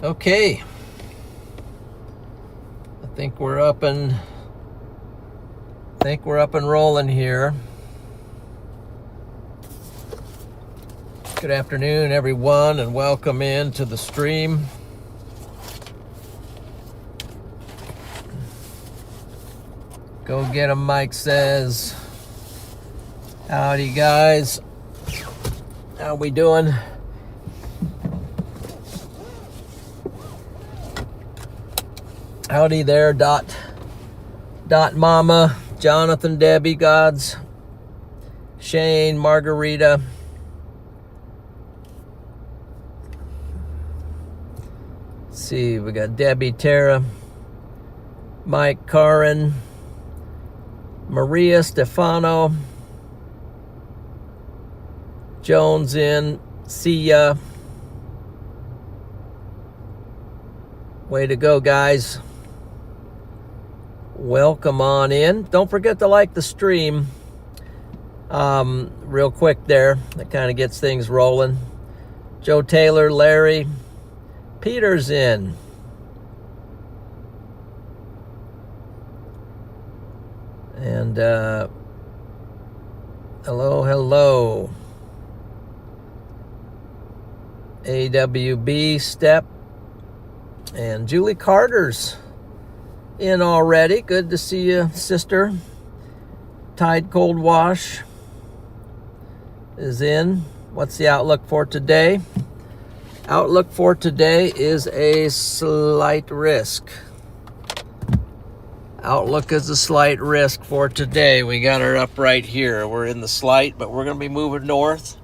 Okay, I think we're up and rolling here. Good afternoon, everyone, and welcome in to the stream. Go get 'em, Mike says. Howdy, guys. How we doing? Howdy there, Dot Mama, Jonathan, Debbie, Gods, Shane, Margarita. Let's see, we got Debbie, Tara, Mike, Karin, Maria, Stefano, Jones in, see ya. Way to go, guys. Welcome on in. Don't forget to like the stream real quick there. That kind of gets things rolling. Joe Taylor, Larry, Peter's in. And hello. AWB, Step, and Julie Carter's in already. Good to see you, sister. Tide Cold Wash is in. What's the outlook for today? Outlook for today is a slight risk. Outlook is a slight risk for today. We got her up right here. We're in the slight, but we're going to be moving north.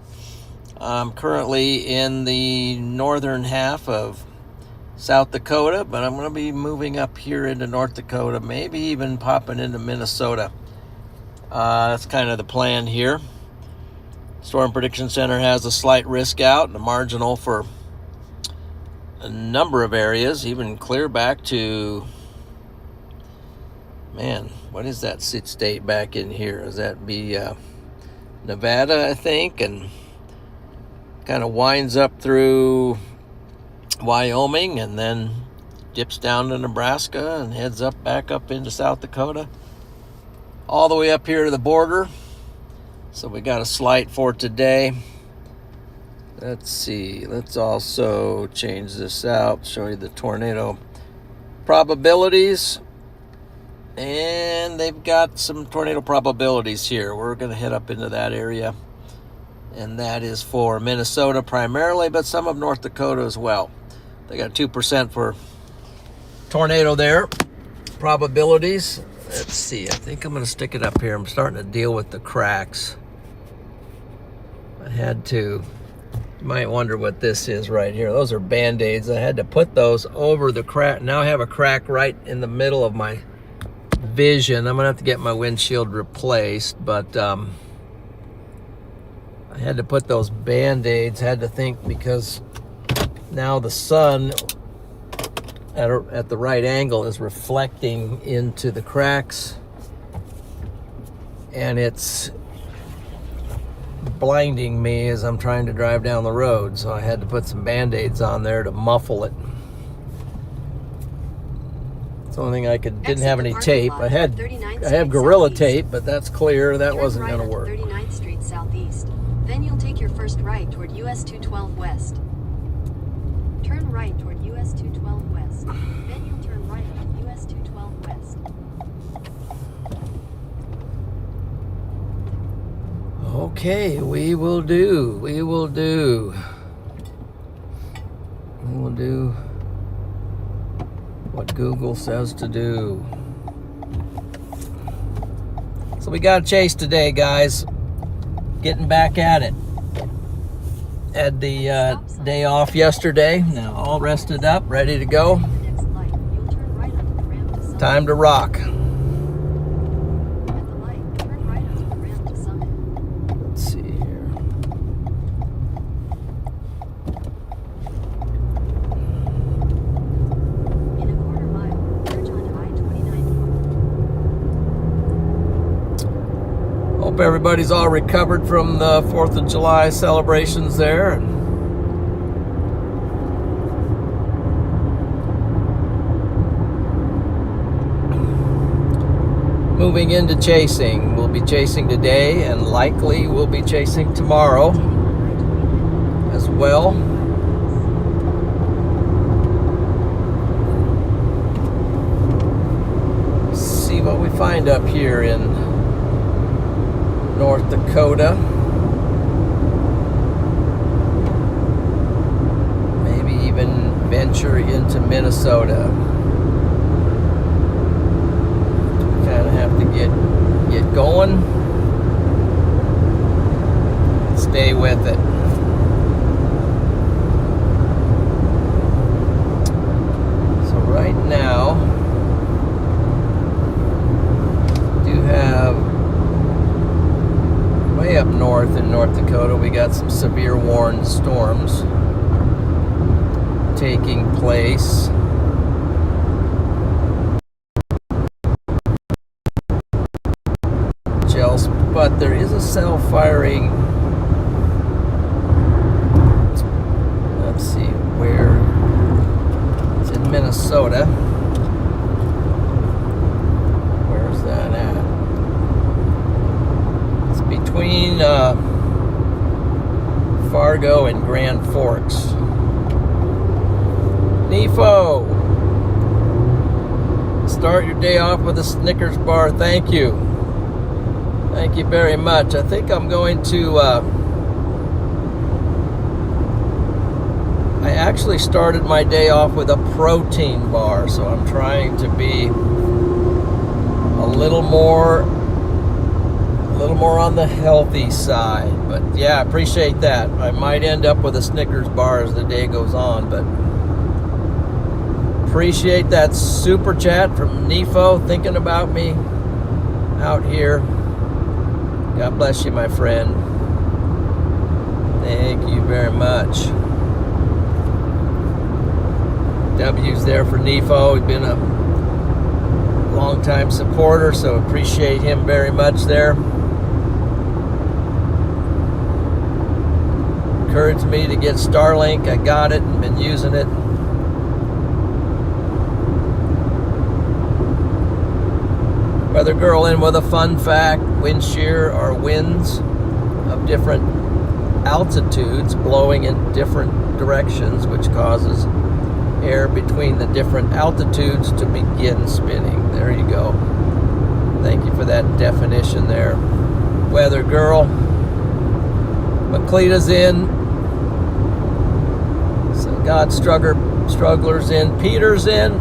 I'm currently in the northern half of South Dakota, but I'm going to be moving up here into North Dakota, maybe even popping into Minnesota. That's kind of the plan here. Storm Prediction Center has a slight risk out and a marginal for a number of areas, even clear back to, man, what is that state back in here? Does that be Nevada, I think, and kind of winds up through Wyoming and then dips down to Nebraska and heads up back up into South Dakota, all the way up here to the border. So we got a slight for today. Let's see. Let's also change this out, show you the tornado probabilities. And they've got some tornado probabilities here. We're going to head up into that area. And that is for Minnesota primarily, but some of North Dakota as well. They got 2% for tornado there. Probabilities. Let's see. I think I'm going to stick it up here. I'm starting to deal with the cracks. I had to. You might wonder what this is right here. Those are Band-Aids. I had to put those over the crack. Now I have a crack right in the middle of my vision. I'm going to have to get my windshield replaced, but I had to put those Band-Aids. Had to think because now the sun at the right angle is reflecting into the cracks, and it's blinding me as I'm trying to drive down the road. So I had to put some Band-Aids on there to muffle it. It's the only thing I didn't have any tape. I have Gorilla tape, but that's clear. That wasn't going to work. 39th Street Southeast. Then you'll take your first right toward US 212 West. Turn right toward US 212 West. Then you'll turn right on US 212 West. Okay, we will do what Google says to do. So we got a chase today, guys. Getting back at it. Had the day off yesterday. Now all rested up, ready to go. Time to rock. Let's see here. Hope everybody's all recovered from the 4th of July celebrations there. moving into chasing. We'll be chasing today, and likely we'll be chasing tomorrow as well. See what we find up here in North Dakota. Maybe even venture into Minnesota. Kind of have to get going. Stay with it. So right now, do have way up north in North Dakota, we got some severe warned storms taking place. But there is a cell firing. Let's see where. It's in Minnesota. Where's that at? It's between Fargo and Grand Forks. Nefo, start your day off with a Snickers bar. Thank you. Thank you very much. I think I'm going to, I actually started my day off with a protein bar, so I'm trying to be a little more on the healthy side. But yeah, I appreciate that. I might end up with a Snickers bar as the day goes on, but appreciate that super chat from Nefo, thinking about me out here. God bless you, my friend. Thank you very much. W's there for Nefo. He's been a long-time supporter, so appreciate him very much there. Encouraged me to get Starlink. I got it and been using it. Weather Girl in with a fun fact. Wind shear are winds of different altitudes blowing in different directions, which causes air between the different altitudes to begin spinning. There you go. Thank you for that definition there, Weather Girl. McCleta's in. So God Struggler's in. Peter's in.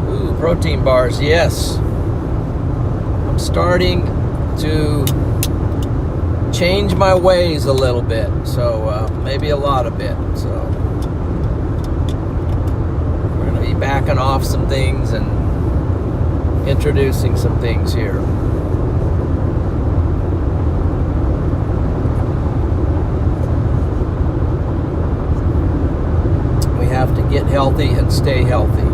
Ooh, protein bars, yes. I'm starting to change my ways a little bit, so maybe a lot of bit. So we're going to be backing off some things and introducing some things here. We have to get healthy and stay healthy.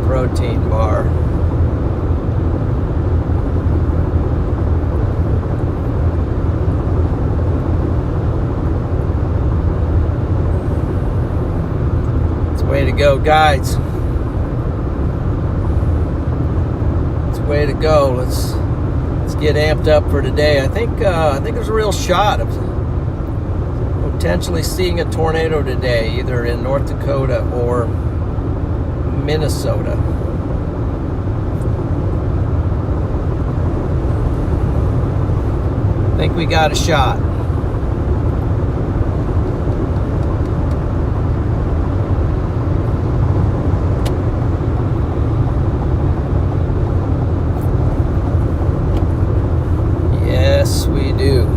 Protein bar. It's a way to go, guys. It's a way to go. Let's get amped up for today. I think there's a real shot of potentially seeing a tornado today, either in North Dakota or Minnesota. I think we got a shot. Yes, we do.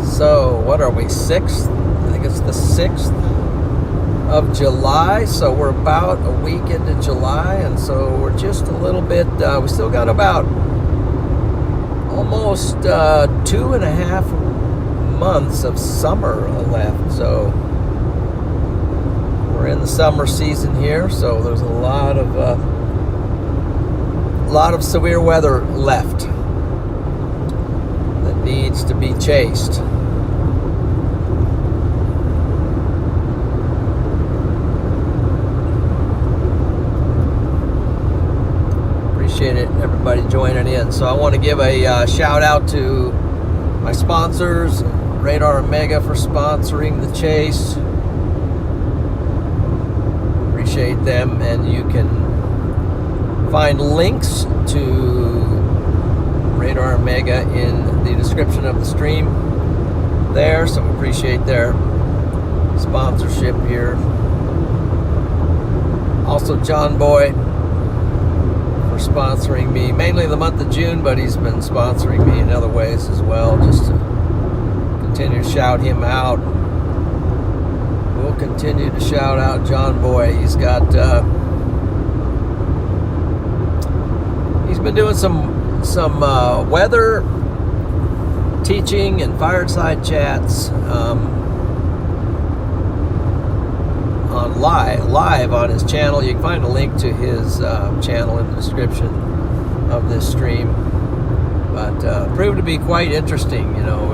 So, what are we, 6th? I think it's the 6th of July. So we're about a week into July, and so we're just a little bit, we still got about almost 2.5 months of summer left. So We're in the summer season here, so there's a lot of severe weather left that needs to be chased. Appreciate it, everybody joining in. So I want to give a shout out to my sponsors, RadarOmega for sponsoring the chase. Appreciate them, and you can find links to RadarOmega in the description of the stream there, so we appreciate their sponsorship here. Also John Boy for sponsoring me, mainly the month of June, but he's been sponsoring me in other ways as well, just to continue to shout him out. We'll continue to shout out John Boy. He's got he's been doing some weather teaching and fireside chats on live on his channel. You can find a link to his channel in the description of this stream. But proved to be quite interesting. You know,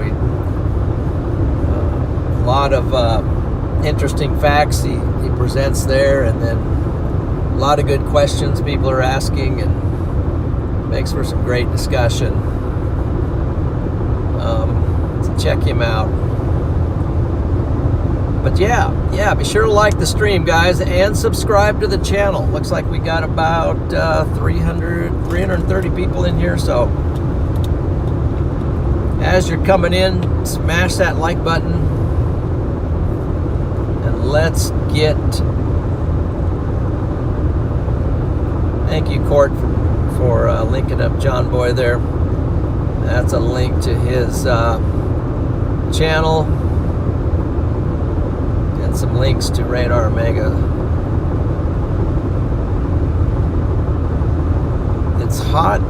a lot of interesting facts he presents there, and then a lot of good questions people are asking, and makes for some great discussion. So check him out. But yeah, be sure to like the stream, guys, and subscribe to the channel. Looks like we got about 330 people in here, so as you're coming in, smash that like button, and let's get... Thank you, Court, for linking up John Boy there. That's a link to his channel, and some links to RadarOmega. It's hot.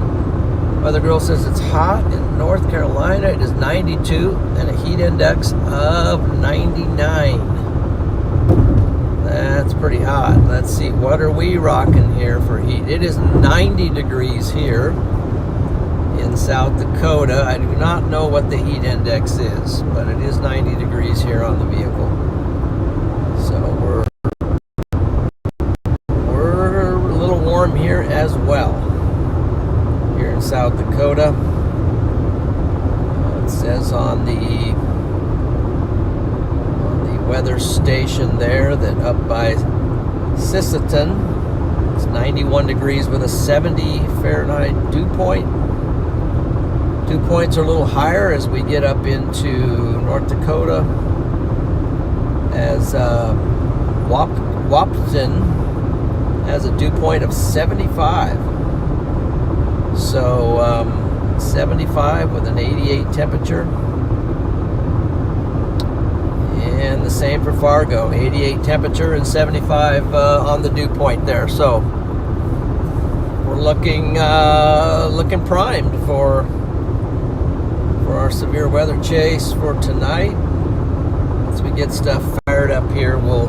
Weather Girl says it's hot in North Carolina. It is 92 and a heat index of 99. That's pretty hot. Let's see, what are we rocking here for heat? It is 90 degrees here in South Dakota. I do not know what the heat index is, but it is 90 degrees here on the vehicle. So we're a little warm here as well, here in South Dakota. It says on the weather station there that up by Sisseton, it's 91 degrees with a 70 Fahrenheit dew point. Dew points are a little higher as we get up into North Dakota, as Wapton has a dew point of 75. So 75 with an 88 temperature. And the same for Fargo, 88 temperature and 75 on the dew point there. So we're looking primed for our severe weather chase for tonight. As we get stuff fired up here, we'll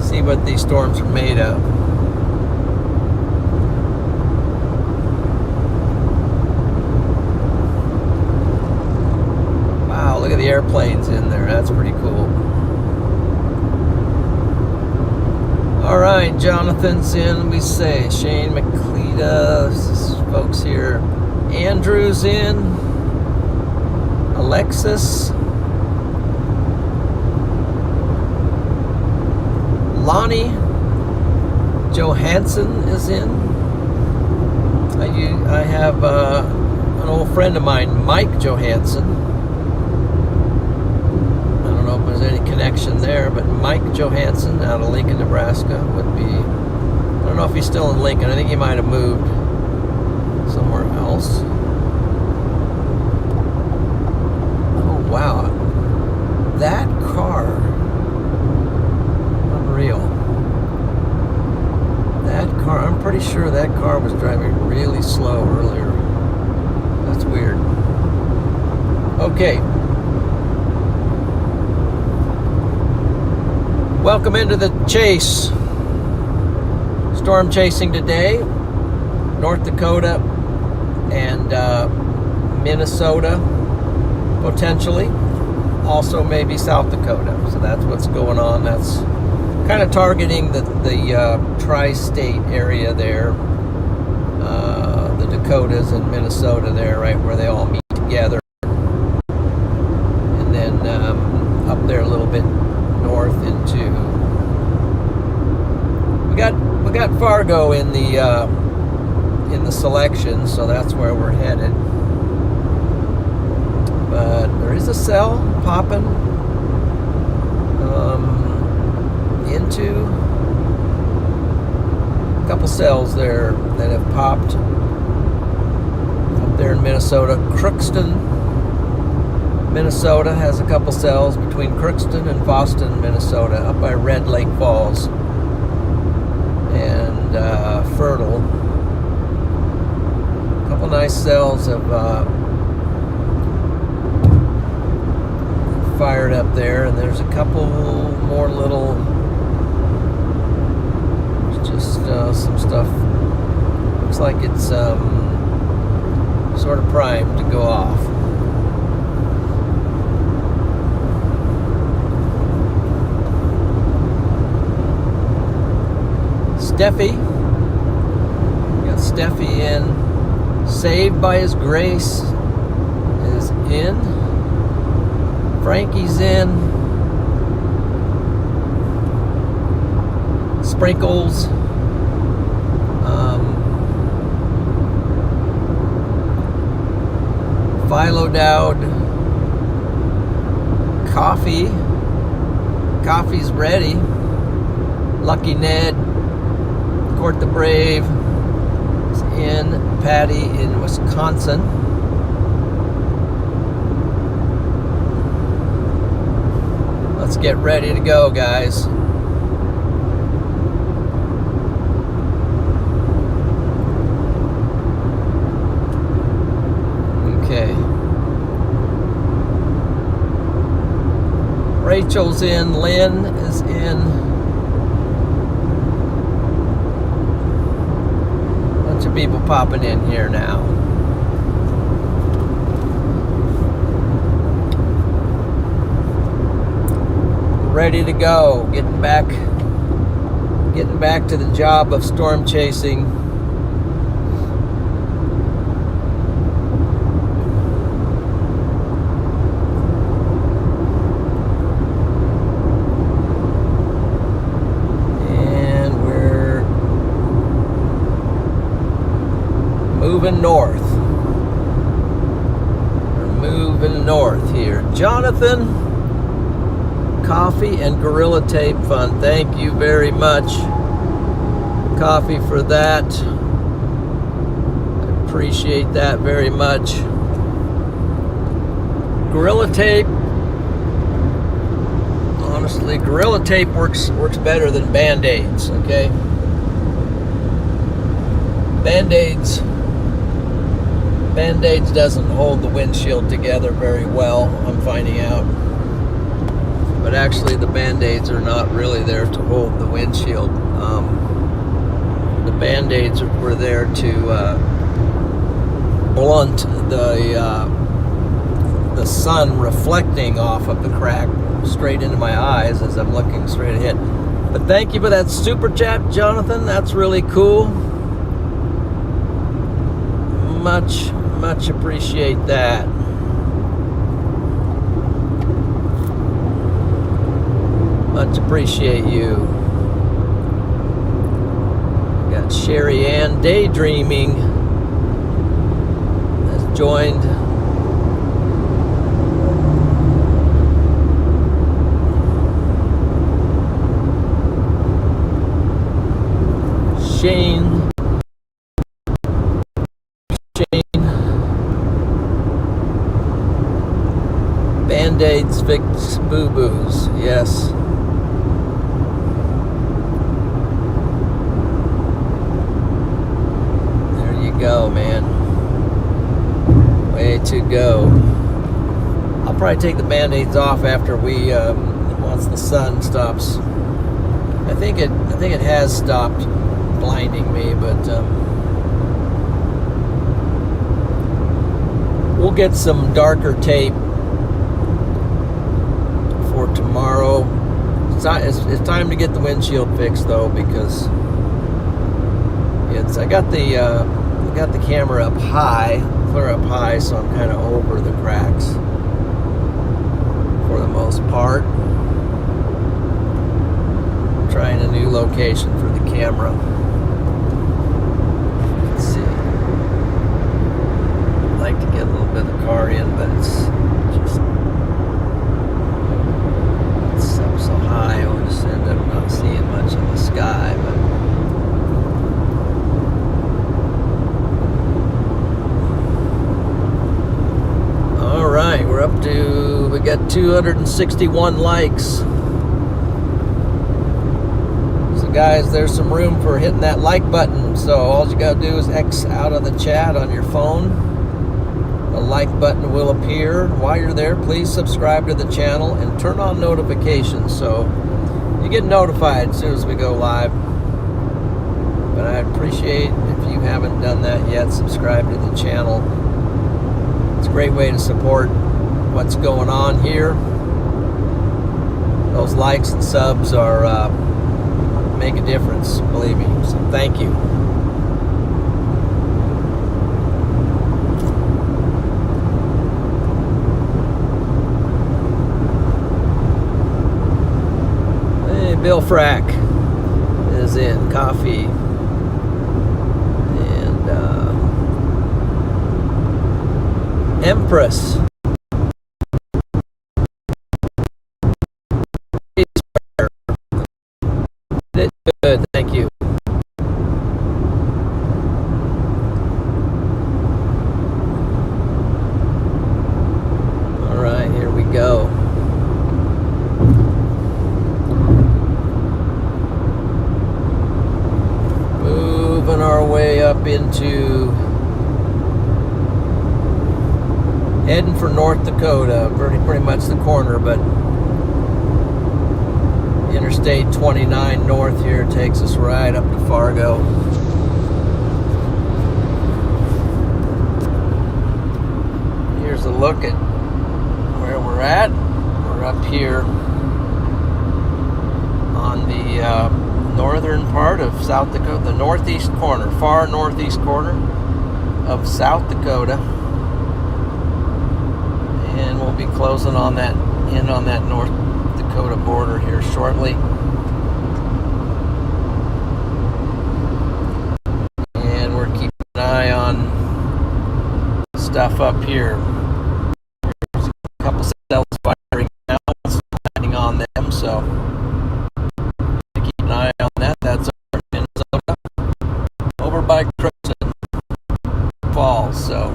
see what these storms are made of. Look at the airplanes in there. That's pretty cool. All right, Jonathan's in. We say Shane McCleta, folks here. Andrew's in. Alexis. Lonnie Johansson is in. I have an old friend of mine, Mike Johansson. Any connection there, but Mike Johansson out of Lincoln, Nebraska would be... I don't know if he's still in Lincoln. I think he might have moved somewhere else. Oh wow, that car, unreal. That car, I'm pretty sure that car was driving really slow earlier. That's weird. Okay. Welcome into the chase. Storm chasing today. North Dakota and Minnesota, potentially. Also maybe South Dakota. So that's what's going on. That's kind of targeting the tri-state area there. The Dakotas and Minnesota there, right where they all meet together. And then up there a little bit north into... We got Fargo in the selection, so that's where we're headed. But there is a cell popping into a couple cells there that have popped up there in Minnesota. Crookston, Minnesota has a couple cells between Crookston and Boston, Minnesota, up by Red Lake Falls and Fertile. A couple nice cells have fired up there, and there's a couple more little, just some stuff. Looks like it's sort of primed to go off. Steffi, got Steffi in. Saved by His Grace is in. Frankie's in. Sprinkles. Philo Dowd. Coffee. Coffee's ready. Lucky Ned. Court the Brave is in. Patty in Wisconsin. Let's get ready to go, guys. Okay. Rachel's in. Lynn is in. Bunch of people popping in here now. Ready to go. Getting back to the job of storm chasing. And we're moving north. We're moving north here. Jonathan, Coffee and Gorilla Tape Fun. Thank you very much, Coffee, for that. I appreciate that very much. Gorilla Tape, honestly, Gorilla Tape works better than Band-Aids, okay? Band-Aids doesn't hold the windshield together very well, I'm finding out. But actually the Band-Aids are not really there to hold the windshield. The Band-Aids were there to blunt the sun reflecting off of the crack straight into my eyes as I'm looking straight ahead. But thank you for that super chat, Jonathan. That's really cool. Much appreciate that. Much appreciate you. Got Sherry Ann Daydreaming has joined. Shane. Band-Aids fix boo-boos. Yes. Go, man. Way to go. I'll probably take the Band-Aids off after we once the sun stops I think it has stopped blinding me, but we'll get some darker tape for tomorrow. It's time to get the windshield fixed though, because I got the camera up high, clear up high, so I'm kind of over the cracks for the most part. Trying a new location for the camera. Let's see. I'd like to get a little bit of the car in, but it's up so high, I'll just end up not seeing much of the sky. But all right, we got 261 likes. Guys, there's some room for hitting that like button, so all you gotta do is X out of the chat on your phone. The like button will appear. While you're there, please subscribe to the channel and turn on notifications so you get notified as soon as we go live. But I appreciate if you haven't done that yet, subscribe to the channel. It's a great way to support what's going on here. Those likes and subs are make a difference, believe me. So thank you. Hey, Bill Frack is in. Coffee and Empress. Good, thank you. All right, here we go. Moving our way up into, heading for North Dakota, pretty much the corner, but Interstate 29 north here takes us right up to Fargo. Here's a look at where we're at. We're up here on the northern part of South Dakota, the northeast corner, far northeast corner of South Dakota. And we'll be closing on that North Dakota border here shortly. And we're keeping an eye on stuff up here. There's a couple cells firing now, landing on them, so keep an eye on that. That's over in Minnesota, over by Crookston Falls, so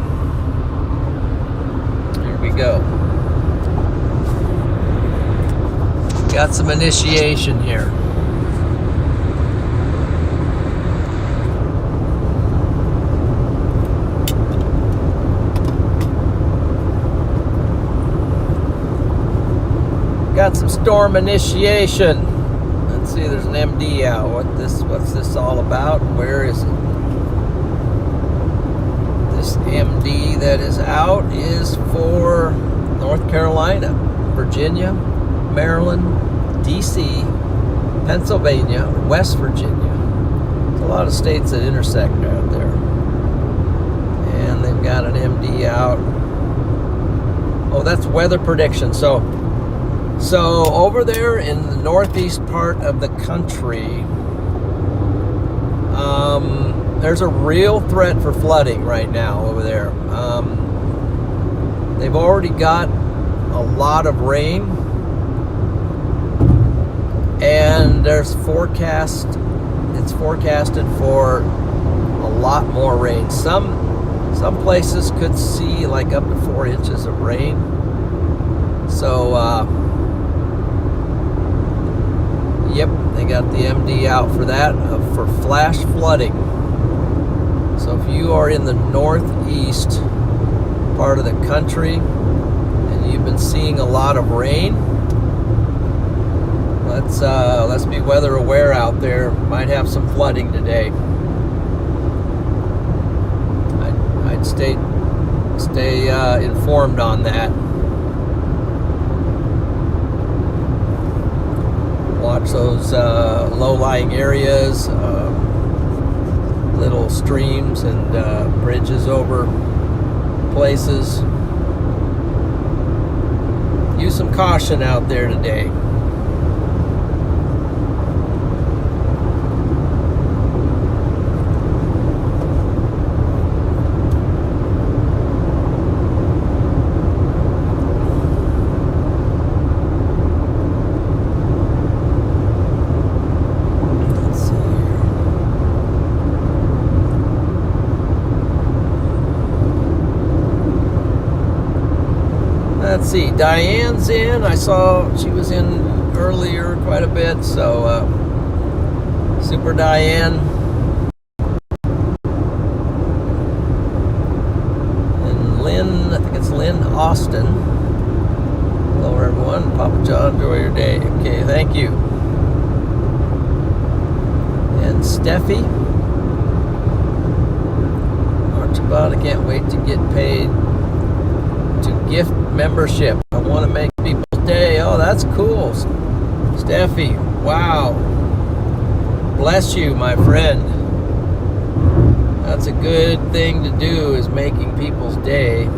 here we go. Got some initiation here. Got some storm initiation. Let's see, there's an MD out. What's this all about? Where is it? This MD that is out is for North Carolina, Virginia, Maryland, D.C., Pennsylvania, West Virginia. There's a lot of states that intersect out there. And they've got an MD out. Oh, that's weather prediction. So over there in the northeast part of the country, there's a real threat for flooding right now over there. They've already got a lot of rain. And it's forecasted for a lot more rain. Some places could see like up to 4 inches of rain. So, yep, they got the MD out for that, for flash flooding. So if you are in the northeast part of the country and you've been seeing a lot of rain, Let's be weather aware out there. Might have some flooding today. I'd stay informed on that. Watch those low-lying areas, little streams and bridges over places. Use some caution out there today. Let's see, Diane's in. I saw she was in earlier quite a bit, so Super Diane. And Lynn, I think it's Lynn Austin. Hello everyone, Papa John, enjoy your day. Okay, thank you. And Steffi. Archibald, I can't wait to get paid to gift membership. I want to make people's day. Oh, that's cool. Steffi, wow. Bless you, my friend. That's a good thing to do, is making people's day.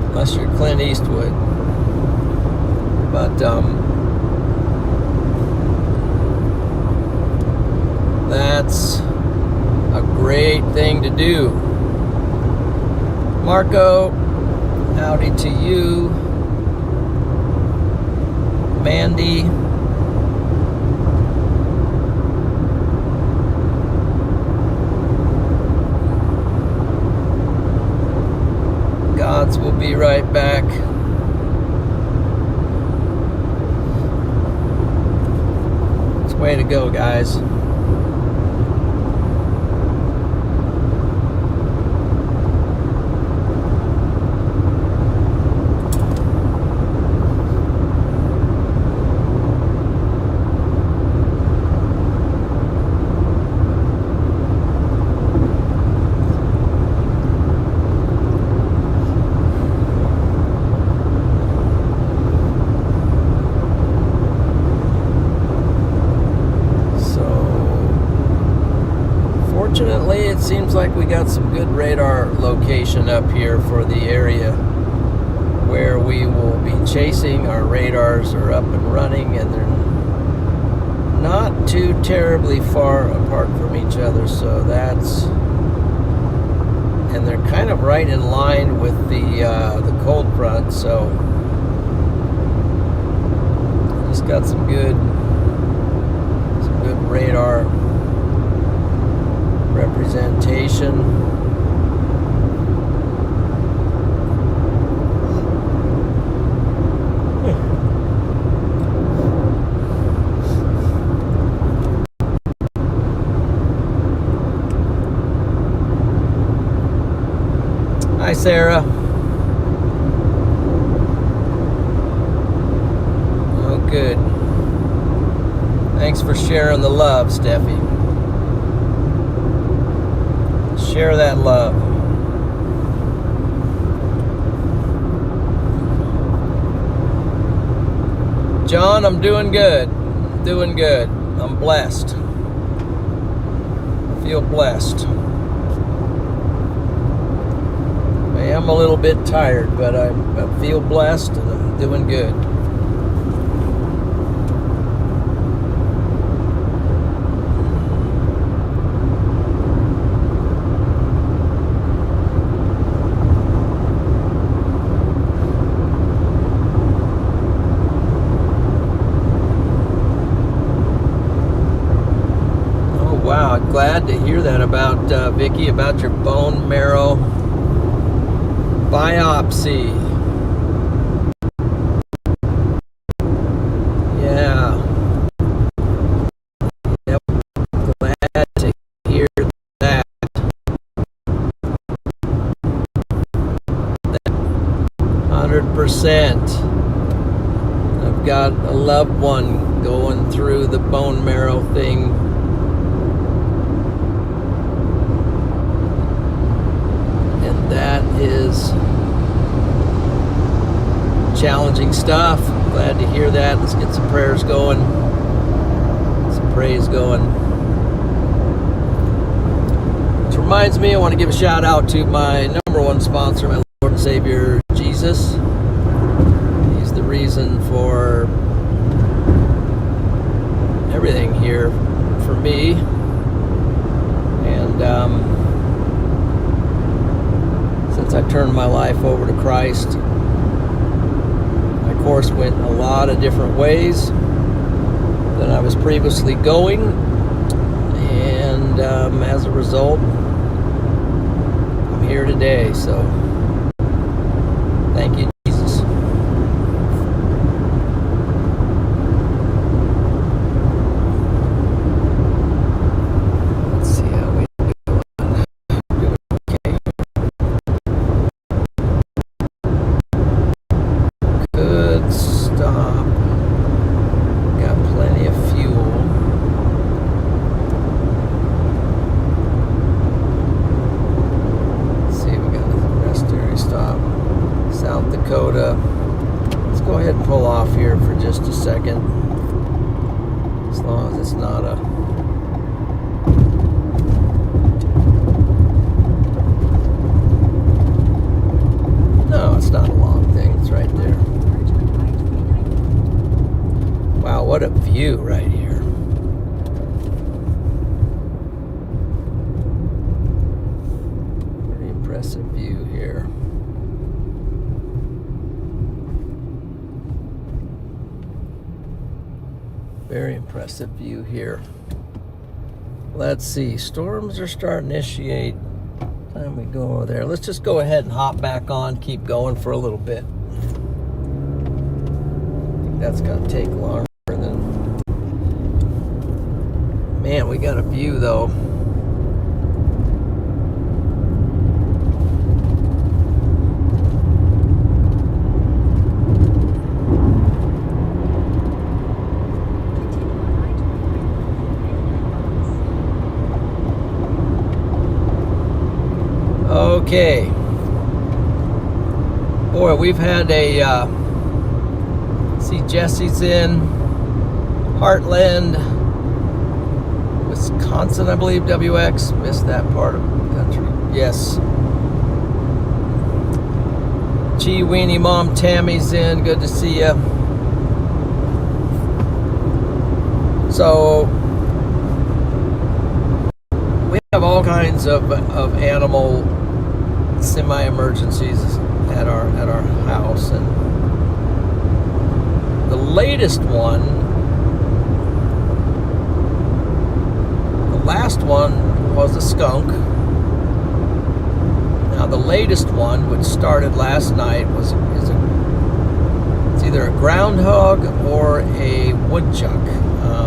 Unless you're Clint Eastwood. But, that's a great thing to do. Marco, howdy to you. Mandy. Gods will be right back. It's way to go, guys. Fortunately, it seems like we got some good radar location up here for the area where we will be chasing. Our radars are up and running, and they're not too terribly far apart from each other, so that's, and they're kind of right in line with the cold front, so just got some good radar representation. Hi, Sarah. Oh, good. Thanks for sharing the love, Steffi. Share that love. John, I'm doing good. Doing good. I'm blessed. I feel blessed. I am a little bit tired, but I feel blessed and I'm doing good. Wow, glad to hear that about Vicky, about your bone marrow biopsy. Yeah. Yep. Glad to hear that. 100%. I've got a loved one going through the bone marrow thing. And that is challenging stuff. Glad to hear that. Let's get some prayers going, some praise going. Which reminds me, I want to give a shout out to my number one sponsor, my Lord and Savior, Jesus. He's the reason for everything here for me. And since I turned my life over to Christ, my course went a lot of different ways than I was previously going. And as a result, I'm here today. So thank you, Jesus. Let's see how we doing. Doing okay. Good stop. Got plenty of fuel. Let's see, we got a rest area stop. South Dakota. Let's go ahead and pull off here for just a second. As long as it's not a... No, it's not a long thing. It's right there. Wow, what a view right here. Pretty impressive view here. Very impressive view here. Let's see. Storms are starting to initiate. Time we go over there. Let's just go ahead and hop back on. Keep going for a little bit. I think that's going to take longer than... Man, we got a view though. Okay. Boy, we've had a, see Jesse's in Heartland, Wisconsin, I believe, WX. Missed that part of the country. Yes. Gee Weenie Mom Tammy's in. Good to see you. So, we have all kinds of animal semi-emergencies at our house, and the latest one, the last one was a skunk. Now the latest one, which started last night, it's either a groundhog or a woodchuck.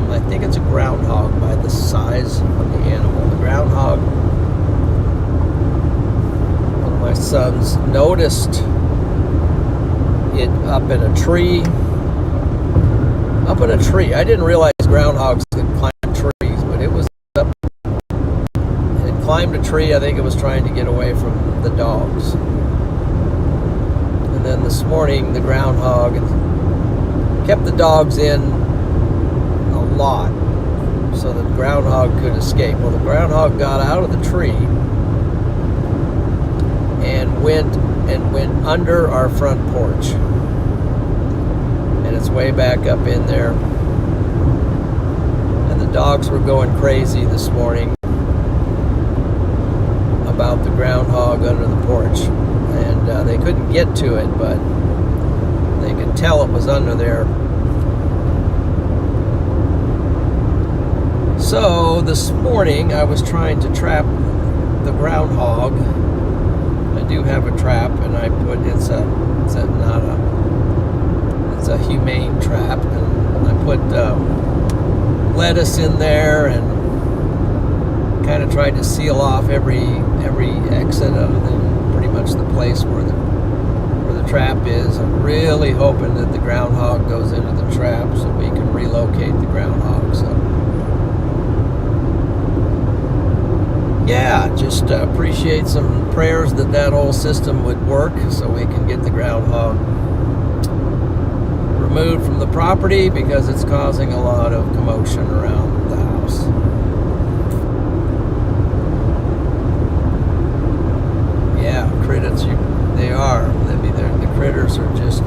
I think it's a groundhog by the size of the animal. The groundhog, my sons noticed it up in a tree. I didn't realize groundhogs could climb trees, but it was up. It climbed a tree. I think it was trying to get away from the dogs. And then this morning, the groundhog kept the dogs in a lot so that the groundhog could escape. Well, the groundhog got out of the tree and went under our front porch, and it's way back up in there. And the dogs were going crazy this morning about the groundhog under the porch, and they couldn't get to it, but they could tell it was under there. So this morning I was trying to trap the groundhog. I do have a trap, and I put it's a humane trap, and I put lettuce in there and kind of tried to seal off every exit other than pretty much the place where the trap is. I'm really hoping that the groundhog goes into the trap so we can relocate the groundhog. So, yeah, just appreciate some prayers that whole system would work so we can get the groundhog removed from the property because it's causing a lot of commotion around the house. Yeah, critters, they are. The critters are just...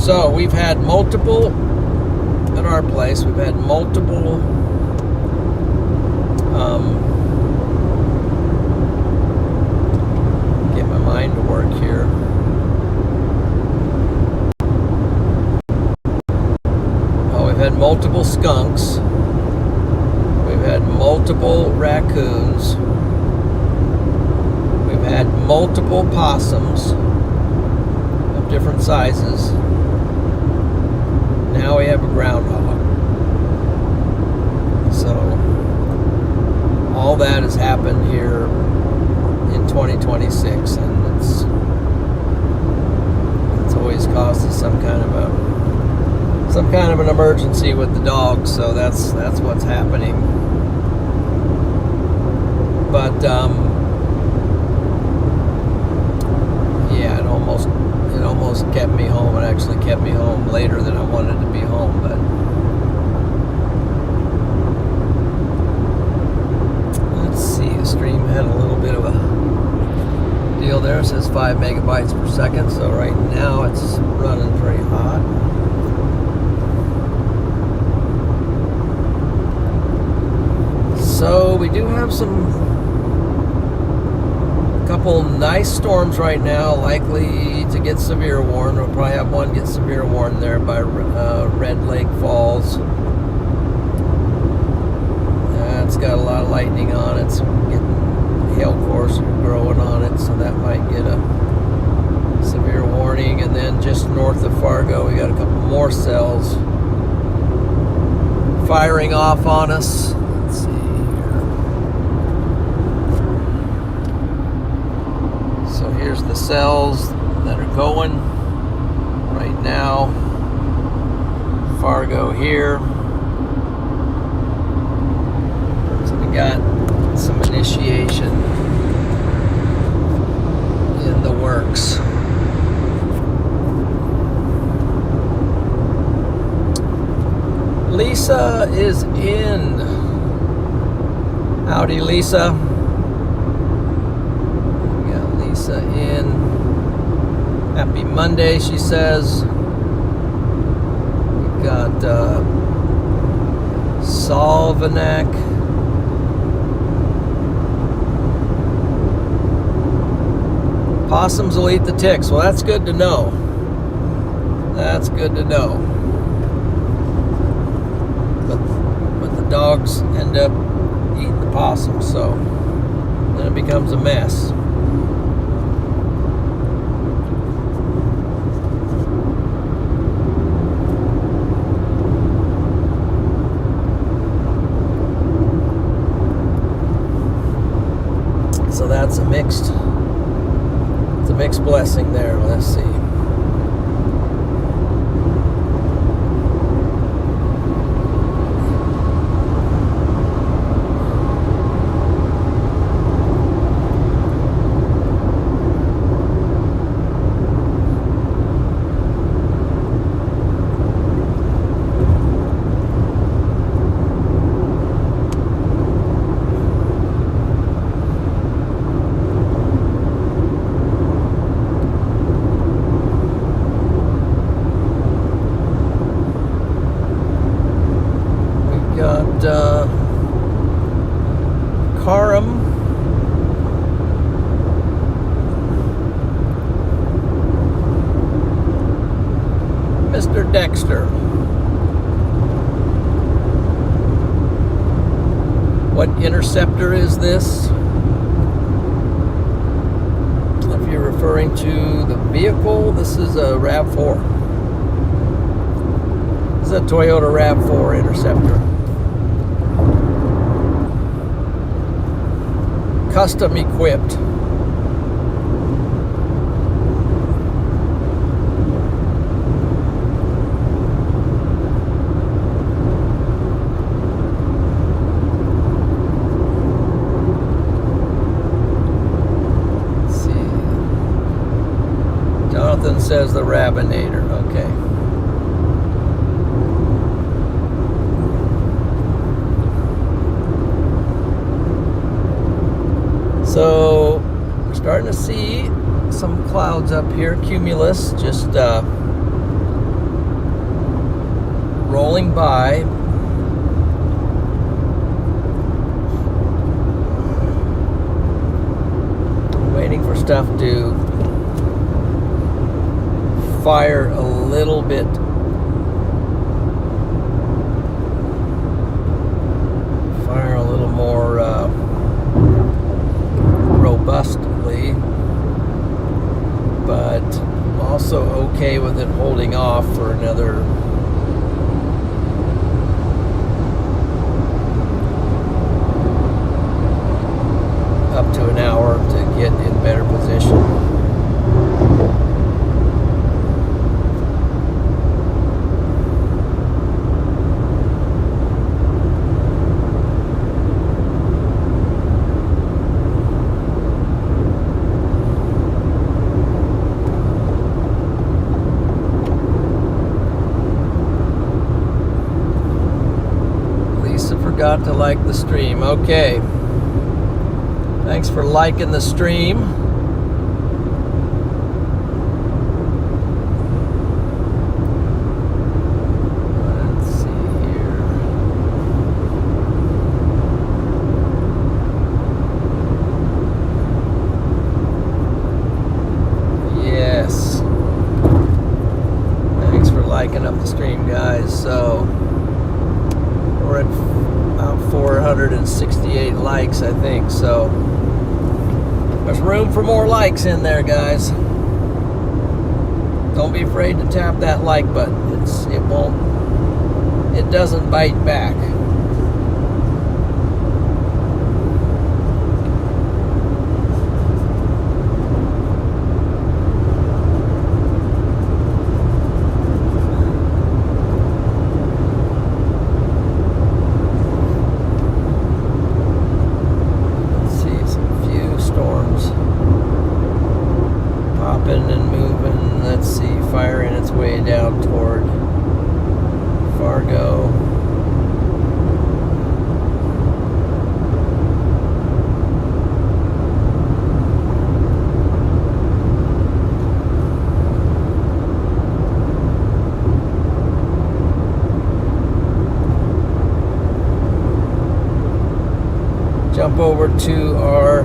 So, we've had multiple, at our place, we've had multiple get my mind to work here. We've had multiple skunks. We've had multiple raccoons. We've had multiple possums of different sizes. Now we have a groundhog. So all that has happened here in 2026, and it's always caused us some kind of an emergency with the dogs, so that's what's happening. But yeah, it almost kept me home. It actually kept me home later than I wanted to be home. But let's see, the stream had a little bit of a deal there. It says 5 megabytes per second, so right now it's running pretty hot. So we do have a couple nice storms right now, likely to get severe warned. We'll probably have one get severe warned there by Red Lake Falls. It's got a lot of lightning on it. It's getting hail cores growing on it, so that might get a severe warning. And then just north of Fargo, we got a couple more cells firing off on us. Let's see. So here's the cells that are going right now. Fargo here. So we got some initiation in the works. Lisa is in. Howdy, Lisa. In. Happy Monday, she says. We got Salvanak. Possums will eat the ticks. Well, that's good to know. That's good to know. But the dogs end up eating the possums, so then it becomes a mess. So that's a mixed blessing there. Let's see. Karam, Mr. Dexter. What interceptor is this? If you're referring to the vehicle, this is a RAV4. This is a Toyota RAV4 Interceptor. Custom equipped. says the Rabinator. Okay. So we're starting to see some clouds up here, cumulus, just rolling by. Waiting for stuff to fire a little bit. Fire a little more robustly, but also okay with it holding off for another up to an hour to get in better position. Lisa forgot to like the stream. Okay. Thanks for liking the stream. Let's see here. Yes. Thanks for liking up the stream, guys. So we're at about 468 likes, I think. So there's room for more likes in there, guys. Don't be afraid to tap that like button. It doesn't bite back. And moving, let's see, firing its way down toward Fargo. Jump over to our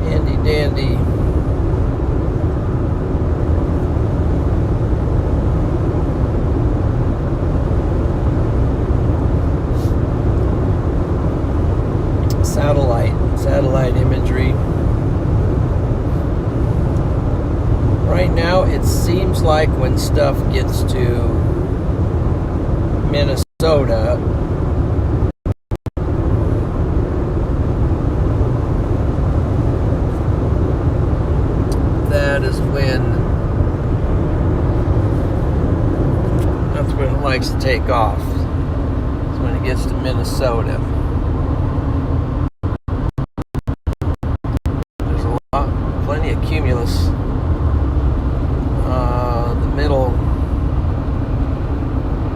handy dandy satellite imagery. Right now it seems like when stuff gets to Minnesota, that's when it likes to take off. It's when it gets to Minnesota. Plenty of cumulus. The middle,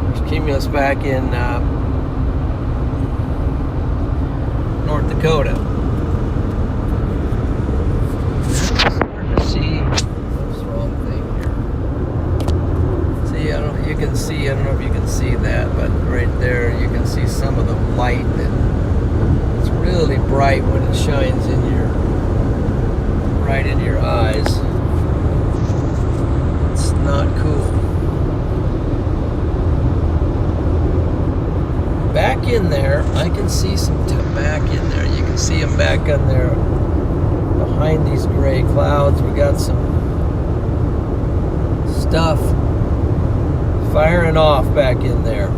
there's cumulus back in North Dakota. Starting to see, what's the wrong thing here? See, I don't know if you can see that, but right there you can see some of the light that it's really bright when it shines in right in your eyes. It's not cool. Back in there, I can see some back in there. You can see them back in there behind these gray clouds. We got some stuff firing off back in there.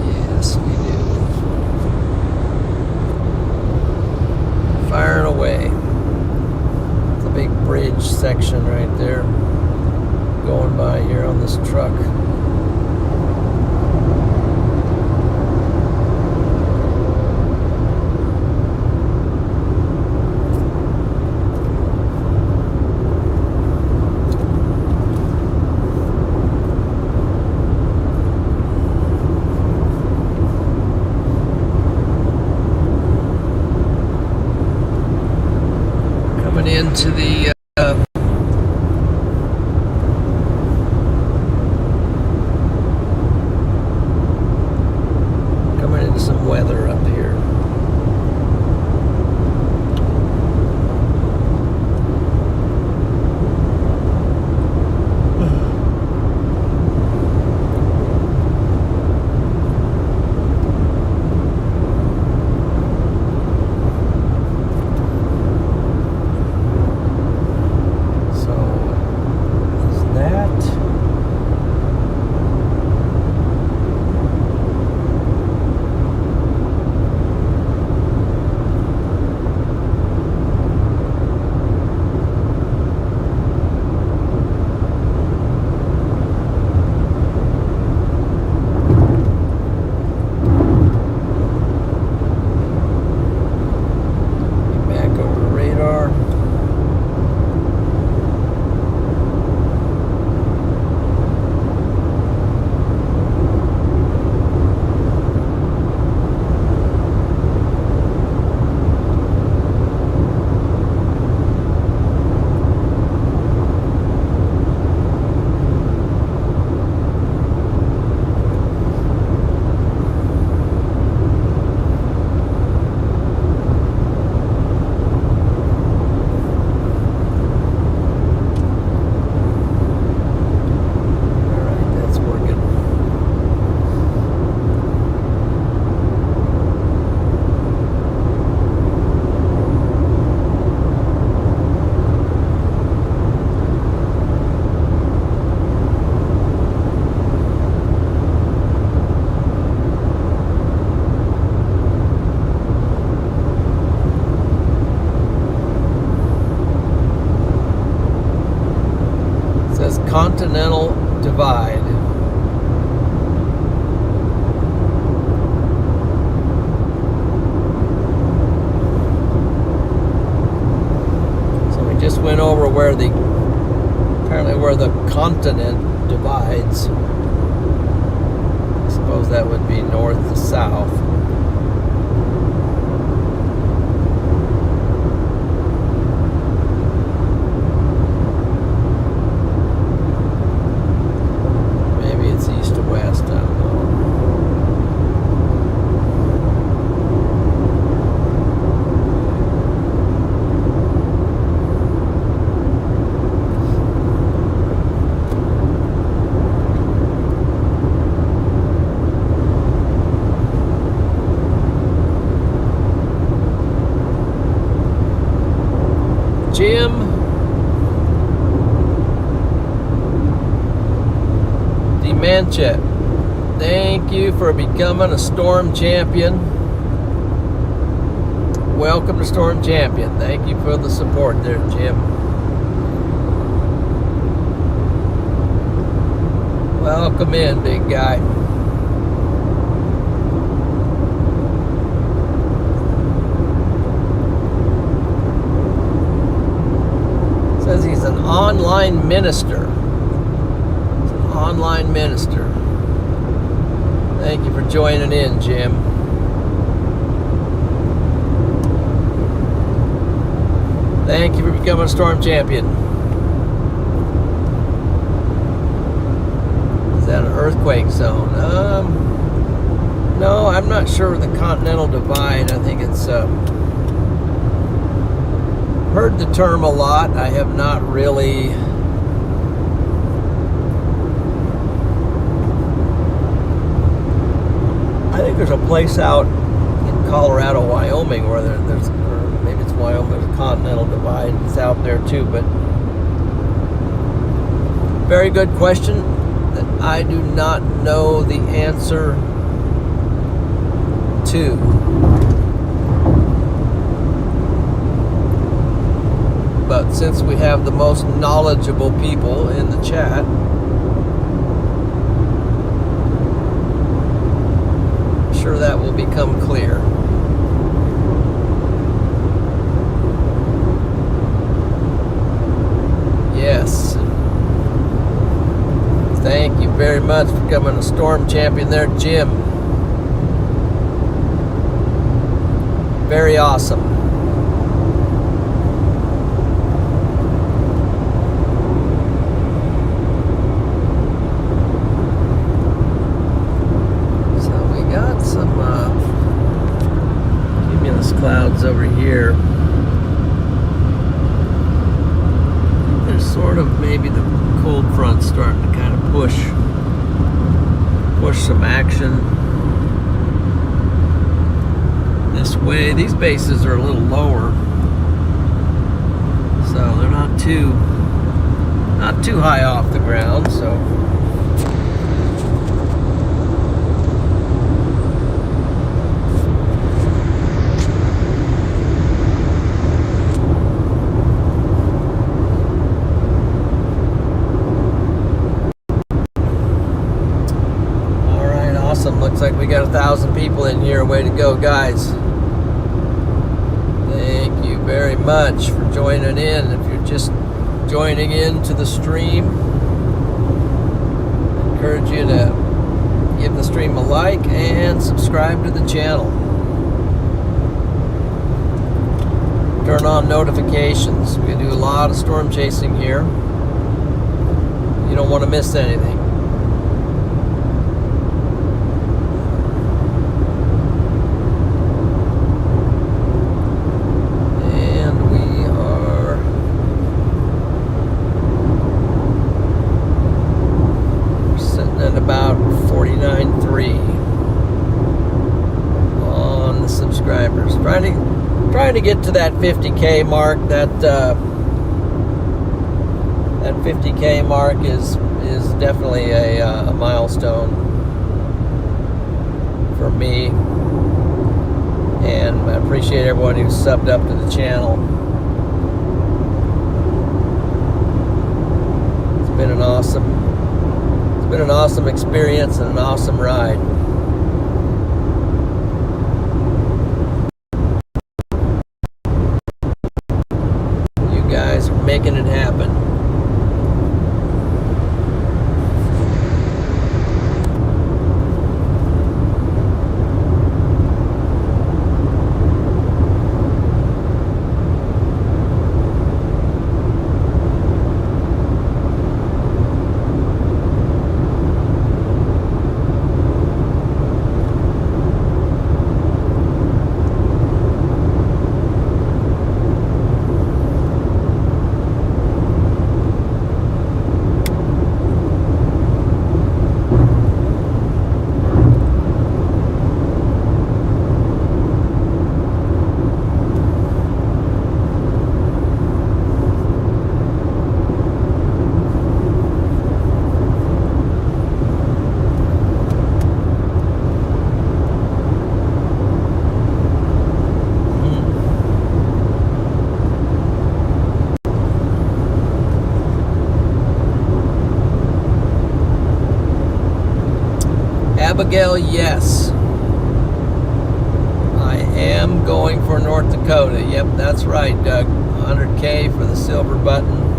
Yes, we do. Firing away. It's a big bridge section right there going by here on this truck. coming into the coming into some weather up here. Continental Divide. So we just went over where the continent divides. I suppose that would be north to south. Jim, Dementia, thank you for becoming a Storm Champion. Welcome to Storm Champion. Thank you for the support there, Jim. Welcome in, big guy. Says he's an online minister. He's an online minister. Thank you for joining in, Jim. Thank you for becoming a Storm Champion. Is that an earthquake zone? No, I'm not sure of the Continental Divide. I think it's heard the term a lot. I have not really I think there's a place out in Colorado, Wyoming where there's, or maybe it's Wyoming, there's a Continental Divide. It's out there too, but very good question that I do not know the answer to. But since we have the most knowledgeable people in the chat, I'm sure that will become clear. Yes. Thank you very much for becoming a Storm Champion there, Jim. Very awesome. way. These bases are a little lower, so they're not too high off the ground. So all right, awesome. Looks like we got 1,000 people in here. Way to go, guys. Thank you very much for joining in. If you're just joining in to the stream, I encourage you to give the stream a like and subscribe to the channel. Turn on notifications. We do a lot of storm chasing here. You don't want to miss anything. About 49.3 on the subscribers. Trying to get to that 50K mark. That 50K mark is definitely a milestone for me, and I appreciate everyone who's subbed up to the channel. It's been an awesome experience and an awesome ride. You guys are making it happen. Abigail, yes. I am going for North Dakota. Yep, that's right, Doug. 100K for the silver button.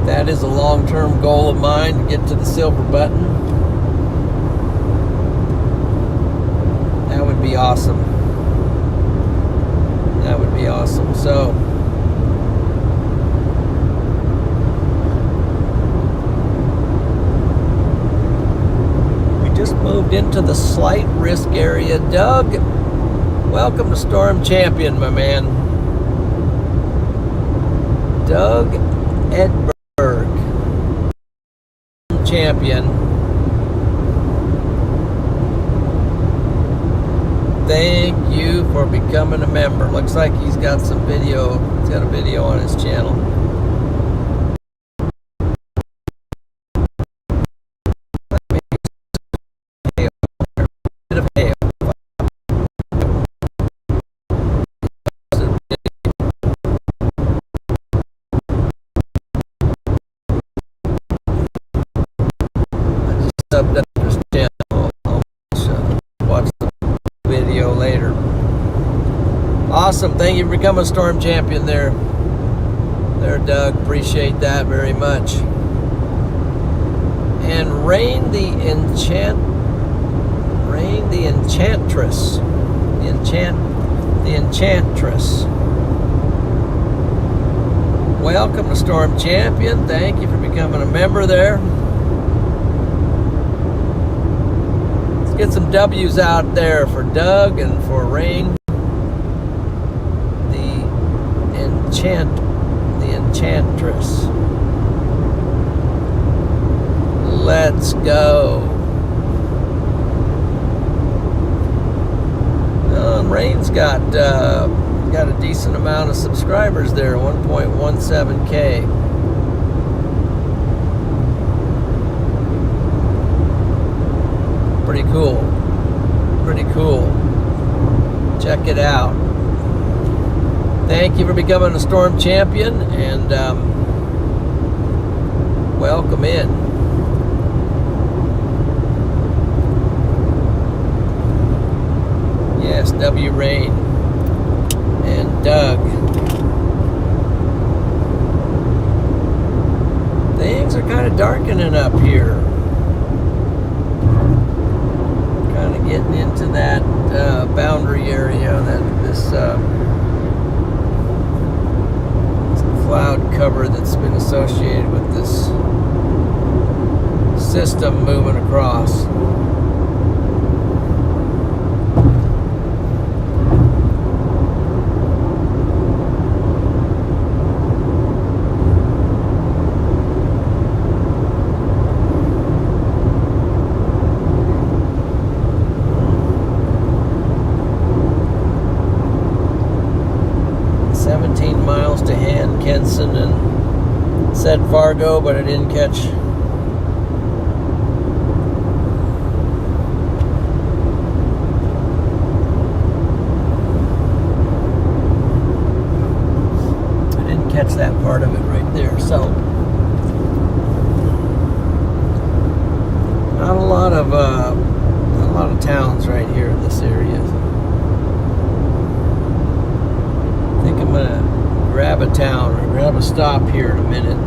That is a long-term goal of mine, to get to the silver button. That would be awesome. That would be awesome. So just moved into the slight risk area. Doug, welcome to Storm Champion, my man. Doug Edberg, Champion. Thank you for becoming a member. Looks like he's got some video. He's got a video on his channel. Subbed up to his channel. I'll watch the video later. Awesome. Thank you for becoming a Storm Champion there, Doug. Appreciate that very much. And Rain the Enchantress. The Enchantress. Welcome to Storm Champion. Thank you for becoming a member there. Get some W's out there for Doug and for Rain. The Enchantress. Let's go. Rain's got a decent amount of subscribers there, 1.17K. Pretty cool. Pretty cool. Check it out. Thank you for becoming a Storm Champion, and welcome in. Yes, W. Rain and Doug. Things are kind of darkening up here. Kind of getting into that boundary area, this cloud cover that's been associated with this system moving across. And said Fargo, but I didn't catch. That part of it right there. So not a lot of towns right here in this area. I think I'm gonna grab a town or grab a stop here in a minute.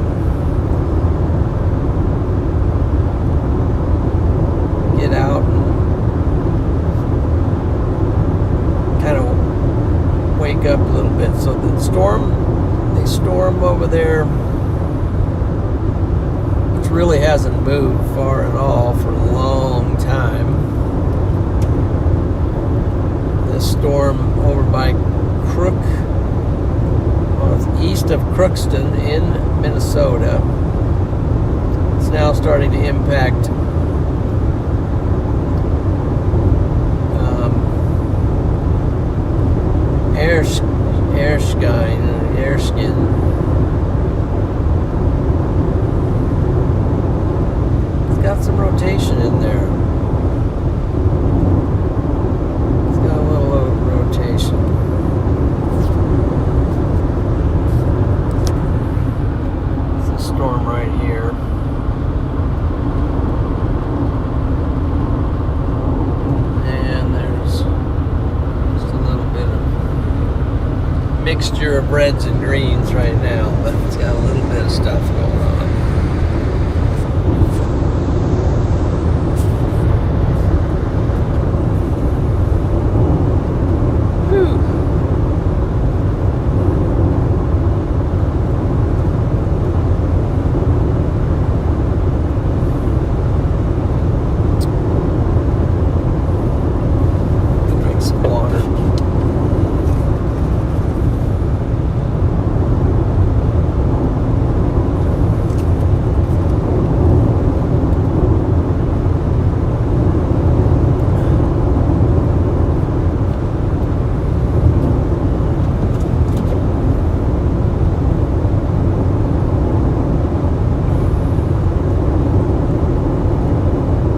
Get out and kind of wake up a little bit. So the storm over there, which really hasn't moved far at all for a long time. This storm over by Crook, east of Crookston in Minnesota, it's now starting to impact Erskine. It's got some rotation in there. It's got a little rotation. It's a storm right here. And there's just a little bit of mixture of reds and greens right now, but it's got a little bit of stuff going on. Drink some water.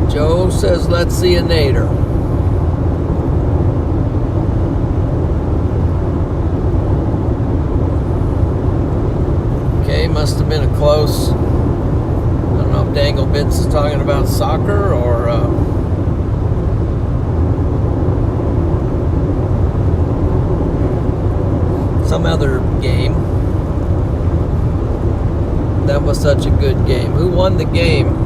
Joe says, let's see a nader. Okay, must have been a close. I don't know if Dangle Bits is talking about soccer or some other game. That was such a good game. Who won the game?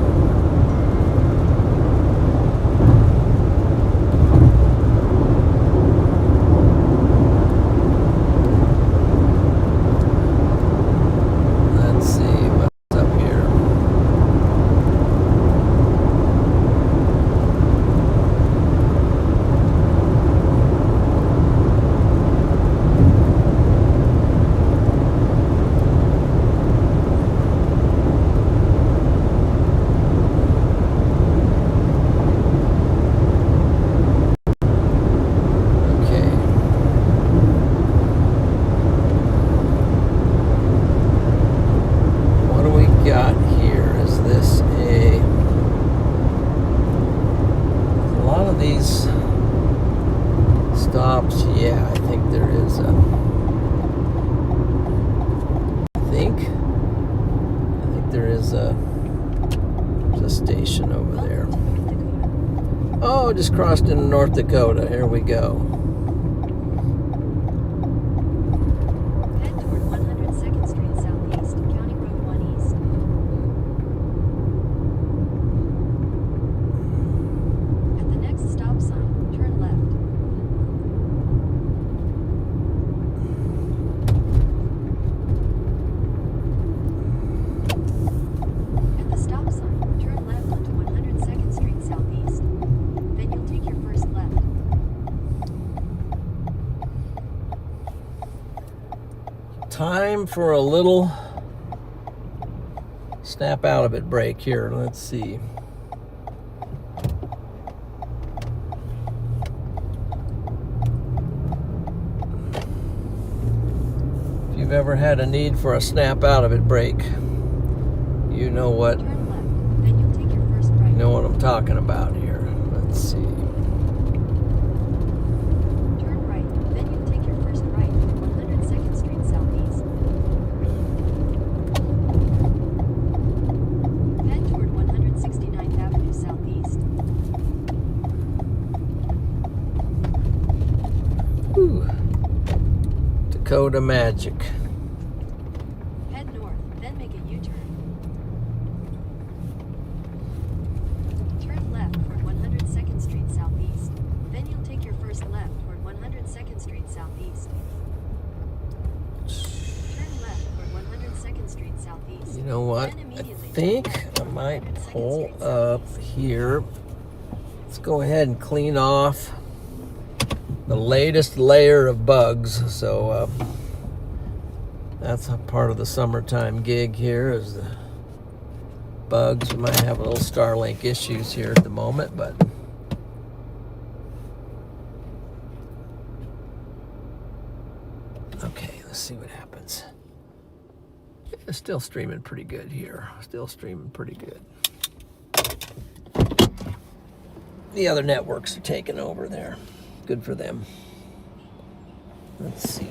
entrance. Stops. Yeah, I think there is a. I think there is a. There's a station over there. Oh, just crossed into North Dakota. Here we go. Head toward 102nd Street Southeast, County Road 1 East. At the next stop sign, turn left. At the stop sign, turn left onto 102nd Street Southeast. Then you'll take your first left. Time for a little snap out of it break here. Let's see. If you've ever had a need for a snap out of it break, you know what Turn left. Then you'll take your first right. you know what I'm talking about here. Let's see. Turn right. Then you'll take your first right toward 102nd Street Southeast. Head toward 169th Avenue Southeast. Whew. Dakota Magic. Head north, then make a U-turn. Turn left toward 102nd Street Southeast. Then you'll take your first left toward 102nd Street Southeast. Turn left toward 102nd Street Southeast. You know what? Then I immediately think turn left I toward might 102nd pull Street up Southeast. here. Let's go ahead and clean off the latest layer of bugs. So that's a part of the summertime gig here is the bugs. We might have a little Starlink issues here at the moment, but okay, let's see what happens. It's still streaming pretty good here. Still streaming pretty good. The other networks are taking over there. Good for them. Let's see.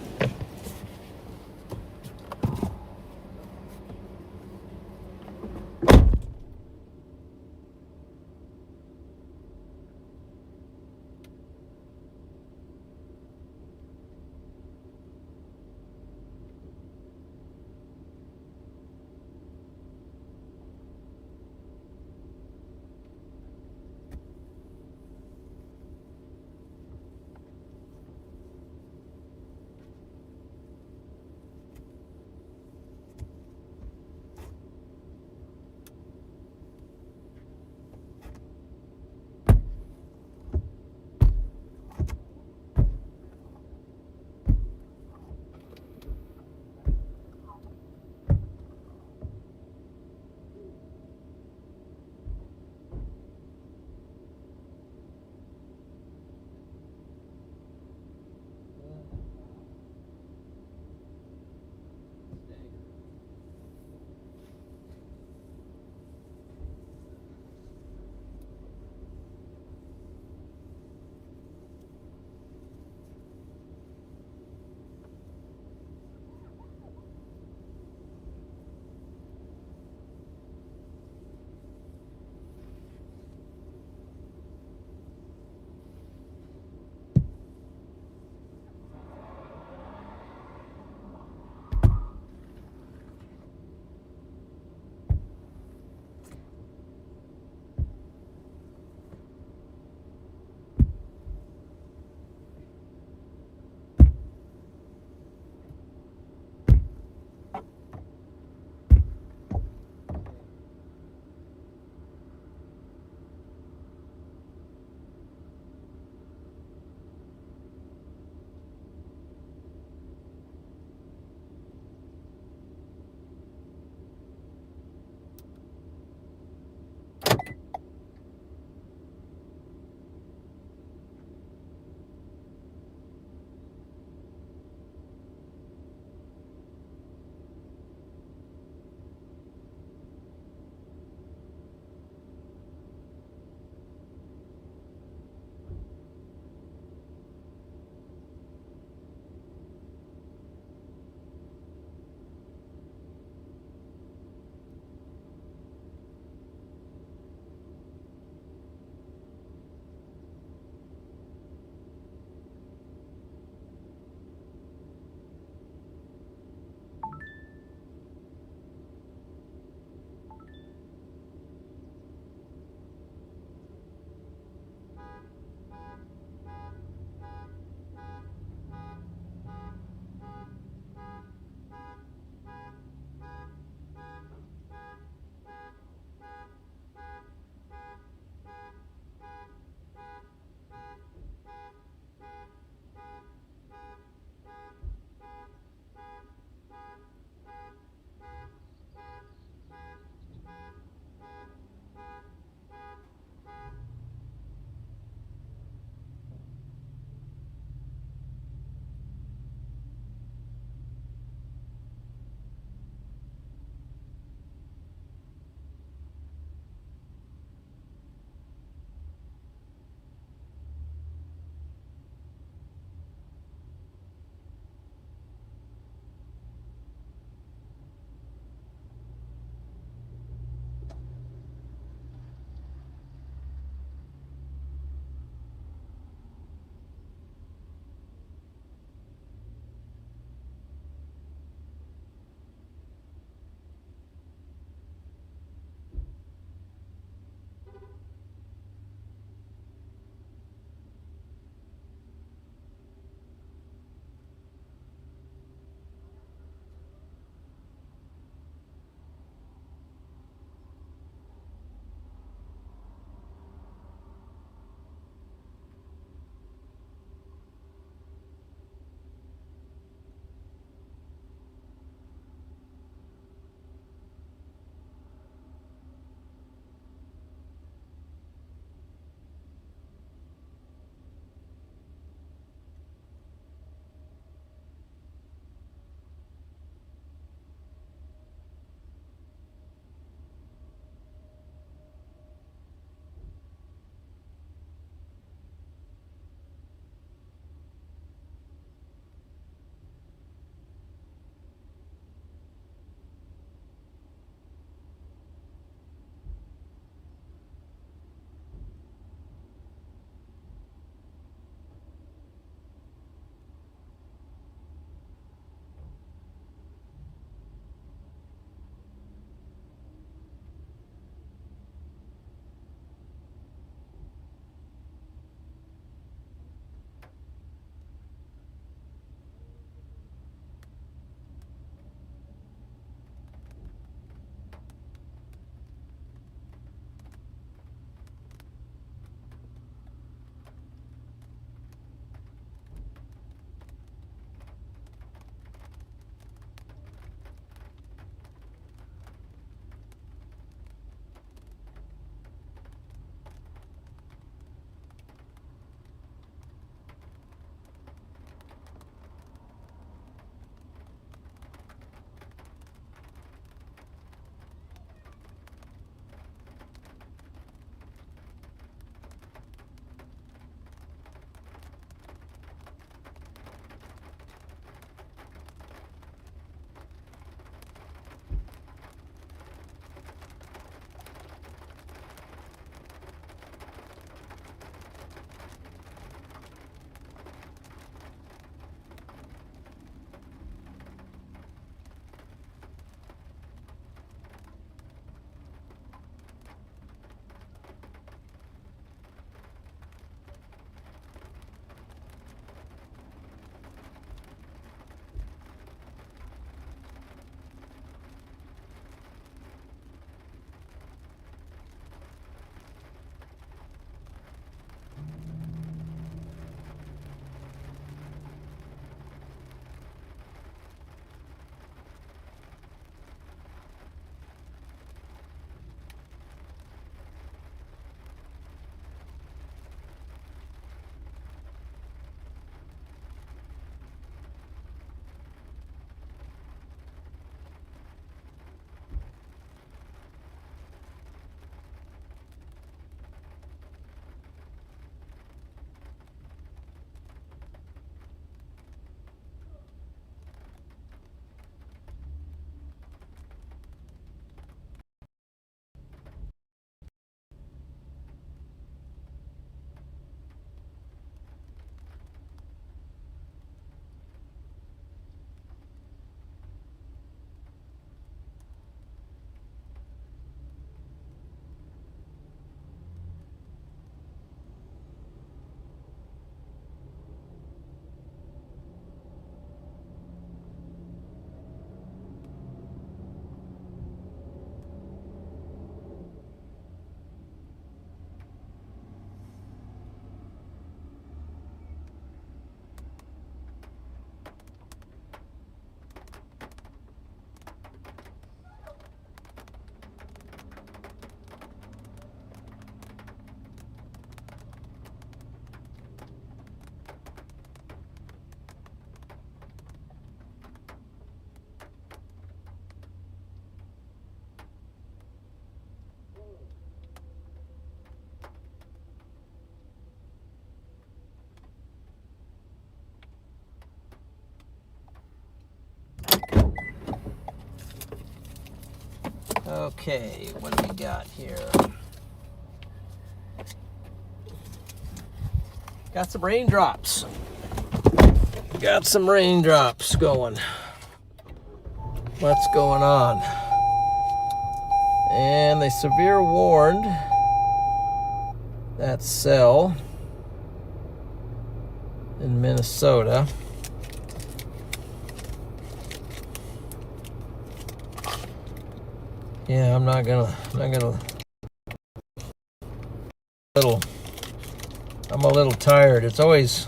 Okay, what do we got here? Got some raindrops. Got some raindrops going. What's going on? And they severe warned that cell in Minnesota. Yeah, I'm not gonna I'm a little tired. It's always,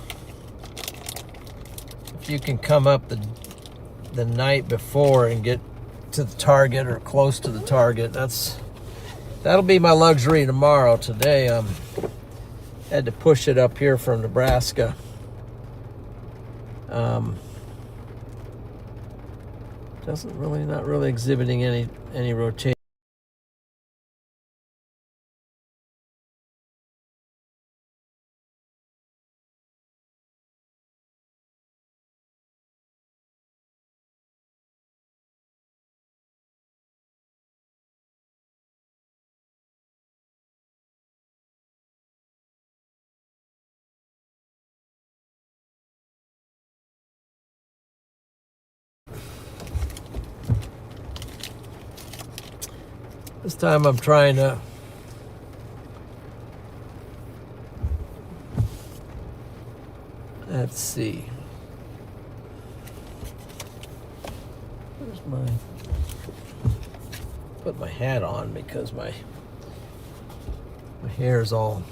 if you can come up the night before and get to the target or close to the target, that'll be my luxury tomorrow. Today had to push it up here from Nebraska. Not really exhibiting any rotation. This time I'm trying to let's see. Where's put my hat on because my hair is all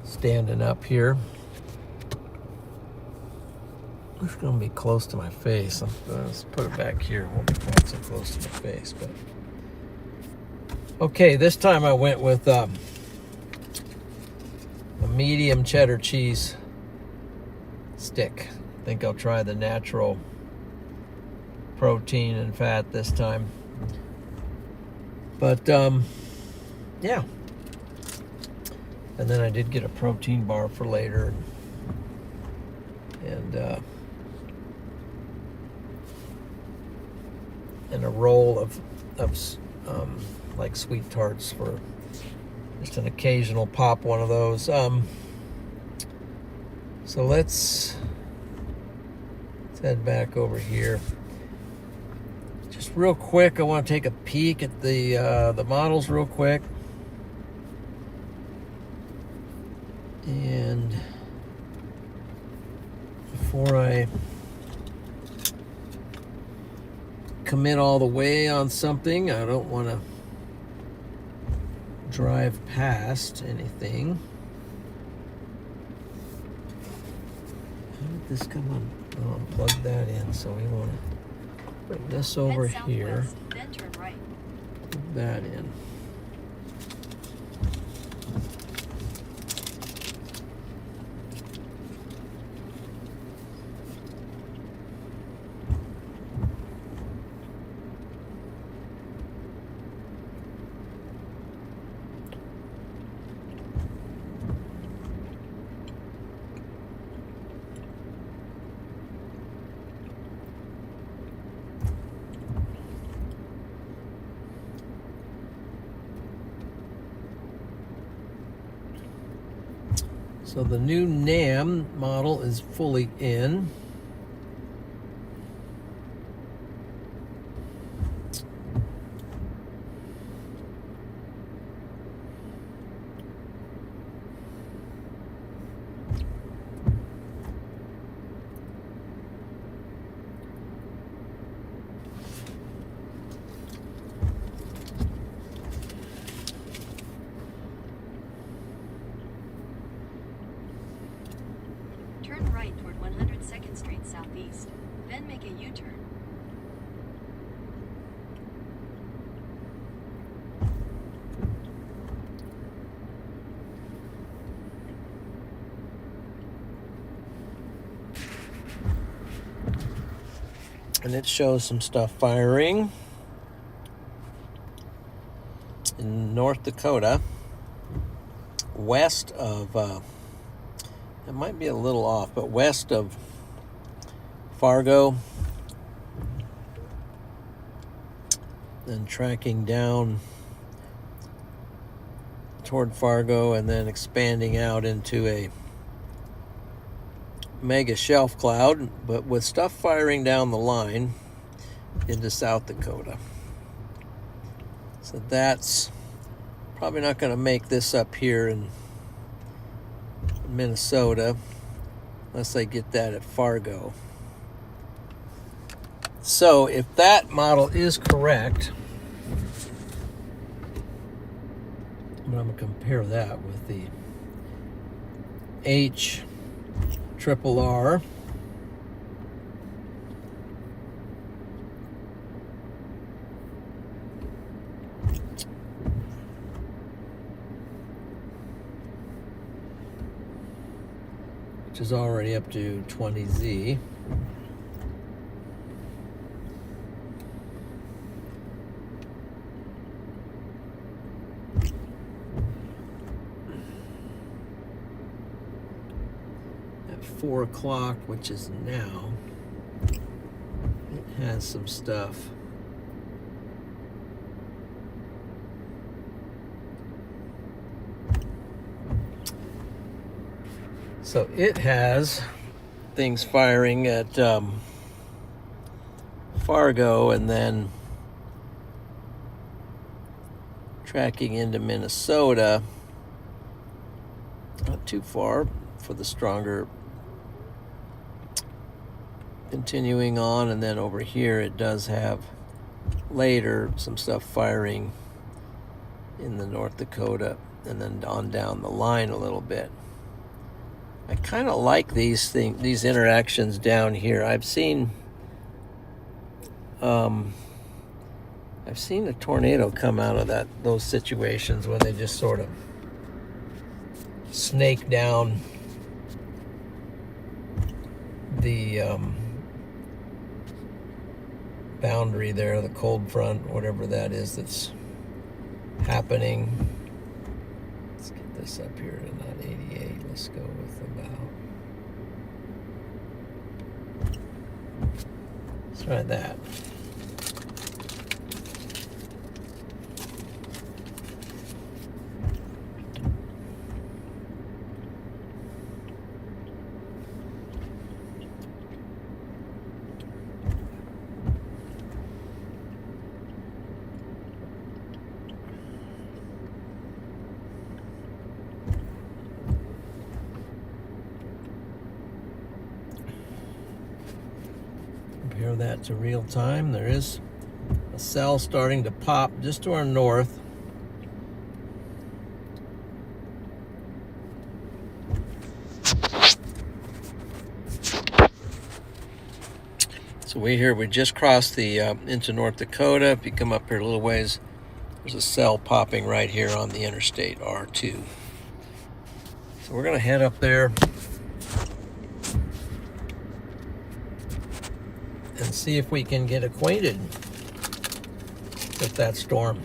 standing up here. It's going to be close to my face. Let's put it back here. It won't be quite so close to my face, but okay. This time I went with a medium cheddar cheese stick. I think I'll try the natural protein and fat this time. But yeah. And then I did get a protein bar for later, and a roll of like sweet tarts for just an occasional pop, one of those. So let's head back over here. Just real quick, I want to take a peek at the models real quick. And before I commit all the way on something, I don't want to drive past anything. How did this come on? Oh, unplug that in, so we want to bring this over here. Then turn right. Put that in. So the new NAM model is fully in. Turn right toward 102nd Street Southeast, then make a U-turn. And it shows some stuff firing in North Dakota, west of, it might be a little off, but west of Fargo, and tracking down toward Fargo and then expanding out into a mega shelf cloud, but with stuff firing down the line into South Dakota. So that's probably not going to make this up here in Minnesota unless I get that at Fargo. So if that model is correct, I'm going to compare that with the HRRR. Which is already up to 20Z. At 4 o'clock, which is now, it has some stuff. So it has things firing at Fargo and then tracking into Minnesota. Not too far for the stronger. Continuing on, and then over here it does have later some stuff firing in the North Dakota and then on down the line a little bit. I kind of like these interactions down here. I've seen a tornado come out of those situations when they just sort of snake down the boundary there, the cold front, whatever that is that's happening. Let's get this up here to not 88. Let's go with about. Let's try that. Compare that to real time. There is a cell starting to pop just to our north. So we just crossed the into North Dakota. If you come up here a little ways, there's a cell popping right here on the interstate R2. So we're gonna head up there and see if we can get acquainted with that storm.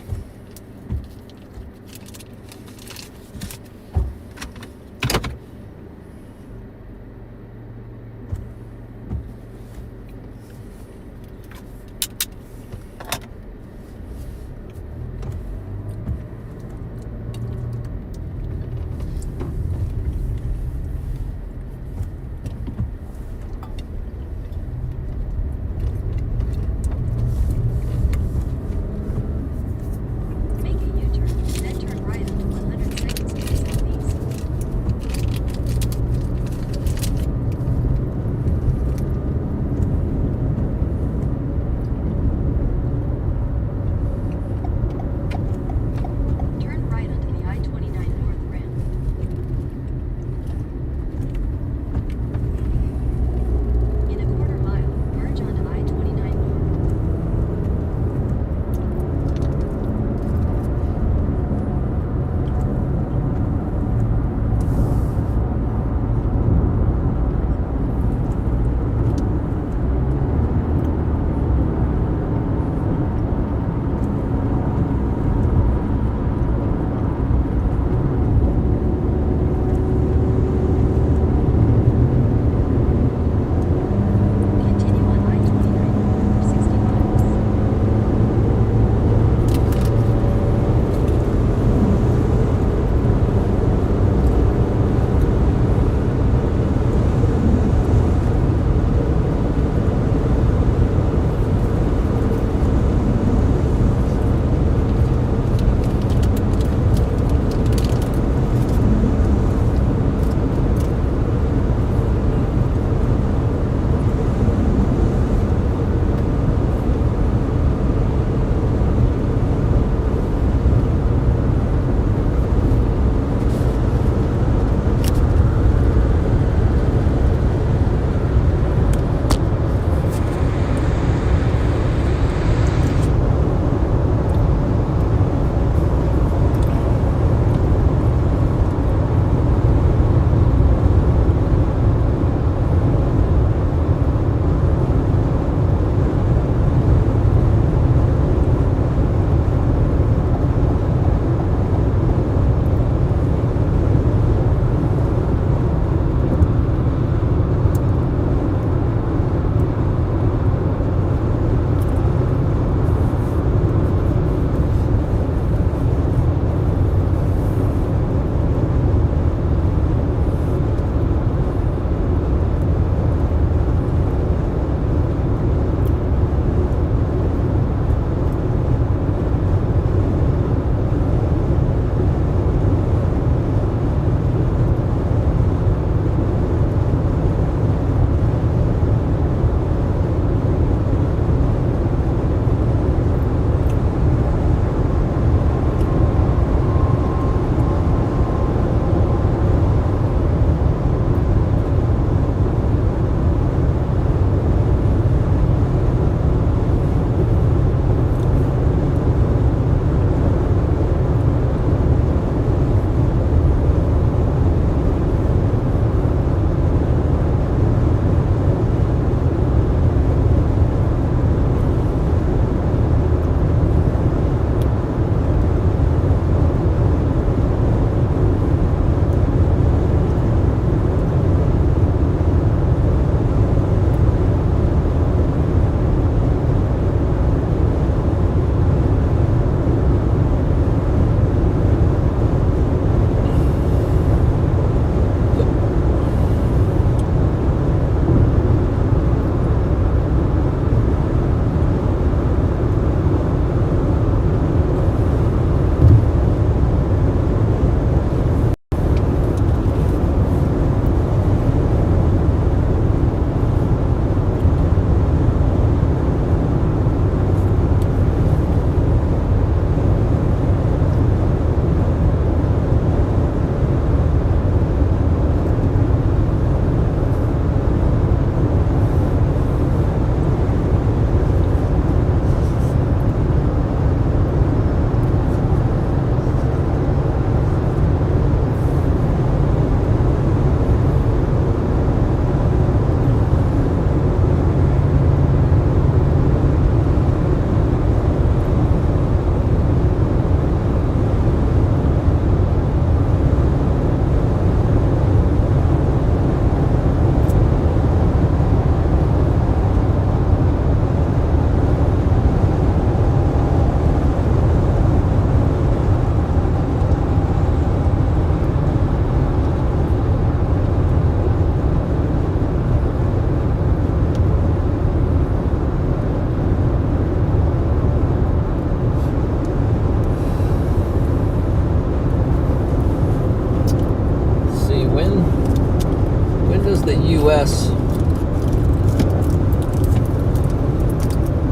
is the U.S.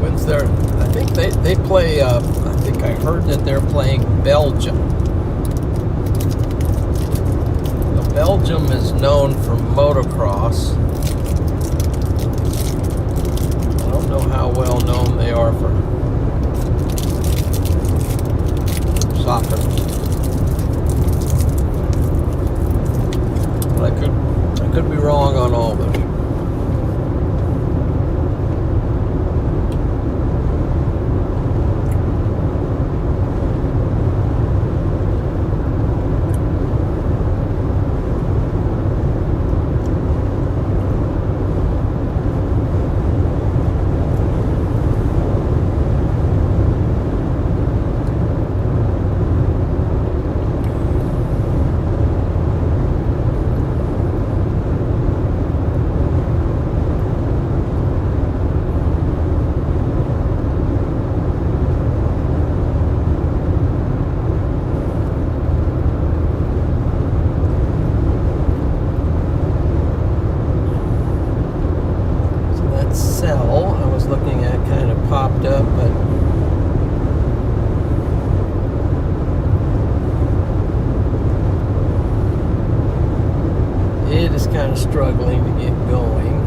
when's their? I think they play. I think I heard that they're playing Belgium. Now, Belgium is known for motocross. I don't know how well known they are for soccer. But I could be wrong on all those. Looking at kind of popped up, but it is kind of struggling to get going.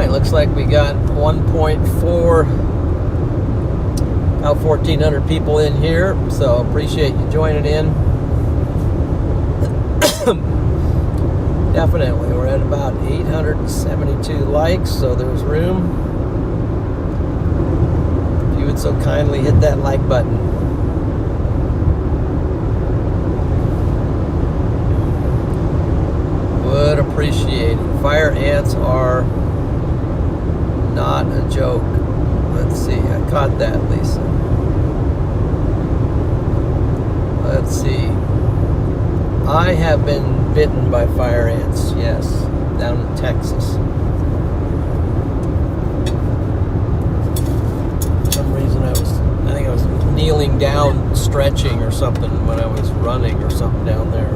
Looks like we got 1.4, about 1,400 people in here, so appreciate you joining in. Definitely, we're at about 872 likes, so there's room. If you would so kindly hit that like button. Would appreciate it. Fire ants are not a joke. Let's see, I caught that, Lisa. Let's see. I have been bitten by fire ants, yes, down in Texas. For some reason I think I was kneeling down stretching or something when I was running or something down there.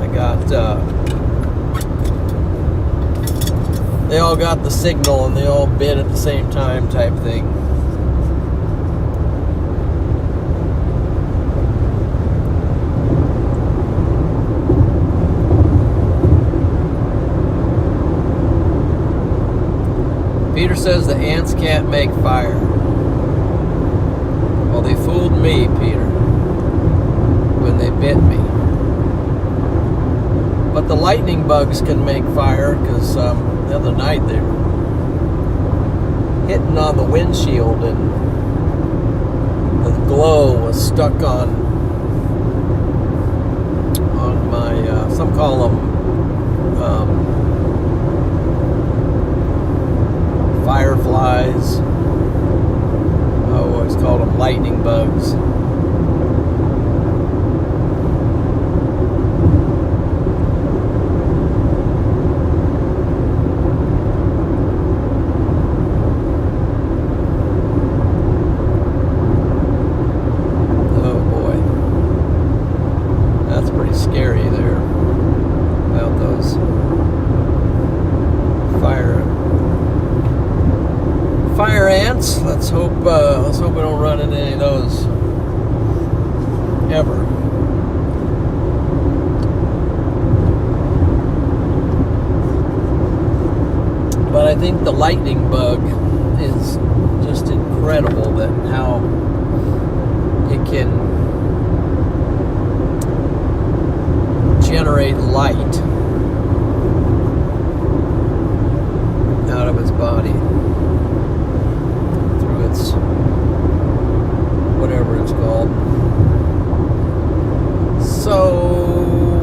I got they all got the signal and they all bit at the same time type thing. Peter says the ants can't make fire. Well, they fooled me, Peter, when they bit me. But the lightning bugs can make fire, because the other night they were hitting on the windshield and the glow was stuck on my, some call them fireflies. I always called them lightning bugs. Oh boy. ever. But I think the lightning bug is just incredible, that how it can generate light out of its body through its whatever it's called. So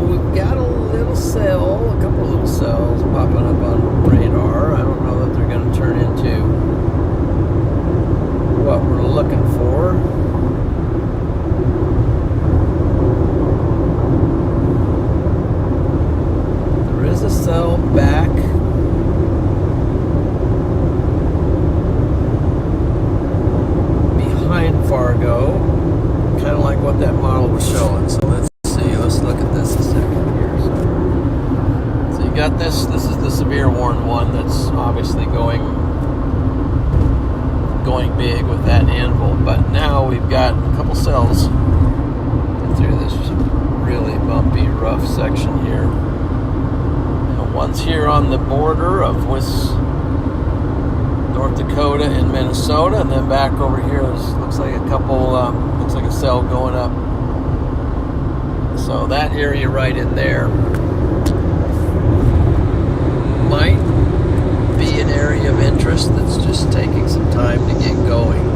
we've got a little cell, a couple of little cells popping up on radar. I don't know that they're going to turn into what we're looking for. There is a cell back. Fargo, kind of like what that model was showing. So let's see, let's look at this a second here. So you got this is the severe worn one that's obviously going big with that anvil, but now we've got a couple cells through this really bumpy, rough section here. And one's here on the border of North Dakota and Minnesota, and then back over here looks like a couple, looks like a cell going up. So that area right in there might be an area of interest that's just taking some time to get going.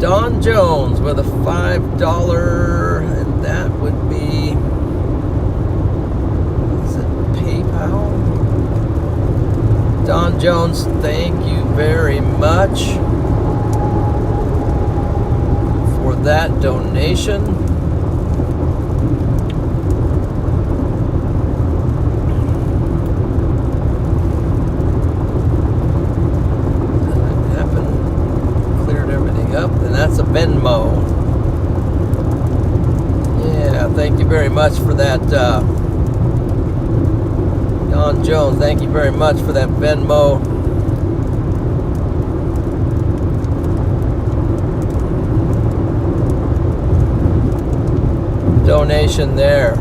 Don Jones with a $5, and that would be, is it PayPal? Don Jones, thank you very much for that donation. And that's a Venmo. Yeah, thank you very much for that, Don Jones. Thank you very much for that Venmo donation there.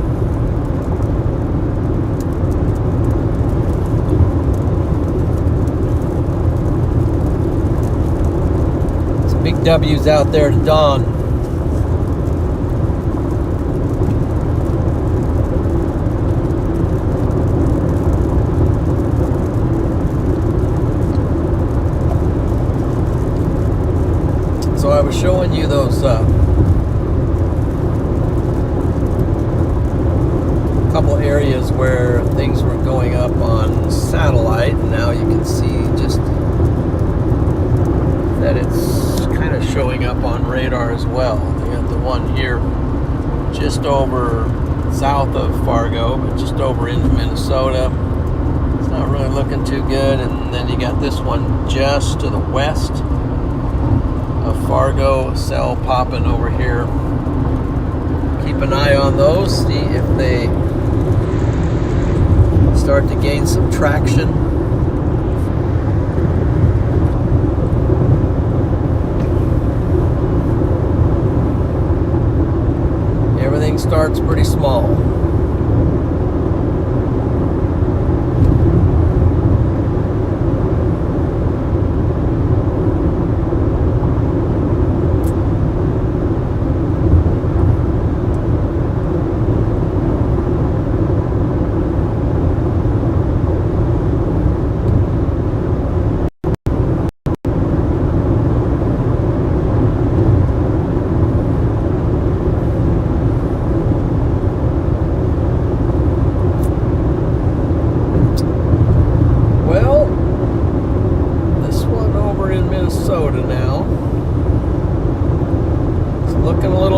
Big W's out there to Don. So I was showing you those couple areas where things were going up on satellite. you can see just that it's kind of showing up on radar as well. They got the one here just over south of Fargo, but just over into Minnesota. It's not really looking too good. And then you got this one just to the west of Fargo, cell popping over here. Keep an eye on those, see if they start to gain some traction. Everything starts pretty small.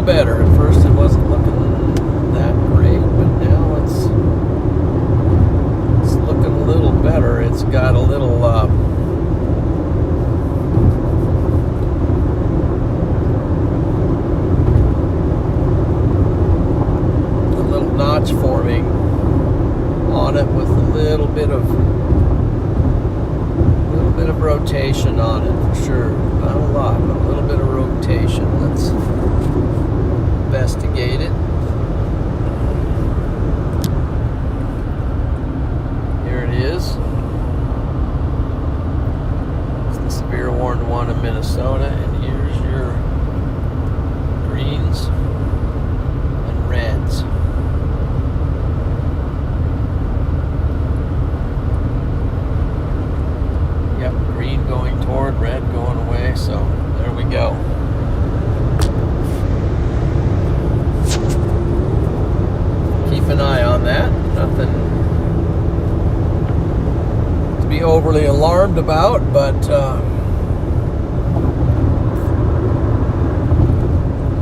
Better. At first it wasn't looking that great, but now it's looking a little better. It's got a little notch forming on it with a little bit of rotation on it for sure. Not a lot, but a little bit of rotation. Let's investigate it. Here it is. It's the severe warned one in Minnesota, and here's your greens and reds. Yep, green going toward, red going away, so there we go. Keep an eye on that. Nothing to be overly alarmed about, but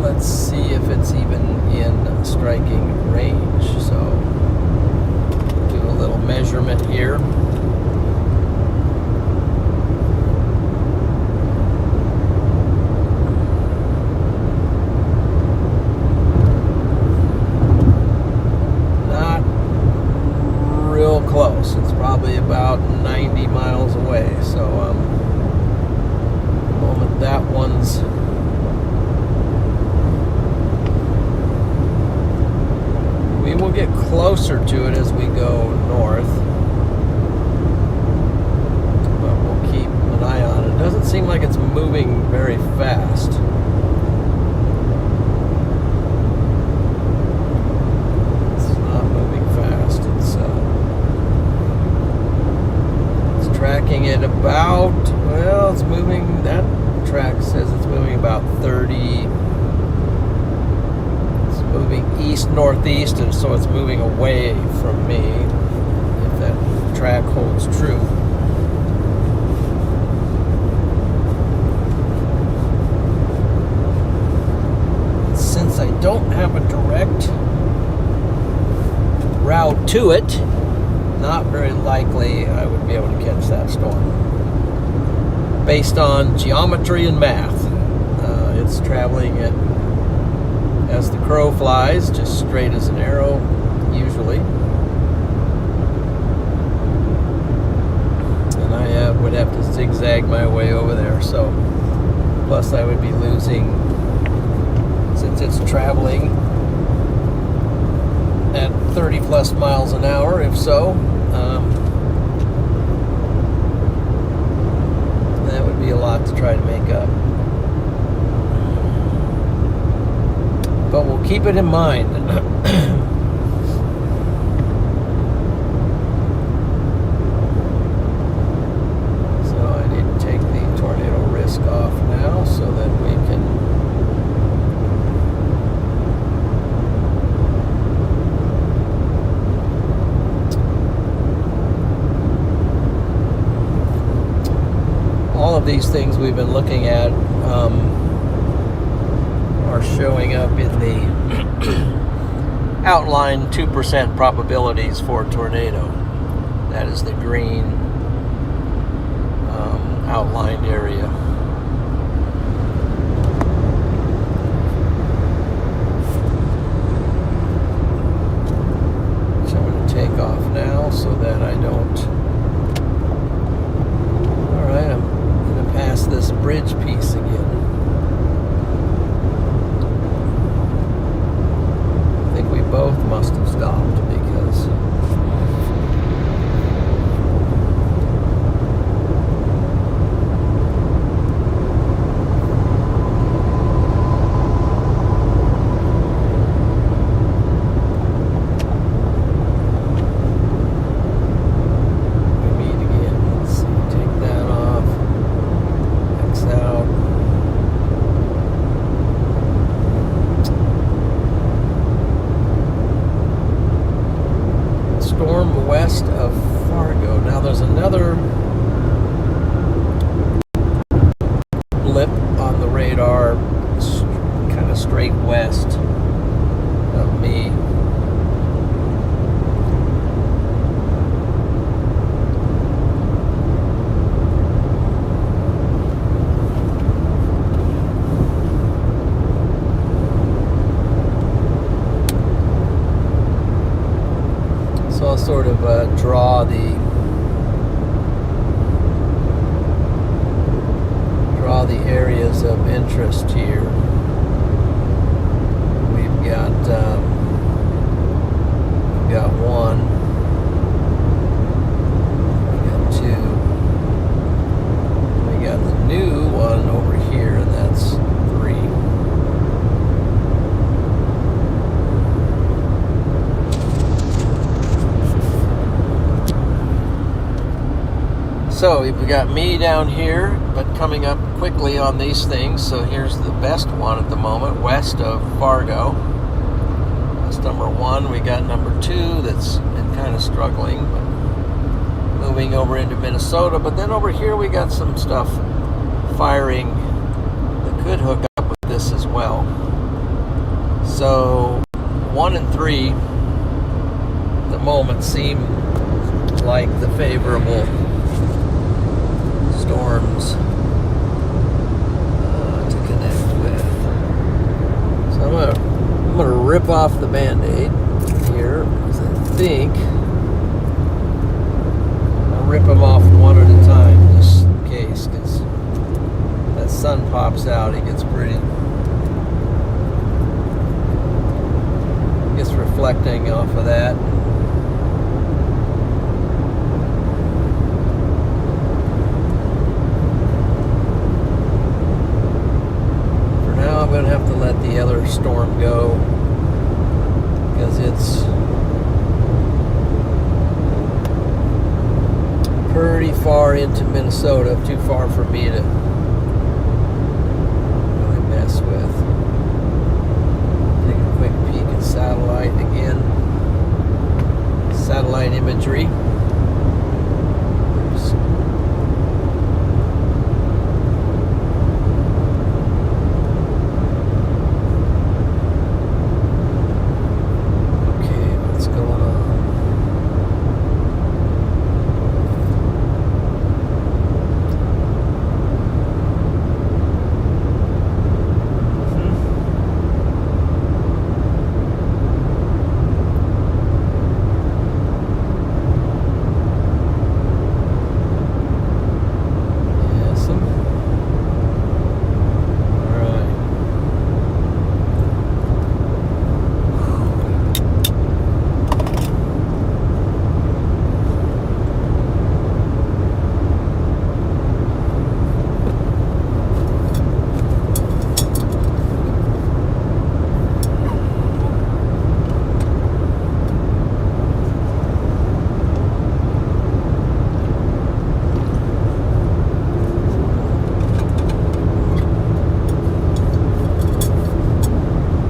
let's see if it's even in striking range. So do a little measurement here. Close. It's probably about 90 miles away. So the moment that one's we will get closer to it as we go north, but we'll keep an eye on it. It doesn't seem like it's moving very fast. It's not moving fast. It's tracking it about, well, it's moving, that track says it's moving about 30, it's moving east-northeast, and so it's moving away from me, if that track holds true. Since I don't have a direct route to it, not very likely I would be able to catch that storm. Based on geometry and math, it's traveling at, as the crow flies, just straight as an arrow, usually. And I would have to zigzag my way over there, so plus I would be losing, since it's traveling at 30 plus miles an hour, if so, that would be a lot to try to make up. But we'll keep it in mind. So I need to take the tornado risk off now so that we can of these things we've been looking at are showing up in the outline 2% probabilities for tornado. That is the green outlined area. So I'm going to take off now so that I don't. Alright, I'm going to pass this bridge piece again. I think we both must have stopped because west of Fargo. Now there's another blip on the radar kind of straight west of me. So I'll sort of draw the areas of interest here. We've got one, we got two, we got the new one over here, and that's 3. So we've got me down here, but coming up quickly on these things. So here's the best one at the moment, west of Fargo. That's number 1. We got number 2 that's been kind of struggling, but moving over into Minnesota. But then over here we got some stuff firing that could hook up with this as well. So 1 and 3 at the moment seem like the favorable storms to connect with. So I'm gonna rip off the Band-Aid here, because I think I'll rip them off one at a time just in case, because that sun pops out, it gets pretty, gets reflecting off of that. I'm going to have to let the other storm go because it's pretty far into Minnesota, too far for me to really mess with. Take a quick peek at satellite again. Satellite imagery. Oops.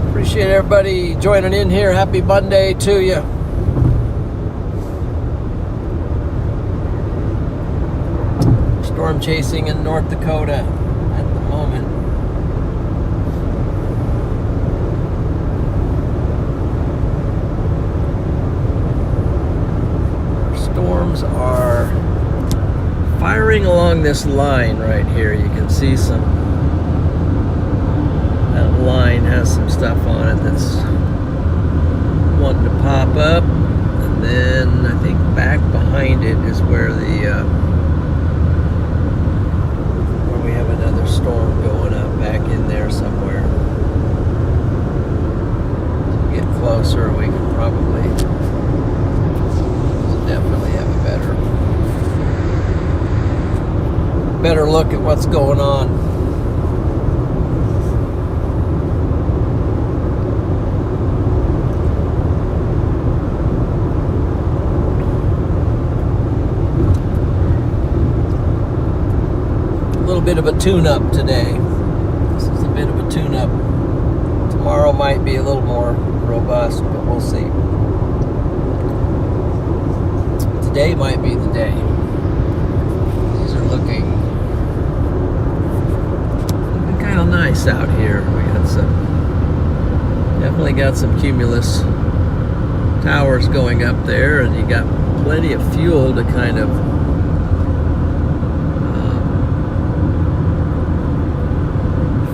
Appreciate everybody joining in here. Happy Monday to you. Storm chasing in North Dakota at the moment. Storms are firing along this line right here. You can see that line has some stuff on it that's wanting to pop up, and then I think back behind it is where we have another storm going up back in there somewhere. To get closer, we can probably definitely have a better look at what's going on. A little bit of a tune-up today. This is a bit of a tune-up. Tomorrow might be a little more robust, but we'll see. Today might be the day. These are looking kind of nice out here. We got definitely got some cumulus towers going up there, and you got plenty of fuel to kind of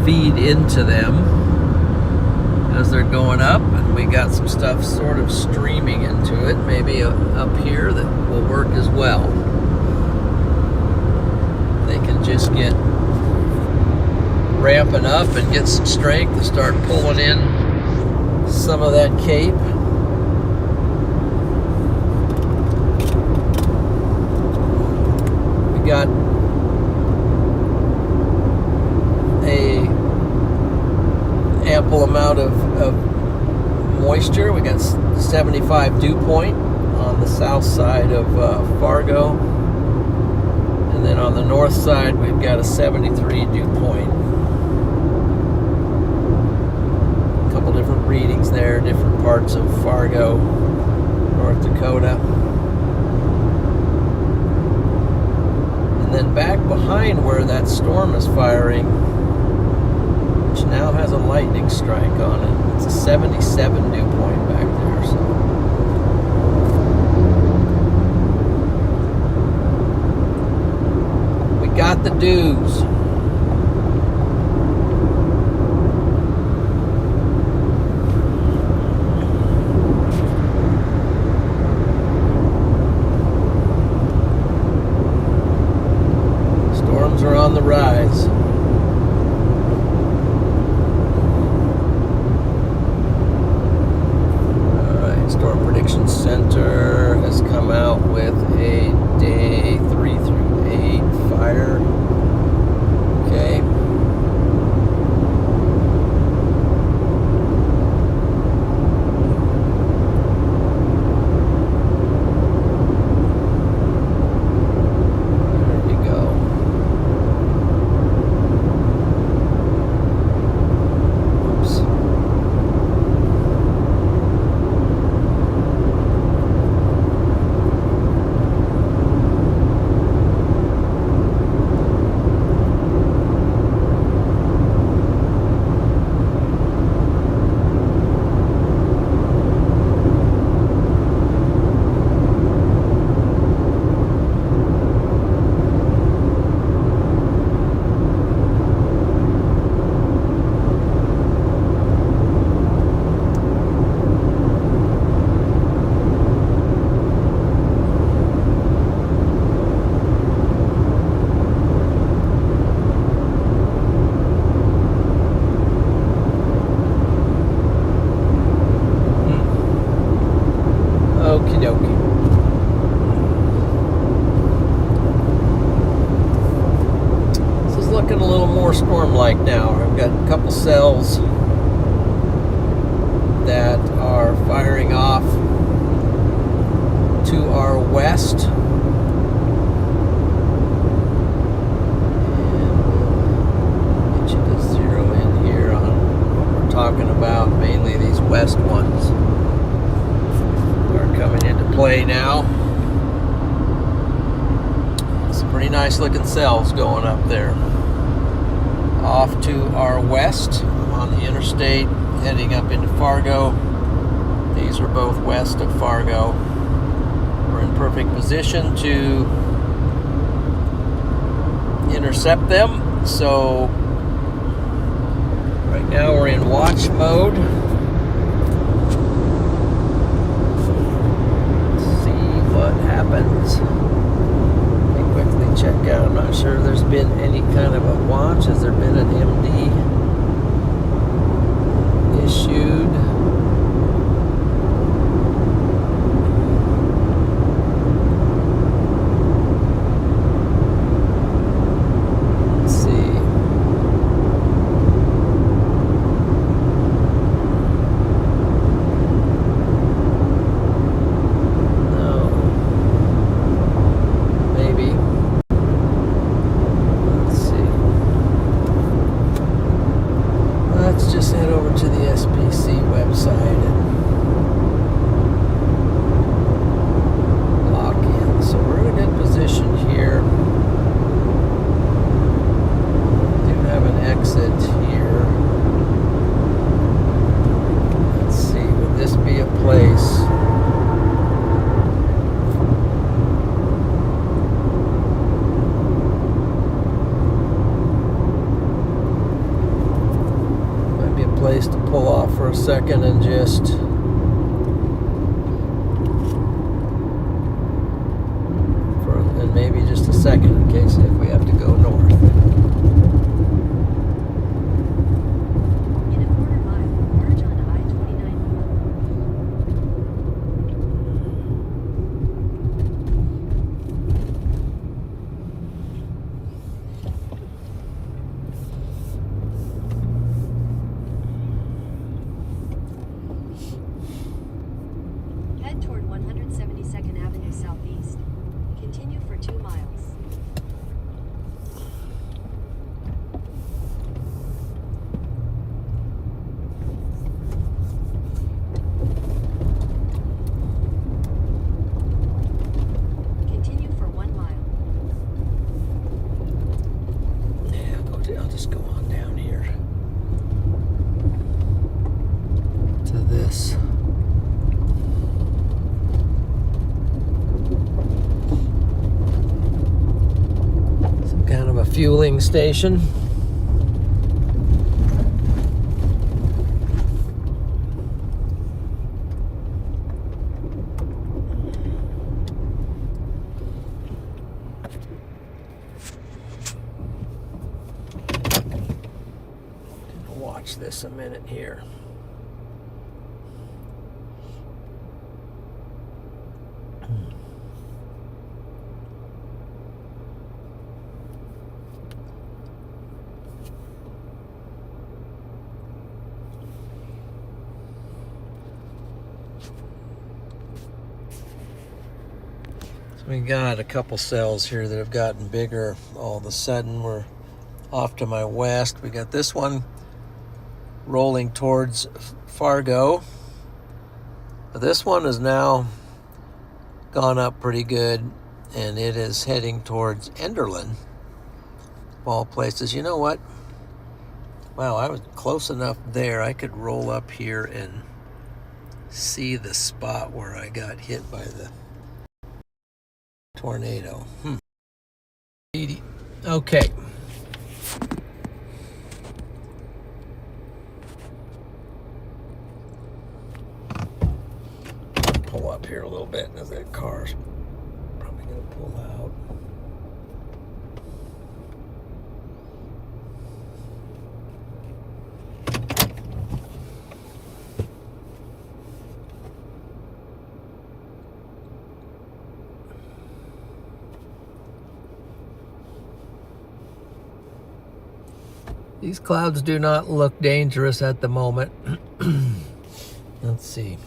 feed into them as they're going up, and we got some stuff sort of streaming into it, maybe up here, that will work as well. They can just get ramping up and get some strength to start pulling in some of that cape. We got a ample amount of moisture. We got 75 dew point on the south side of Fargo, and then on the north side we've got a 73 dew point. A couple different readings there, different parts of Fargo, North Dakota. And then back behind where that storm is firing, which now has a lightning strike on it, it's a 77 dew point back there. So we got the dews. Storms are on the rise. Storm Prediction Center has come out with a day 3 through 8 fire. Okay. There you go. Oops. Okie dokie. This is looking a little more storm-like now. I've got a couple cells that are firing off to our west. Get you to zero in here on what we're talking about, mainly these west ones are coming into play now. Some pretty nice looking cells going up there. Off to our west, I'm on the interstate heading up into Fargo. These are both west of Fargo. We're in perfect position to intercept them. So right now we're in watch mode. Let's see what happens. Let me quickly check out. I'm not sure there's been any kind of a watch. Has there been an MD issued? Just head over to the SPC website and lock in. So we're in a good position here. We do have an exit here. Let's see, would this be a place? Place to pull off for a second and just and maybe just a second in case if we have to go north. In a quarter mile, merge onto I-29 Head toward 172nd Avenue Southeast. Continue for 2 miles. Continue for 1 mile. Yeah, I'll just go on down here to this. Kind of a fueling station. Watch this a minute here. We got a couple cells here that have gotten bigger all of a sudden. We're off to my west. We got this one rolling towards Fargo. But this one has now gone up pretty good, and it is heading towards Enderlin, of all places. You know what? Wow, I was close enough there. I could roll up here and see the spot where I got hit by the tornado. Okay. Pull up here a little bit as that car's probably going to pull out. These clouds do not look dangerous at the moment. Let's see.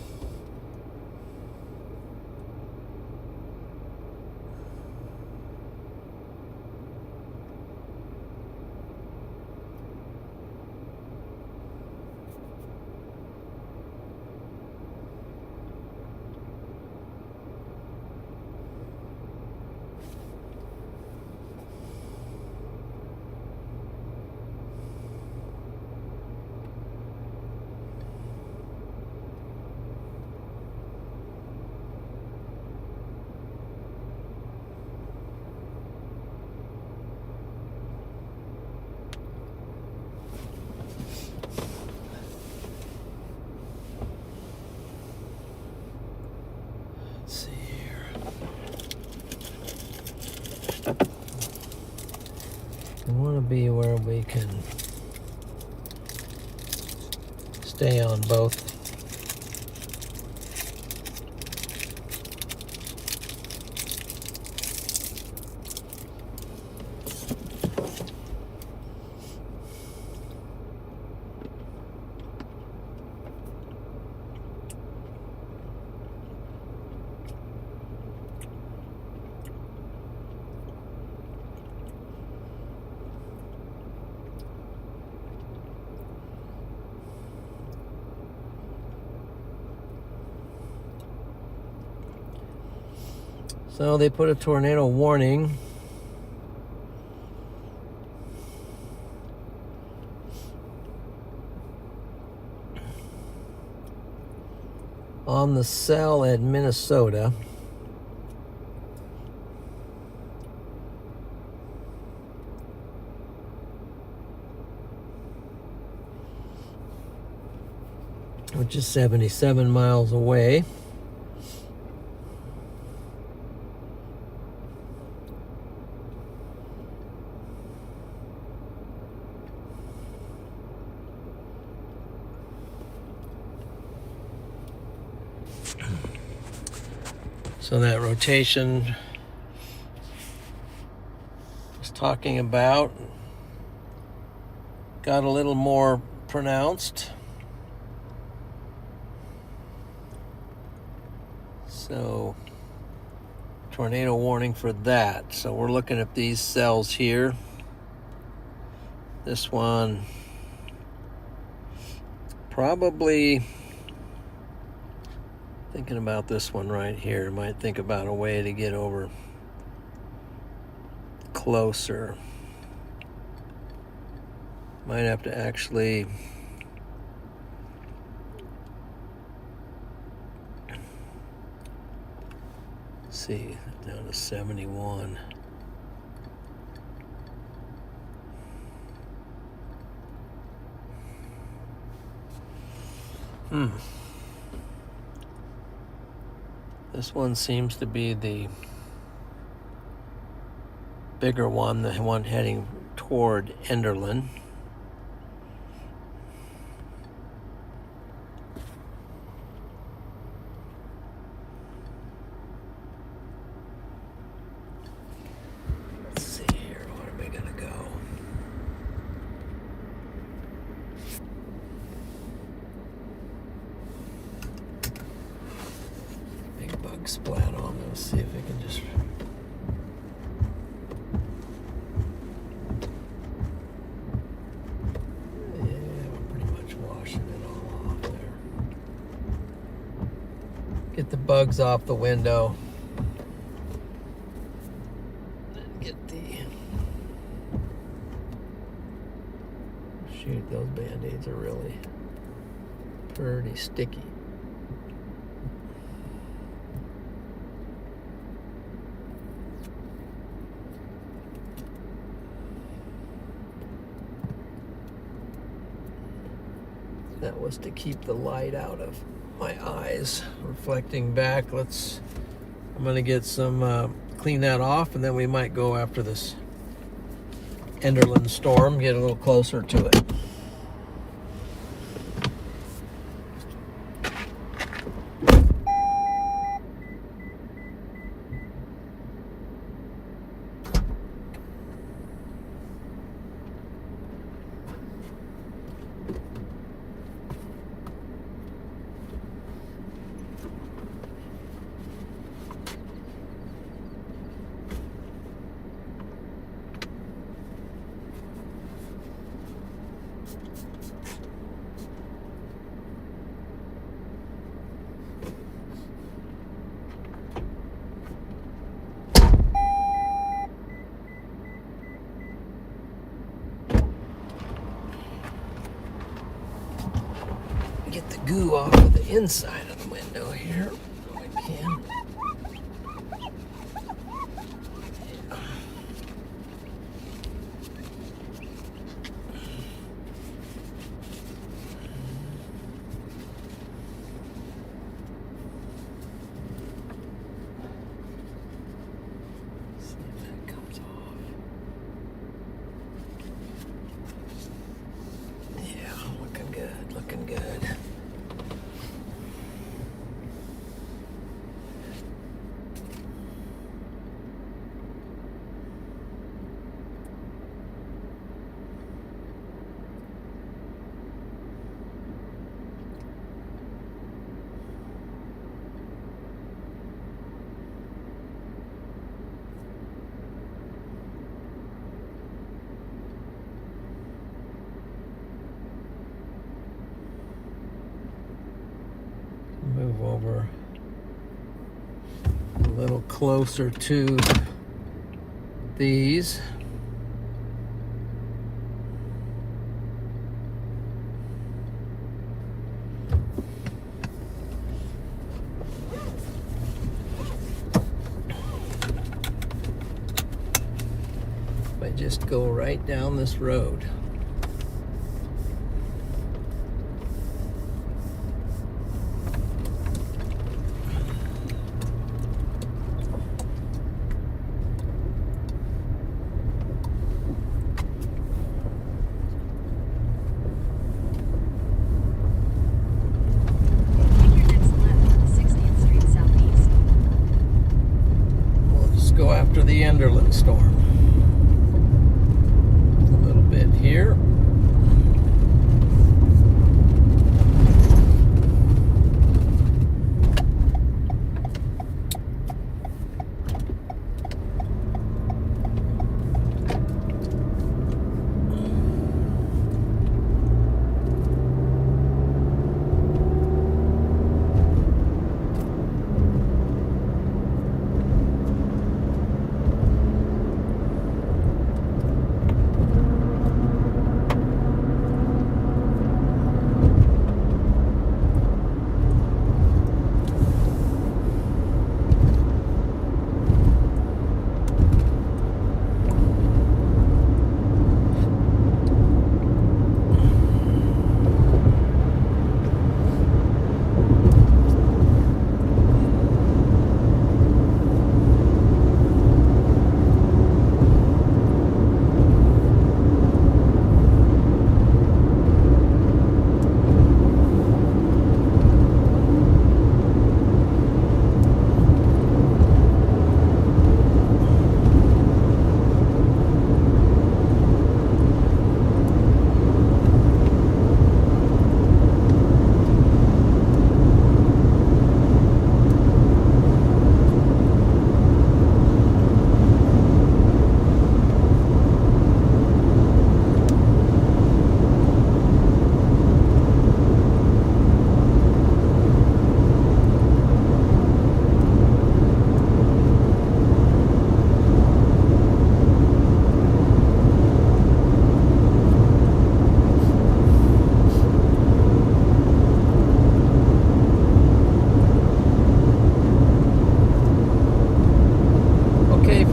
We want to be where we can stay on both. So they put a tornado warning on the cell at Minnesota. Which is 77 miles away. So that rotation I was talking about got a little more pronounced. So tornado warning for that. So we're looking at these cells here. This one probably thinking about this one right here. Might think about a way to get over closer. Might have to actually see, down to 71. This one seems to be the bigger one, the one heading toward Enderlin. Let's see here, where am I gonna go? Big bug splat on. Let's see if I can just. Get the bugs off the window. And get the... Shoot, those Band-Aids are really pretty sticky. That was to keep the light out of my eyes reflecting back. I'm gonna get some clean that off, and then we might go after this Enderlin storm, get a little closer to it. Get the goo off of the inside of the window here, if we can. See if that comes off. over a little closer to these. I just go right down this road. Take your next left on 60th Street Southeast. We'll just go after the Enderlin storm. A little bit here.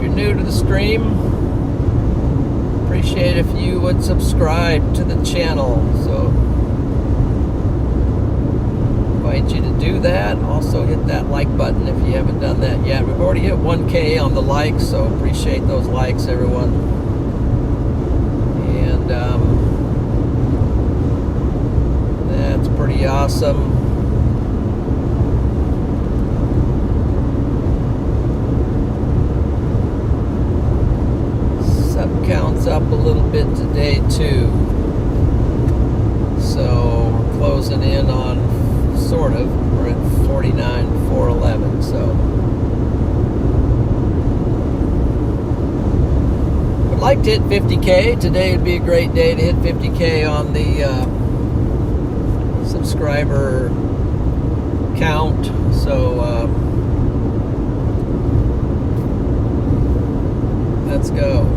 New to the stream, appreciate if you would subscribe to the channel. So invite you to do that. Also hit that like button if you haven't done that yet. We've already hit 1K on the likes, so appreciate those likes, everyone. And that's pretty awesome. Counts up a little bit today too, so we're closing in on, sort of, we're at 49,411. So would like to hit 50K. Today would be a great day to hit 50K on the subscriber count. So let's go.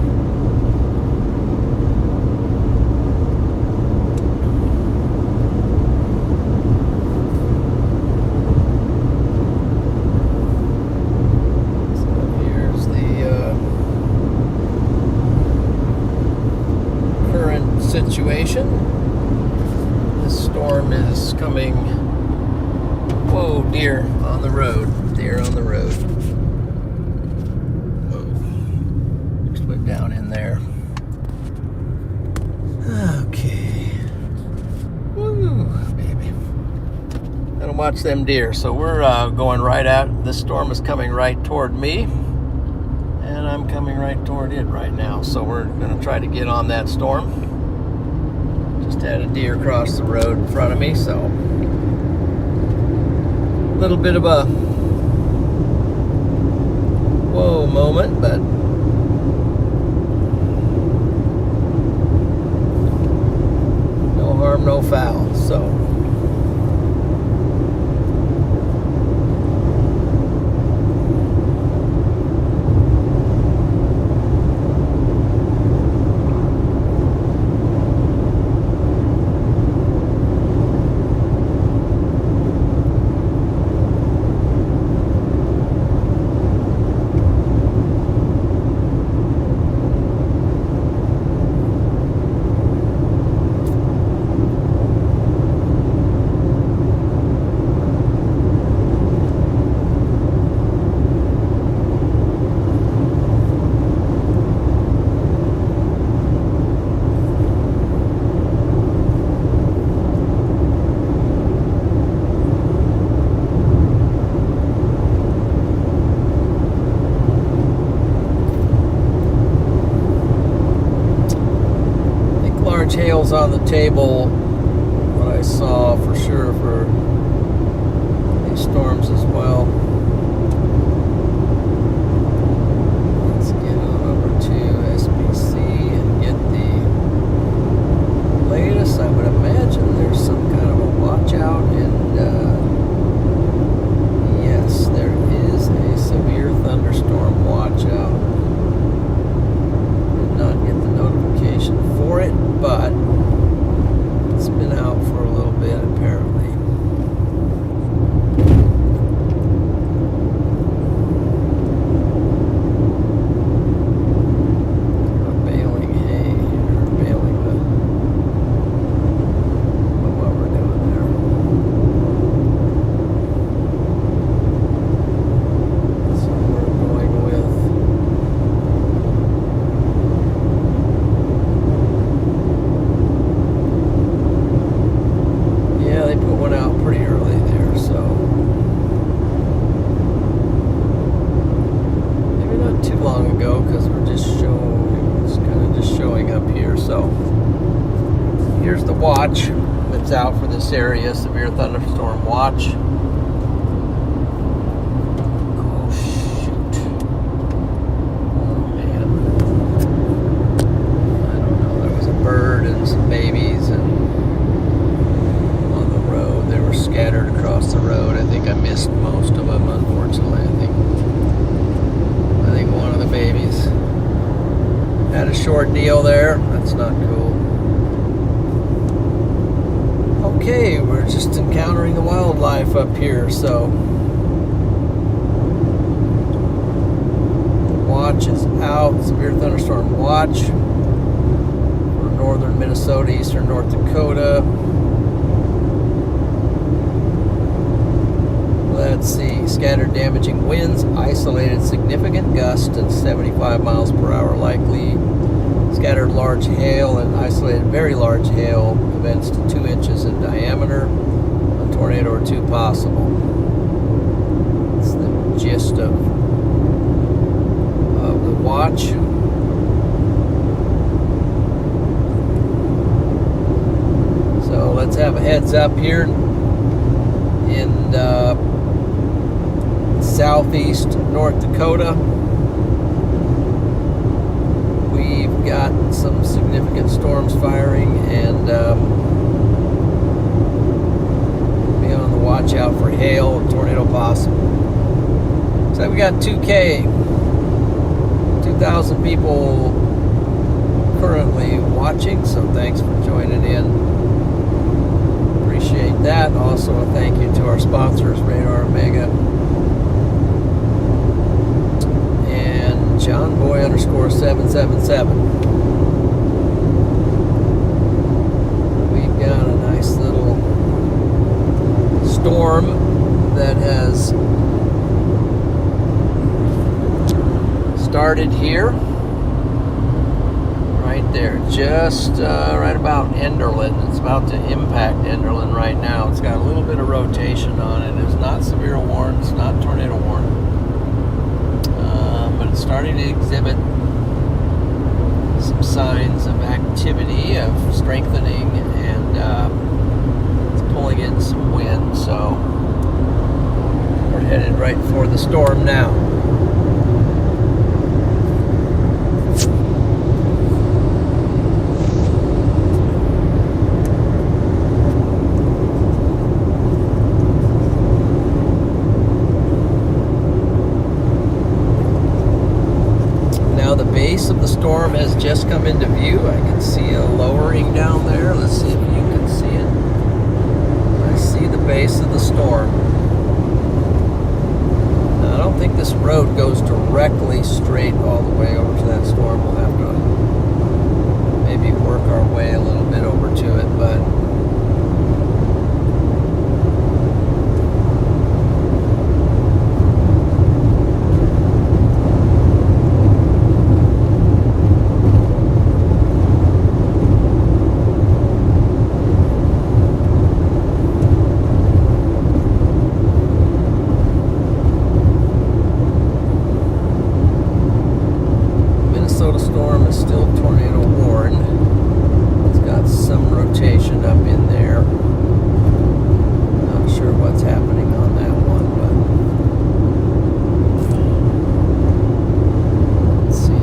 Situation. This storm is coming. Whoa, deer on the road. Deer on the road. Whoa. Just went down in there. Okay. Woo, baby. Gotta watch them deer. So we're going right out. This storm is coming right toward me, and I'm coming right toward it right now. So we're gonna try to get on that storm. Just had a deer cross the road in front of me, so a little bit of a whoa moment, but no harm, no foul. So large hail's on the table. What I saw for sure for these storms as well. Let's get on over to SBC and get the latest. I would imagine there's some kind of a watch out, and yes, there is a severe thunderstorm watch out. Did not get the notification for it, but it's been out for a little bit apparently. Baling hay here, baling what we're doing there. So we're going with they put one out pretty early there, so maybe not too long ago, because we're just showing, it's kind of just showing up here. So here's the watch that's out for this area, severe thunderstorm watch. Oh shoot! Oh man, I don't know. There was a bird and some babies and they were scattered across the road. I think I missed most of them, unfortunately. I think one of the babies had a short deal there. That's not cool. Okay, we're just encountering the wildlife up here, so the watch is out. Severe thunderstorm watch for northern Minnesota, eastern North Dakota. Let's see, scattered damaging winds, isolated significant gusts and 75 miles per hour likely. Scattered large hail and isolated very large hail events to 2 inches in diameter. A tornado or two possible. That's the gist of the watch. So let's have a heads up here in southeast North Dakota. We've got some significant storms firing, and be on the watch out for hail and tornado possible. So we got 2,000 people currently watching, so thanks for joining in. Appreciate that. Also a thank you to our sponsors, RadarOmega and JohnBoy_777. We've got a nice little storm that has started here. Right there, just right about Enderlin. It's about to impact Enderlin right now. It's got a little bit of rotation on it. It's not severe warning, it's not tornado warning, but it's starting to exhibit some signs of activity, of strengthening, and it's pulling in some wind. So we're headed right for the storm now. Base of the storm has just come into view. I can see a lowering down there. Let's see if you can see it. I see the base of the storm. Now, I don't think this road goes directly straight all the way over to that storm. We'll have to maybe work our way a little bit over to it, but storm is still tornado warned. It's got some rotation up in there. Not sure what's happening on that one, but let's see.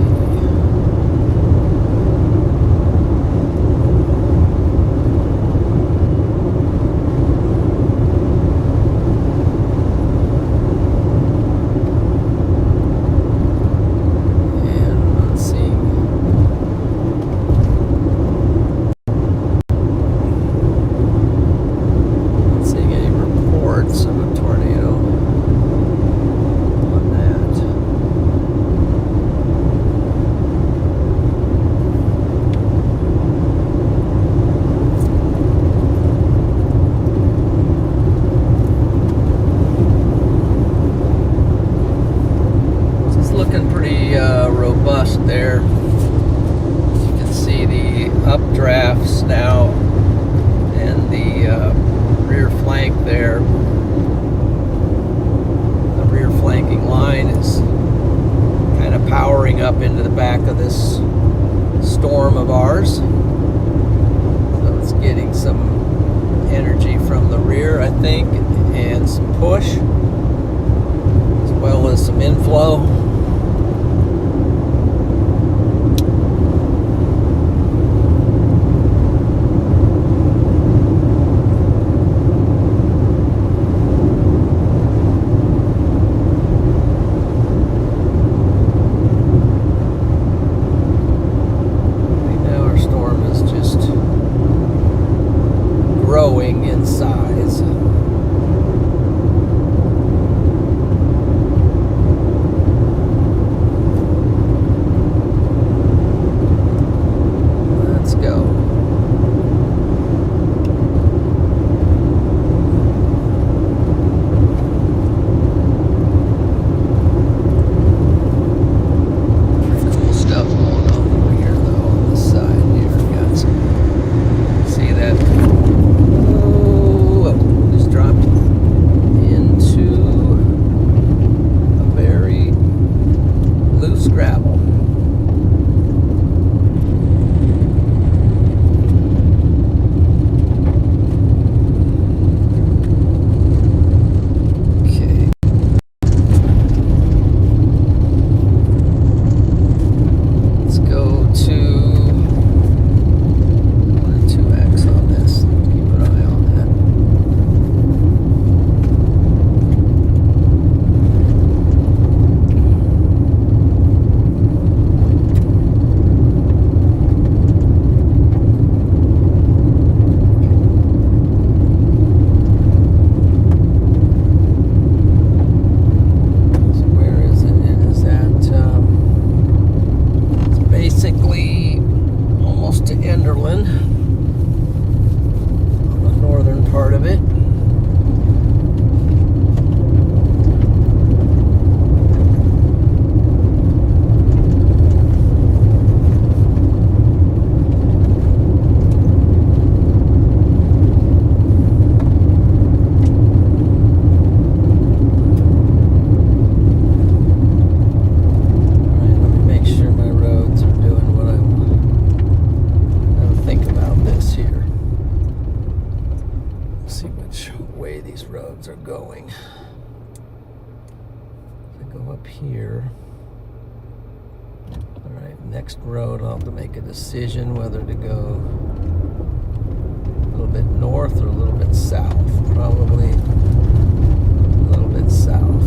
Robust there. You can see the updrafts now and the rear flank there. The rear flanking line is kind of powering up into the back of this storm of ours. So it's getting some energy from the rear, I think, and some push, as well as some inflow. Growing in size. Let's go. Pretty cool stuff going on over here though on this side here. Got some, see that? Dropped into a very loose gravel. Okay. Let's go to 2x on this. Keep an eye on that. Almost to Enderlin on the northern part of it. Way these roads are going. If I go up here, all right, next road I'll have to make a decision whether to go a little bit north or a little bit south. Probably a little bit south.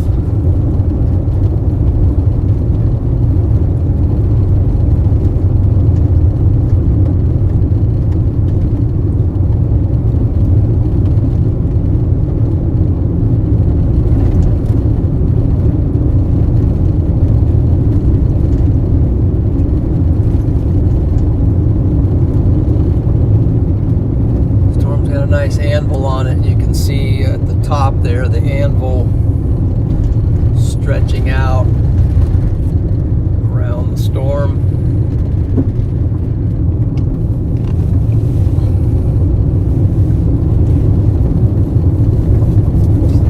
Nice anvil on it. You can see at the top there the anvil stretching out around the storm.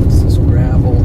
This is gravel.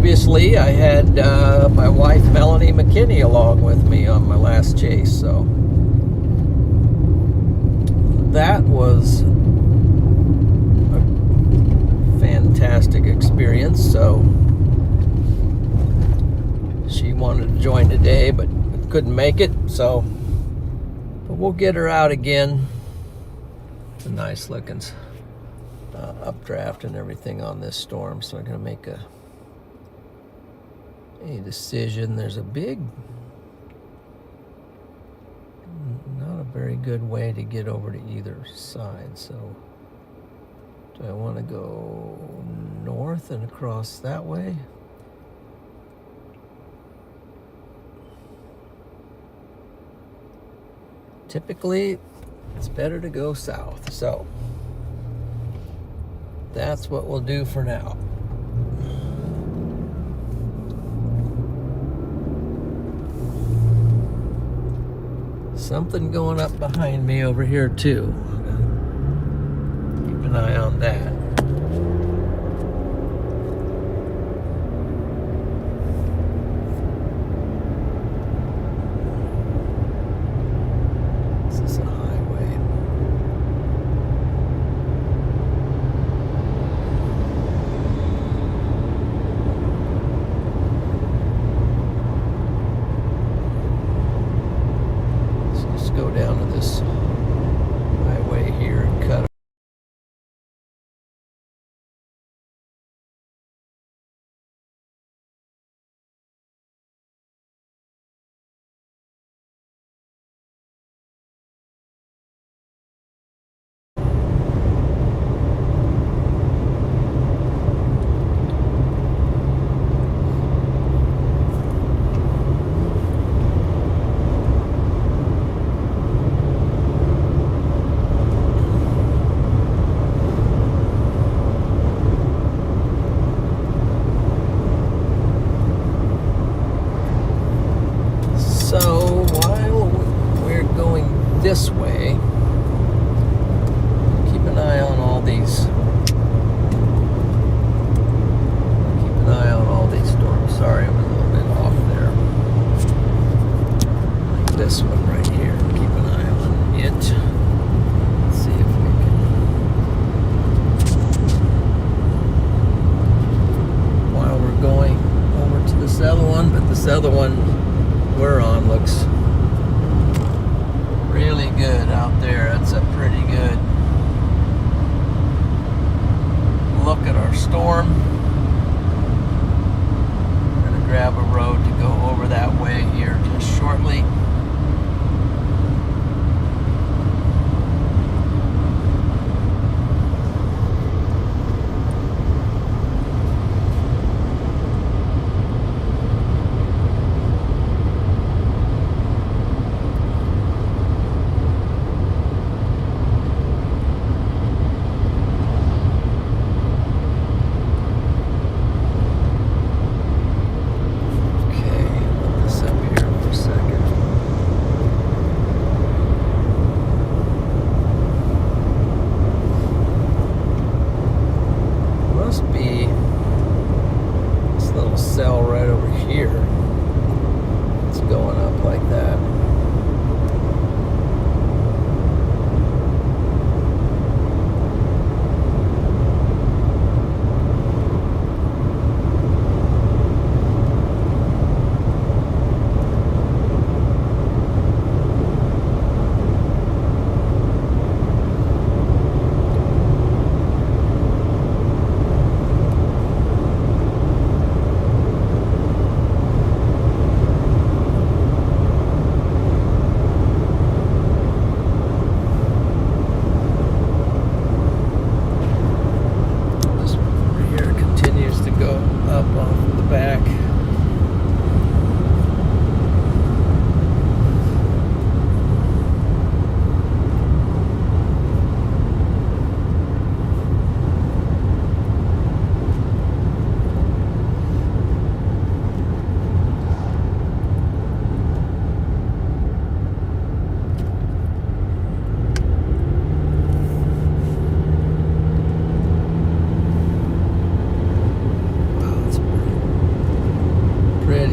previously I had my wife Melanie McKinney along with me on my last chase, so that was a fantastic experience. So she wanted to join today but couldn't make it, but we'll get her out again. It's a nice looking updraft and everything on this storm, so I'm gonna make a decision. There's a big, not a very good way to get over to either side, so do I want to go north and across that way? Typically it's better to go south, so that's what we'll do for now. Something going up behind me over here too. Keep an eye on that. This is a highway. Go down to this highway here and cut. So while we're going this way, keep an eye on all these. Keep an eye on all these storms. Sorry, I'm a little bit off there. Like this one right here. Keep an eye on it. Let's see if we can. While we're going over to this other one, but this other one we're on looks really good out there. That's a pretty good look at our storm. We're gonna grab a road to go over that way here just shortly. Okay, put this up here for a second.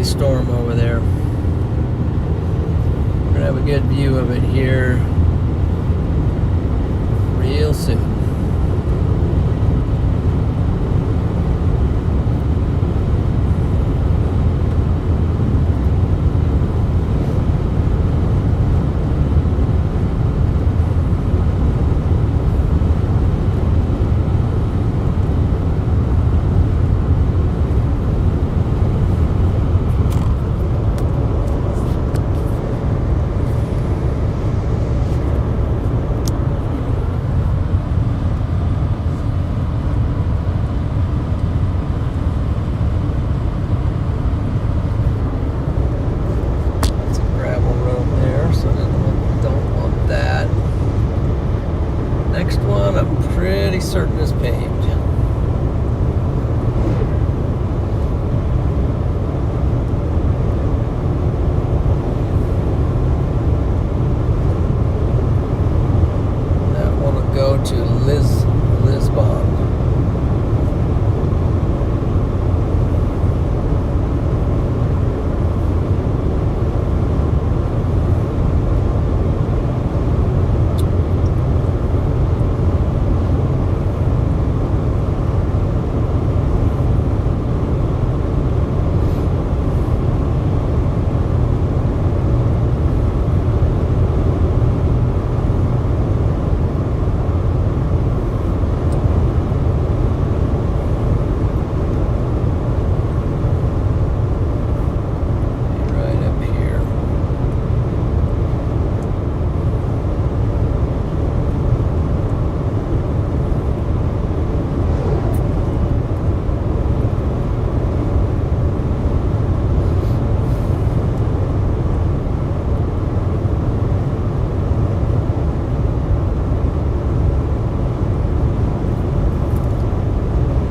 big storm over there. We're gonna have a good view of it here real soon. Certain is paved. That one will go to Lisbon.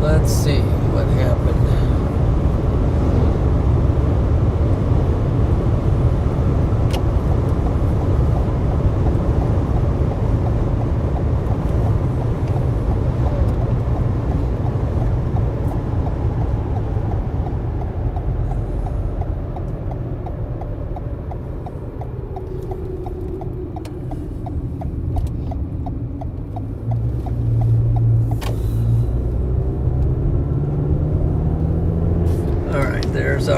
Let's see what happened. There's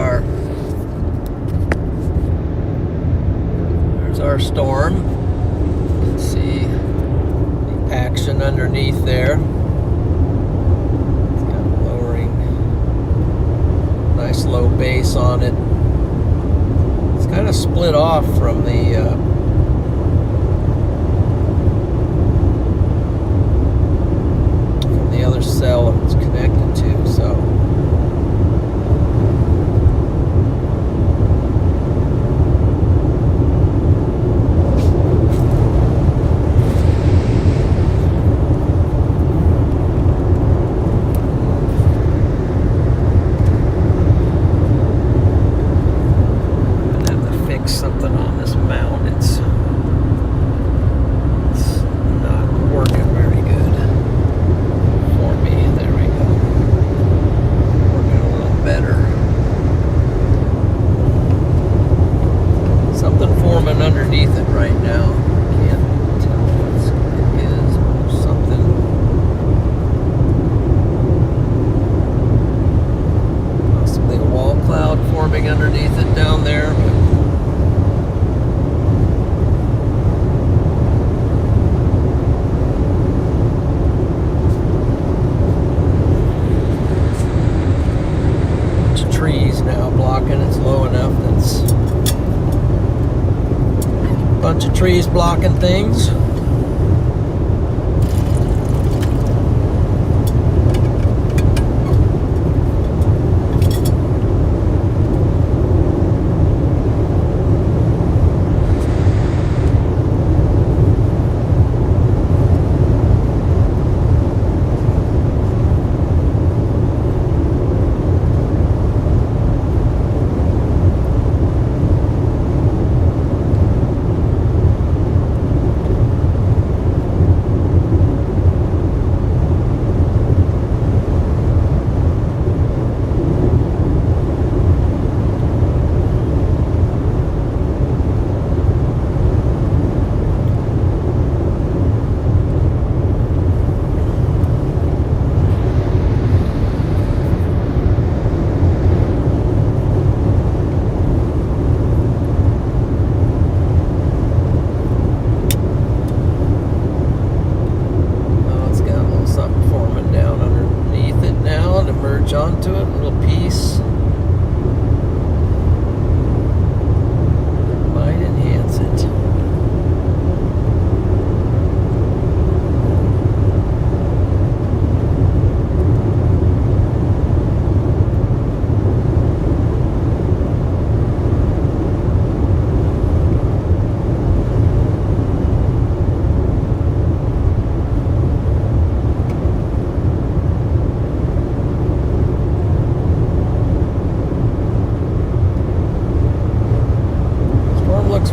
our storm. You can see the action underneath there. It's got a lowering, nice low base on it. It's kind of split off from the other cell it's connected to, so. Something on this mount, it's not working very good for me. There we go, working a little better. Something forming underneath it right now. Can't tell what it is, but something. Possibly a wall cloud forming underneath it down there. Trees now blocking. It's low enough that's a bunch of trees blocking things. want to merge onto it, a little piece. That might enhance it.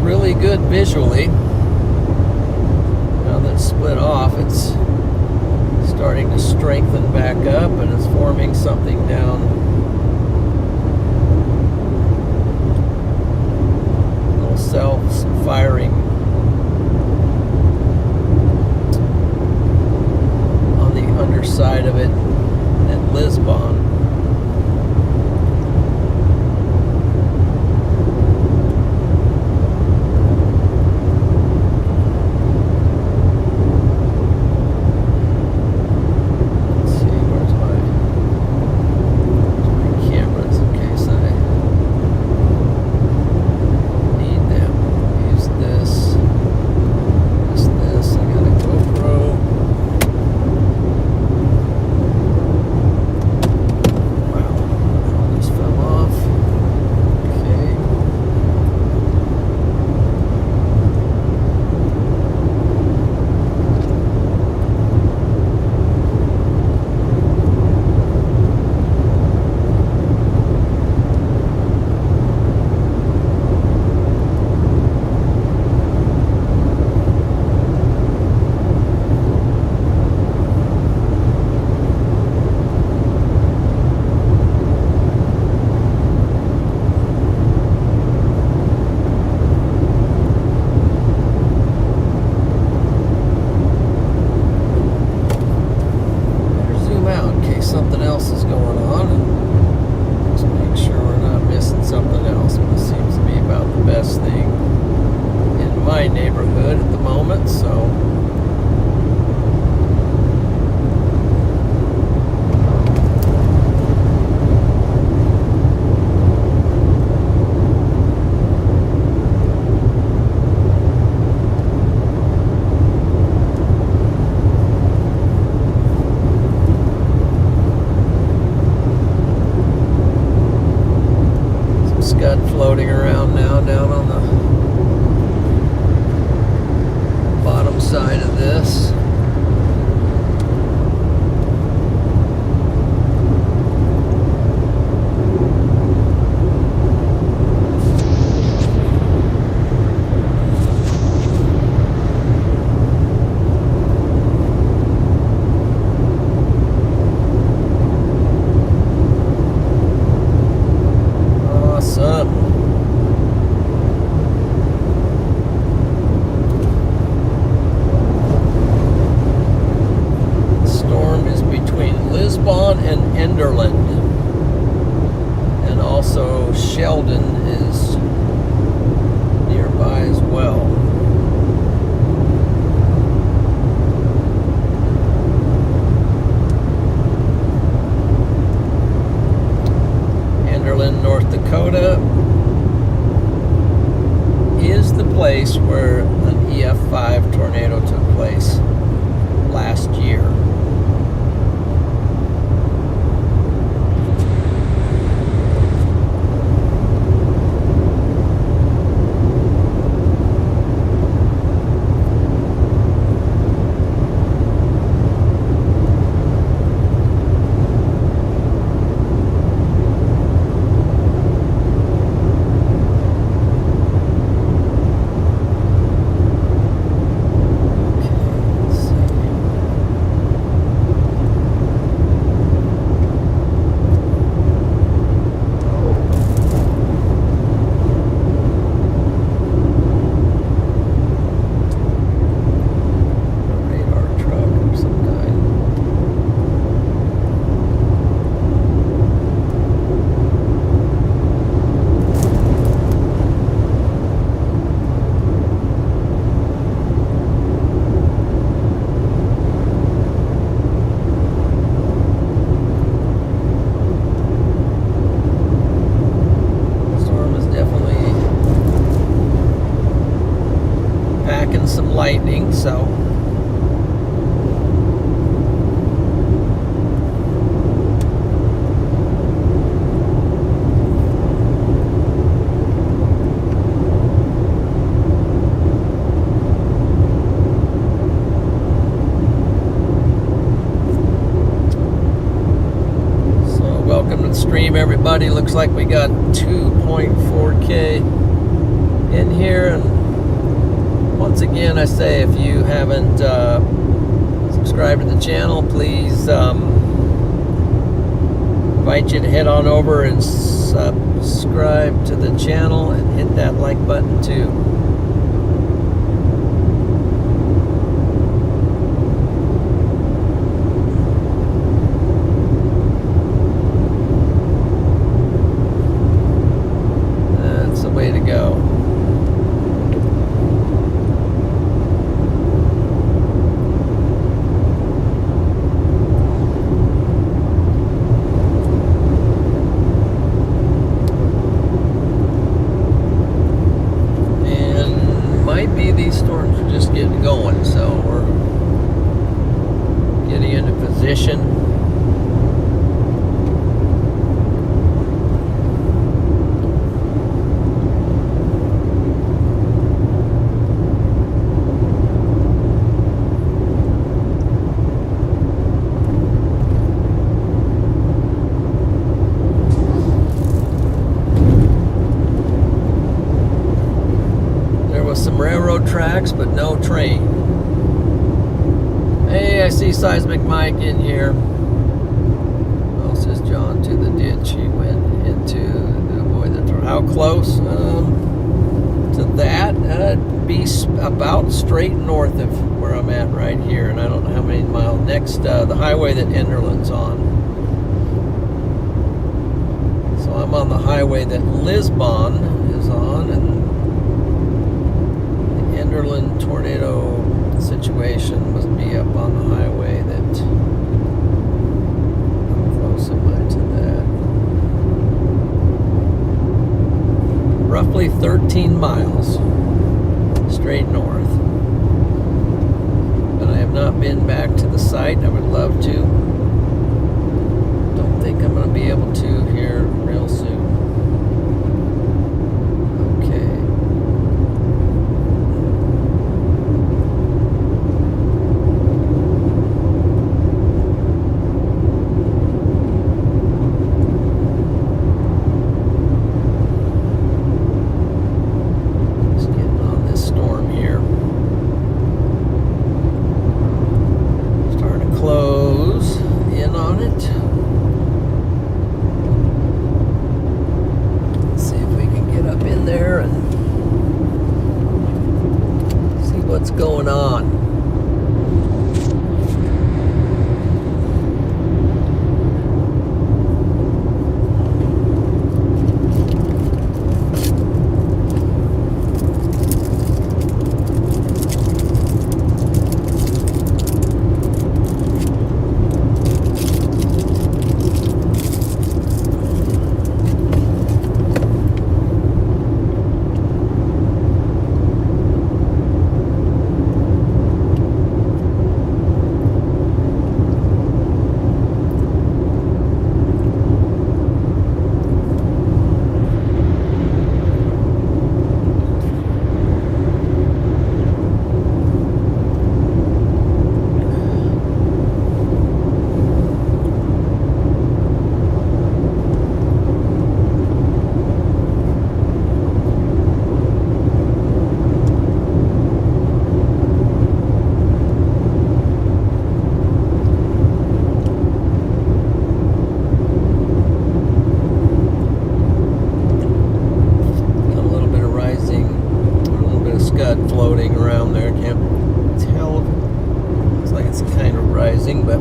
Really good visually. Now that it's split off, it's starting to strengthen back up and it's forming something down little cells firing on the underside of it at Lisbon. Something else is going on, and just make sure we're not missing something else. But it seems to be about the best thing in my neighborhood at the moment, so floating around now down on the bottom side of this. And Enderland, and also Sheldon is nearby as well. Enderland, North Dakota is the place where an EF5 tornado took place last year. stream, everybody. Looks like we got 2.4K in here. And once again, I say, if you haven't subscribed to the channel, please invite you to head on over and subscribe to the channel and hit that like button too. That's the way to go. These storms are just getting going, so we're getting into position. Some railroad tracks, but no train. Hey, I see Seismic Mike in here. Oh, says John, to the ditch. He went into to avoid the tornado. How close to that? Be about straight north of where I'm at right here, and I don't know how many miles. Next, the highway that Enderlin's on. So I'm on the highway that Lisbon is on, and Enderlin tornado situation must be up on the highway that. How close am I to that? Roughly 13 miles straight north. But I have not been back to the site. I would love to. Don't think I'm going to be able to here real soon. What's going on? Floating around there, can't tell. Looks like it's kind of rising, but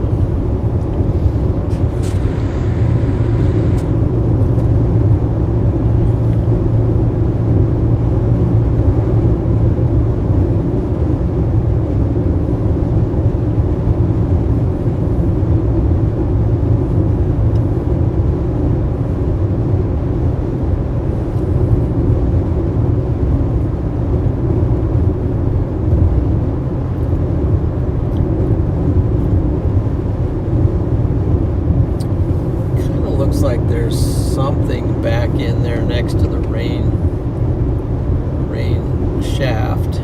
like there's something back in there next to the rain shaft.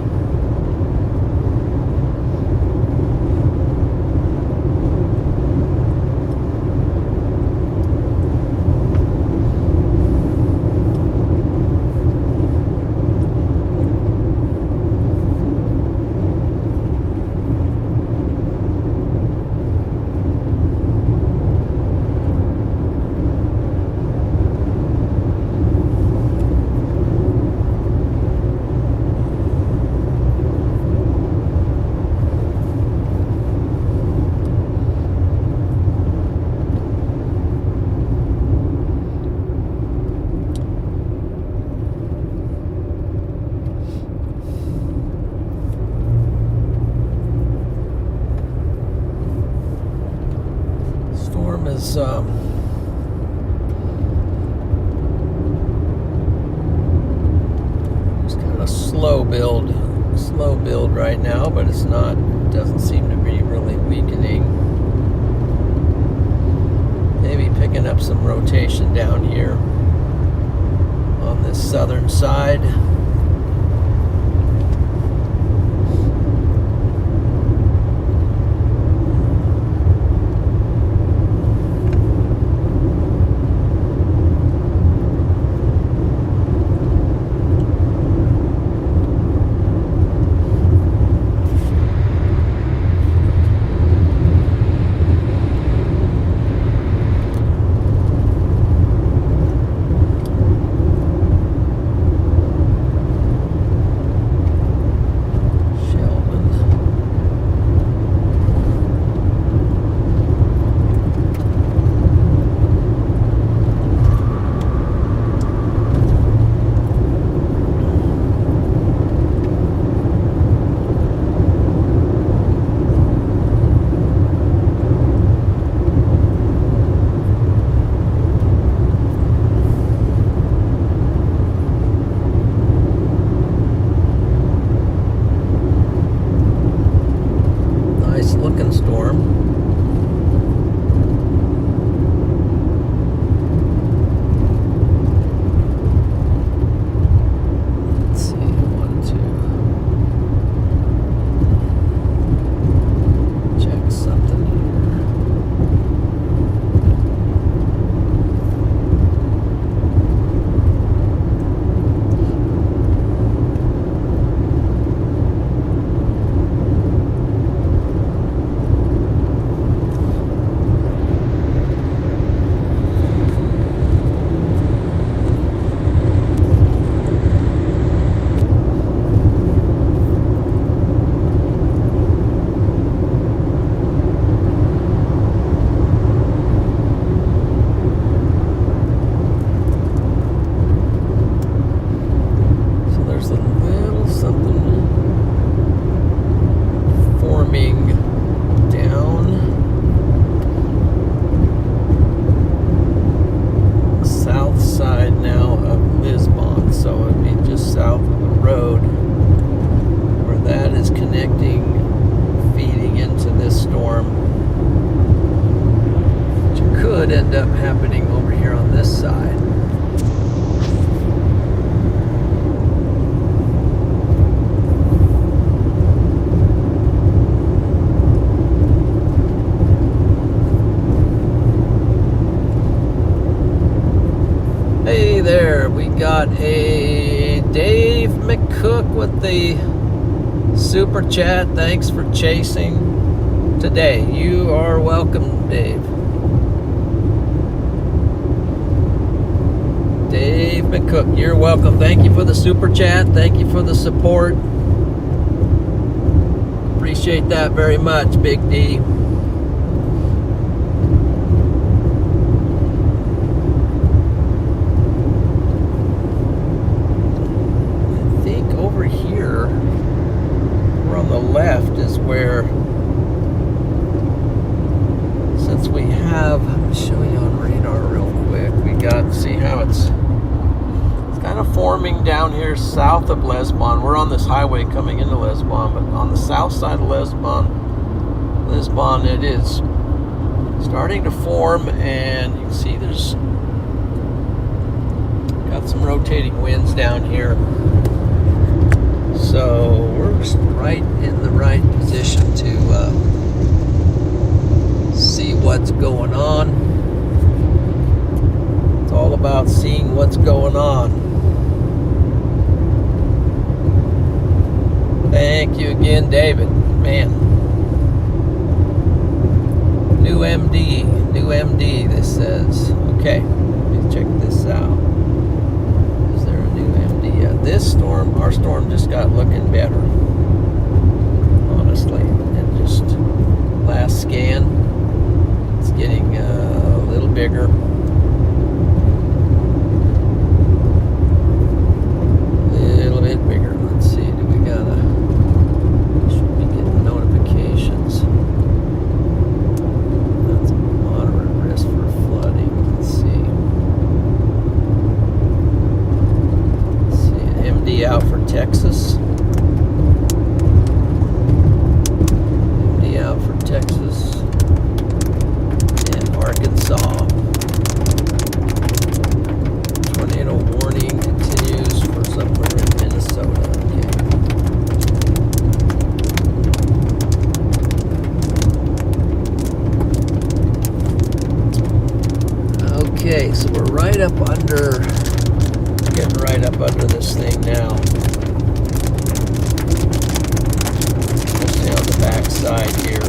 It's kind of slow build right now, but it's not, doesn't seem to be really weakening. Maybe picking up some rotation down here on this southern side. Looking storm. Let's see, 1, 2. Check something end up happening over here on this side. Hey there, we got a Dave McCook with the super chat. Thanks for chasing today. You are welcome, Dave. Dave McCook, you're welcome. Thank you for the super chat. Thank you for the support. Appreciate that very much, Big D. I think over here, we're on the left is where, since we have, let me show you on radar real quick. We got, see how it's kind of forming down here south of Lisbon. We're on this highway coming into Lisbon, but on the south side of Lisbon, it is starting to form, and you can see there's got some rotating winds down here. So we're just right in the right position to see what's going on. It's all about seeing what's going on. Thank you again, David. Man. New MD, this says. Okay, let me check this out. Is there a new MD? Yeah, this storm, our storm just got looking better. Honestly. And just last scan, it's getting a little bigger. Little bit bigger. Let's see, do we got a, should be getting notifications. That's a moderate risk for flood. Okay, so we're right up under, getting right up under this thing now. Especially on the back side here.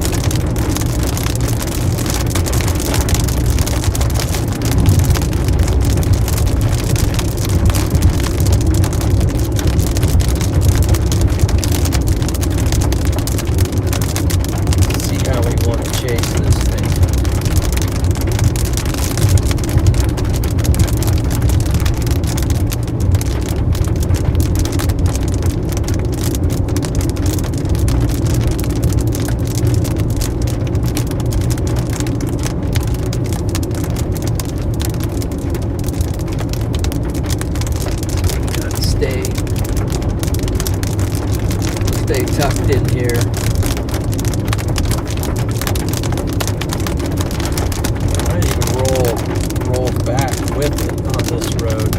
See how we want to chase this thing. Stay tucked in here. Might even roll back with it on this road.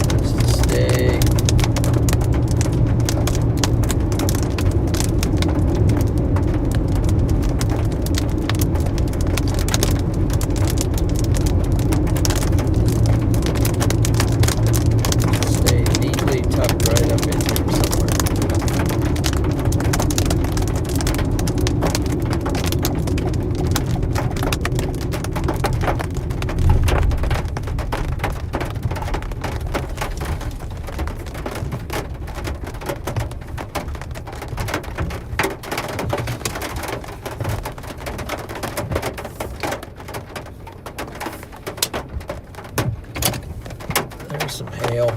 Just to stay. Tucked right up in here somewhere. There's some hail.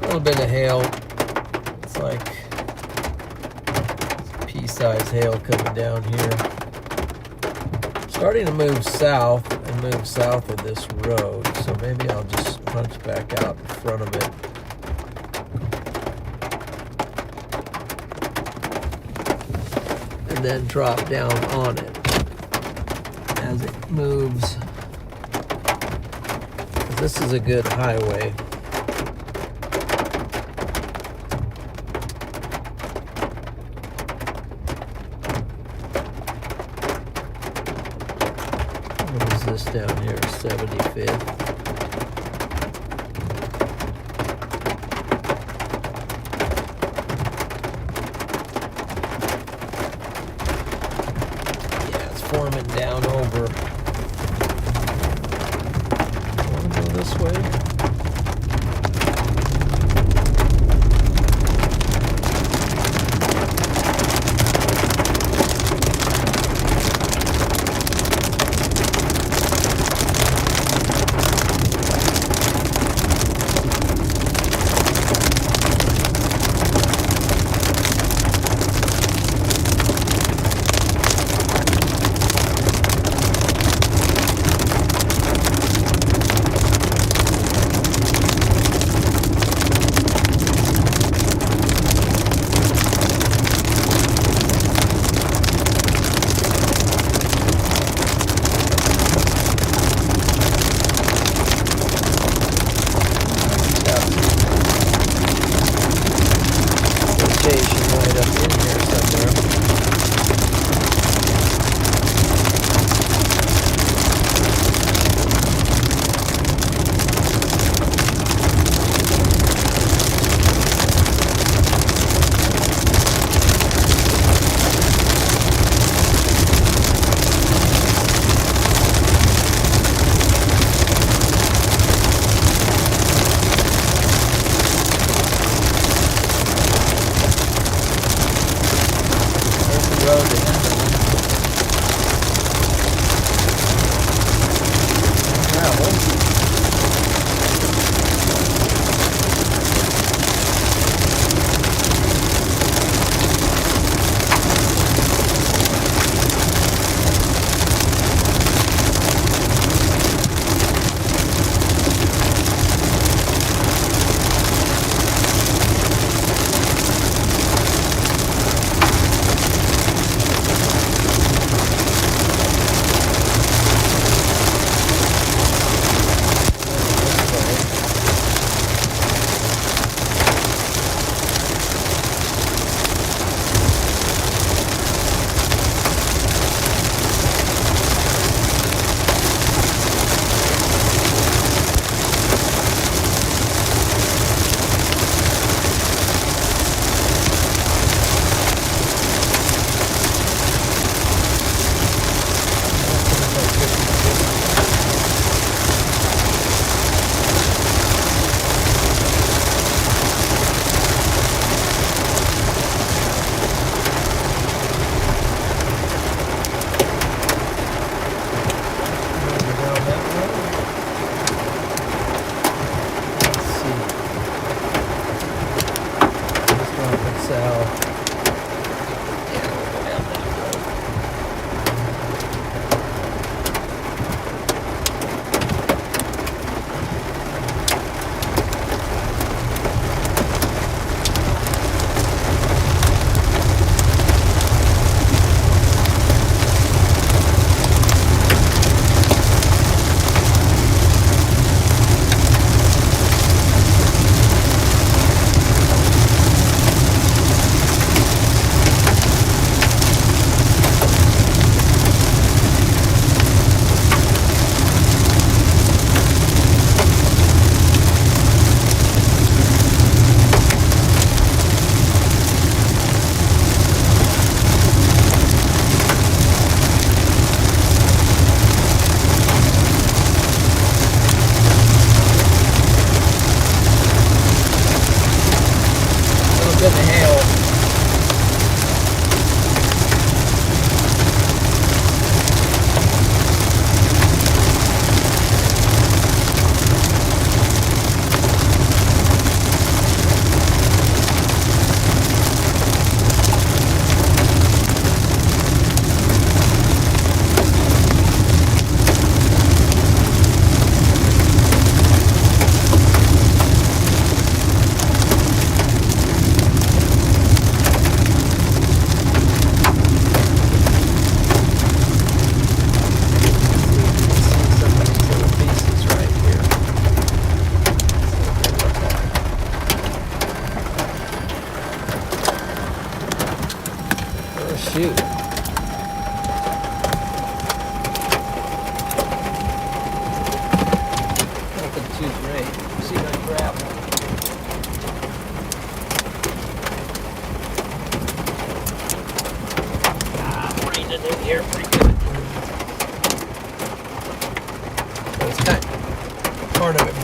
A little bit of hail. It's like pea-sized hail coming down here. Starting to move south and move south of this road. So maybe I'll just punch back out in front of it. And then drop down on it as it moves. This is a good highway. What is this down here? 75th. Yeah, it's forming down over. Want to go this way?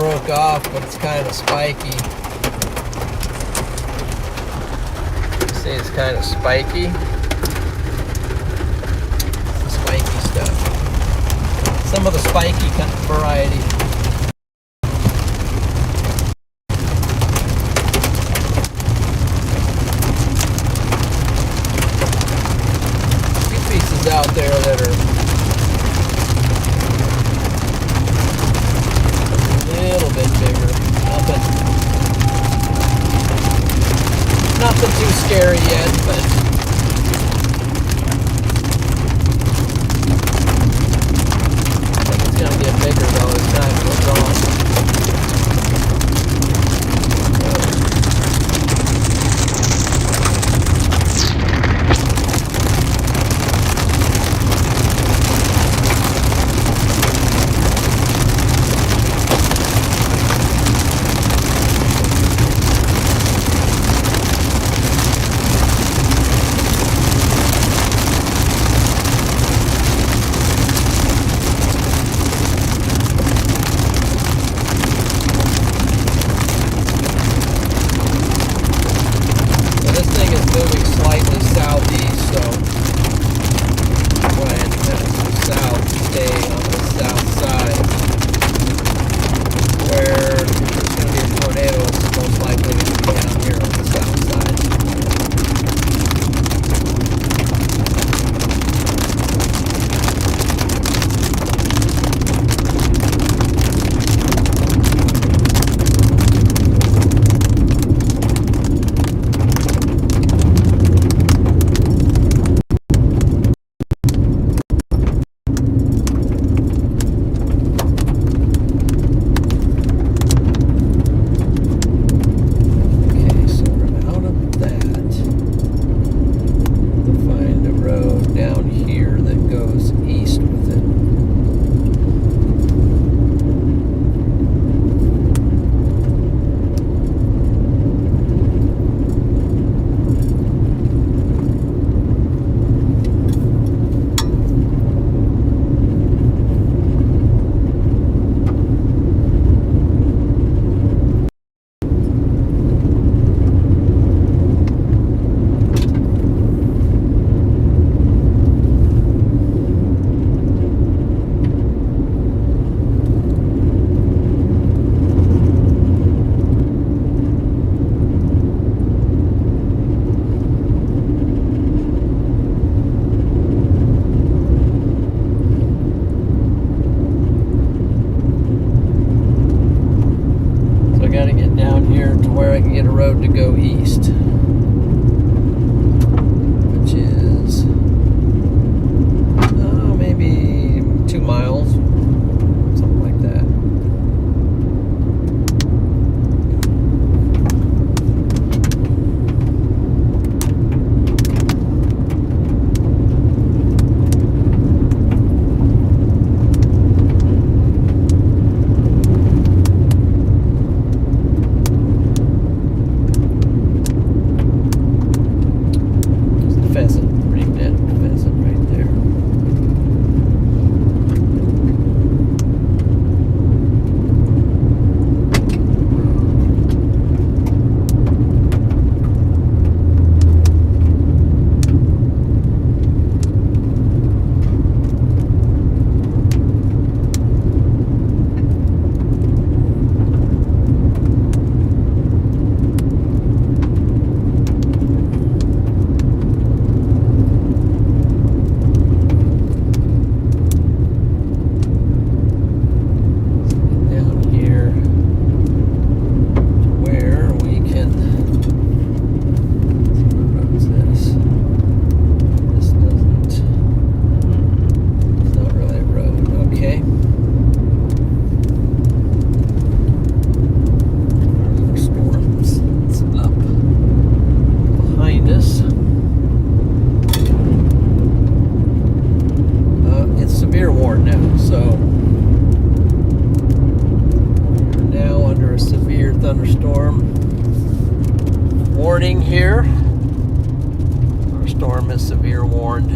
broke off, but it's kind of spiky. See, it's kind of spiky. Spiky stuff. Some of the spiky variety. Out there that are a little bit bigger. Nothing too scary yet, but I think it's gonna get bigger though as time goes on. Moving slightly southeast, so plan to head south, stay on the south side, where there's going to be a tornado. It's most likely going to be down here on the south side. Get a road to go east, which is maybe 2 miles, something like that. Warning here. Our storm is severe warned.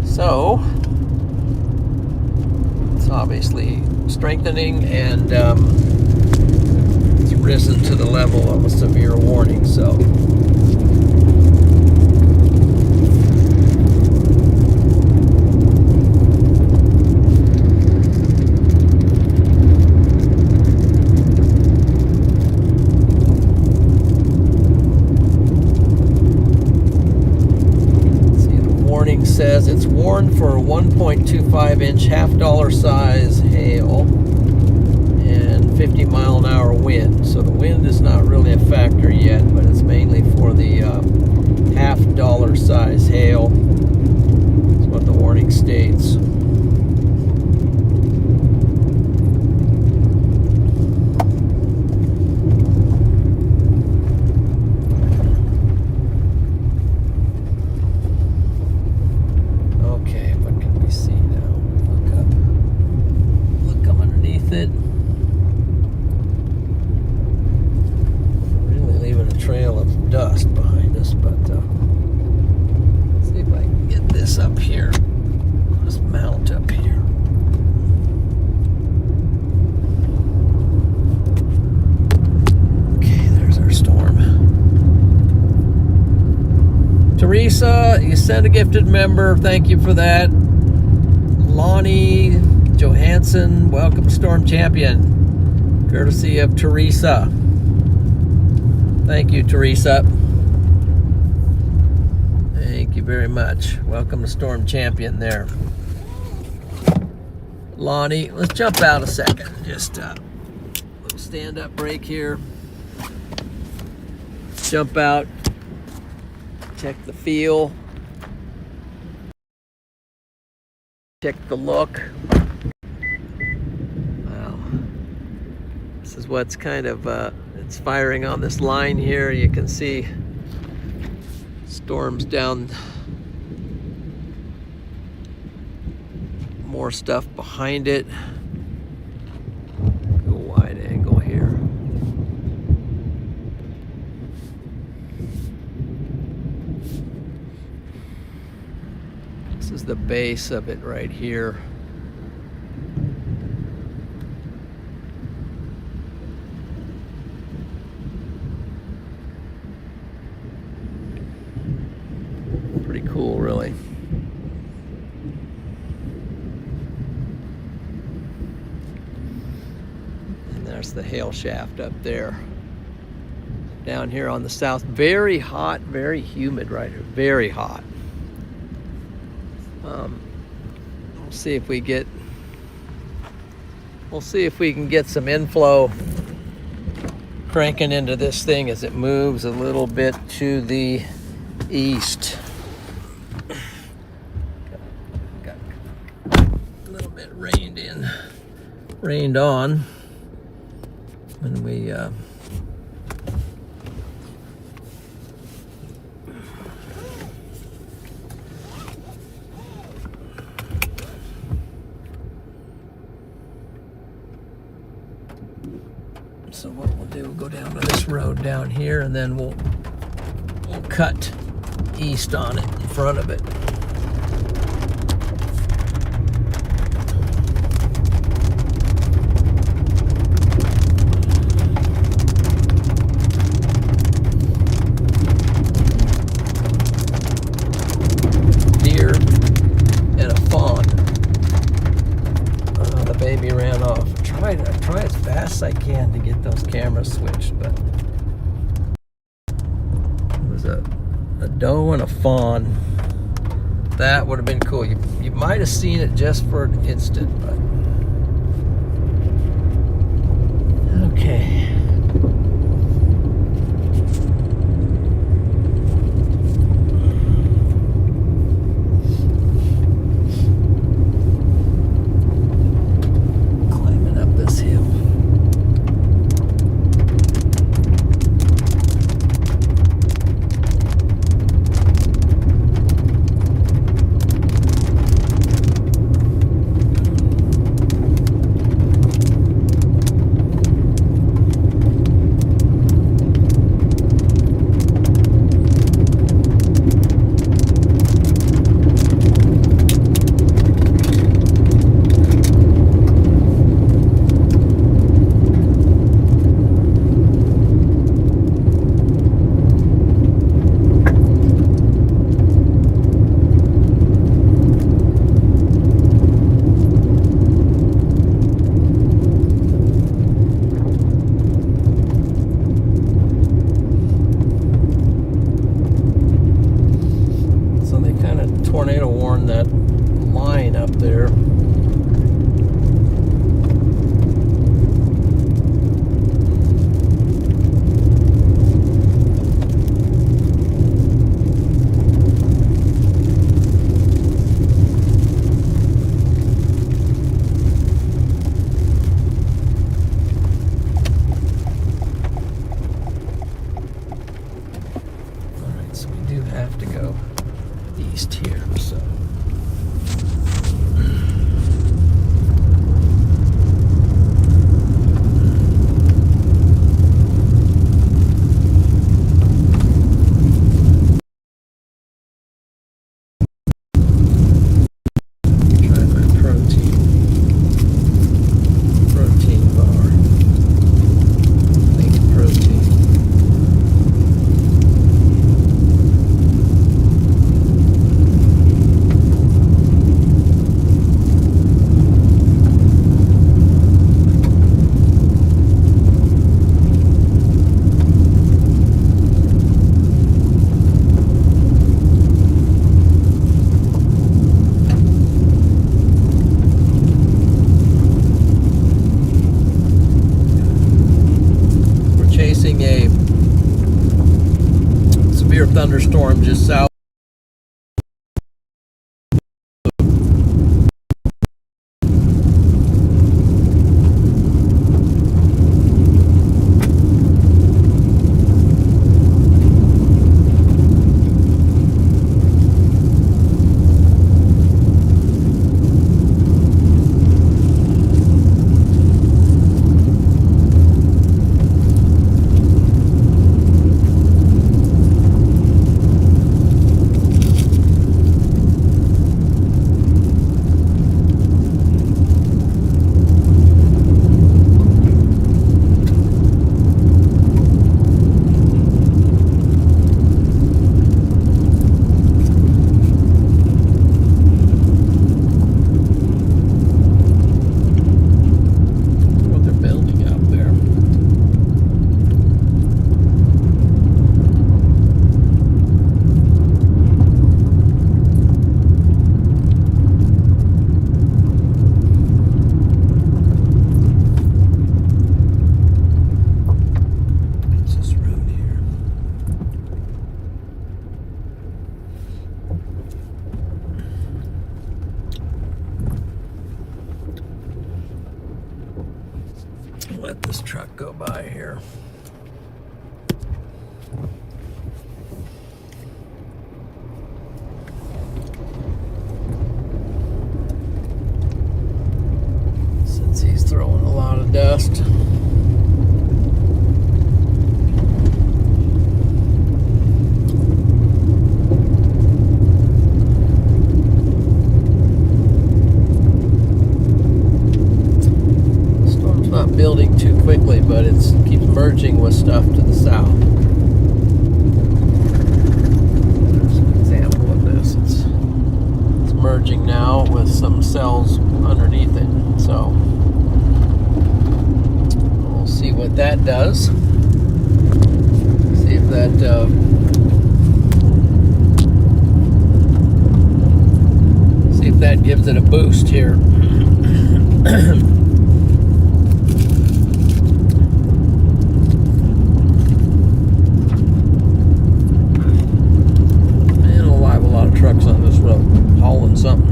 So obviously strengthening, and it's risen to the level of a severe warning. So says it's warned for 1.25-inch half-dollar size hail and 50-mile-an-hour wind. So the wind is not really a factor yet, but it's mainly for the half-dollar size hail. That's what the warning states. Trail of dust behind us, but see if I can get this up here. Let's mount up here. Okay, there's our storm. Teresa, you sent a gifted member. Thank you for that. Lonnie Johansson, welcome Storm Champion. Courtesy of Teresa. Thank you, Teresa. Thank you very much. Welcome to Storm Champion there. Lonnie, let's jump out a second. Just a little stand-up break here. Jump out. Check the feel. Check the look. Wow. This is what's kind of... it's firing on this line here. You can see storms down, more stuff behind it. Go wide angle here. This is the base of it right here. Pretty cool, really. And there's the hail shaft up there. Down here on the south, very hot, very humid right here, very hot. We'll see if we can get some inflow cranking into this thing as it moves a little bit to the east. Got a little bit rained on when we so what we'll do, we'll go down to this road down here, and then we'll cut east on it in front of it. Deer and a fawn. The baby ran off. I try as fast as I can to get those cameras switched, but it was a doe and a fawn. That would have been cool. You might have seen it just for an instant, but okay. tornado warned that line up there. So we do have to go east here, so. Try my protein bar. Think protein. Chasing a severe thunderstorm just south. Let this truck go by here. Since he's throwing a lot of dust. Building too quickly, but it keeps merging with stuff to the south. There's an example of this. It's merging now with some cells underneath it. So we'll see what that does. See if that gives it a boost here. Trucks on this road hauling something.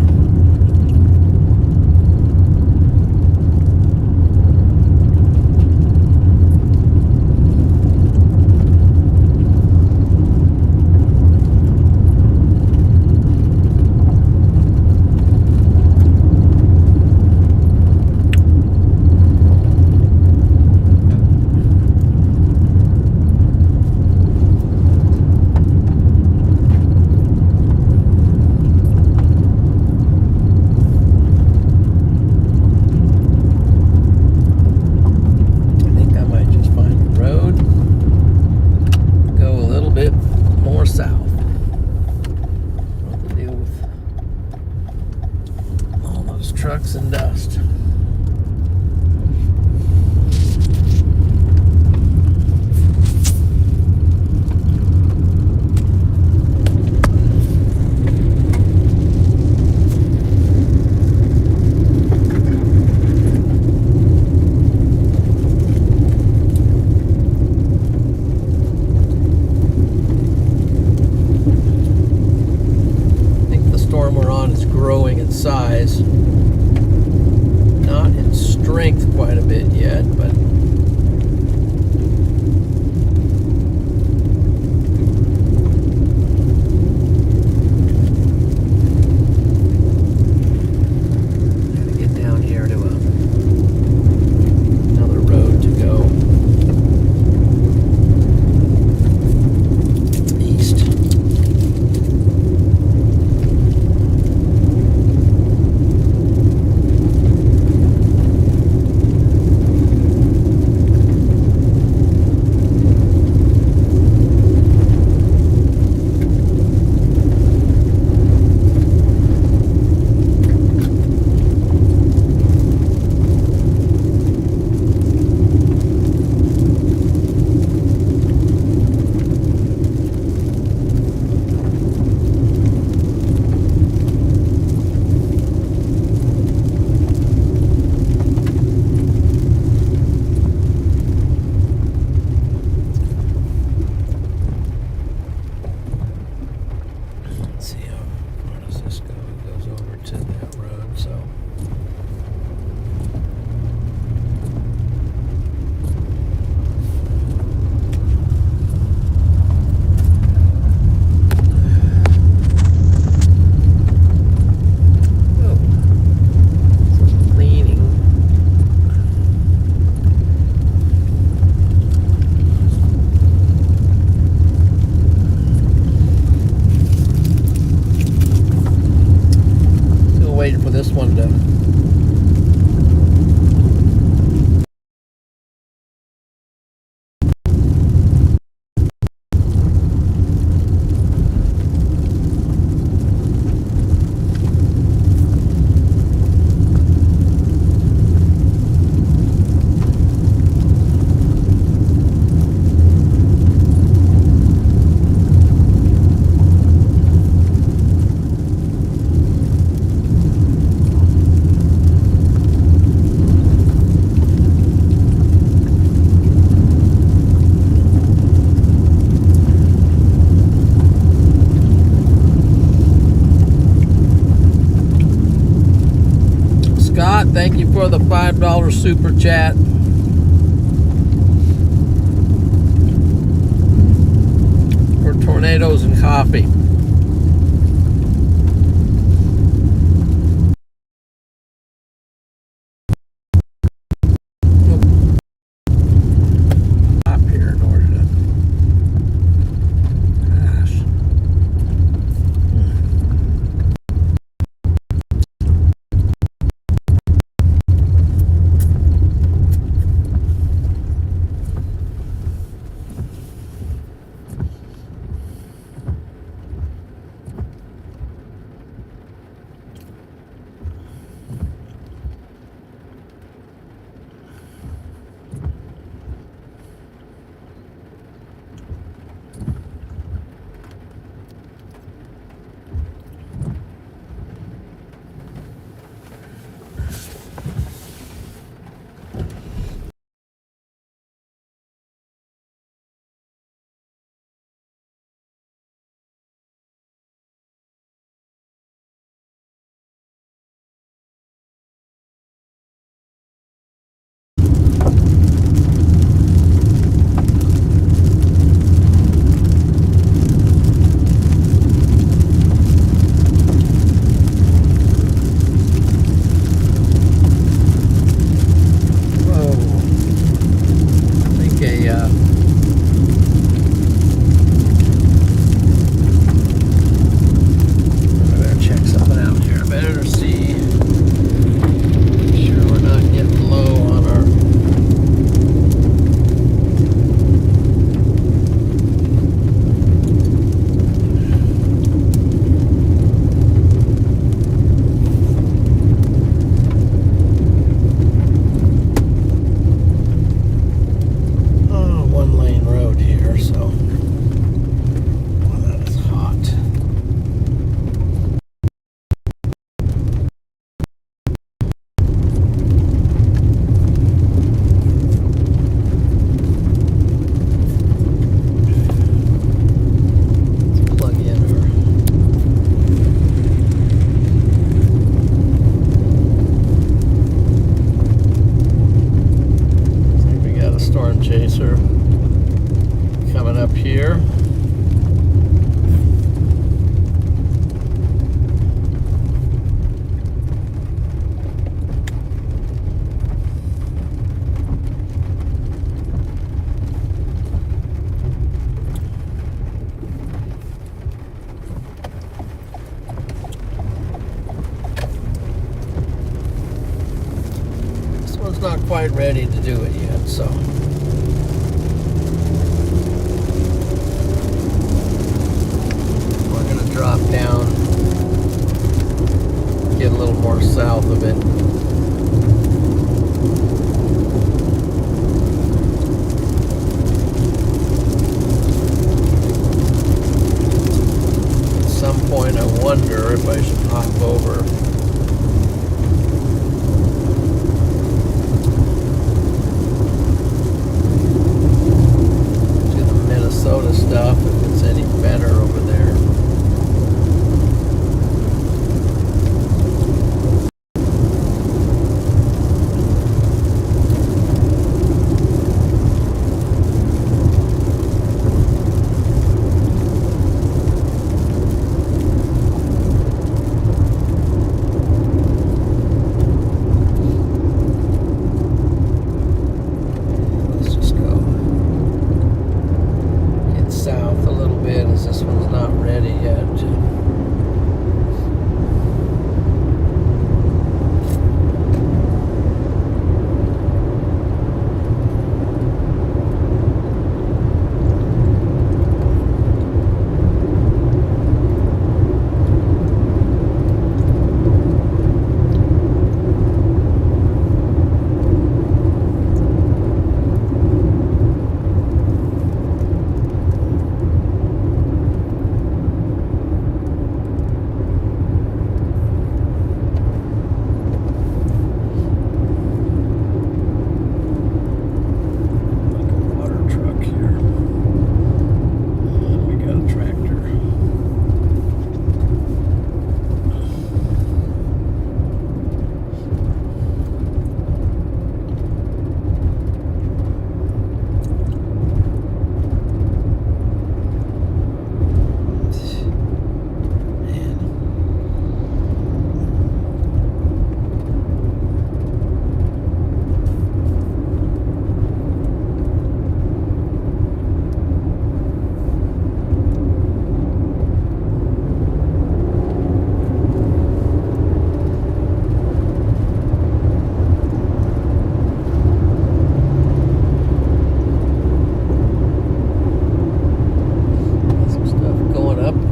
this one to Scott, thank you for the $5 super chat. For tornadoes and coffee. Up here in order to. Gosh. Chaser coming up here. This one's not quite ready to do it yet, so. Drop down, get a little more south of it. At some point I wonder if I should hop over to the Minnesota stuff if it's any better over there.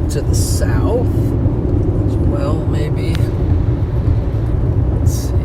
to the south as well, maybe. Let's see.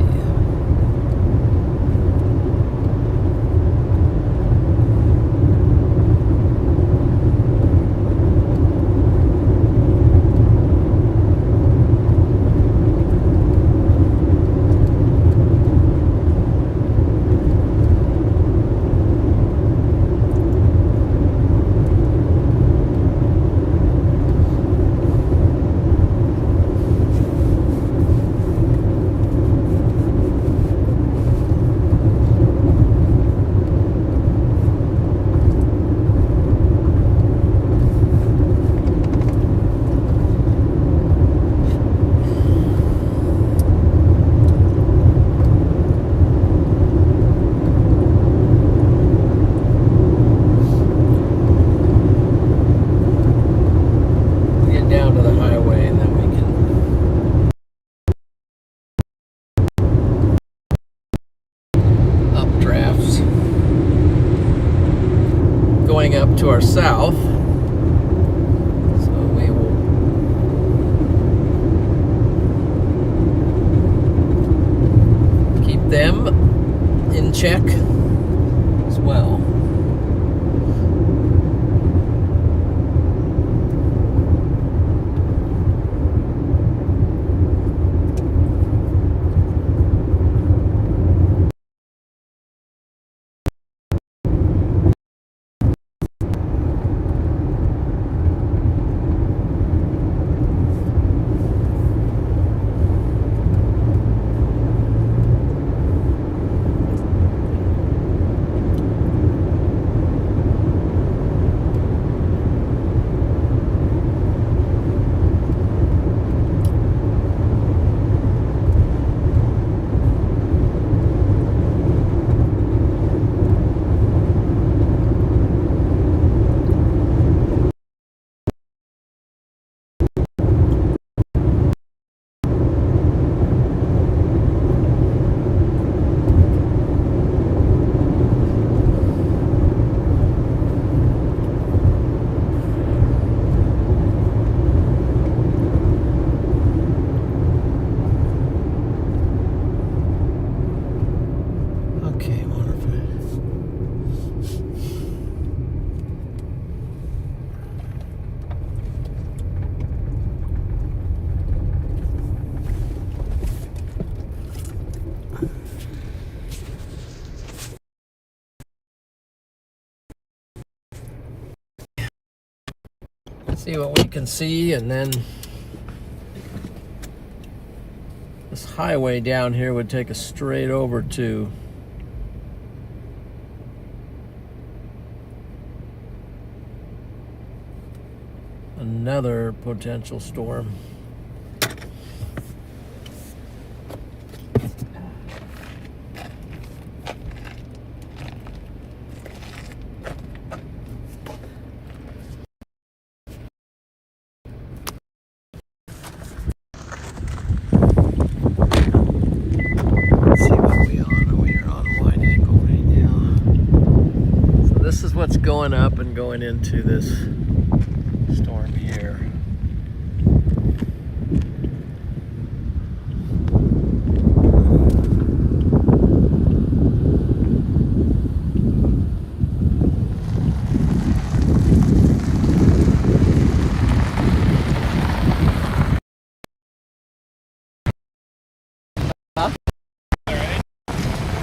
Down to the highway, and then we can updrafts going up to our south. So we will keep them in check as well. See what we can see, and then this highway down here would take us straight over to another potential storm. What's going up and going into this storm here. Huh? All right.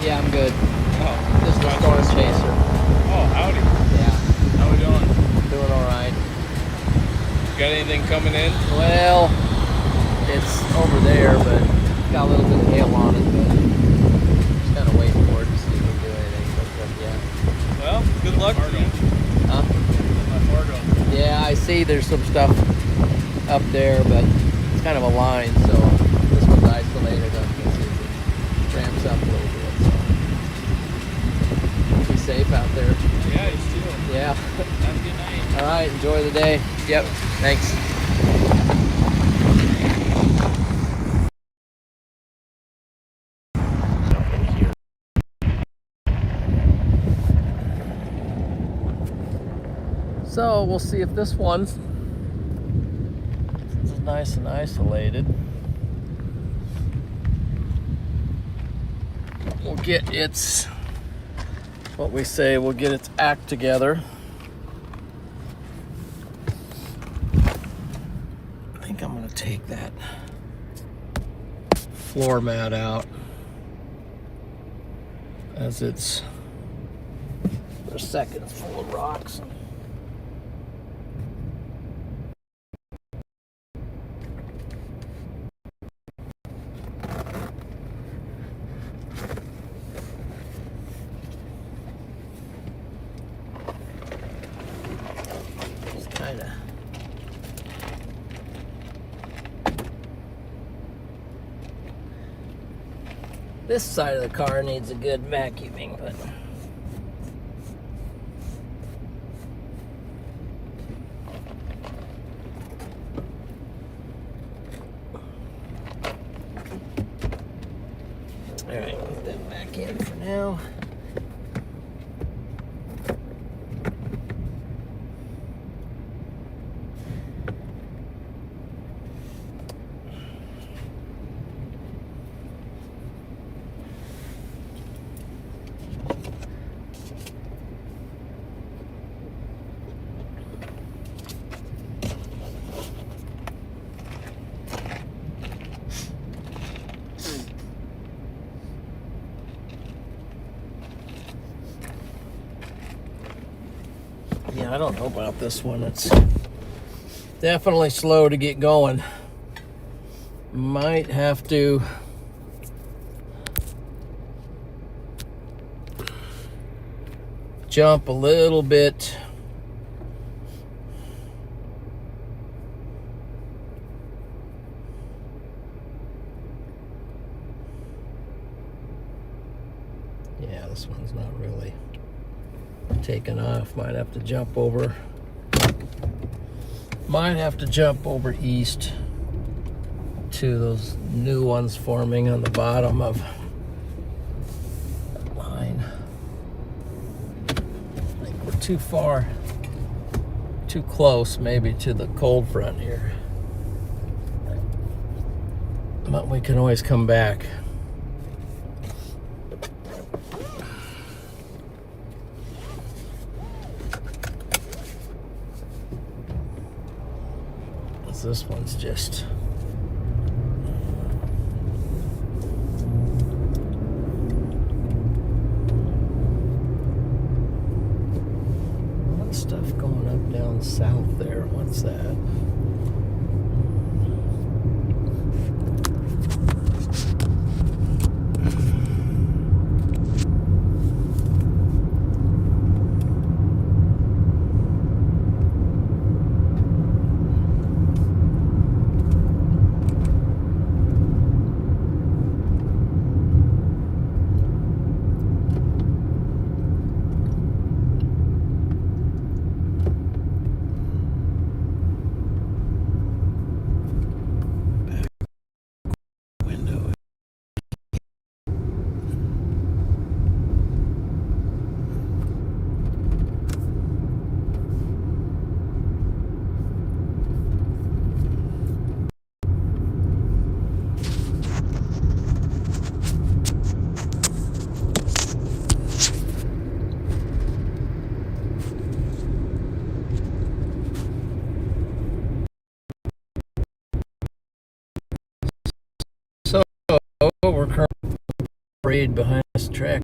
Yeah, I'm good. Oh, this is the storm chaser. Oh, howdy. Yeah. How we doing? Doing all right. Got anything coming in? Well, it's over there, but it's got a little bit of hail on it, but just kind of waiting for it to see if we can do anything. But yeah. Well, good luck to you. Huh? Fargo. Yeah, I see there's some stuff up there, but it's kind of a line, so this one's isolated. I can see it ramps up a little bit. So be safe out there. Yeah, you too. Yeah. Have a good night. All right, enjoy the day. Yep, thanks. So we'll see if this one nice and isolated. We'll get its, what we say, we'll get its act together. I think I'm going to take that floor mat out, as it's for a second full of rocks. Just kind of this side of the car needs a good vacuuming, but all right, put that back in for now. Yeah, I don't know about this one. It's definitely slow to get going. Might have to jump a little bit. Yeah, this one's not really taken off. Might have to jump over. Might have to jump over east to those new ones forming on the bottom of that line. I think we're too far, too close maybe to the cold front here. But we can always come back. This one's just a lot of stuff going up down south there. What's that? We're currently buried behind this track.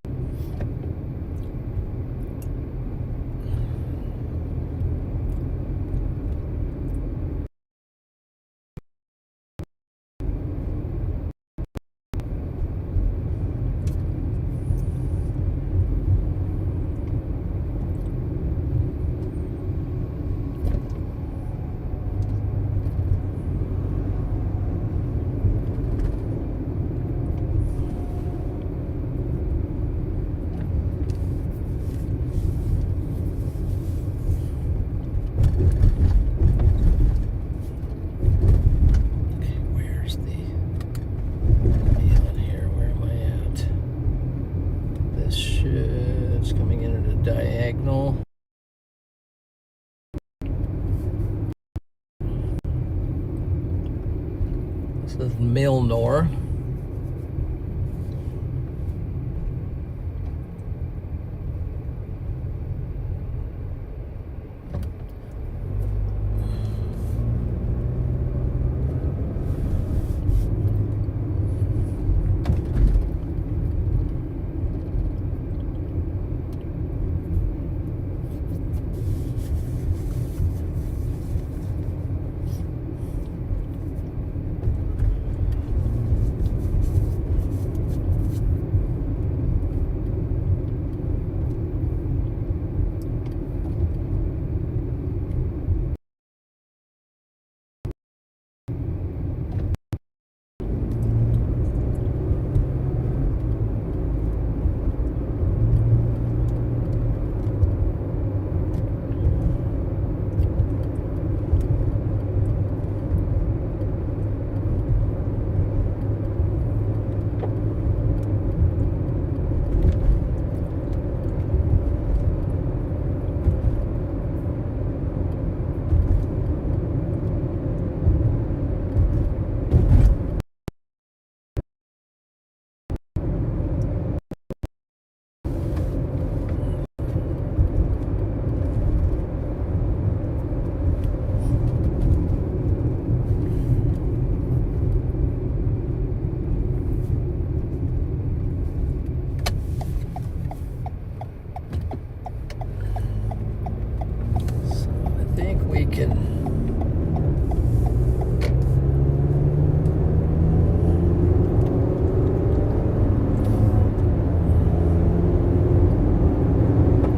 This is Milnor.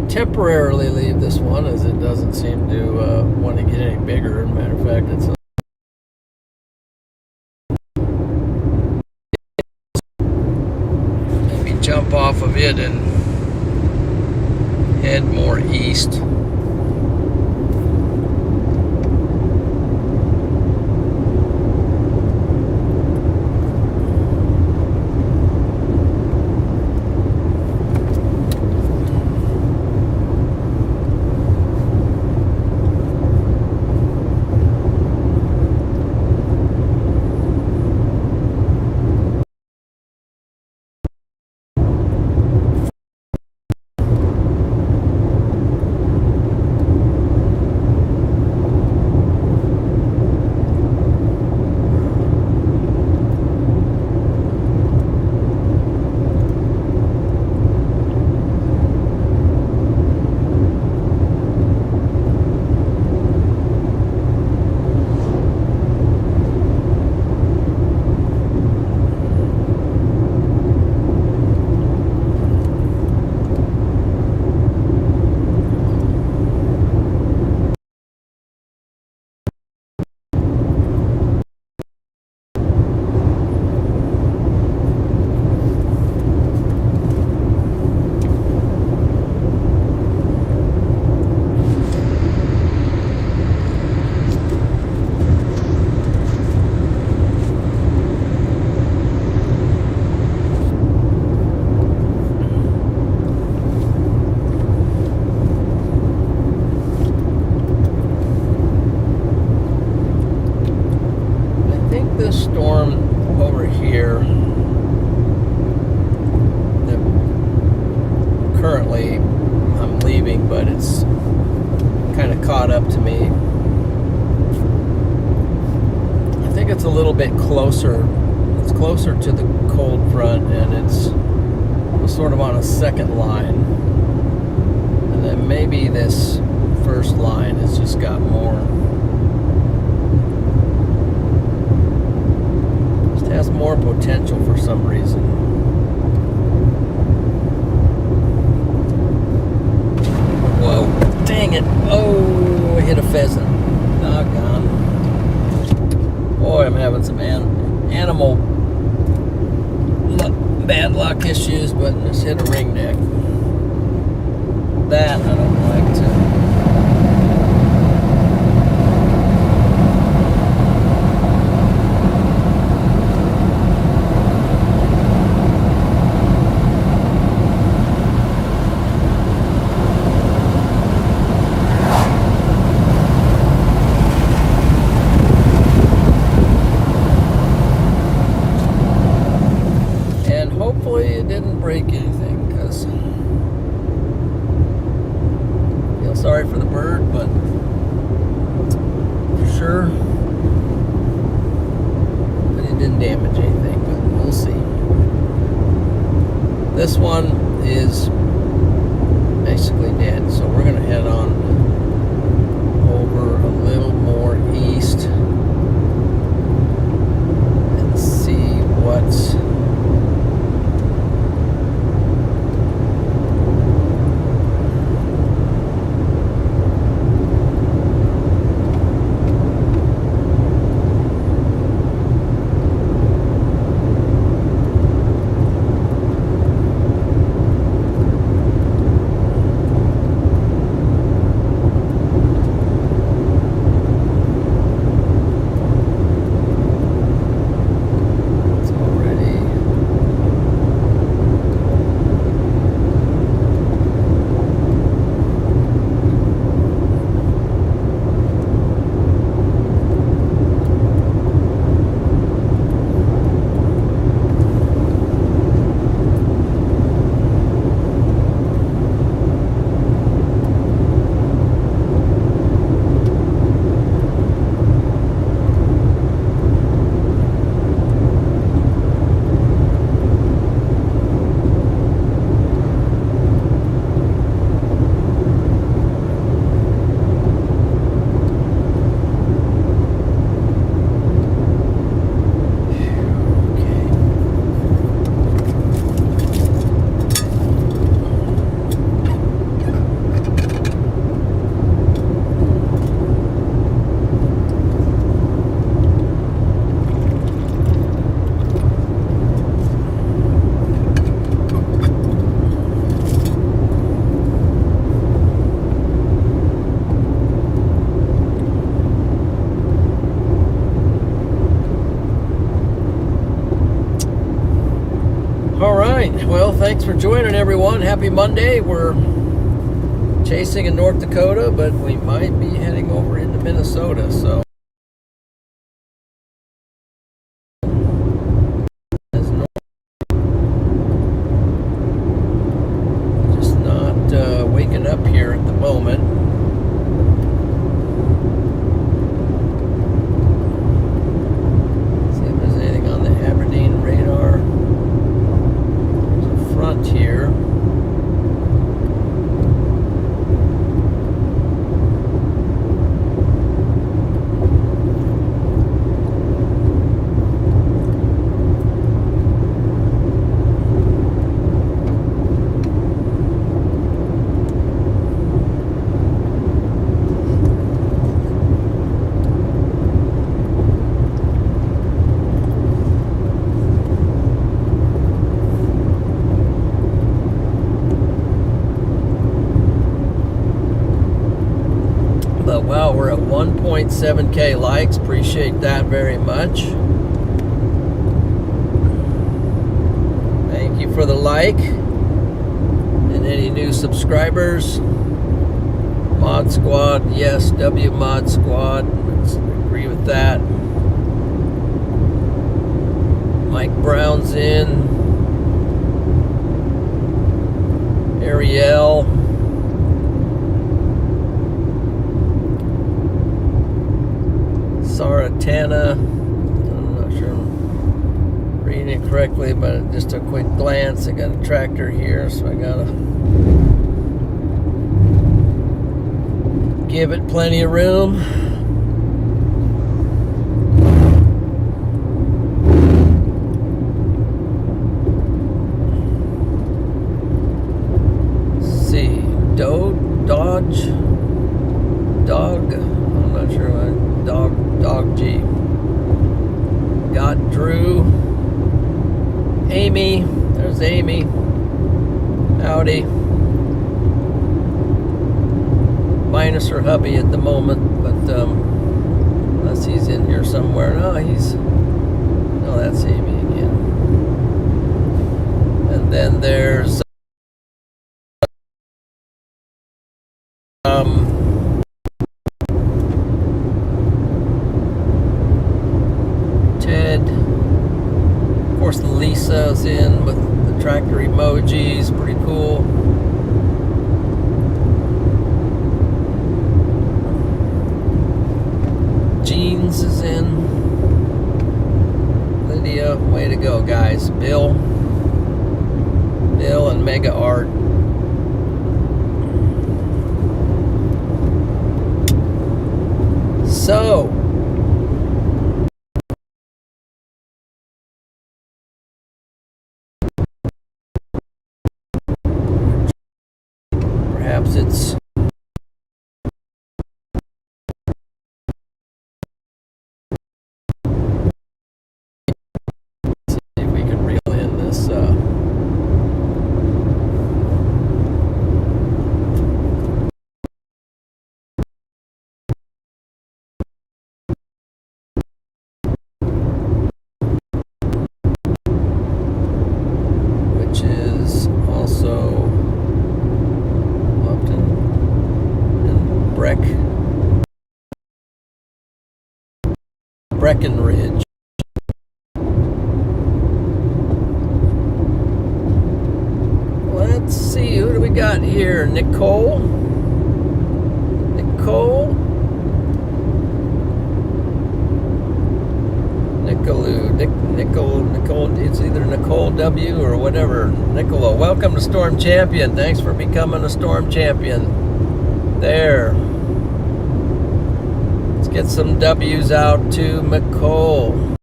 Temporarily leave this one, as it doesn't seem to want to get any bigger. As a matter of fact, it's maybe jump off of it and head more east. It's a little bit closer. It's closer to the cold front, and it's sort of on a second line. And then maybe this first line has just got more. Just has more potential for some reason. Whoa, dang it. Oh, I hit a pheasant. Doggone. Boy, I'm having some animal bad luck issues, but just hit a ringneck. That I don't like to. break anything, because I feel sorry for the bird, but for sure, but it didn't damage anything, but we'll see. This one is basically dead, so we're going to head on over a little more east and see what's well, thanks for joining, everyone. Happy Monday. We're chasing in North Dakota, but we might be heading over into Minnesota, so just not waking up here at the moment. See if there's anything on the Aberdeen radar. Here. But wow, we're at 1.7K likes. Appreciate that very much. Thank you for the like. And any new subscribers. Mod Squad, yes, W Mod Squad. Let's agree with that. Mike Brown's in. Ariel. Saratana, I'm not sure I'm reading it correctly, but just a quick glance. I got a tractor here, so I gotta give it plenty of room. Let's see, Dodge, Dog, I'm not sure what. Dog G. Got Drew. Amy. There's Amy. Howdy. Minus her hubby at the moment, but unless he's in here somewhere. No, that's Amy again. And then there's Ted. Of course, Lisa's in with the tractor emojis, pretty cool. Jeans is in. Lydia, way to go, guys. Bill and Mega Art. So, perhaps it's see if we can reel in this which is also Upton and Breckenridge. Let's see, who do we got here? Nicole, it's either Nicole W or whatever. Nicola, welcome to Storm Champion. Thanks for becoming a Storm Champion. There. Let's get some W's out to Nicole.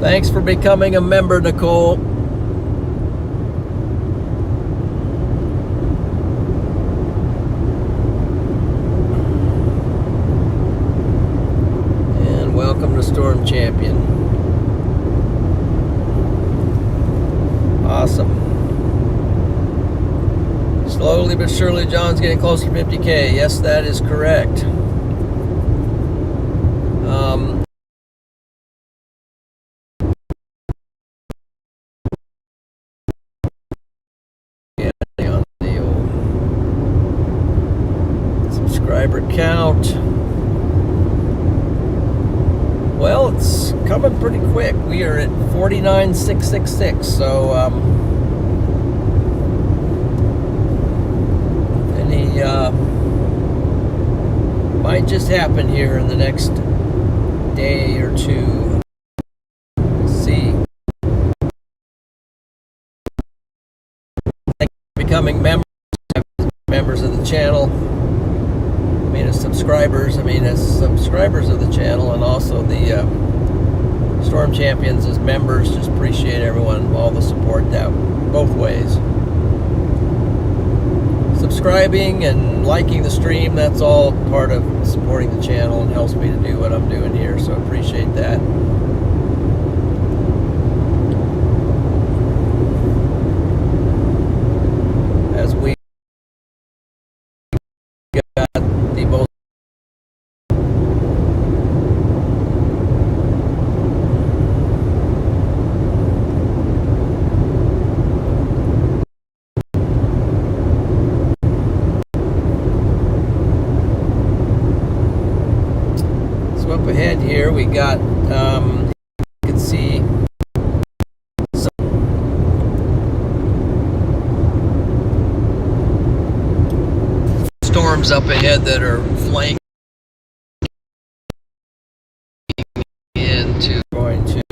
Thanks for becoming a member, Nicole. And welcome to Storm Champion. Awesome. Slowly but surely, John's getting closer to 50K. Yes, that is correct. On the old subscriber count. Well, it's coming pretty quick. We are at 49,666. So, might just happen here in the next day or two. Let's see. Becoming members of the channel. I mean, as subscribers of the channel, and also the Storm Champions as members. Just appreciate everyone, all the support that both ways. Subscribing and liking the stream, that's all part of supporting the channel and helps me to do what I'm doing here, so appreciate that. As we got the most up ahead here, we got you can see some storms up ahead that are flanking into, going to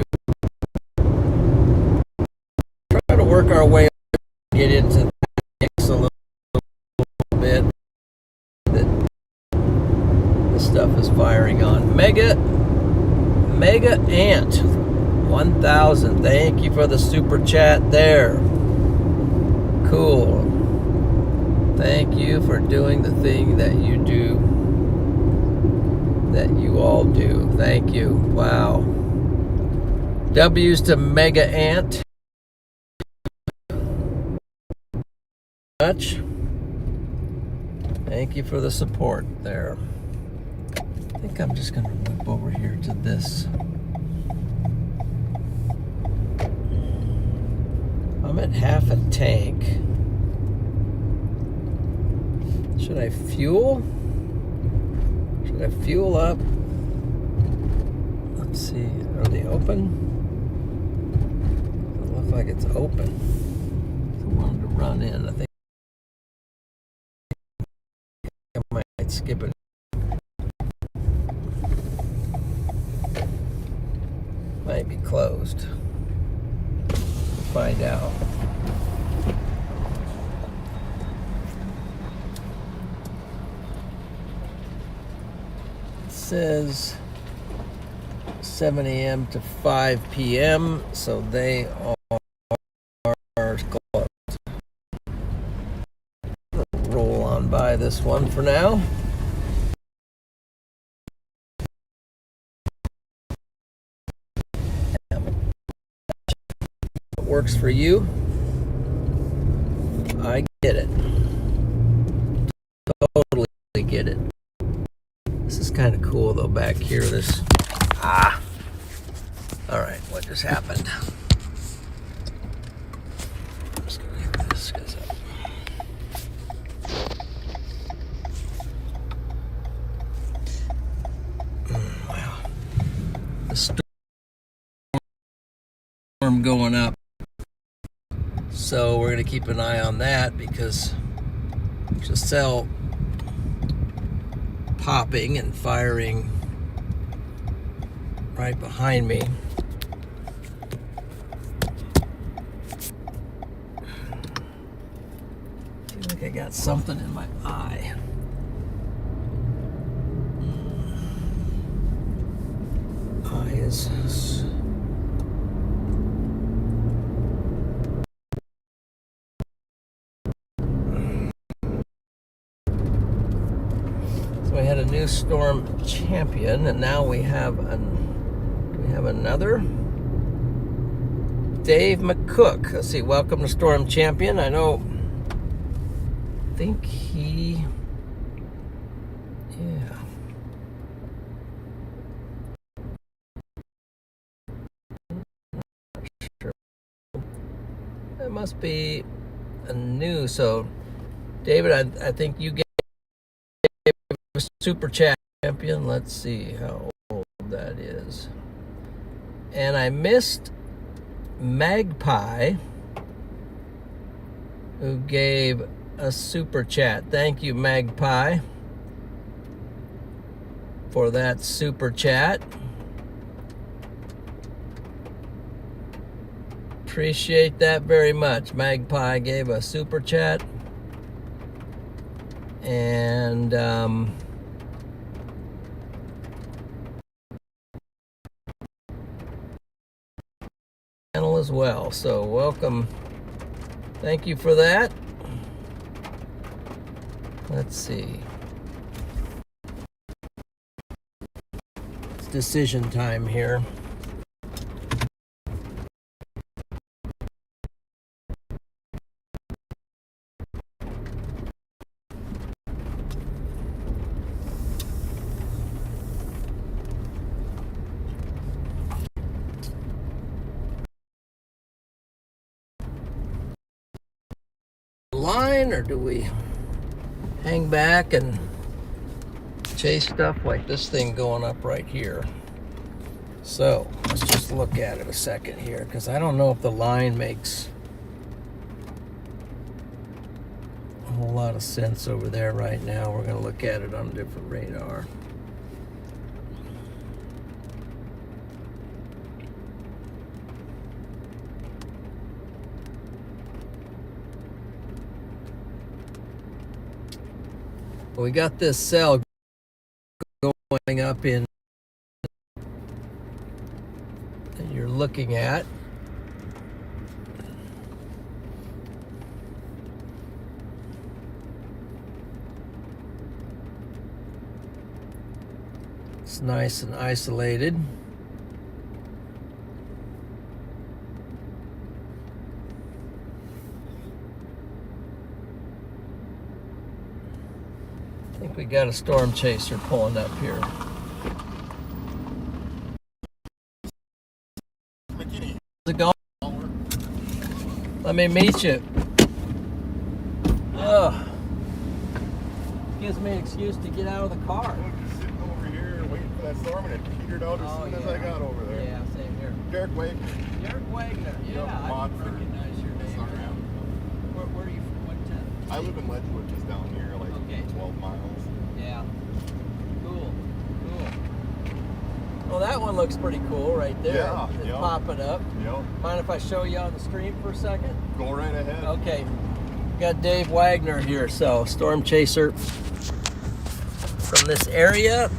try to work our way up, get into the mix a little bit. Stuff is firing on. Mega Ant 1000, thank you for the super chat there. Cool. Thank you for doing the thing that you do, that you all do. Thank you. Wow. W's to Mega Ant. Much. Thank you for the support there. I think I'm just going to whip over here to this. I'm at half a tank. Should I fuel? Should I fuel up? Let's see. Are they open? Doesn't look like it's open. I wanted to run in. I think I might skip it. Might be closed. We'll find out. It says 7 a.m. to 5 p.m. So they are closed. We'll roll on by this one for now. It works for you. I get it. Totally get it. This is kind of cool though back here. This all right, what just happened? I'm just gonna get this guys up. Wow. The storm going up. So we're gonna keep an eye on that because there's a cell popping and firing right behind me. I feel like I got something in my eye. Eye is we had a new storm champion, and now we have another Dave McCook. Let's see. Welcome to Storm Champion. I think he, yeah. Sure. That must be a new. So, David, I think you get super chat champion. Let's see how old that is. And I missed Magpie, who gave a super chat. Thank you, Magpie, for that super chat. Appreciate that very much. Magpie gave a super chat. And as well. So welcome. Thank you for that. Let's see. It's decision time here. Line, or do we hang back and chase stuff like this thing going up right here? So let's just look at it a second here, because I don't know if the line makes a whole lot of sense over there right now. We're going to look at it on a different radar. We got this cell going up in that you're looking at. It's nice and isolated. I think we got a storm chaser pulling up here. McKinney. How's it going? Let me meet you. gives me an excuse to get out of the car. I'm just sitting over here waiting for that storm, and it petered out as soon as I got over there. Yeah, same here. Derek Wagner. Derek Wagner. Yeah, I Montford. recognize your name. Sorry. Where are you from? What town? I live in Ledgewood, just down here, like Okay. 12 miles. Yeah. Cool. Well, that one looks pretty cool right there. Yeah, It's yeah. popping up. Yep. Mind if I show you on the screen for a second? Go right ahead. Okay. Got Dave Wagner here, so storm chaser from this area.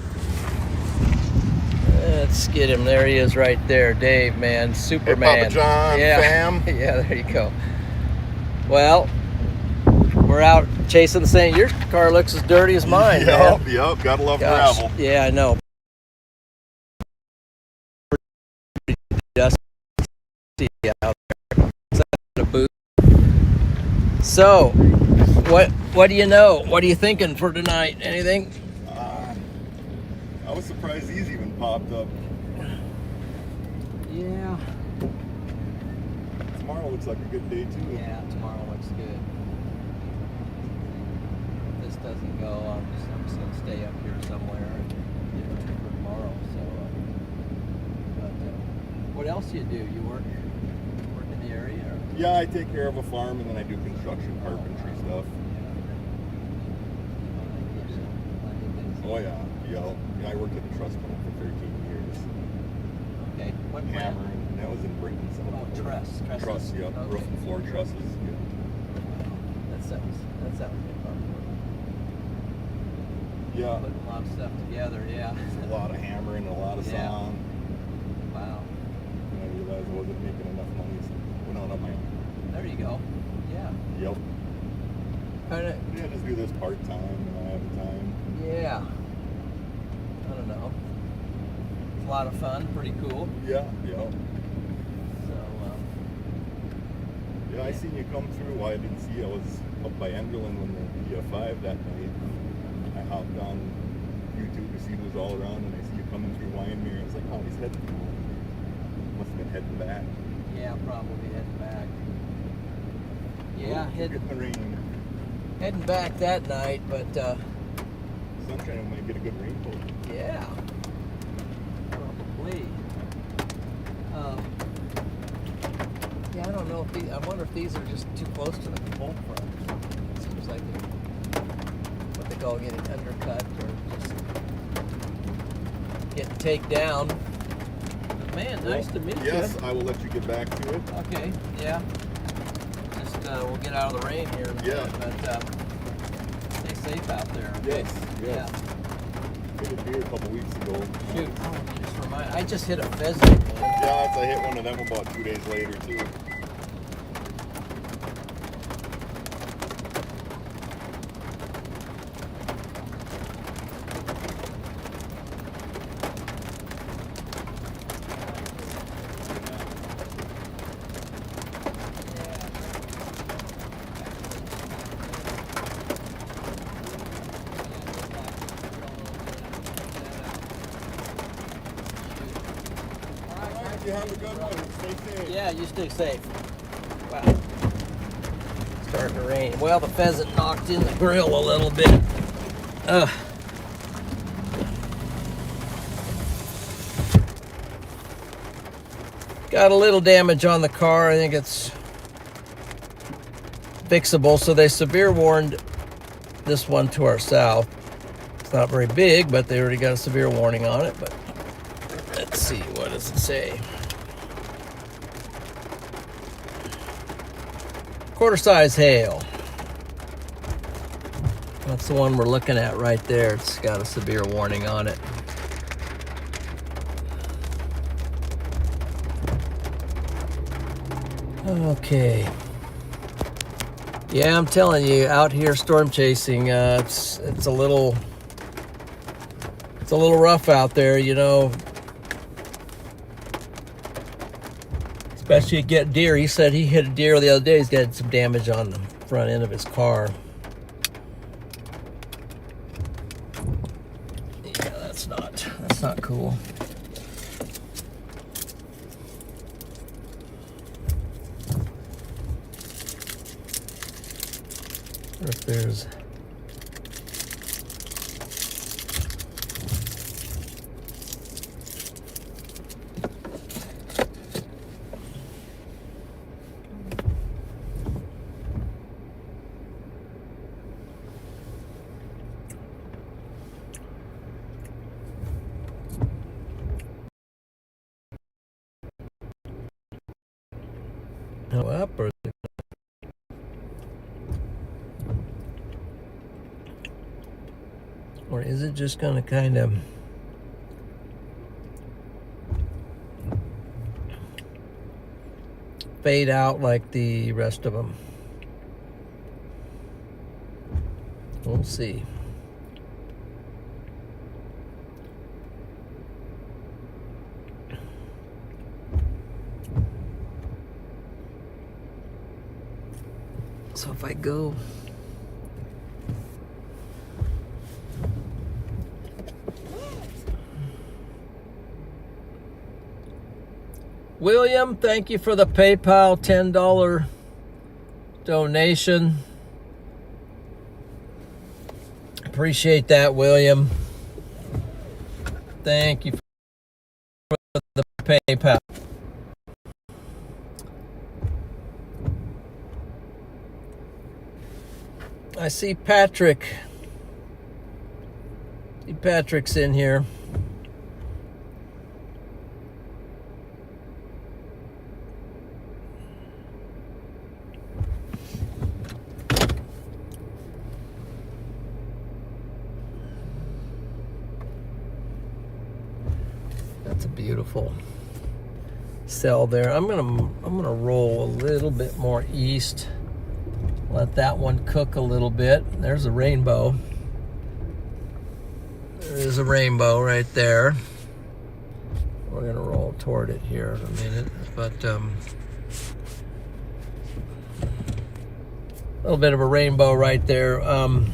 Let's get him. There he is right there. Dave, man. Superman. Hey, Papa John, yeah. fam. Yeah, there you go. Well, we're out chasing the same. Your car looks as dirty as mine, man. Yep. Gotta love Gosh, gravel. yeah, I know. Dusty out there. Is that a boot? So, what do you know? What are you thinking for tonight? Anything? I was surprised these even popped up. Yeah. Tomorrow looks like a good day too. Yeah, tomorrow looks good. If this doesn't go, I'm just gonna stay up here somewhere and get a trip for tomorrow. So, but what else do? You work in the area? Or? Yeah, I take care of a farm and then I do construction, carpentry stuff. Oh yeah, yeah. I worked at the truss plant for 13 years. Okay. What plant? Hammering. That was in Brighton. Oh, trusses. Truss, yeah. Okay. Roof and floor trusses. Yeah. That sounds good. Yeah. Putting a lot of stuff together, yeah. A lot of hammering, a lot of Yeah. song. Wow. And I realized I wasn't making enough money, so went on up my own. There you go. Yeah. Yep. Kinda, Yeah, just do this part time when I have the time. yeah. I don't know. It's a lot of fun, pretty cool. Yeah. So, Yeah, I seen you come through. Well, I didn't see you. I was up by Enderlin when the PF5 that night. I hopped on YouTube to see who was all around, and I see you coming through Wyoming. I was like, oh, he's heading home. Must have been heading back. yeah, probably heading back. Yeah, Oh, getting the rain. heading back that night, but Sunshine, I might get a good rainbow. yeah, probably. Yeah, I don't know if I wonder if these are just too close to the cold front. It seems like what they call getting undercut or just getting taken down. But man, nice to meet Yes, you. I will let you get back to it. Okay, yeah. Just we'll get out of the rain here in a Yeah. minute, but stay safe out there. Okay? Yes. Yeah. Hit a deer a couple weeks ago. Shoot. Just remind. I just hit a pheasant, man. Yeah, I hit one of them about 2 days later too. You have a good one. Stay safe. Yeah, you stay safe. Wow. Starting to rain. Well, the pheasant knocked in the grill a little bit. Got a little damage on the car. I think it's fixable. So they severe warned this one to our south. It's not very big, but they already got a severe warning on it. But let's see, what does it say? Quarter size hail. That's the one we're looking at right there. It's got a severe warning on it. Okay. Yeah, I'm telling you, out here storm chasing, it's a little rough out there, you know. Especially get deer. He said he hit a deer the other day. He's got some damage on the front end of his car. Yeah, that's not cool. If there's come up, or is it just going to kind of fade out like the rest of them? We'll see. So if I go William, thank you for the PayPal $10 donation. Appreciate that, William. Thank you for the PayPal. I see Patrick. Patrick's in here. That's a beautiful cell there. I'm gonna roll a little bit more east. Let that one cook a little bit. There's a rainbow. There is a rainbow right there. We're gonna roll toward it here in a minute, but a little bit of a rainbow right there. I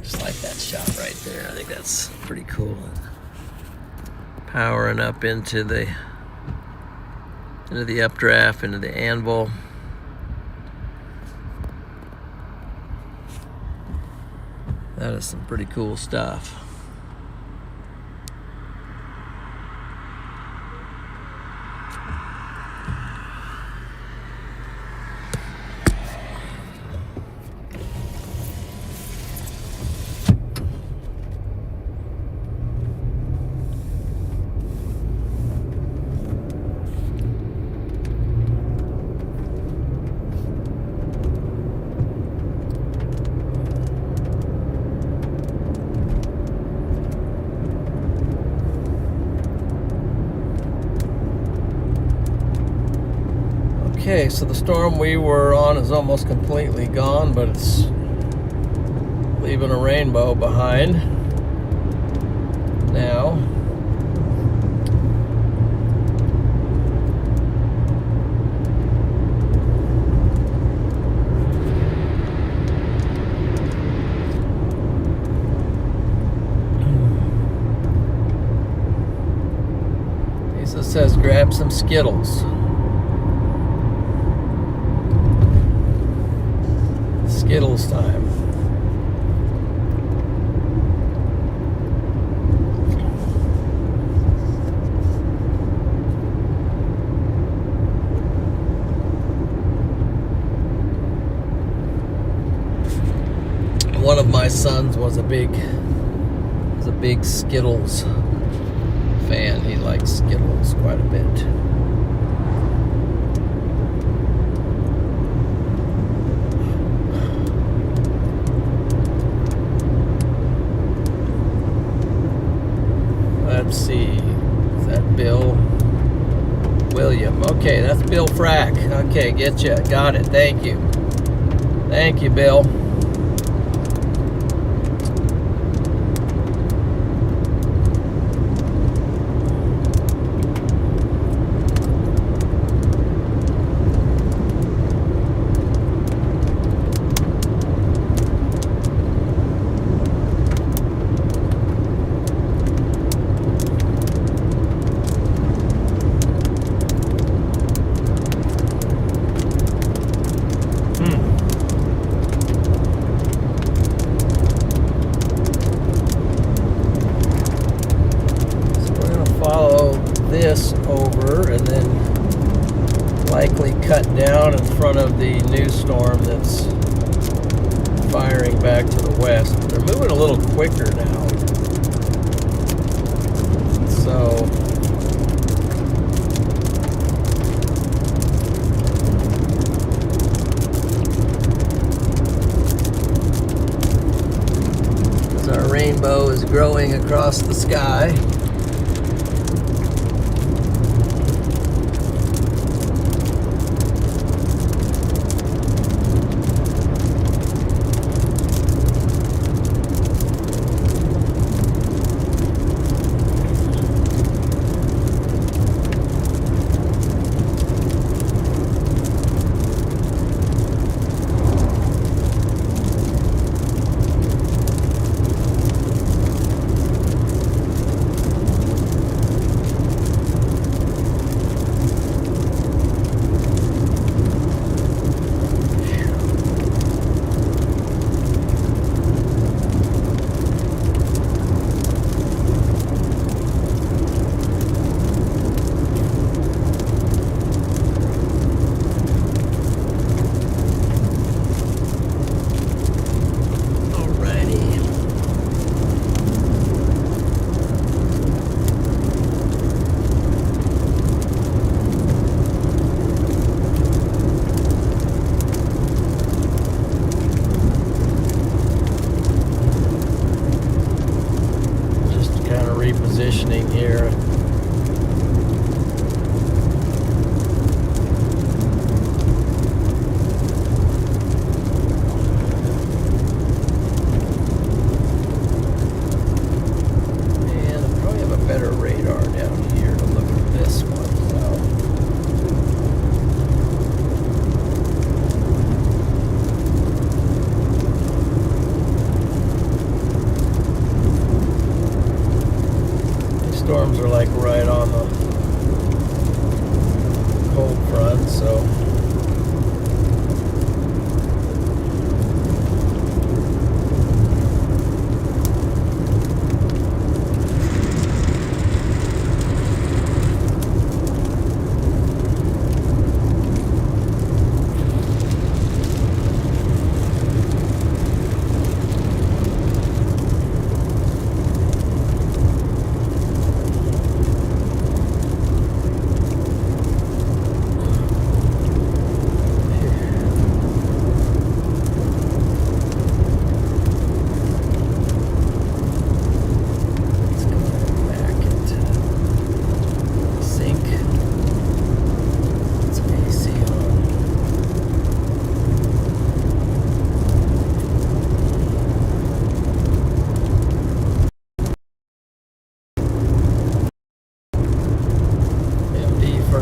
just like that shot right there. I think that's pretty cool. Powering up into the updraft, into the anvil. That is some pretty cool stuff. Okay, so the storm we were on is almost completely gone, but it's leaving a rainbow behind now. Lisa says grab some Skittles. Skittles time. One of my sons was a big Skittles fan. He likes Skittles quite a bit. Let's see, is that Bill? William. Okay, that's Bill Frack. Okay, got it. Thank you. Thank you, Bill. This over and then likely cut down in front of the new storm that's firing back to the west. They're moving a little quicker now. flying across the sky. Repositioning here. And I probably have a better radar down here to look at this one. Storms are like right on the cold front, so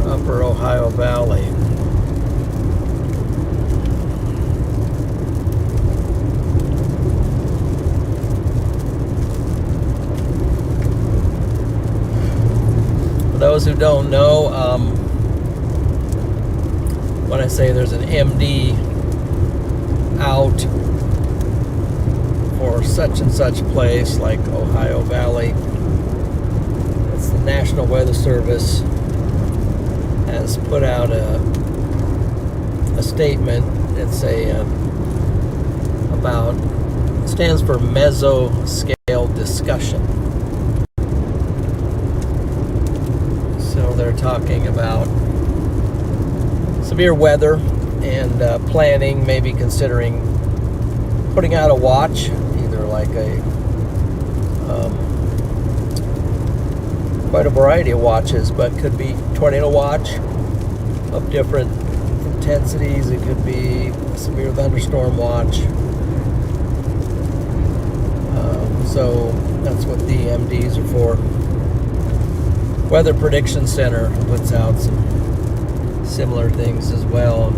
Upper Ohio Valley. For those who don't know, when I say there's an MD out for such and such place like Ohio Valley, it's the National Weather Service has put out a statement. It's stands for mesoscale discussion. So they're talking about severe weather and planning, maybe considering putting out a watch, either like quite a variety of watches, but could be tornado watch of different intensities. It could be severe thunderstorm watch. So that's what the MDs are for. Weather Prediction Center puts out some similar things as well.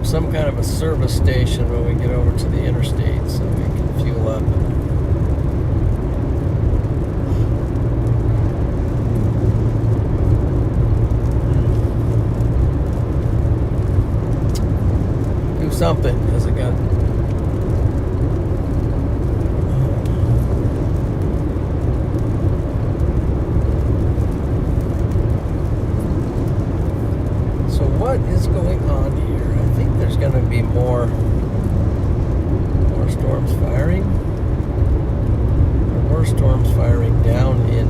Some kind of a service station when we get over to the interstate so we can fuel up. Do something, because I got right down in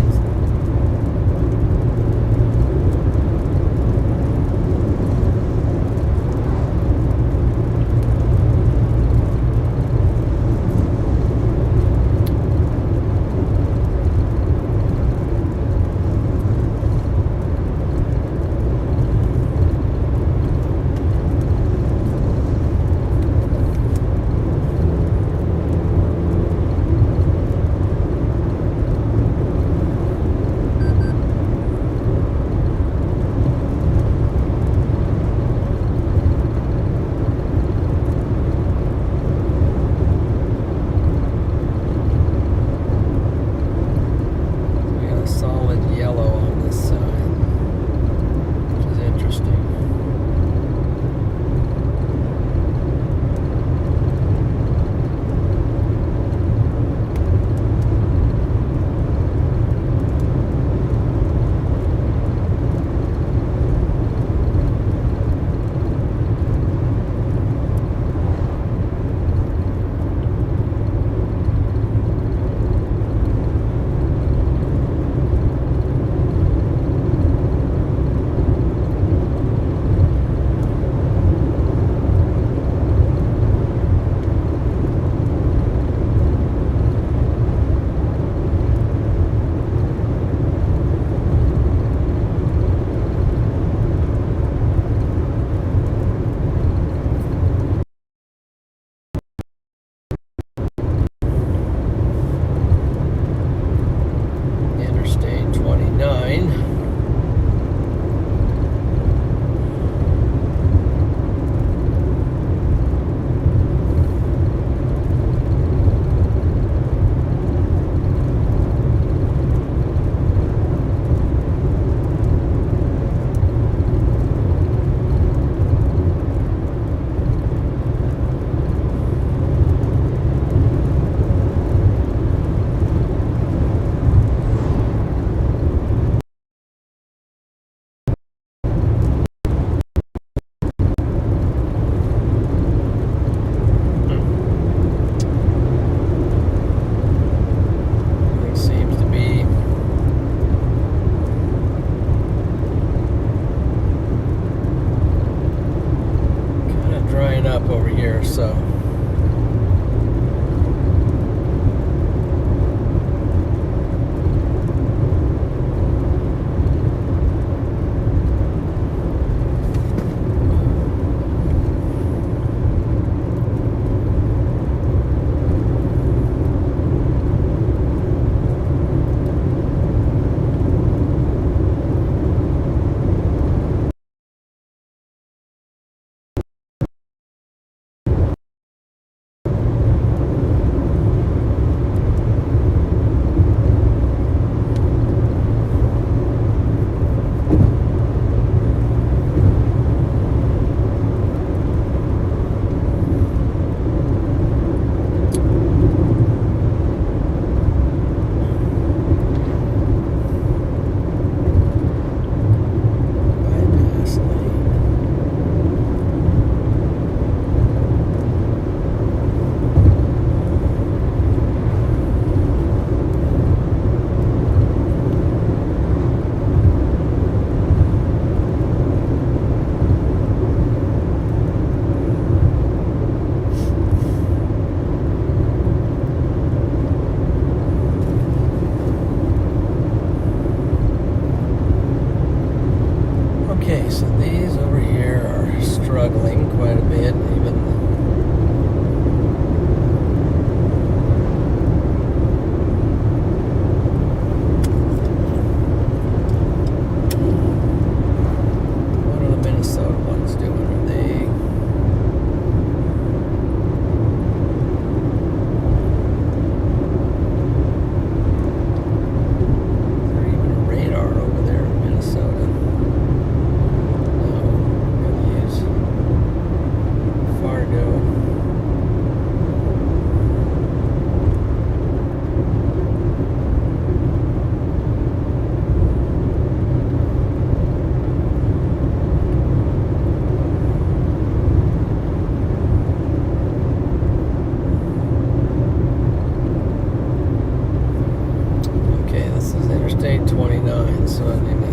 8:29, so I need to.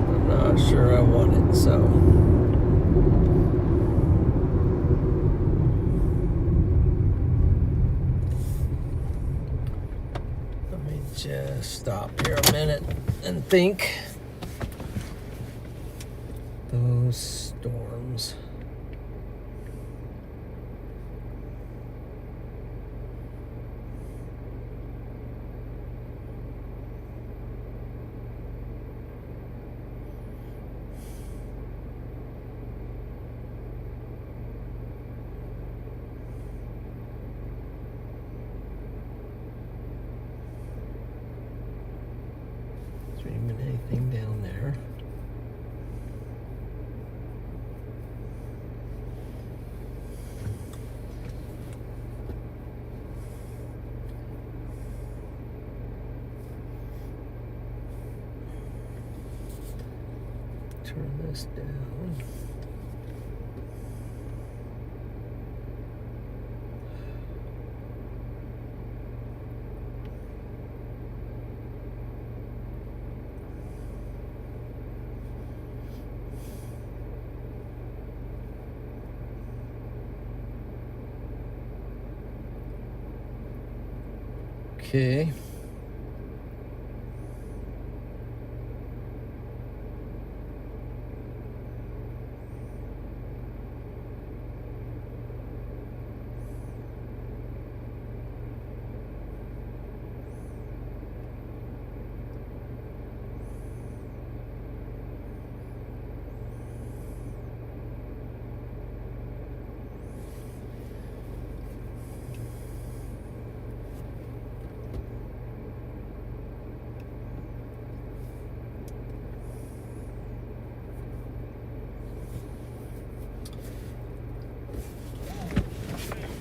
I'm not sure I want it, so. Let me just stop here a minute and think. Those storms. Is there even anything down there? Turn this down. Okay.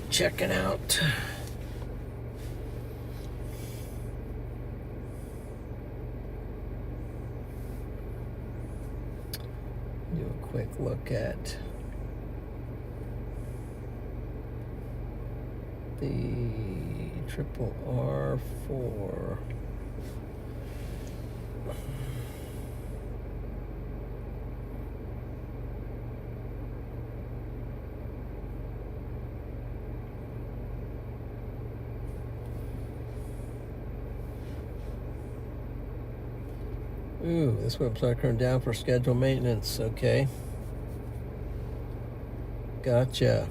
Checking out. Do a quick look at the triple R4. Ooh, this website turned down for scheduled maintenance. Okay. Gotcha.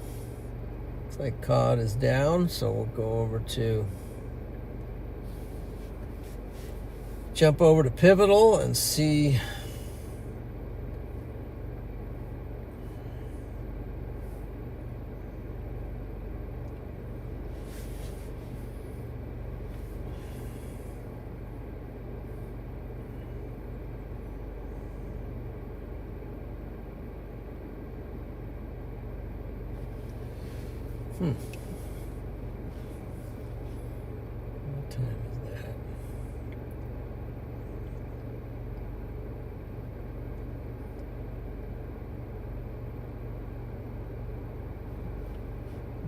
Looks like COD is down, so we'll go over to jump over to Pivotal and see. What time is that?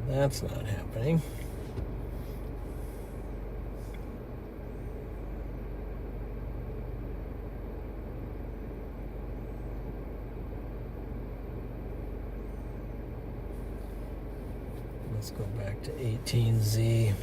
That's not happening. Let's go back to 18Z.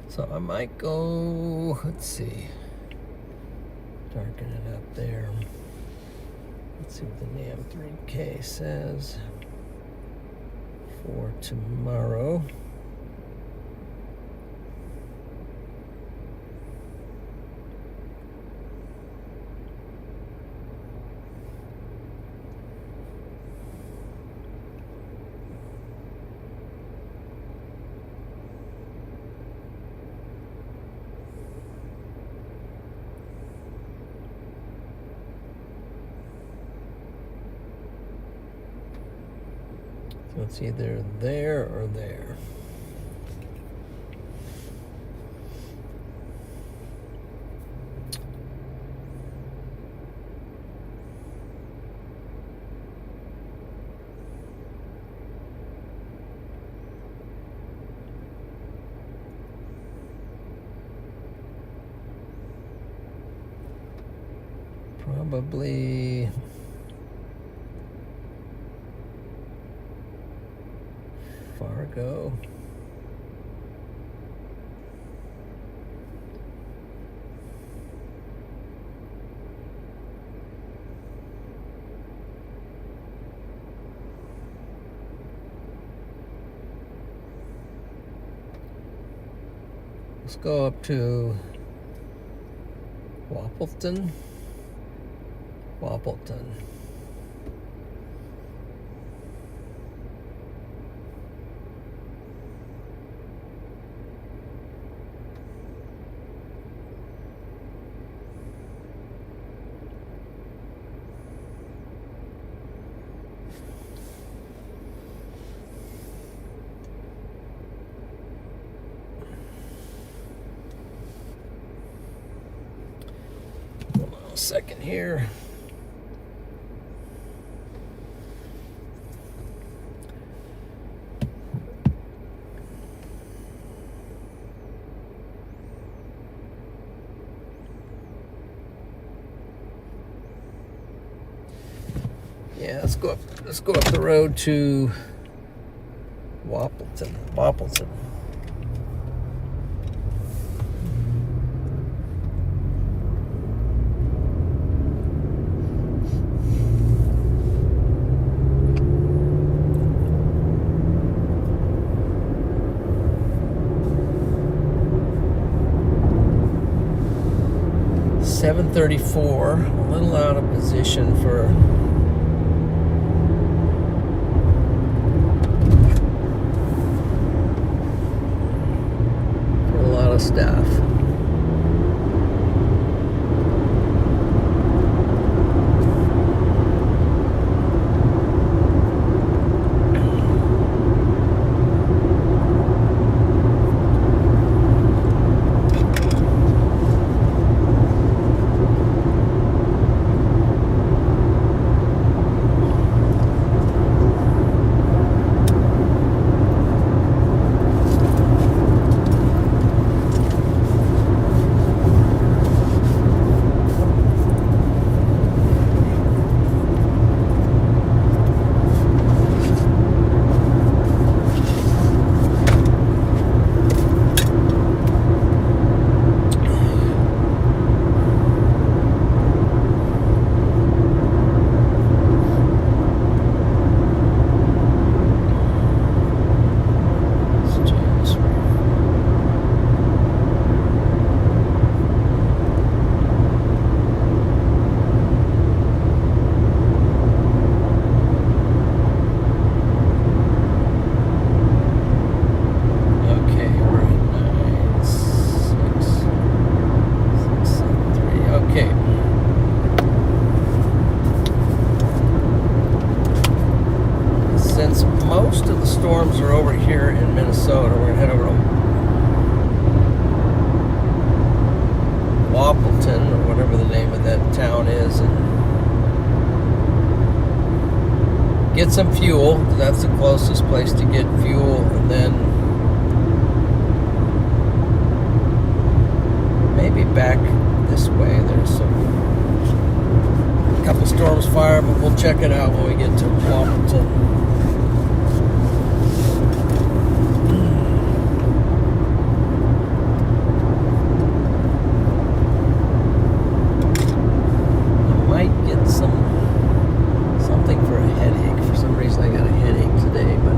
So I might go, let's see, darken it up there. Let's see what the NAM 3K says for tomorrow. So it's either there or there. Probably Fargo. Let's go up to Wappleton. Hold on a second here. Yeah, let's go up the road to Wappleton. 734, a little out of position for a lot of stuff. Most of the storms are over here in Minnesota. We're going to head over to Wappleton, or whatever the name of that town is, and get some fuel. That's the closest place to get fuel. And then maybe back this way. There's a couple storms fire, but we'll check it out when we get to Wappleton. Something for a headache. For some reason I got a headache today, but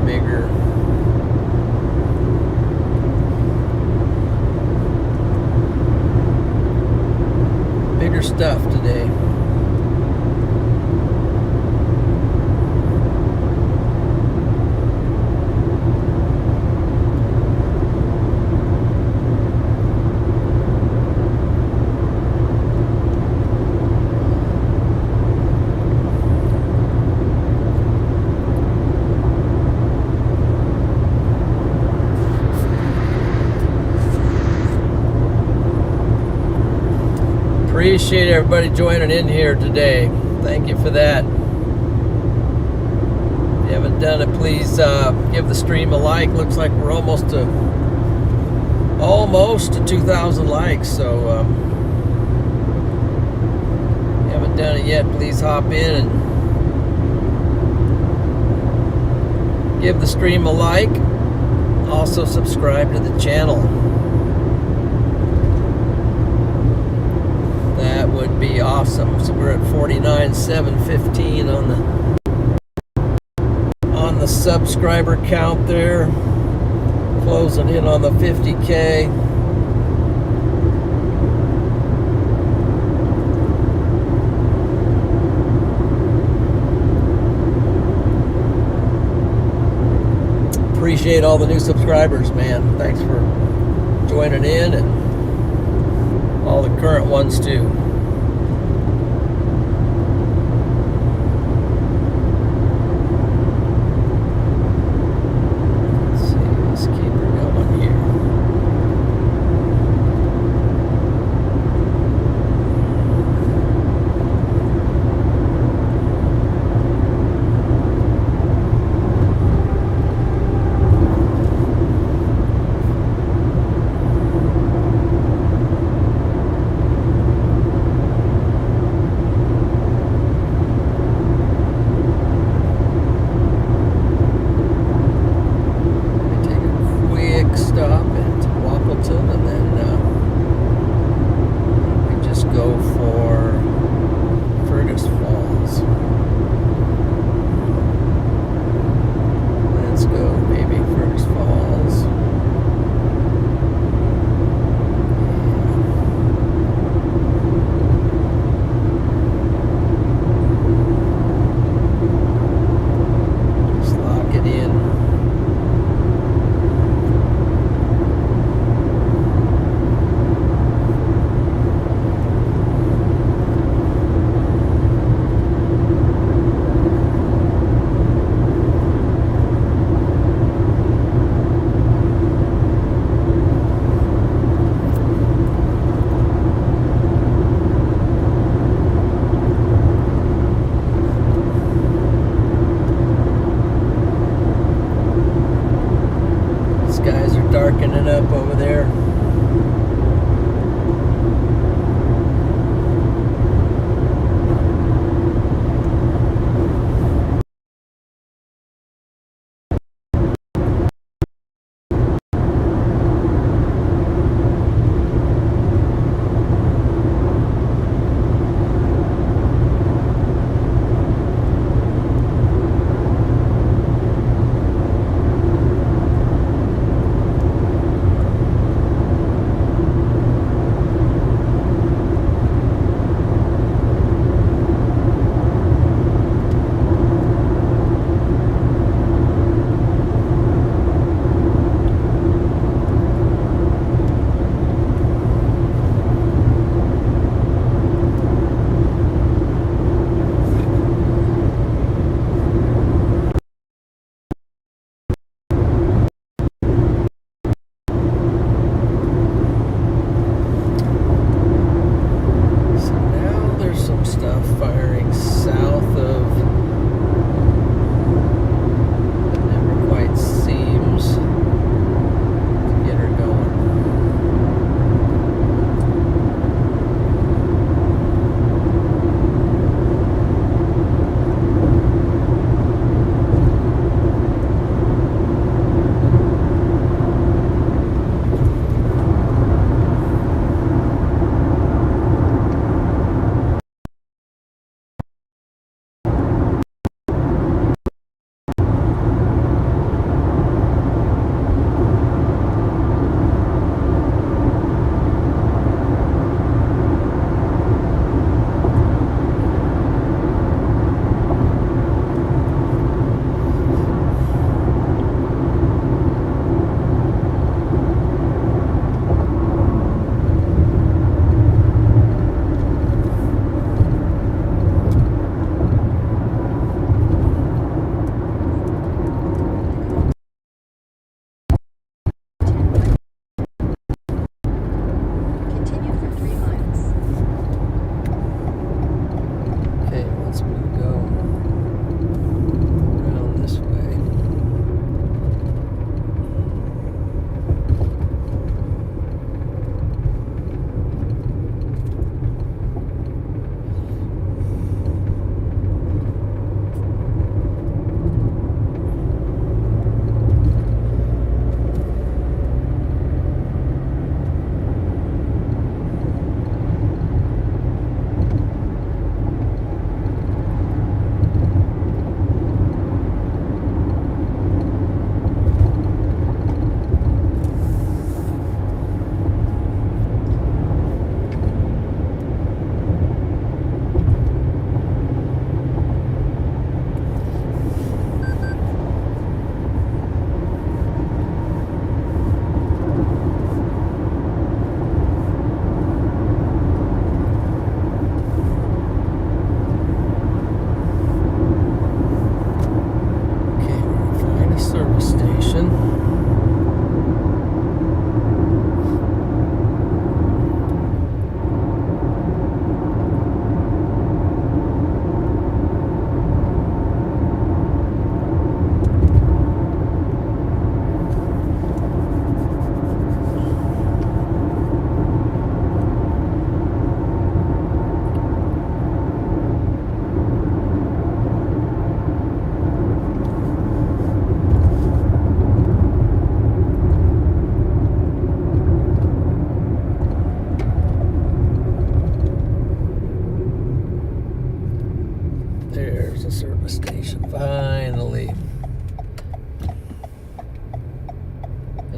bigger stuff today. Appreciate everybody joining in here today. Thank you for that. If you haven't done it, please give the stream a like. Looks like we're almost to 2,000 likes. So if you haven't done it yet, please hop in and give the stream a like. Also subscribe to the channel. That would be awesome. So we're at 49,715 on the subscriber count there. Closing in on the 50K. Appreciate all the new subscribers, man. Thanks for joining in, and all the current ones too. Let's see, let's keep her going here. Darkening up over there.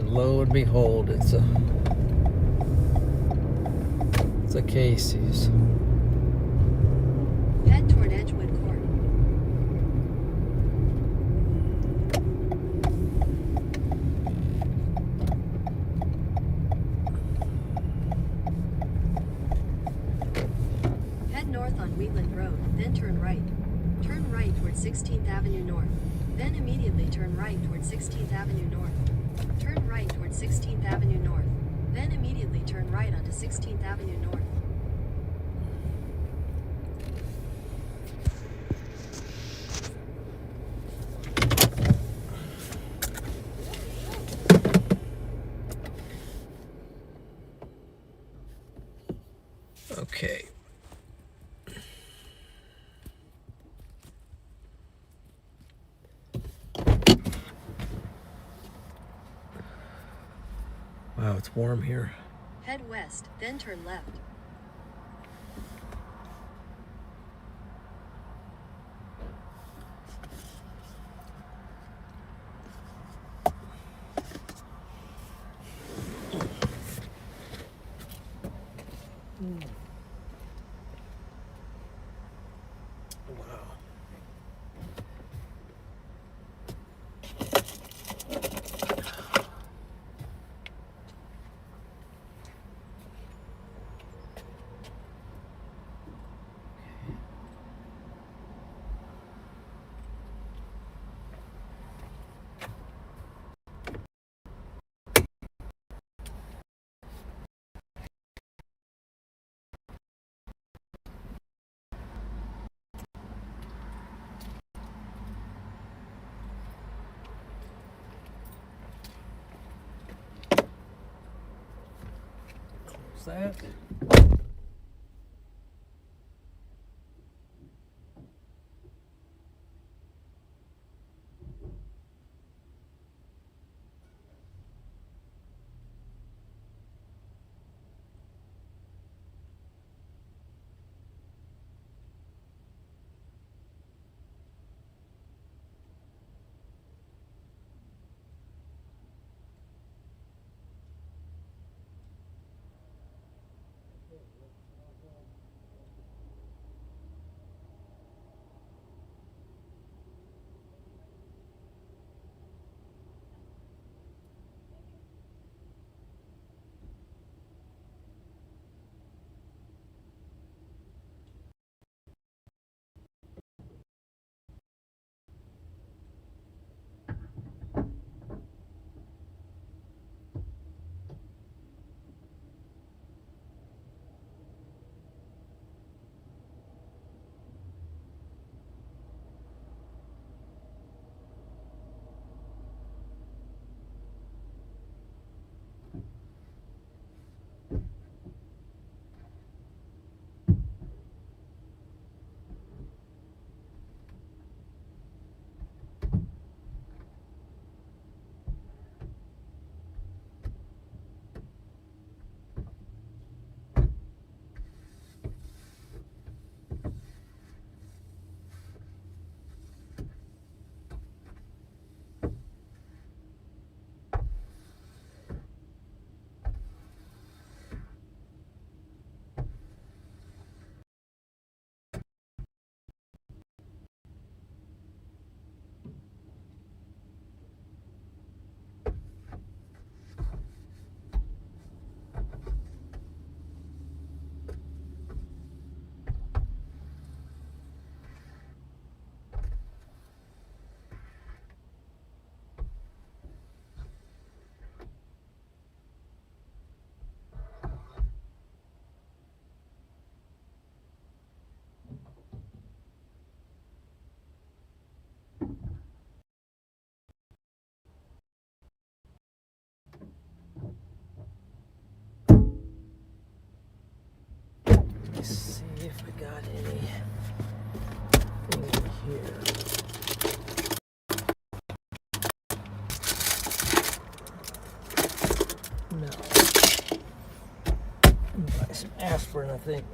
And lo and behold, it's a Casey's. Head toward Edgewood Court. Head north on Wheatland Road, then turn right. Turn right toward 16th Avenue North. Then immediately turn right toward 16th Avenue North. Turn right toward 16th Avenue North. Then immediately turn right onto 16th Avenue North. Okay. Wow, it's warm here. Head west, then turn left. Wow. Close that. Let's see if we got any in here. No. Buy some aspirin, I think.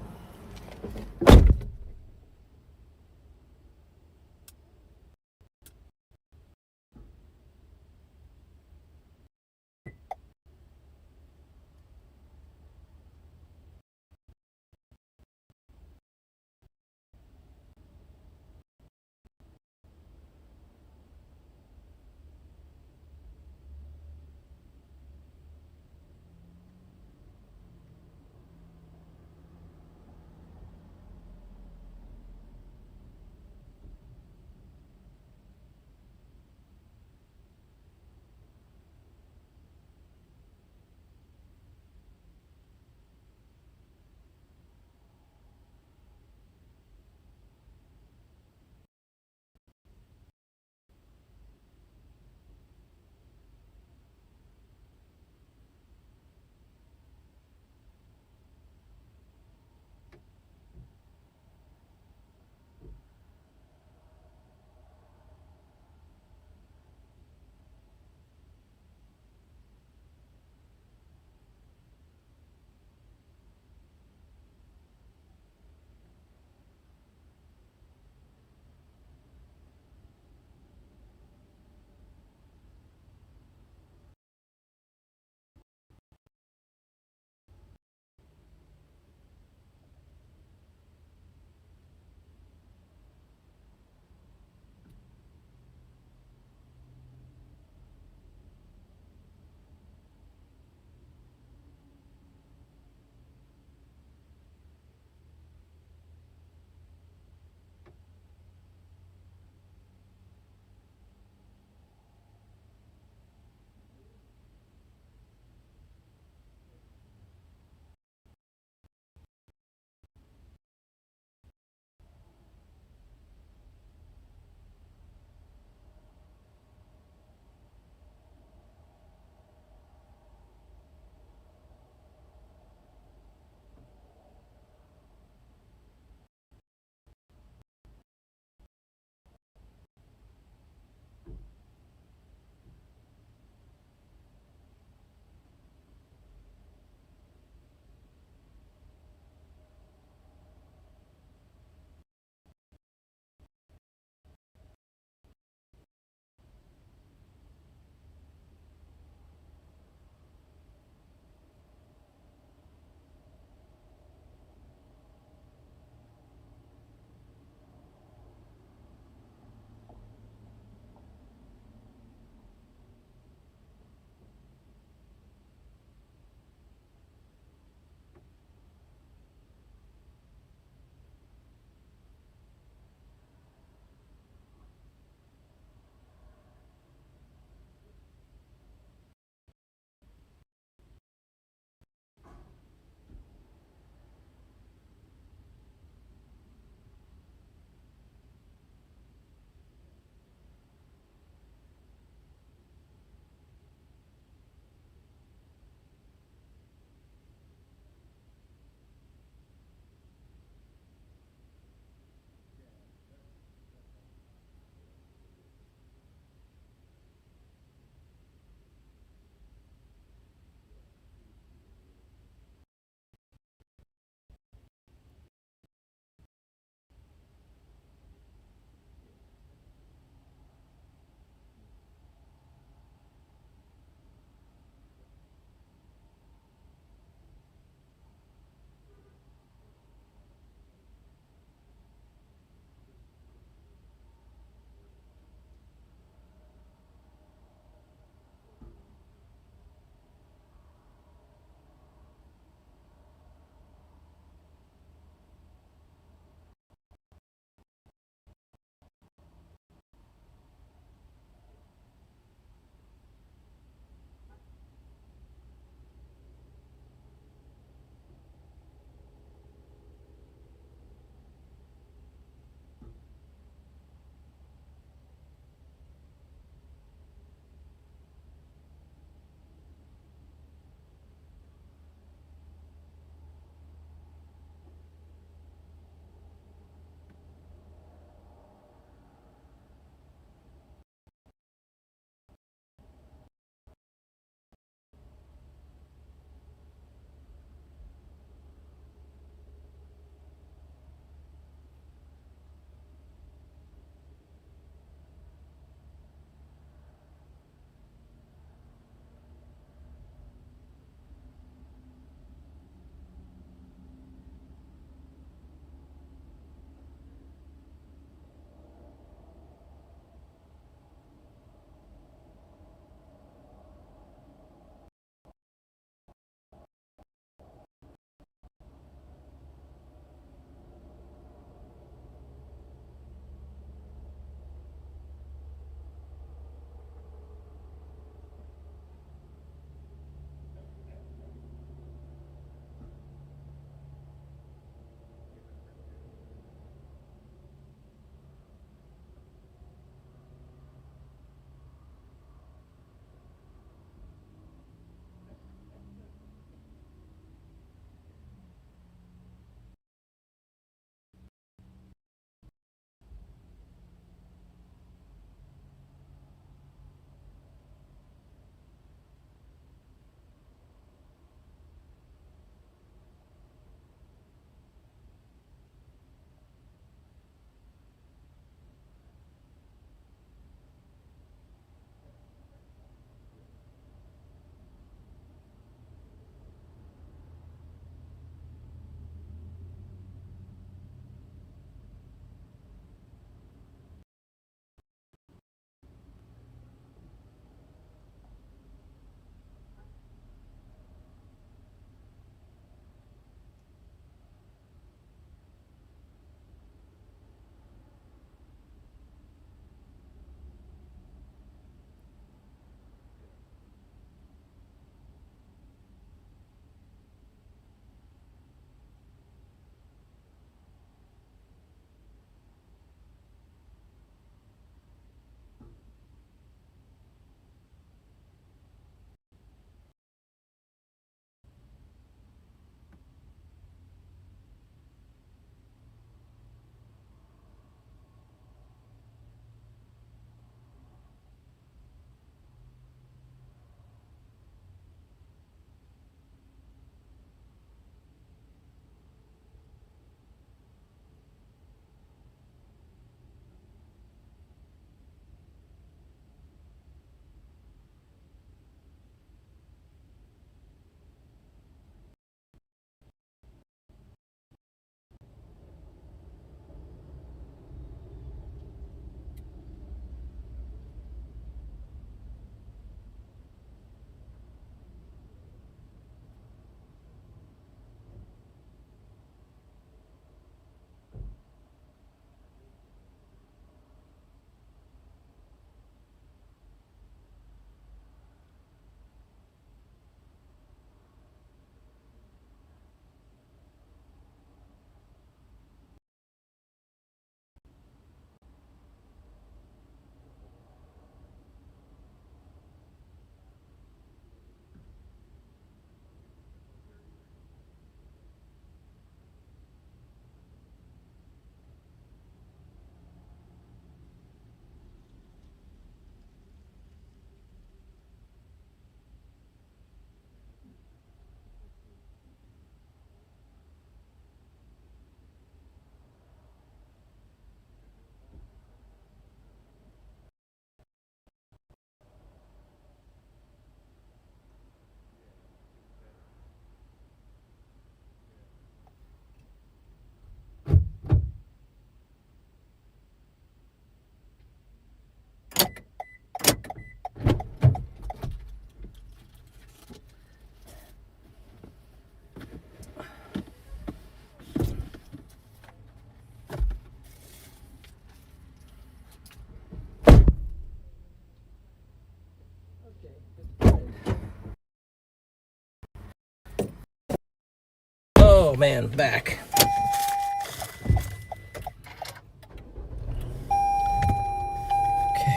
Oh man, back. Okay,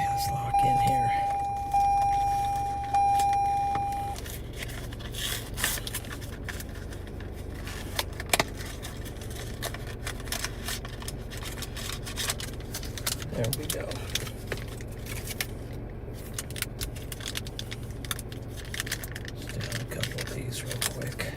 let's lock in here. There we go. Just down a couple of these real quick.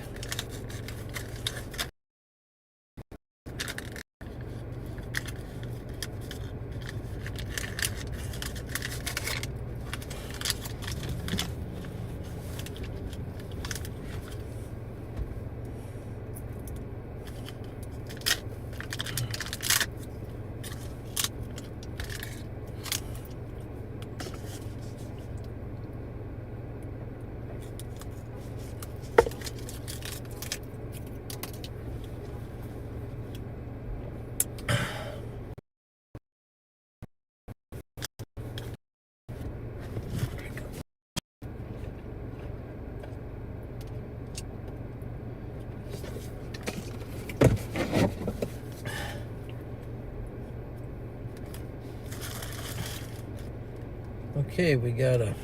Okay, we got it's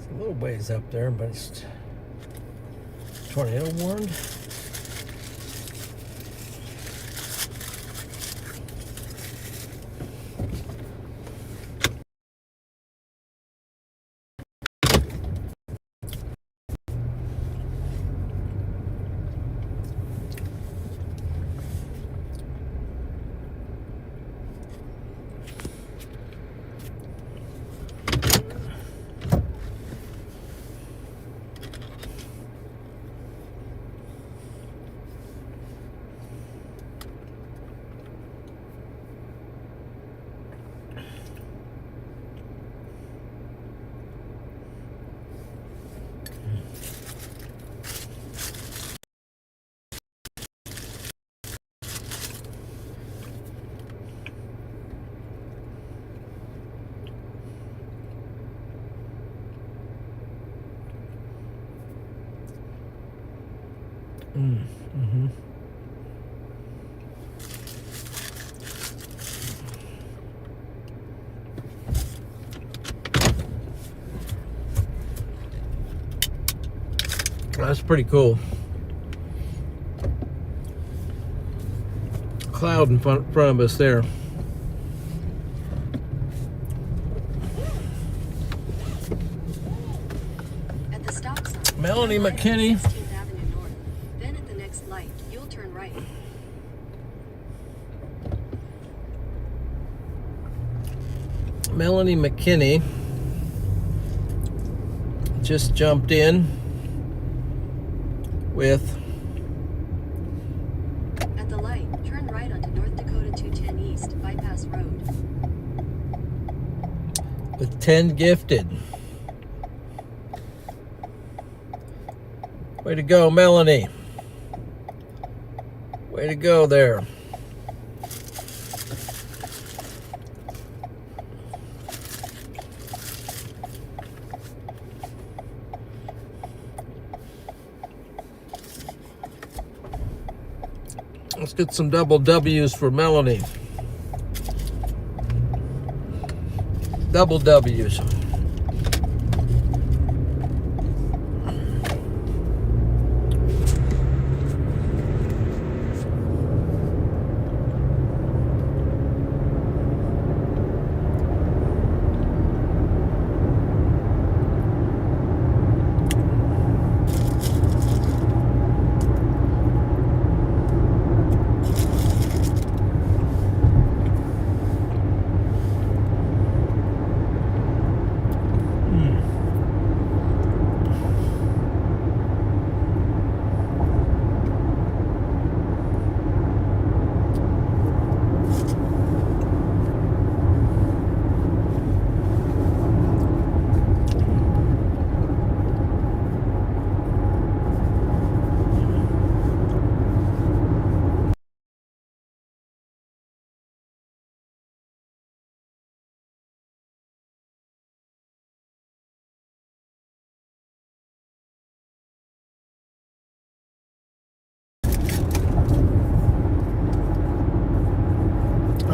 a little ways up there, but it's tornado warned. Mm-hmm. That's pretty cool. Cloud in front of us there. At the stop sign, Melanie turn left at McKinney. 16th Avenue North. Then at the next light, you'll turn right. Melanie McKinney just jumped in with At the light, turn right onto North Dakota 210 East, Bypass Road. 10 gifted. Way to go, Melanie. Way to go there. Let's get some double W's for Melanie. Double W's.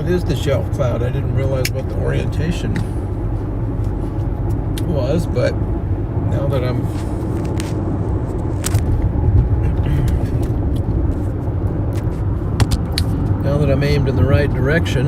it is the shelf cloud. I didn't realize what the orientation was, but now that I'm aimed in the right direction,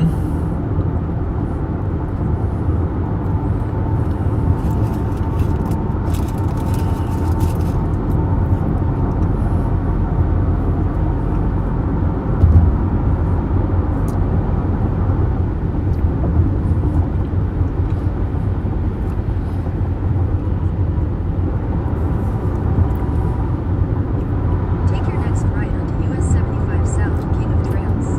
Take your next right onto US 75 South, King of Trails.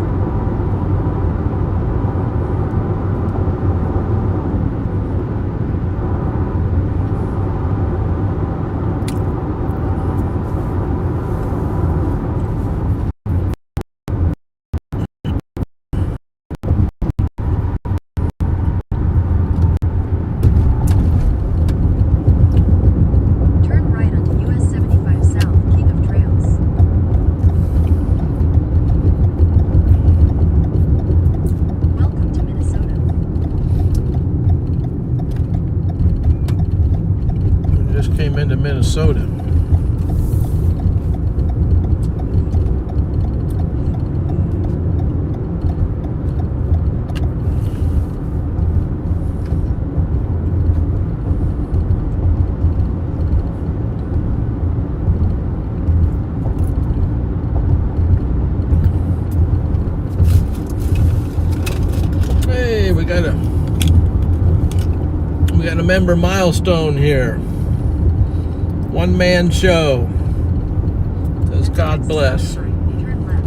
Turn right onto US 75 South, King of Trails. Welcome to Minnesota. we just came into Minnesota. Hey, we got a member milestone here. One man show. Says God bless. Turn left.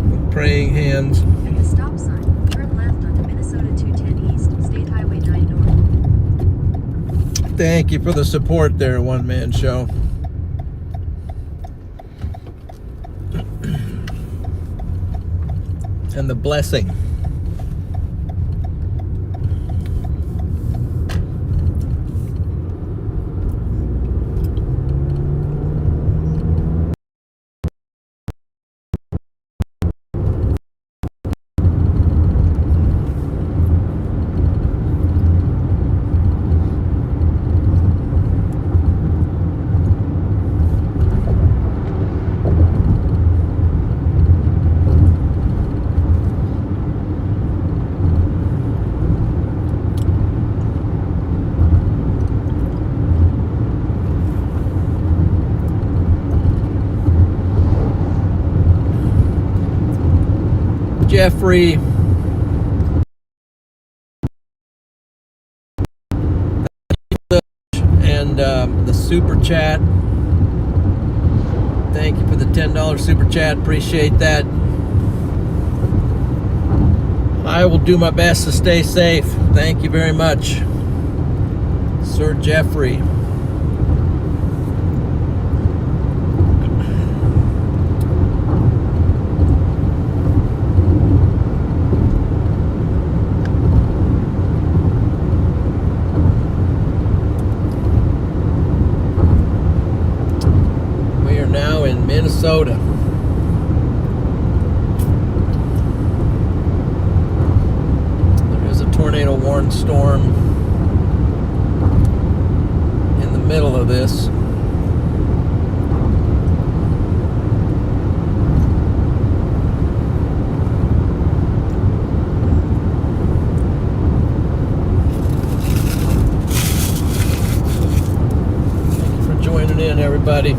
With praying hands. At the stop sign, turn left onto Minnesota 210 East, State Highway 9 North. Thank you for the support there, one man show. And the blessing. Jeffrey. And the super chat. Thank you for the $10 super chat. Appreciate that. I will do my best to stay safe. Thank you very much, Sir Jeffrey. Now in Minnesota. There is a tornado warning storm in the middle of this. Thank you for joining in, everybody.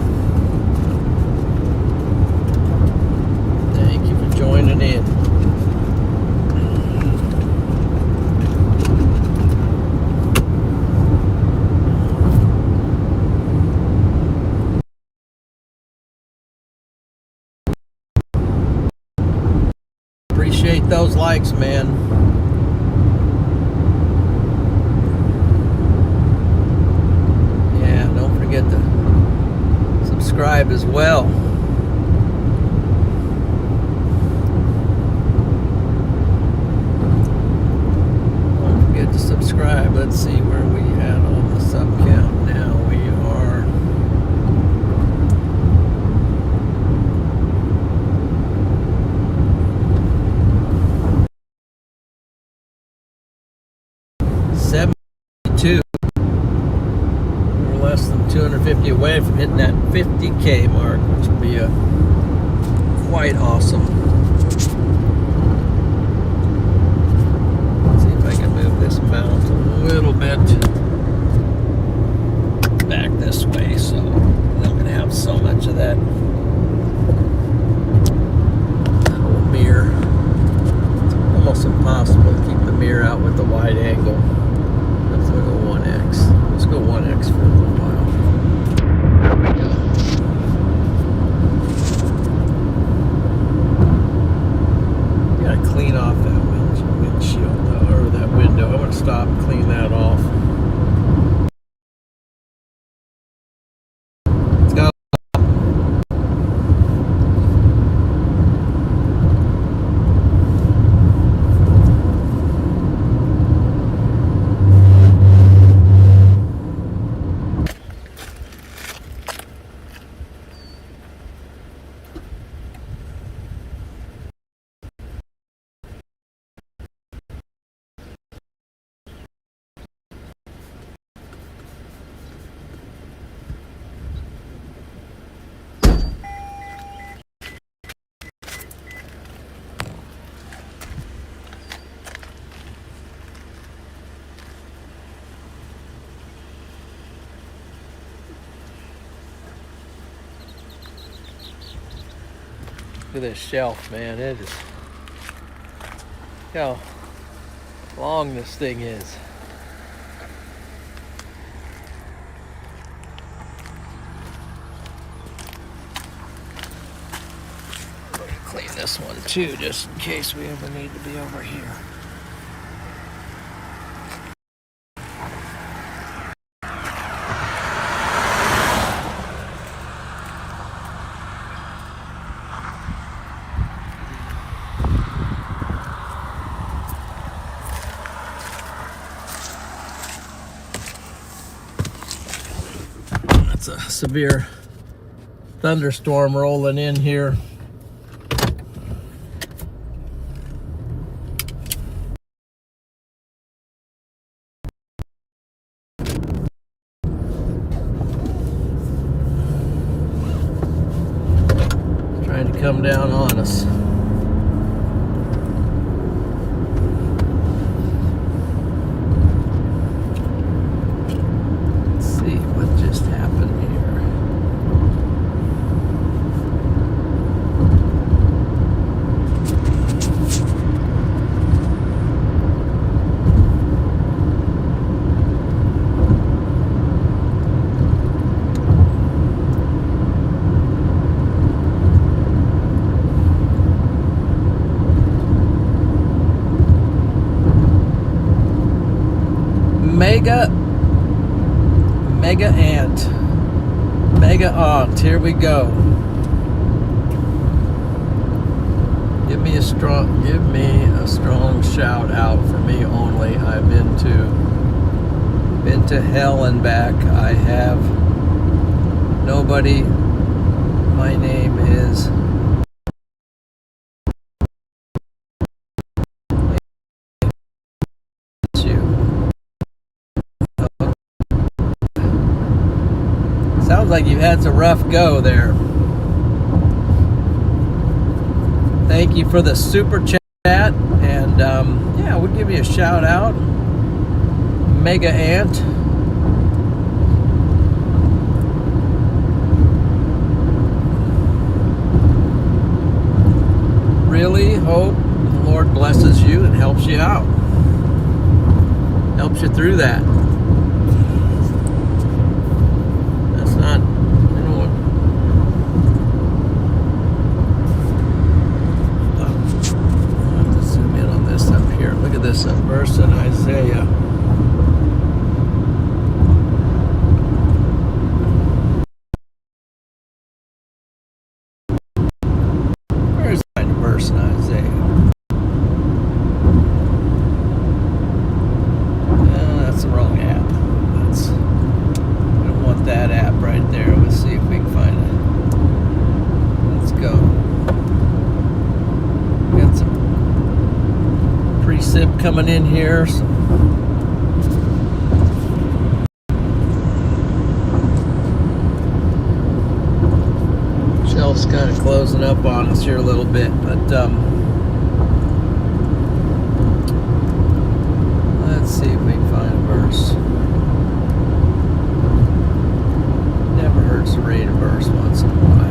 Joining in. Appreciate those likes, man. Yeah, don't forget to subscribe as well. To subscribe. Let's see where we at on the sub count now. We less than 250 away from hitting that 50K mark, which would be quite awesome. Let's see if I can move this mount a little bit back this way, so I'm not going to have so much of that whole mirror. It's almost impossible to keep the mirror out with the wide angle. Let's go 1x. Let's go 1x for a little while. There we go. You gotta clean off that windshield though, or that window. I'm gonna stop and clean that off. It's got look at this shelf, man. It is. Look how long this thing is. I'm gonna clean this one too, just in case we ever need to be over here. It's a severe thunderstorm rolling in here. Trying to come down on us. Mega aunt, here we go. Give me a strong shout out for me only. I've been to hell and back. I have nobody. My name is Sounds like you've had some rough go there. Thank you for the super chat, and yeah, we'll give you a shout out. Mega Ant. Really hope the Lord blesses you and helps you out. Helps you through that. Not, you know what? I'll have to zoom in on this up here. Look at this verse in Isaiah. Where's that verse in Isaiah? That's the wrong app. That app right there. Let's see if we can find it. Let's go. Got some precip coming in here. It's kind of closing up on us here a little bit, but let's see if we can find a verse. Never hurts to read a verse once in a while.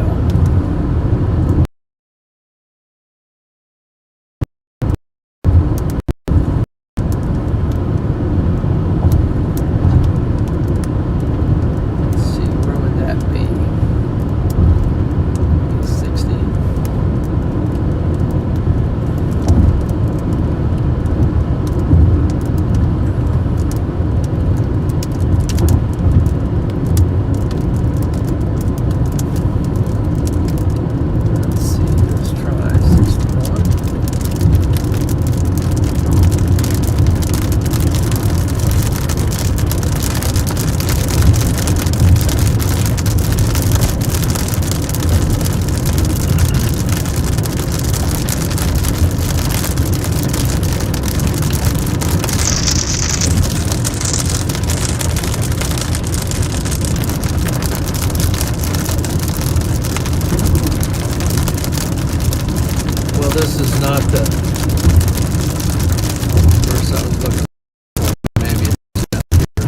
This is not the verse I was looking for. Maybe it's down here.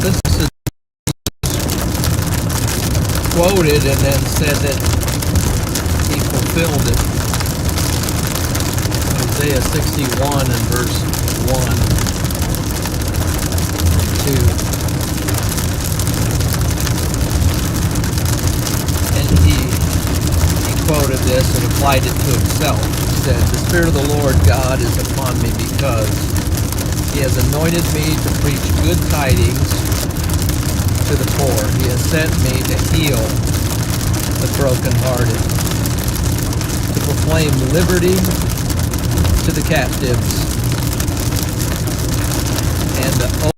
This is quoted and then said that he fulfilled it. Isaiah 61 and verse 1. And he quoted this and applied it to himself. He said, "The Spirit of the Lord God is upon me because He has anointed me to preach good tidings to the poor. He has sent me to heal the brokenhearted, to proclaim liberty to the captives, and the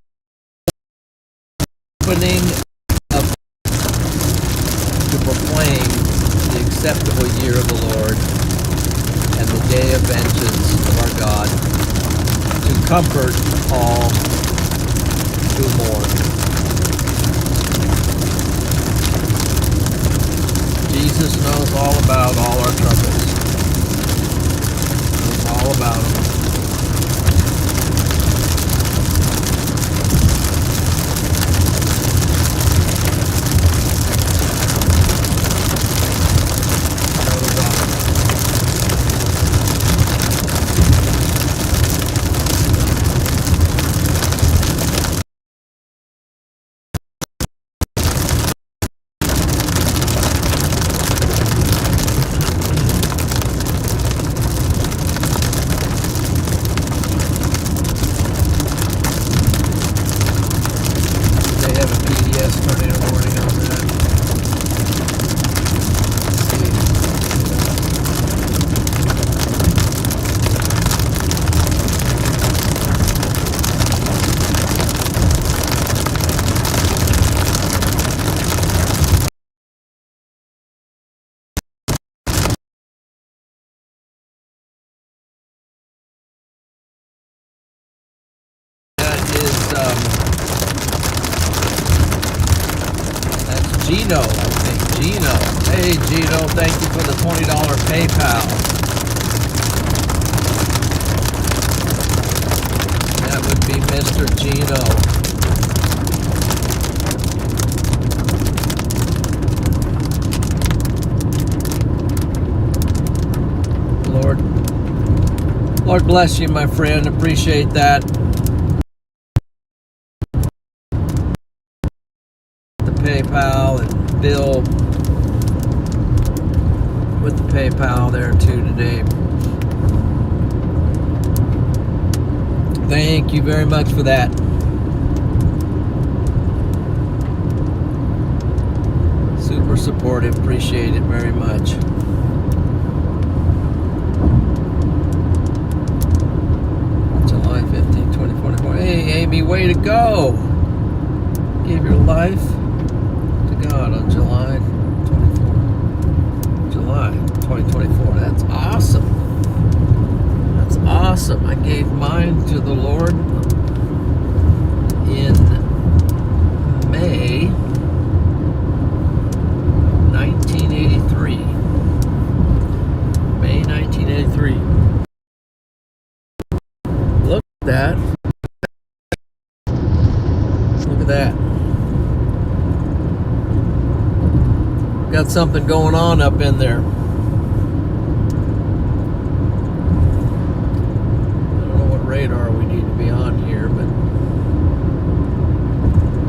opening of to proclaim the acceptable year of the Lord and the day of vengeance of our God, to comfort all who mourn." Jesus knows all about all our troubles. He knows all about them. That's Gino, I think. Gino. Hey, Gino, thank you for the $20 PayPal. That would be Mr. Gino. Lord bless you, my friend. Appreciate that. PayPal and Bill with the PayPal there too today. Thank you very much for that. Super supportive. Appreciate it very much. July 15, 2024. Hey, Amy, way to go. Give your life God on July 2024. That's awesome. I gave mine to to the Lord in May 1983. May 1983. Look at that. Look at that. Got something going on up in there. I don't know what radar we need to be on here, but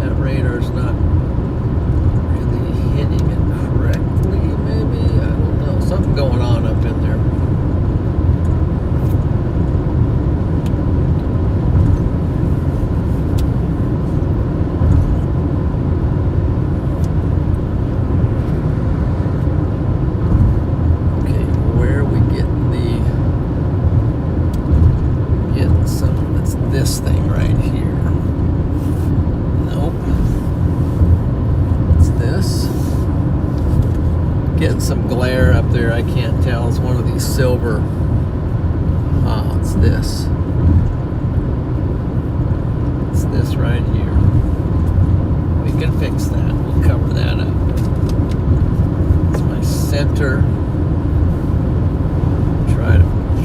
that radar's not really hitting it correctly, maybe? I don't know. Something going on up in there. This thing right here. Nope. What's this? Getting some glare up there. I can't tell. It's one of these silver. It's this. It's this right here. We can fix that. We'll cover that up. It's my center.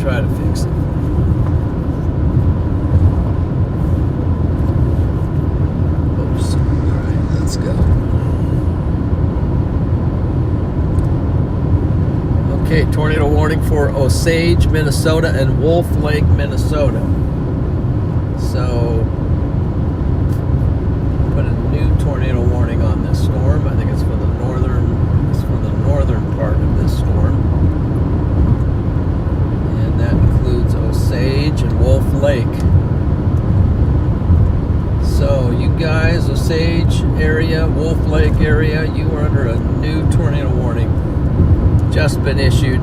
Try to fix it. Let's go. Okay, tornado warning for Osage, Minnesota, and Wolf Lake, Minnesota. So, put a new tornado warning on this storm. I think it's for the northern part of this storm, and that includes Osage and Wolf Lake. So you guys, Osage area, Wolf Lake area, you are under a new tornado warning. Just been issued.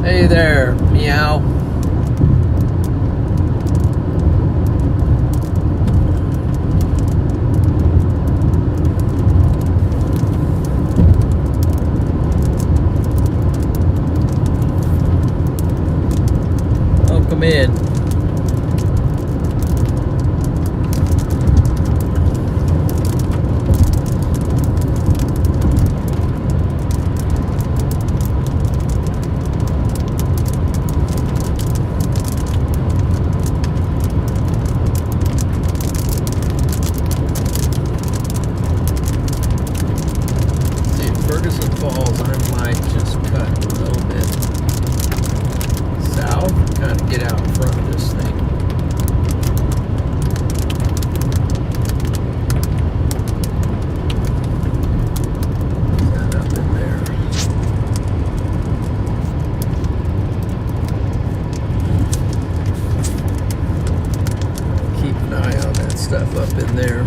Hey there, meow. Welcome in. Stuff up in there.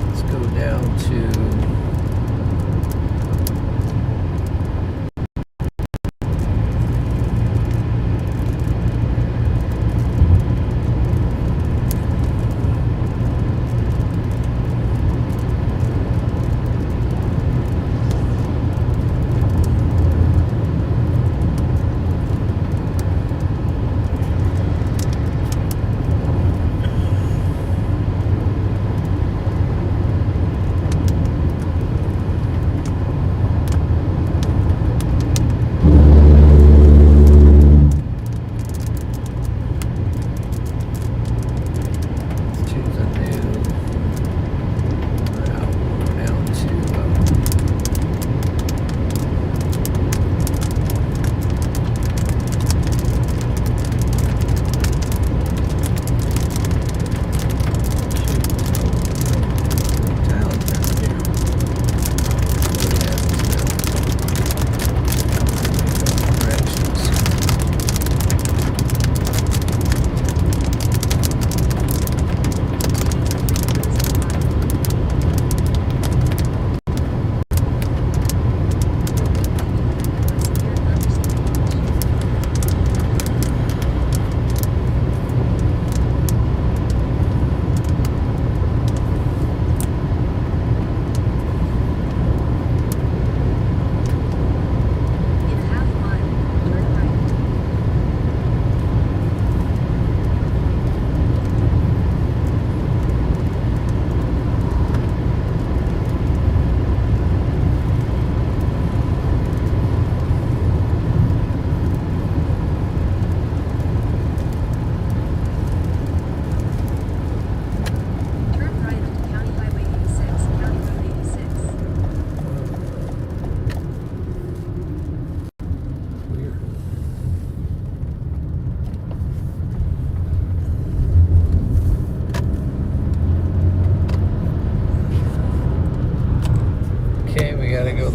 Let's go down to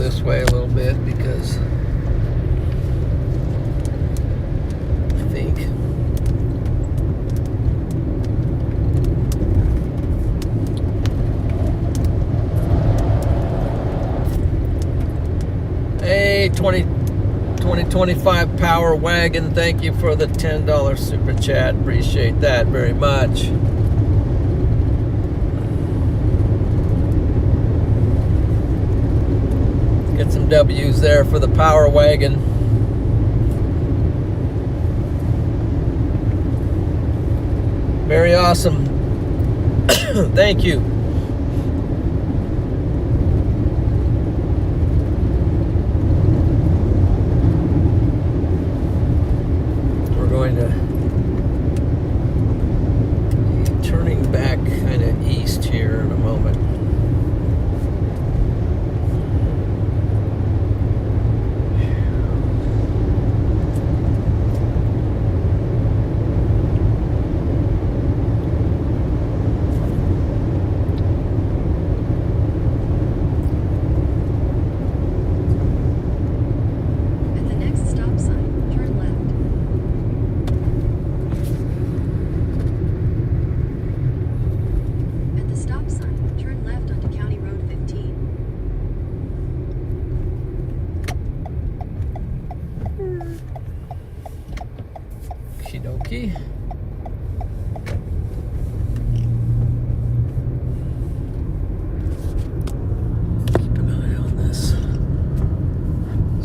this way a little bit because I think hey 2025 Power Wagon, thank you for the $10 super chat. Appreciate that very much. Get some W's there for the Power Wagon. Very awesome. Thank you. We're going to be turning back kind of east here in a moment. At the next stop sign, turn left. At the stop sign, turn left onto County Road 15. Okie dokie. Keep an eye on this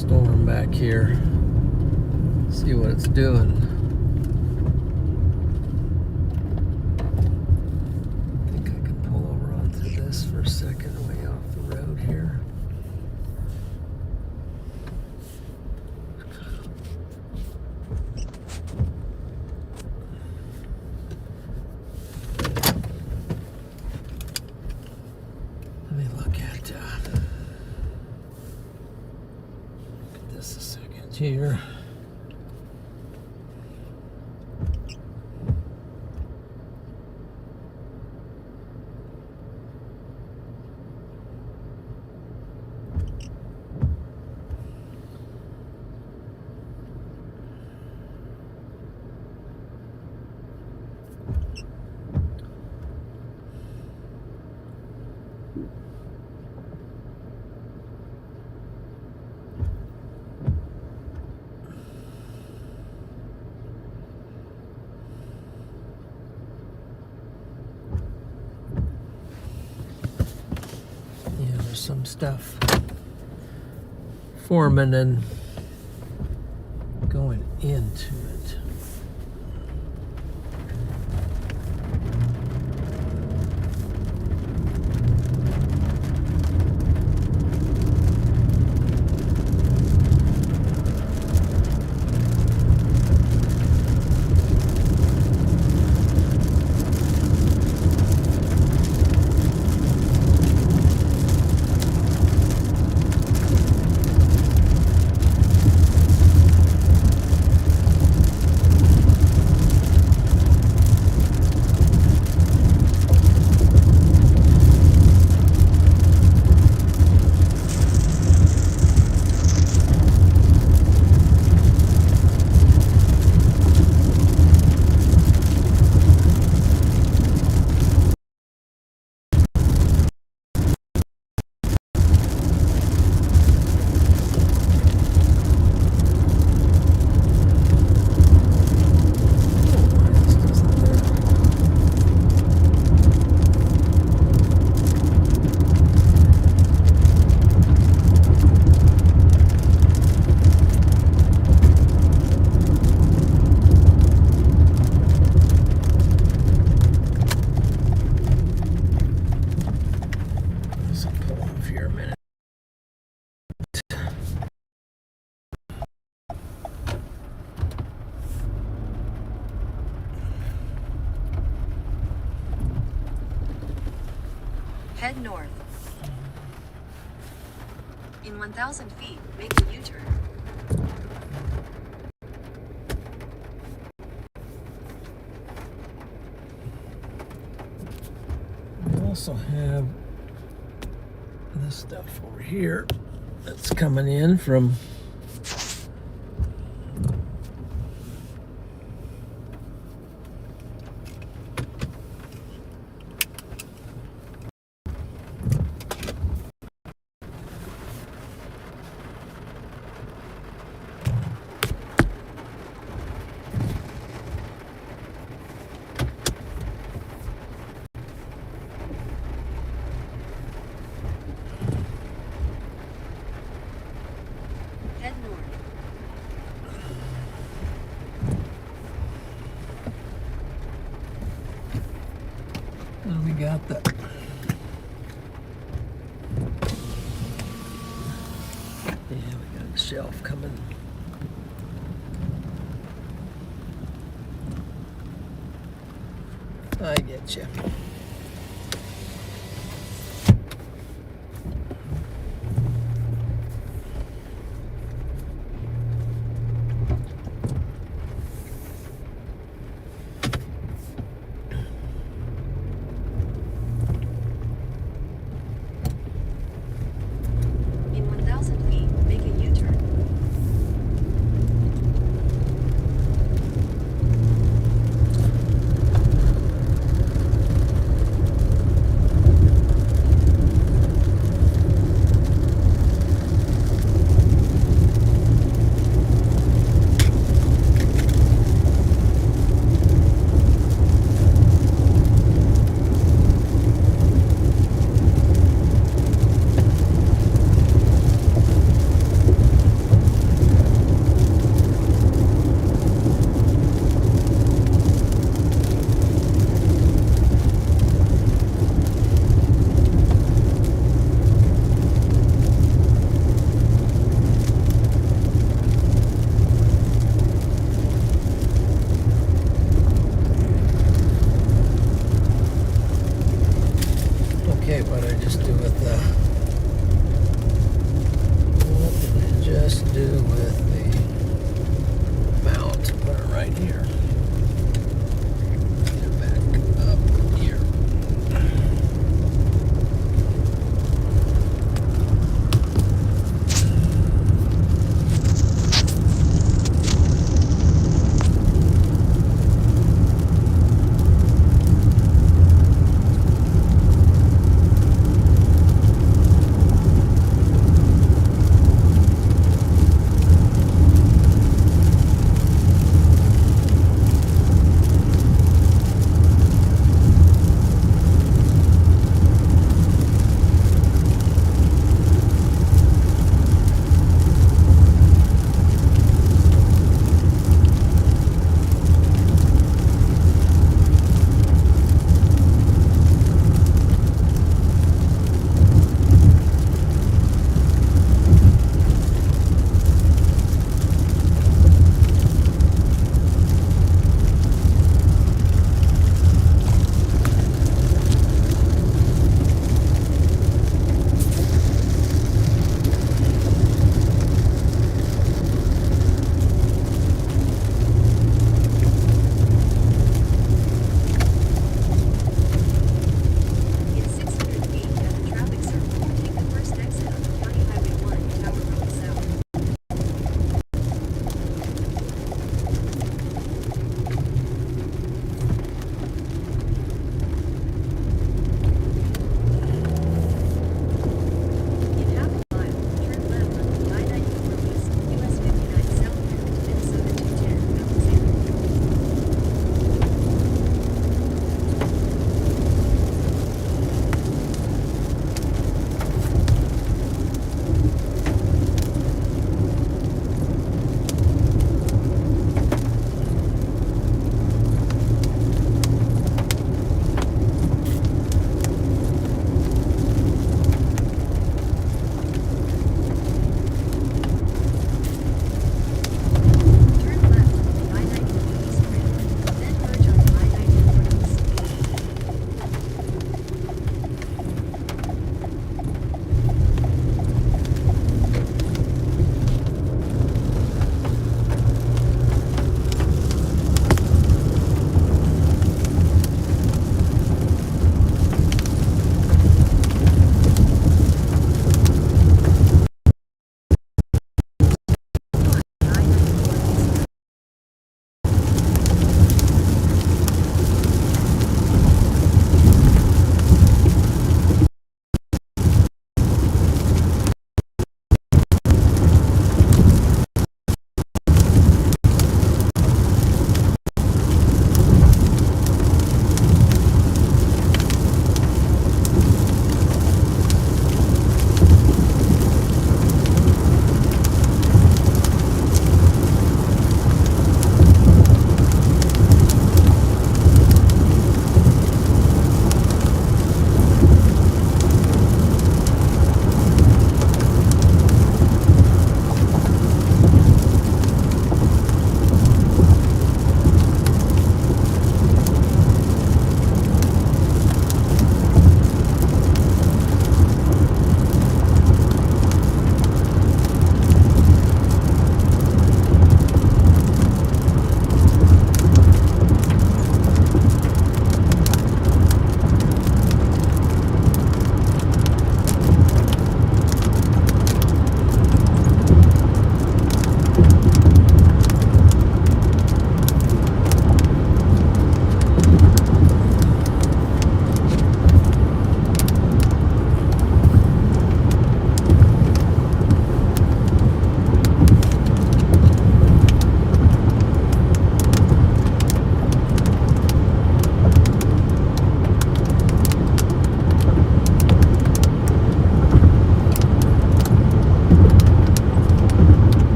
storm back here. See what it's doing. I think I can pull over onto this for a second, way off the road here. Let me look at this a second here. Yeah, there's some stuff forming and going into it. Head north. In 1,000 feet, make a U-turn. We also have this stuff over here. that's coming in from Head north. and we got the we got a shelf coming. I get you. In 1,000 feet, make a U-turn. Okay, what did I just do with the what did I just do with the mount? Put it right here. Get it back up here.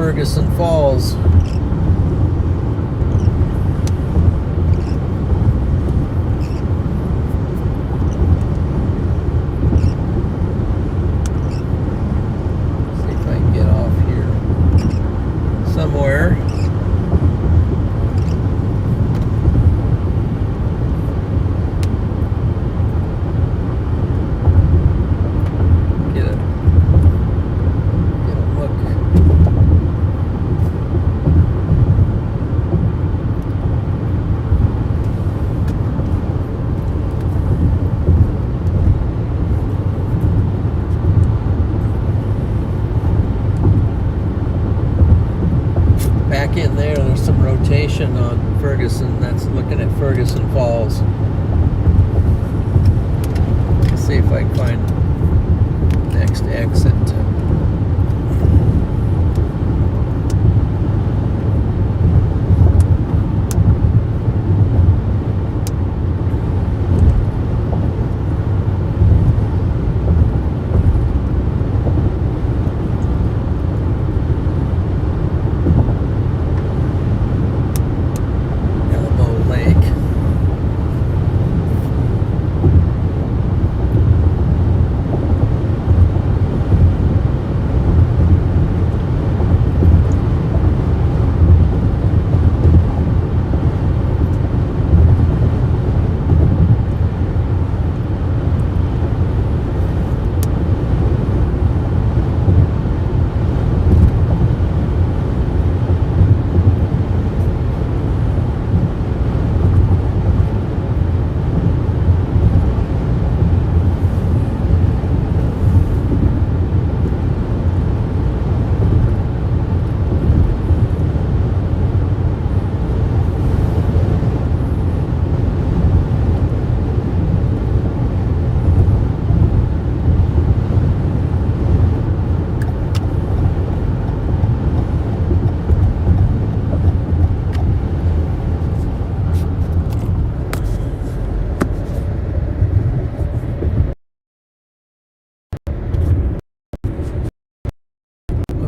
Ferguson Falls. See if I can get off here somewhere. Back in there's some rotation on Ferguson. That's looking at Ferguson Falls. Let's see if I can find next exit.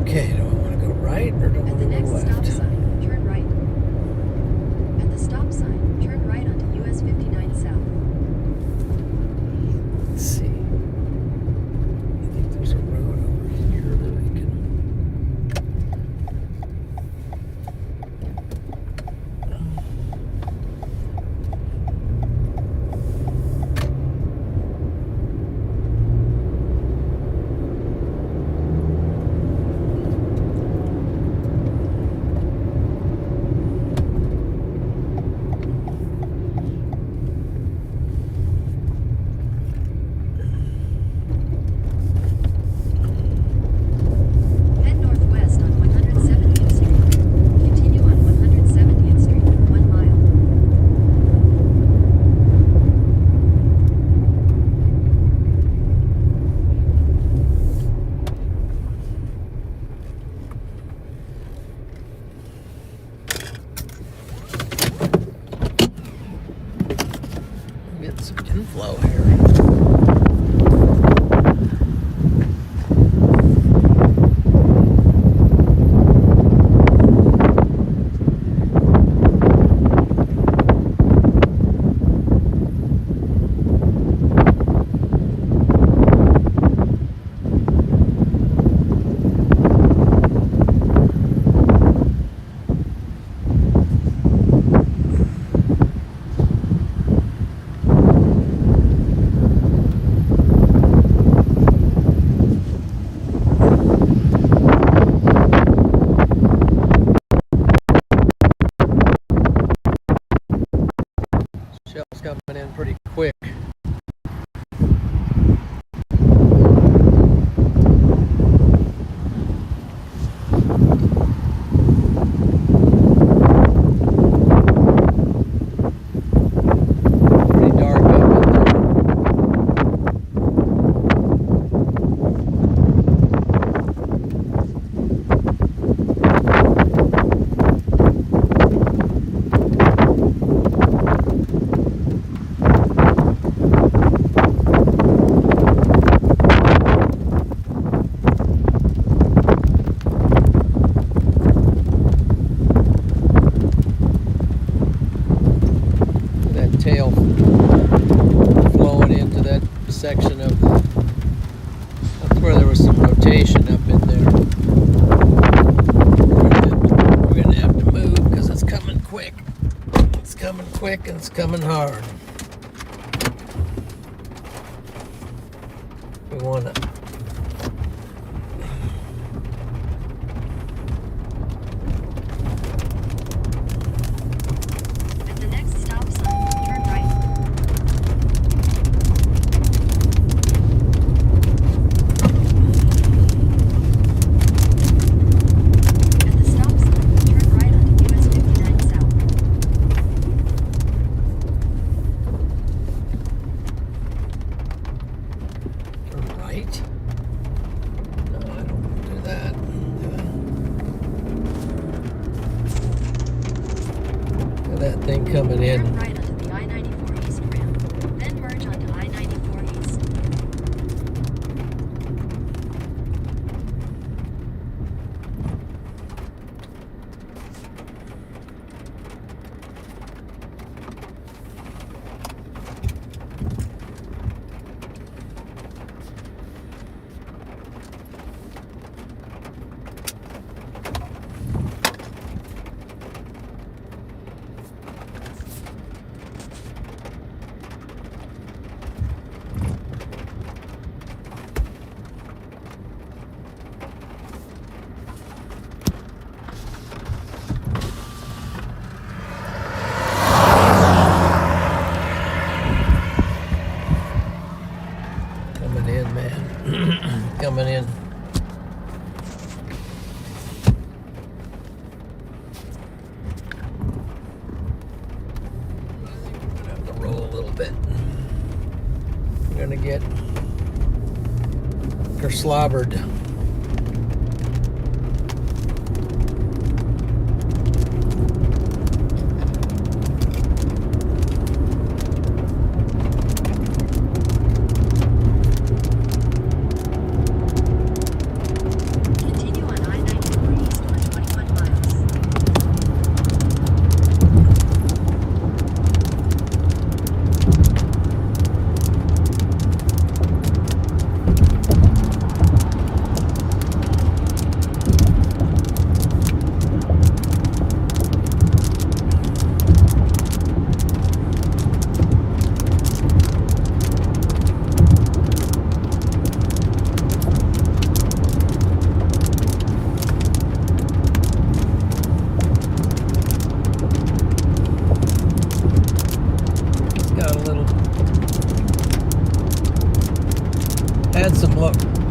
Okay, do I want to go right or do I At want the to go next left? stop sign, turn right. At the stop sign, turn right onto US 59 South. Let's see. I think there's a road over here that I can. Head northwest on 170th Street. Continue on 170th Street for 1 mile. Get some inflow here. Shell's coming in pretty quick. Pretty dark up in there. Where there was some rotation up in there. We're gonna have to move because it's coming quick. It's coming quick and it's coming hard. We want to. At the next stop sign, turn right. At the stop sign, turn right onto US 59 South. Turn right? No, I don't do that. Look at that thing coming in. Turn right onto the I-94 East ramp, then merge onto I-94 East. Coming in, man. Coming in. We're gonna have to roll a little bit. We're gonna get slobbered. Continue on I-94 East for 21 miles. Got a little, had some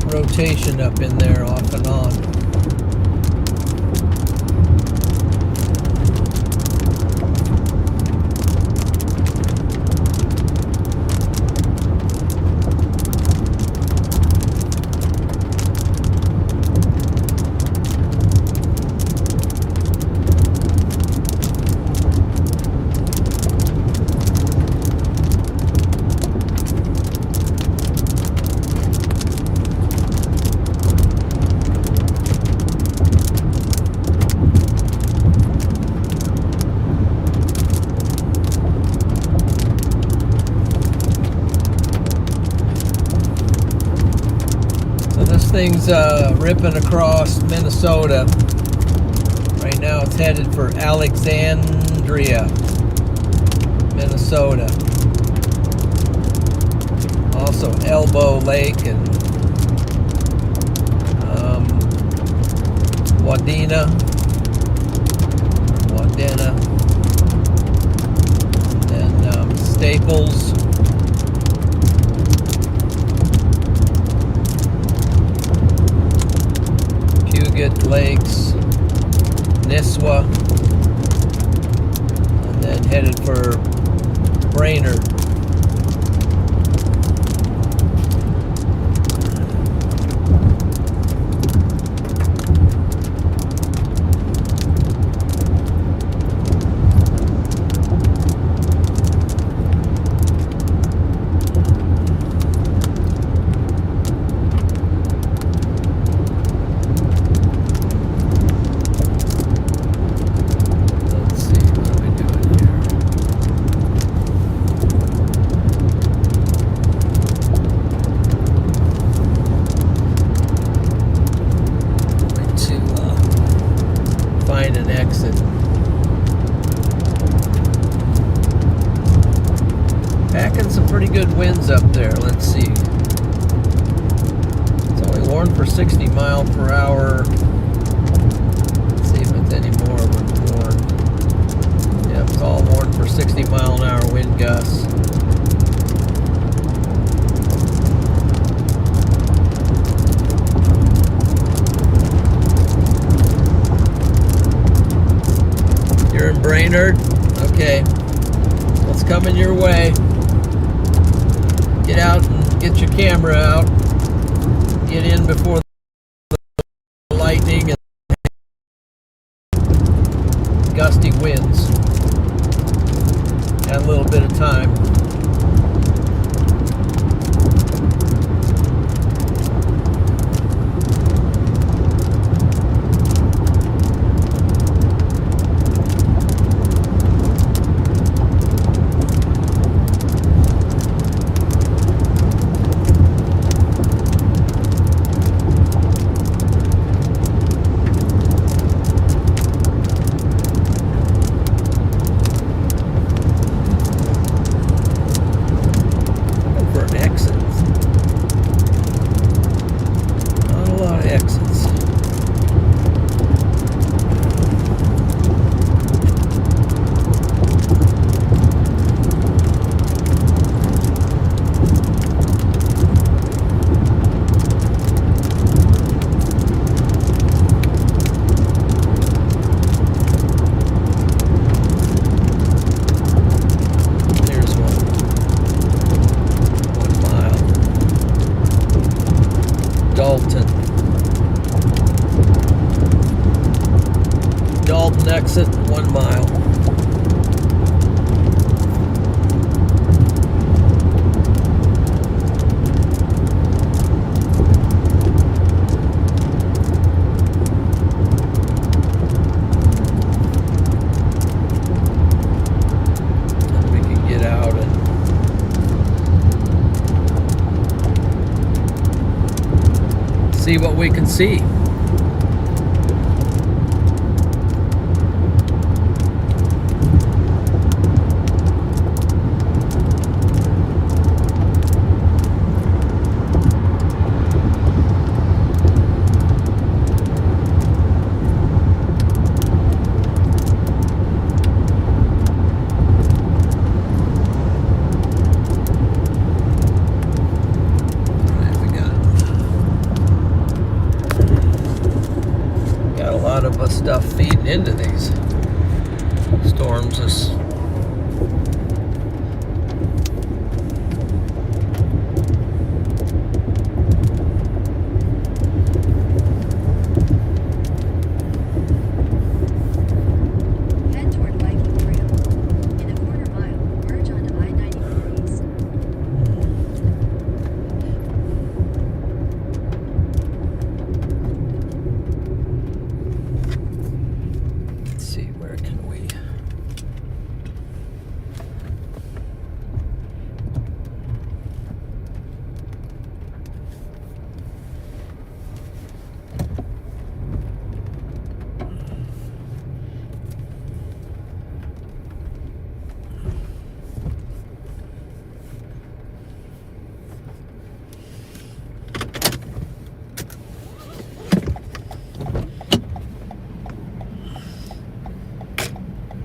rotation up in there off and on. This thing's ripping across Minnesota. Right now it's headed for Alexandria, Minnesota. Also Elbow Lake and Wadena, and Staples. Puget Lakes, Nisswa, and then headed for Brainerd. Let's see, what are we doing here? warned for 60 mile per hour. Let's see if it's any more of a warn. Yep, it's all warned for 60 mile an hour wind gusts. You're in Brainerd? Okay. What's coming your way? Get out and get your camera out. Get in before the lightning and gusty winds. Got a little bit of time. Dalton exit, 1 mile. And we can get out and see what we can see. Stuff feeding into these storms. Head toward Viking Trail. In a quarter mile, merge onto I-94 East.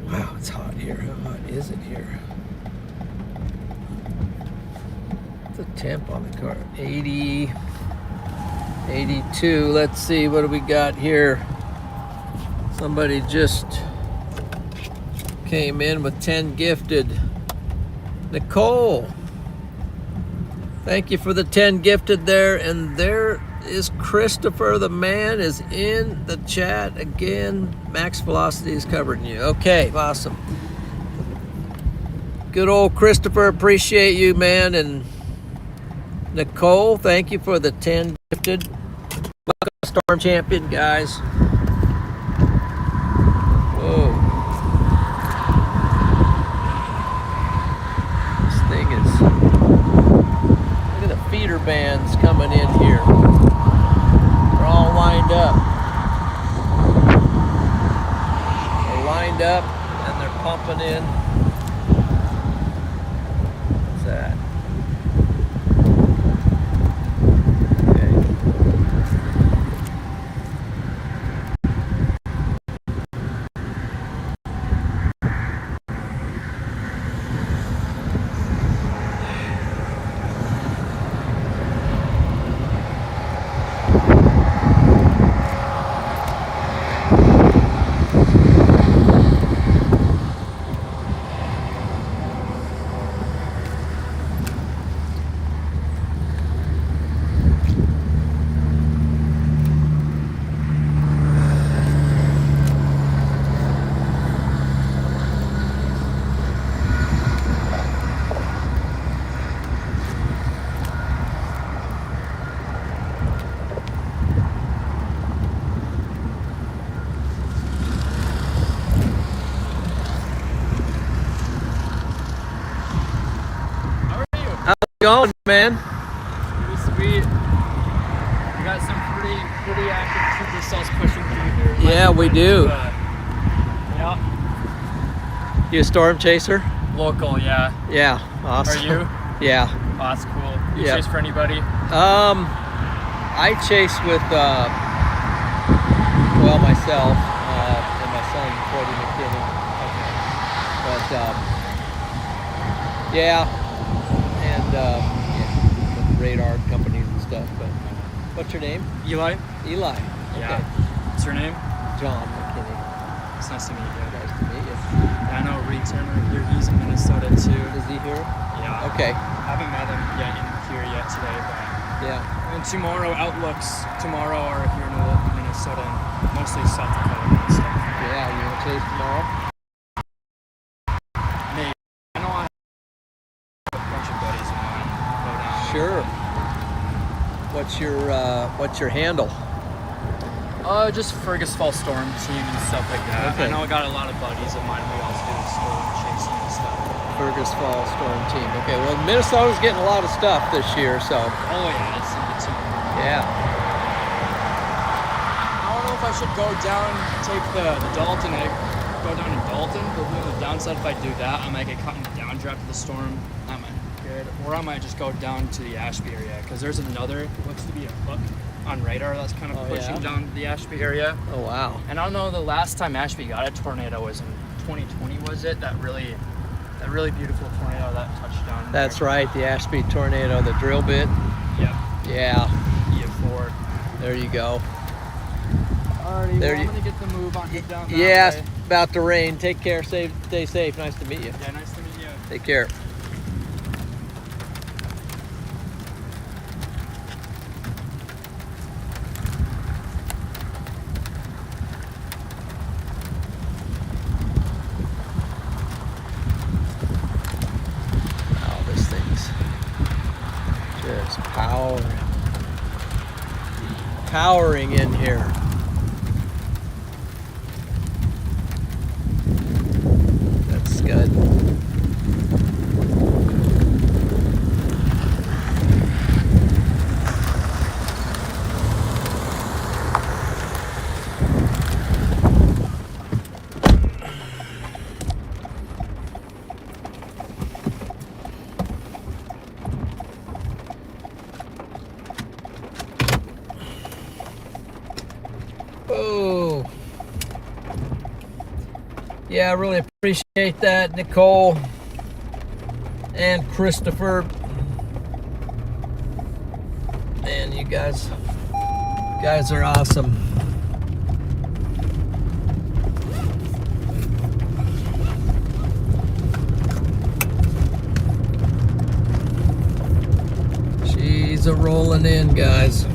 Wow, it's hot here. How hot is it here? What's the temp on the car? 80, 82. Let's see, what do we got here? Somebody just came in with 10 gifted. Nicole, thank you for the 10 gifted there. And there is Christopher, the man, is in the chat again. Max Velocity is covering you. Okay, awesome. Good old Christopher, appreciate you, man. And Nicole, thank you for the 10 gifted. Welcome, Storm Champion, guys. Whoa. This thing is... Look at the feeder bands coming in here. They're all lined up. They're lined up and they're pumping in. What's that? Okay. going, man? Pretty sweet. We got some pretty active trooper cells pushing through here. Yeah, we do. Yeah. You a storm chaser? Local, yeah. Yeah, awesome. Are you? Yeah. Oh, that's cool. You Yeah. chase for anybody? I chase with, well, myself and my son, McKinney. Okay. But, yeah, and with radar companies and stuff. But what's your name? Eli? Eli. Yeah. Okay. What's your name? John McKinney. It's nice to meet you. Nice to meet you. Yeah, I know Reed Turner here. He's in Minnesota too. Is he here? Yeah. Okay. I haven't met him yet here today, but Yeah. and tomorrow outlooks tomorrow are here in Minnesota and mostly South Dakota and stuff. Yeah, you want to chase tomorrow? Maybe. I know I have a bunch of buddies of mine go down. Sure. What's your handle? Just Fergus Fall Storm Team and stuff like that. Okay. I know I got a lot of buddies of mine who also do storm chasing and stuff. Fergus Fall Storm Team. Okay, well, Minnesota's getting a lot of stuff this year, so Oh yeah, it's in the team. yeah. I don't know if I should go down, take the Dalton, go down to Dalton, but the downside if I do that, I might get caught in the downdraft of the storm. That might be good. Or I might just go down to the Ashby area, because there's another, looks to be a hook on radar that's kind of Oh, pushing yeah? down the Ashby area. Oh, wow. And I don't know, the last time Ashby got a tornado was in 2020, was it? That really beautiful tornado that touched down That's there. right, the Ashby tornado, the drill bit. Yep. Yeah, EF4. there you go. Alrighty, There well, you- I'm gonna get the move on down that Yeah, it's way. about to rain. Take care, stay safe. Nice to meet you. Yeah, nice to meet you. Take care. Wow, this thing's just powering in here. That's good. Oh, yeah, I really appreciate that, Nicole and Christopher. Man, you guys are awesome. She's a rolling in, guys.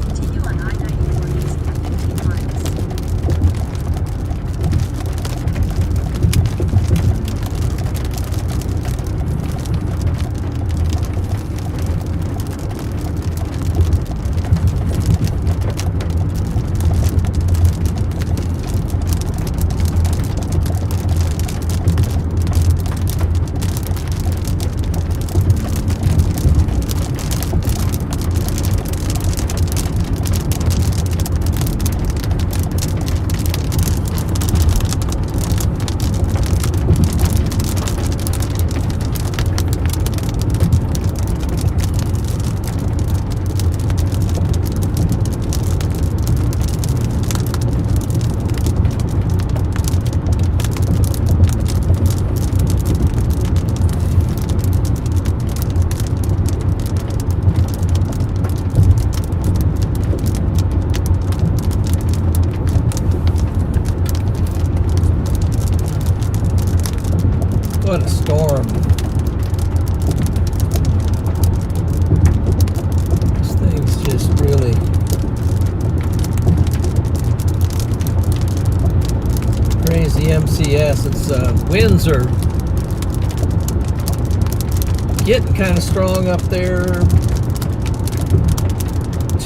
Continue on I-94 east for 15 miles. What a storm. This thing's just really crazy MCS. Its winds are getting kind of strong up there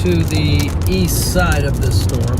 to the east side of this storm.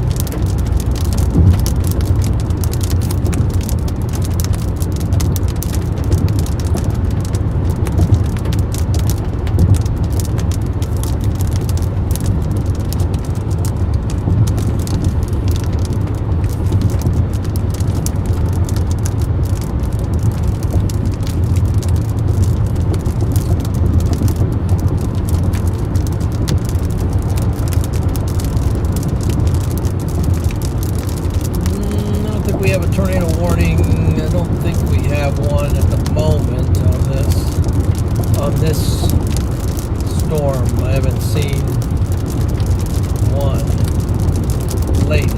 on this storm. I haven't seen one lately.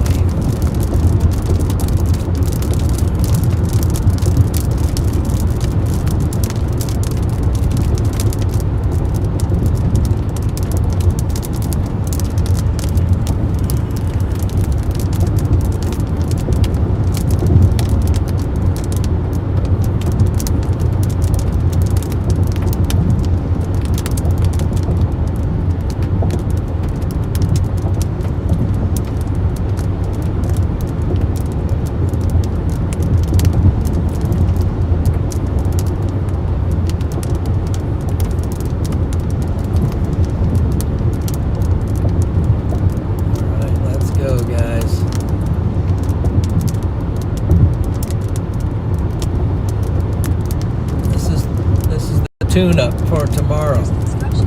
Tune-up for tomorrow.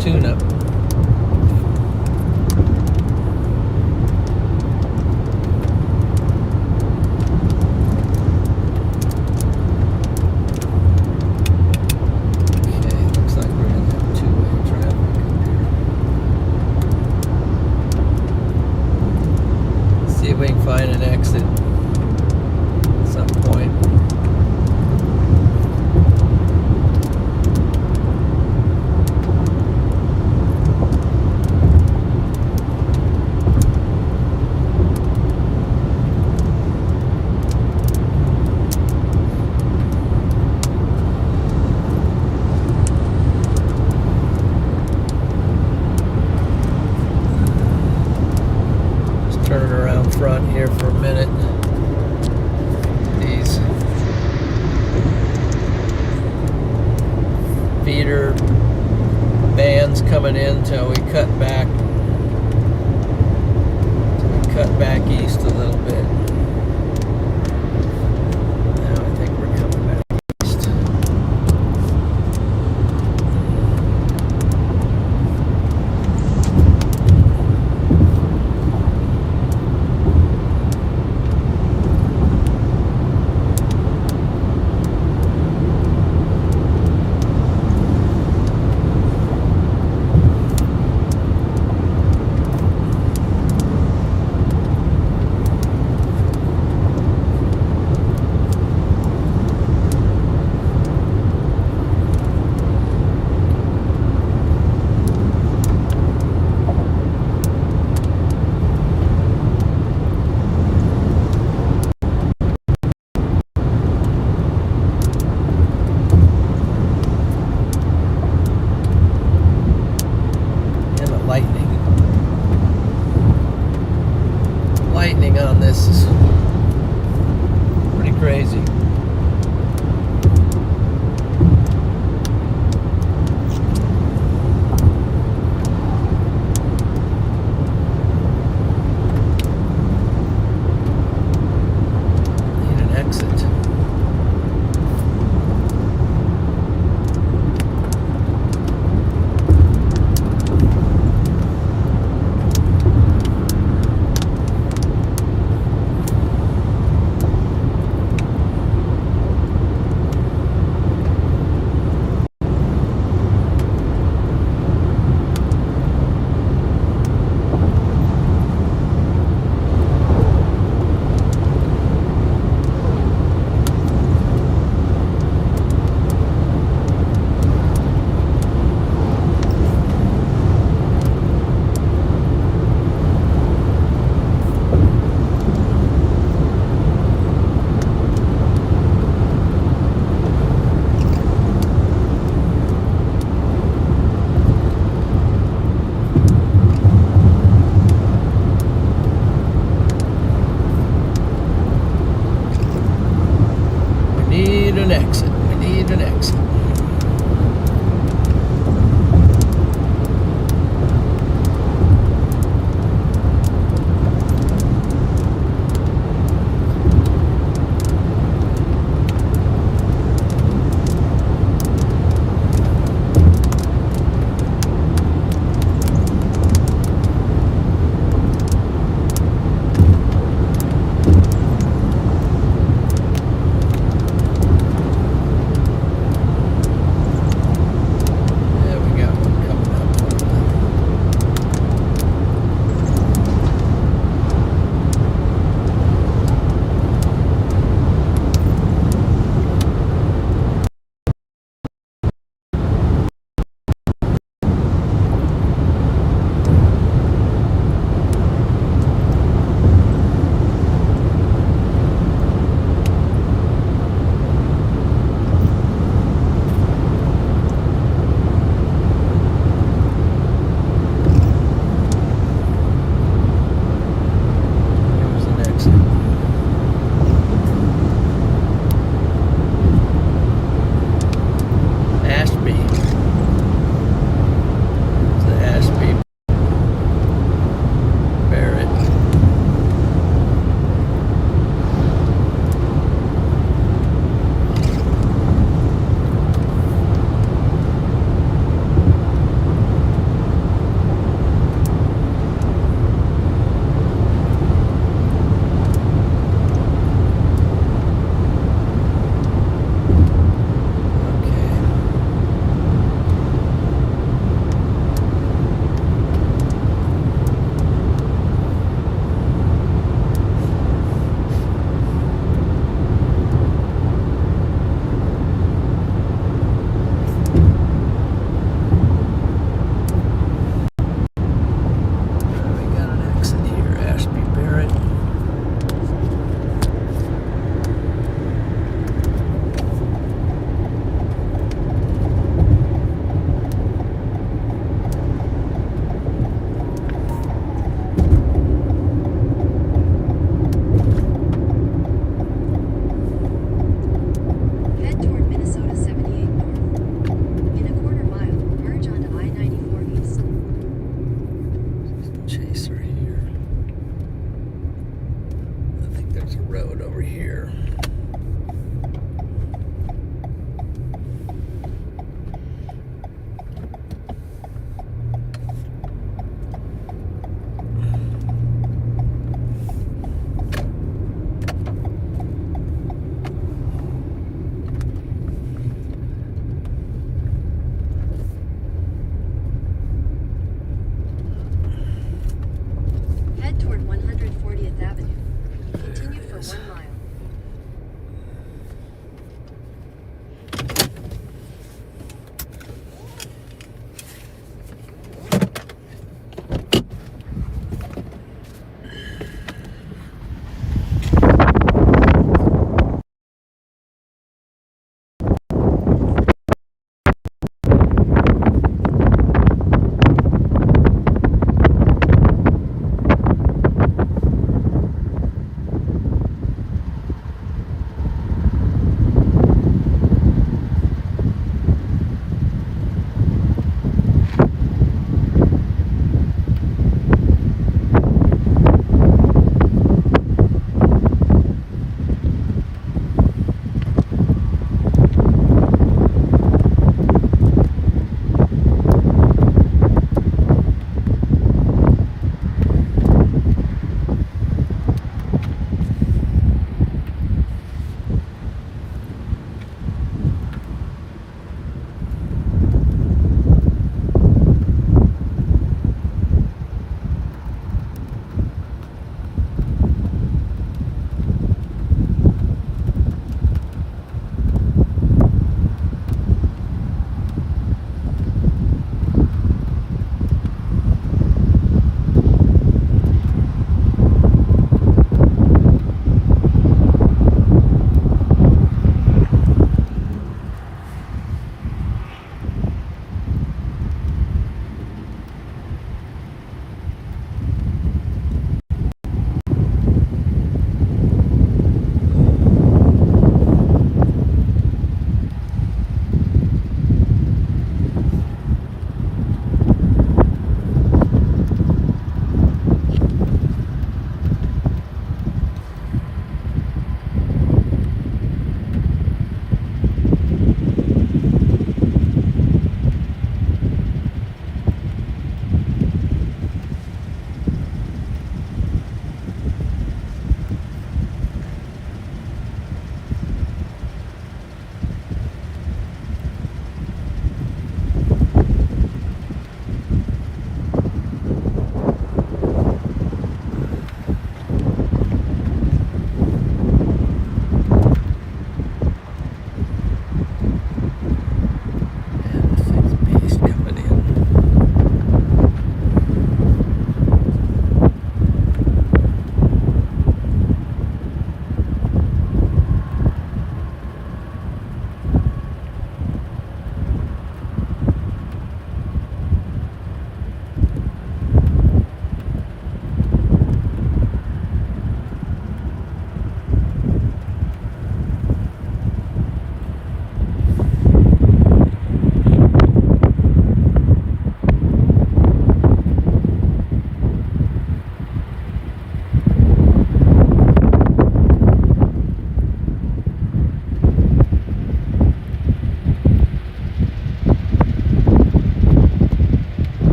Tune-up. Okay, looks like we're gonna have two-way traffic up here. See if we can find an exit at some point. Turning around front here for a minute. These feeder bands coming in till we cut back. East a little bit. Now I think we're coming back east.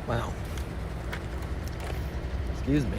Wow. Excuse me.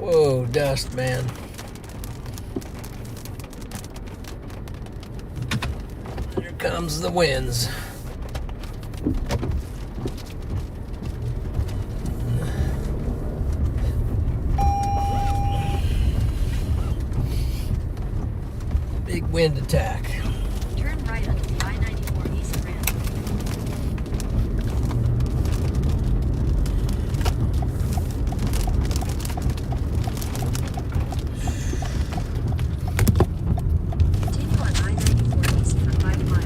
Whoa, dust, man. Here comes the winds. Big wind attack. Turn right onto the I-94 East ramp. Continue on I-94 East for 5 miles.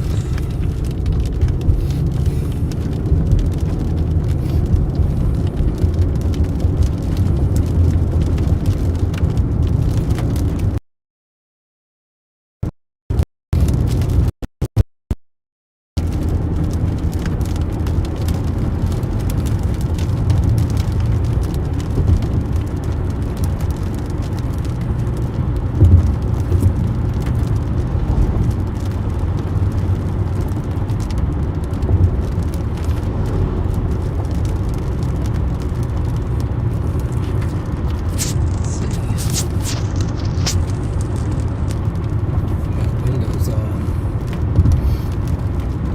Windows on.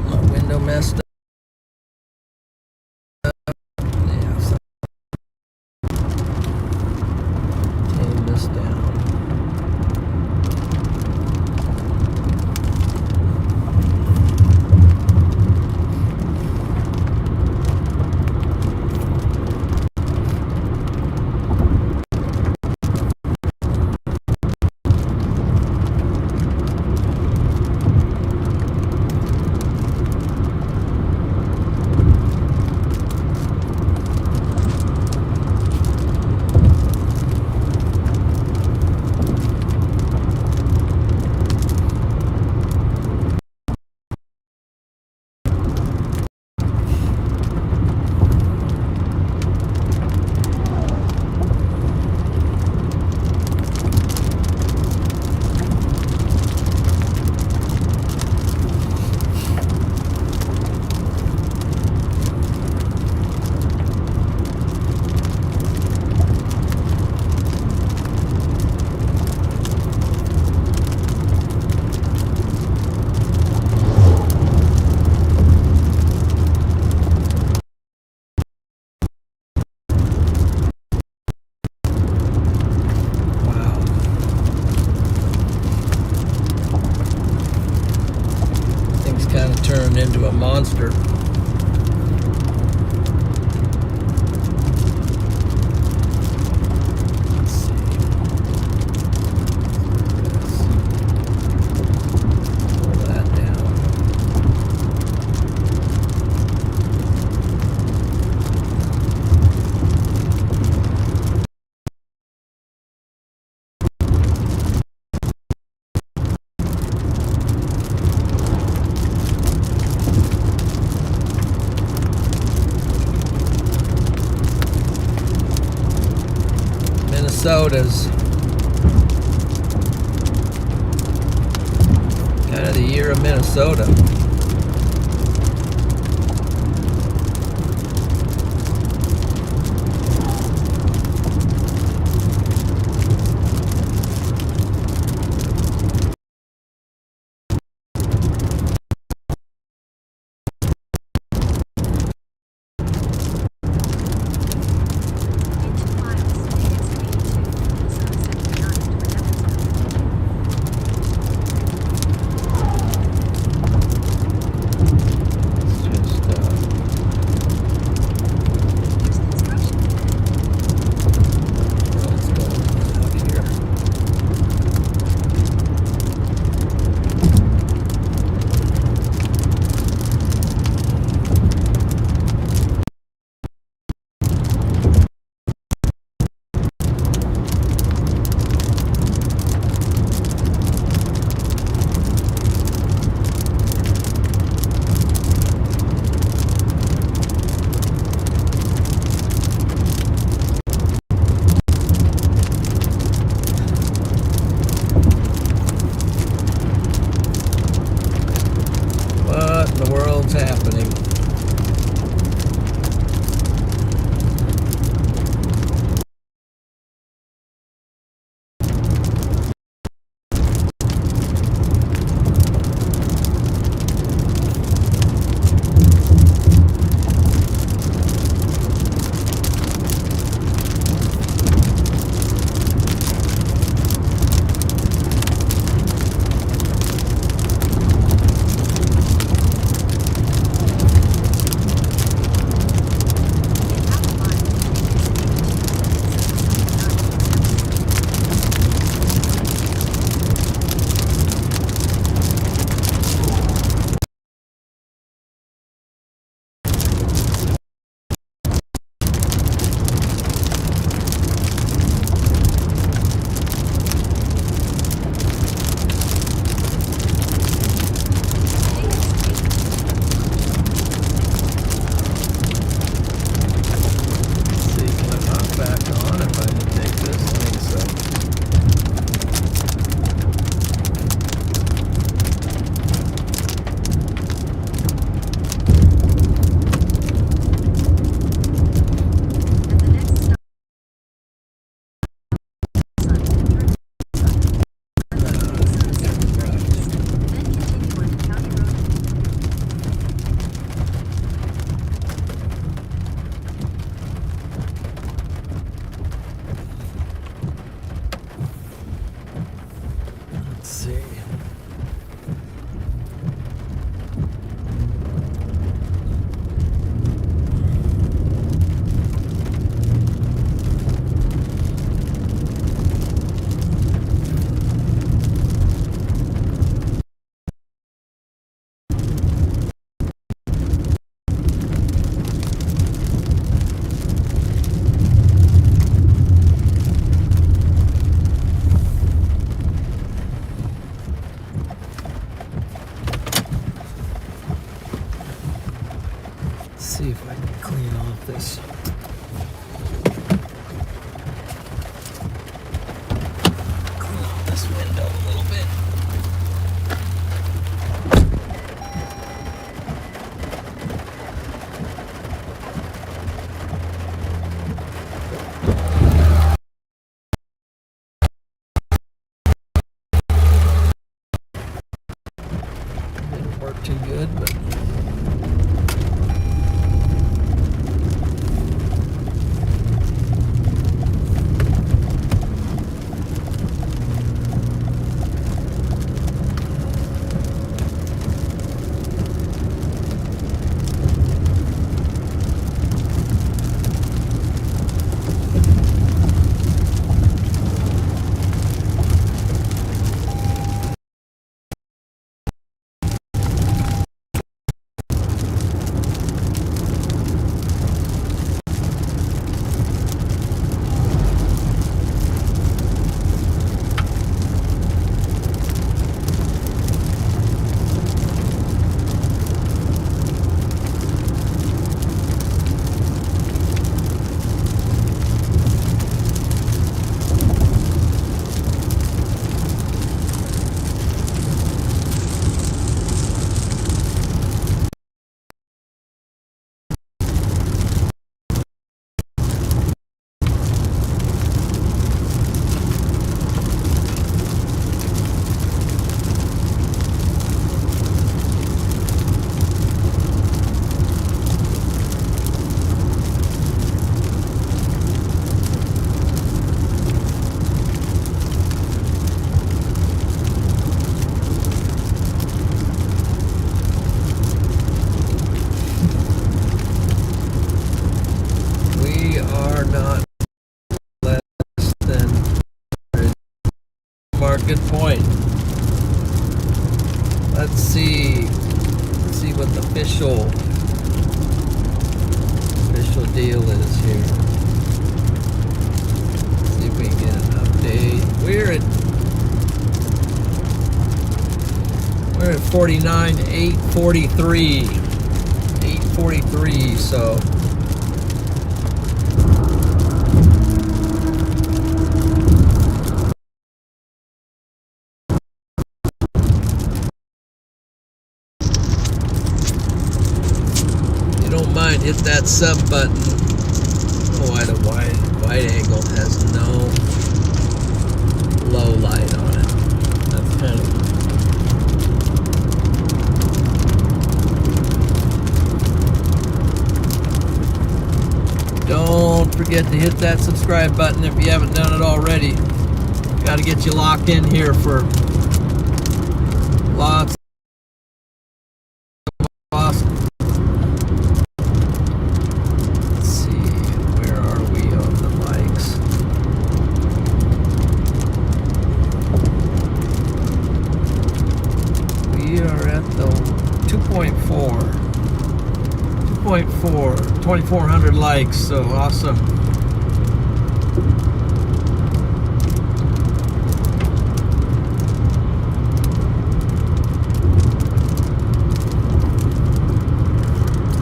My window messed up. Yeah, so tame this down. Wow. Things kind of turned into a monster. Let's see. Pull that down. Minnesota's kind of the year of Minnesota. In 2 miles, take exit 82, service 79 toward Evansville. It's just There's construction ahead. roads going out here. What in the world's happening? In half a mile, take exit 82, service 79 toward Evansville. Take exit 82. See, can I hop back on if I take this? I think so. At the next stop sign, turn left, service 7 lanes, then continue onto County Road. Let's see. See if I can clean off this. Clean off this window a little bit. Didn't work too good, but good point. Let's see what the official deal is here. Let's see if we can get an update. We're at 843, so mind, hit that sub button. Oh, why the wide angle has no low light on it. That's kind of. Don't forget to hit that subscribe button if you haven't done it already. Got to get you locked in here for lots of awesome. We are at the 2.4, 2,400 likes, so awesome.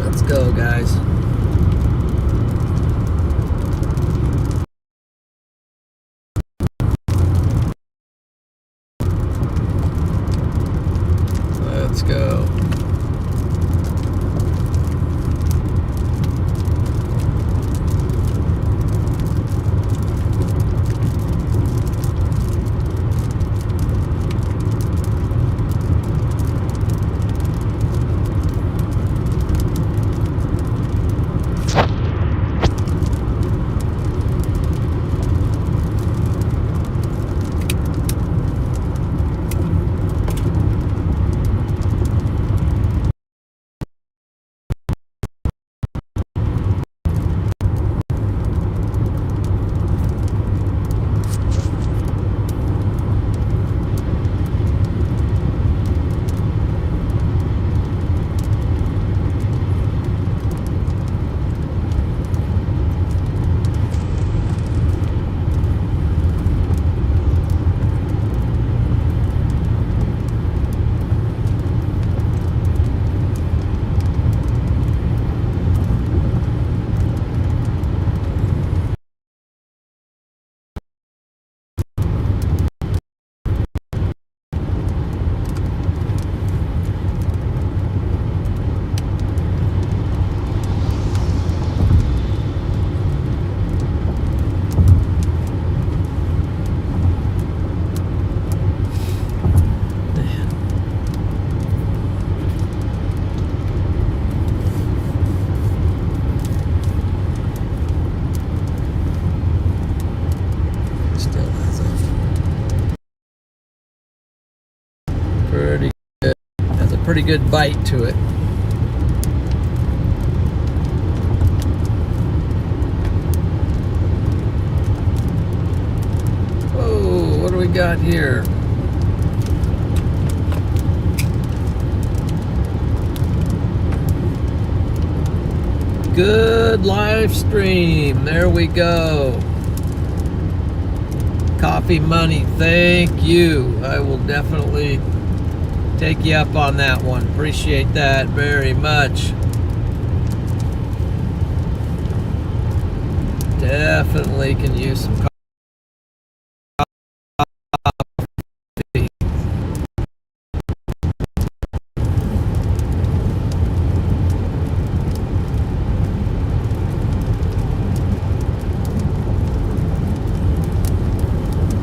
Let's go, guys. Let's go. Pretty good. Has a pretty good bite to it. Oh, what do we got here? Good live stream. There we go. Coffee money. Thank you. I will definitely take you up on that one. Appreciate that very much. Definitely can use some coffee.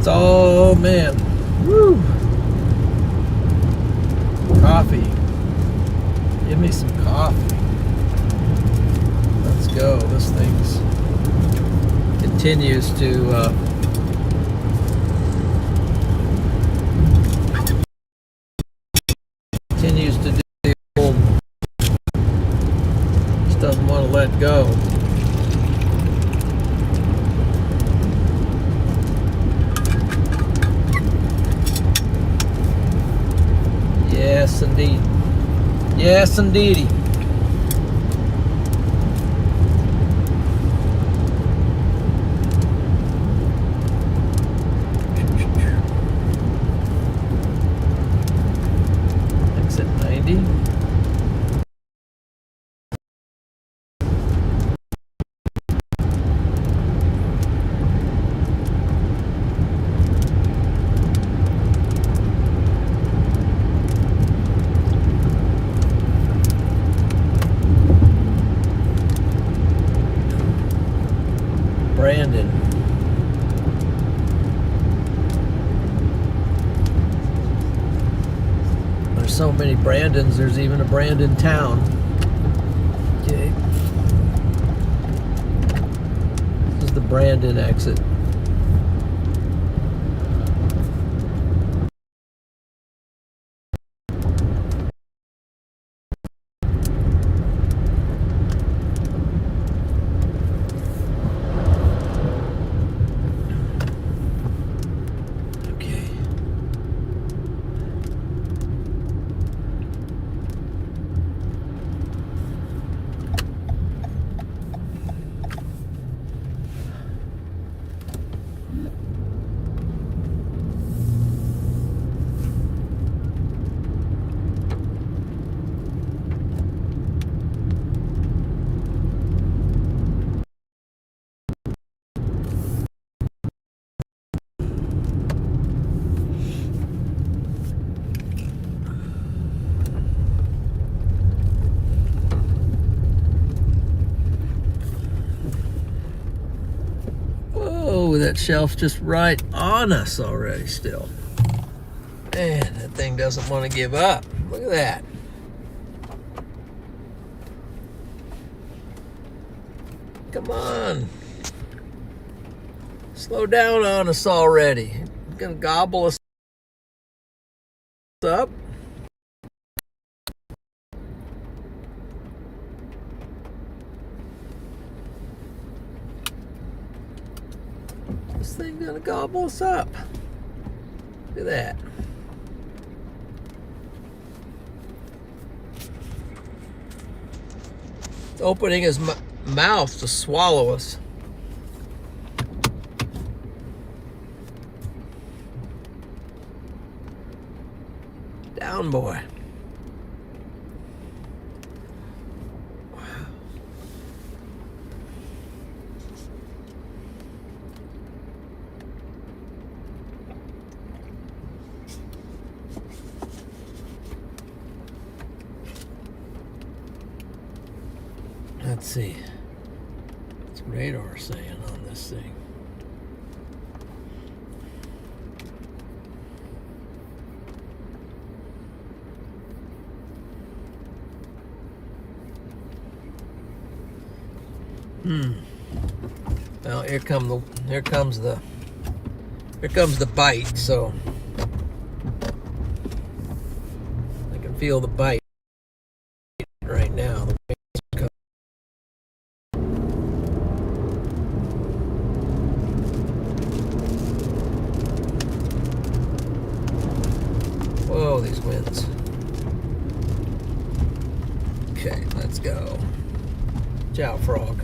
Oh man. Woo. Coffee. Give me some coffee. Let's go. This thing's continues to do the old, just doesn't want to let go. Yes, indeed. Yes, indeedy. Exit 90. Brandon. There's so many Brandons, there's even a Brandon town. Okay. This is the Brandon exit. Okay. Whoa, that shelf's just right on us already still. Man, that thing doesn't want to give up. Look at that. Come on. Slow down on us already. It's gonna gobble us up. This thing's gonna gobble us up. Look at that. It's opening his mouth to swallow us. Down, boy. Wow. Let's see. What's radar saying on this thing? Well, here comes the bite. So I can feel the bite right now. Whoa, these winds. Okay, let's go. Ciao, frog.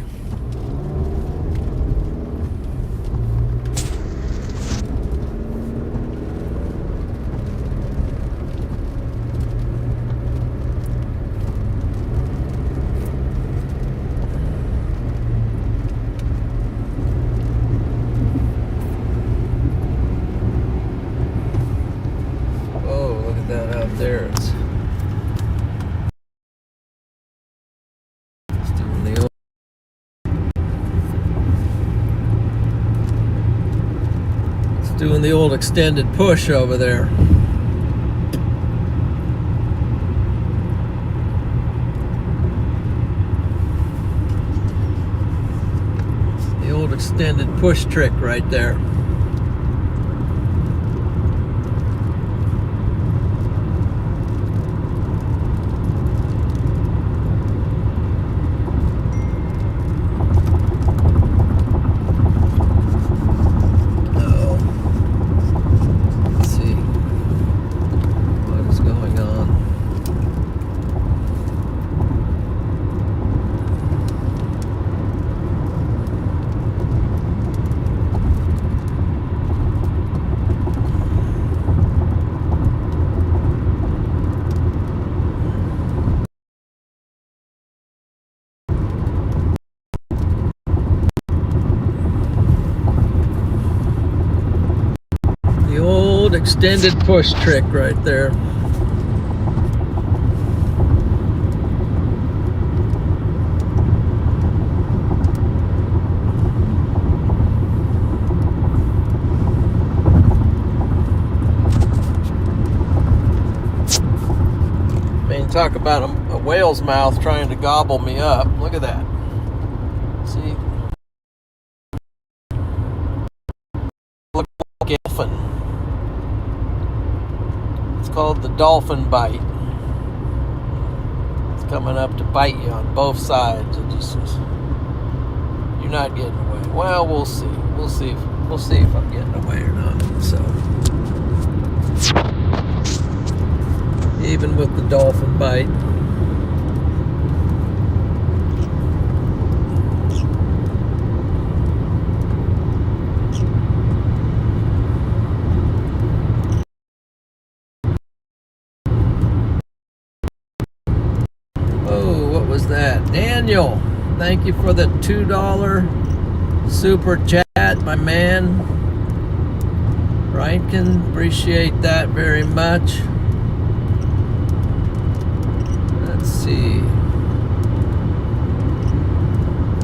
Whoa, look at that out there. It's doing the old extended push over there. The old extended push trick right there. Let's see what is going on. extended push trick right there. Talk about a whale's mouth trying to gobble me up. Look at that. See? Look like a dolphin. It's called the dolphin bite. It's coming up to bite you on both sides. It just says, you're not getting away. Well, we'll see. We'll see if I'm getting away or not. So even with the dolphin bite. Oh, what was that? Daniel, thank you for the $2 super chat, my man. Reinken, appreciate that very much. Let's see.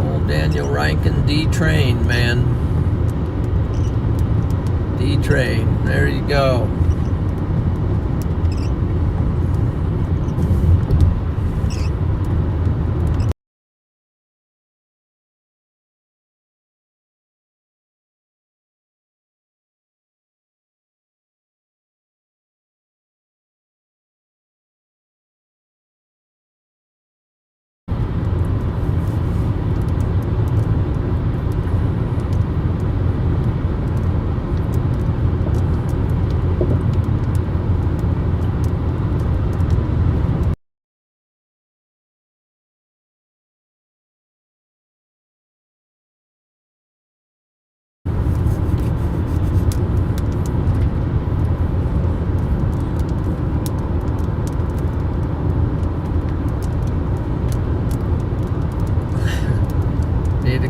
Old Daniel Reinken, D-Train, man. D-Train. There you go.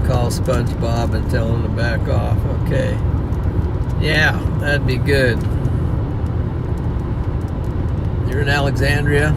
Call SpongeBob and tell him to back off. Okay. Yeah, that'd be good. You're in Alexandria?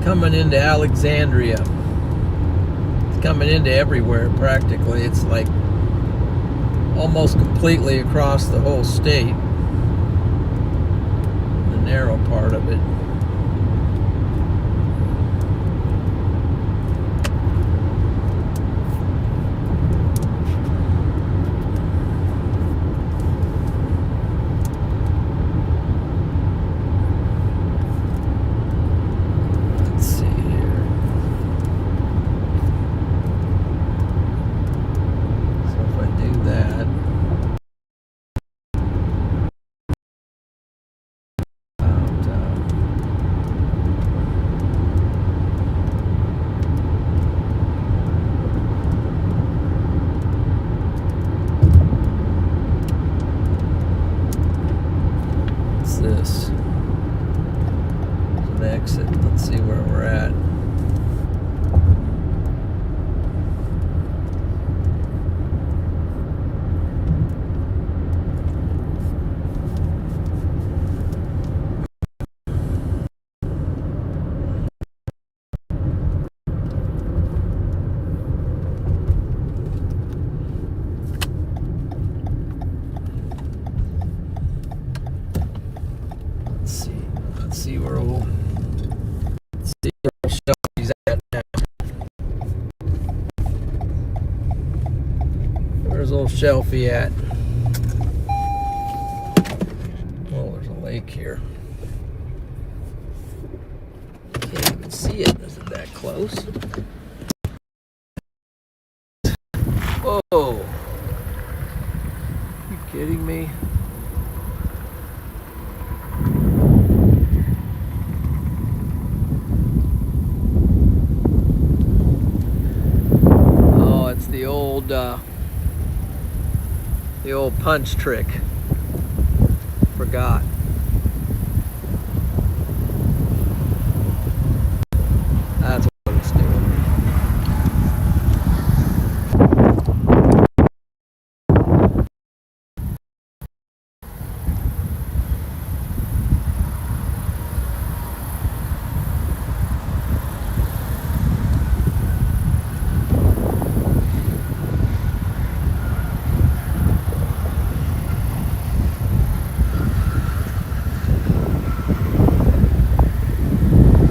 Coming into Alexandria. It's coming into everywhere practically. It's like almost completely across the whole state. The narrow part of it. shelfie at? Oh, there's a lake here. Can't even see it. Is it that close? Whoa. Are you kidding me? Oh, it's the old punch trick. Forgot. That's what it's doing.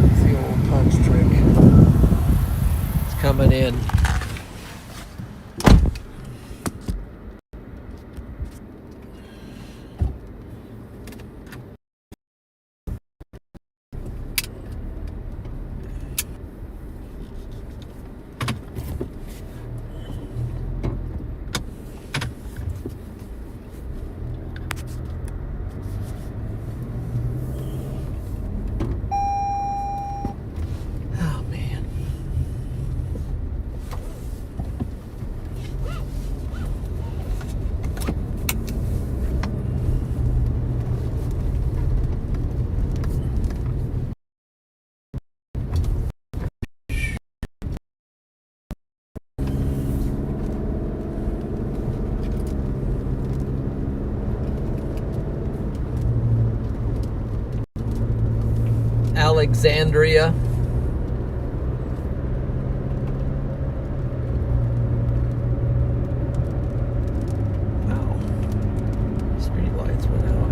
It's the old punch trick. It's coming in. Oh man. Alexandria. Wow. Street lights went out.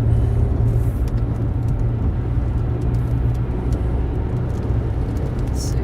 Let's see.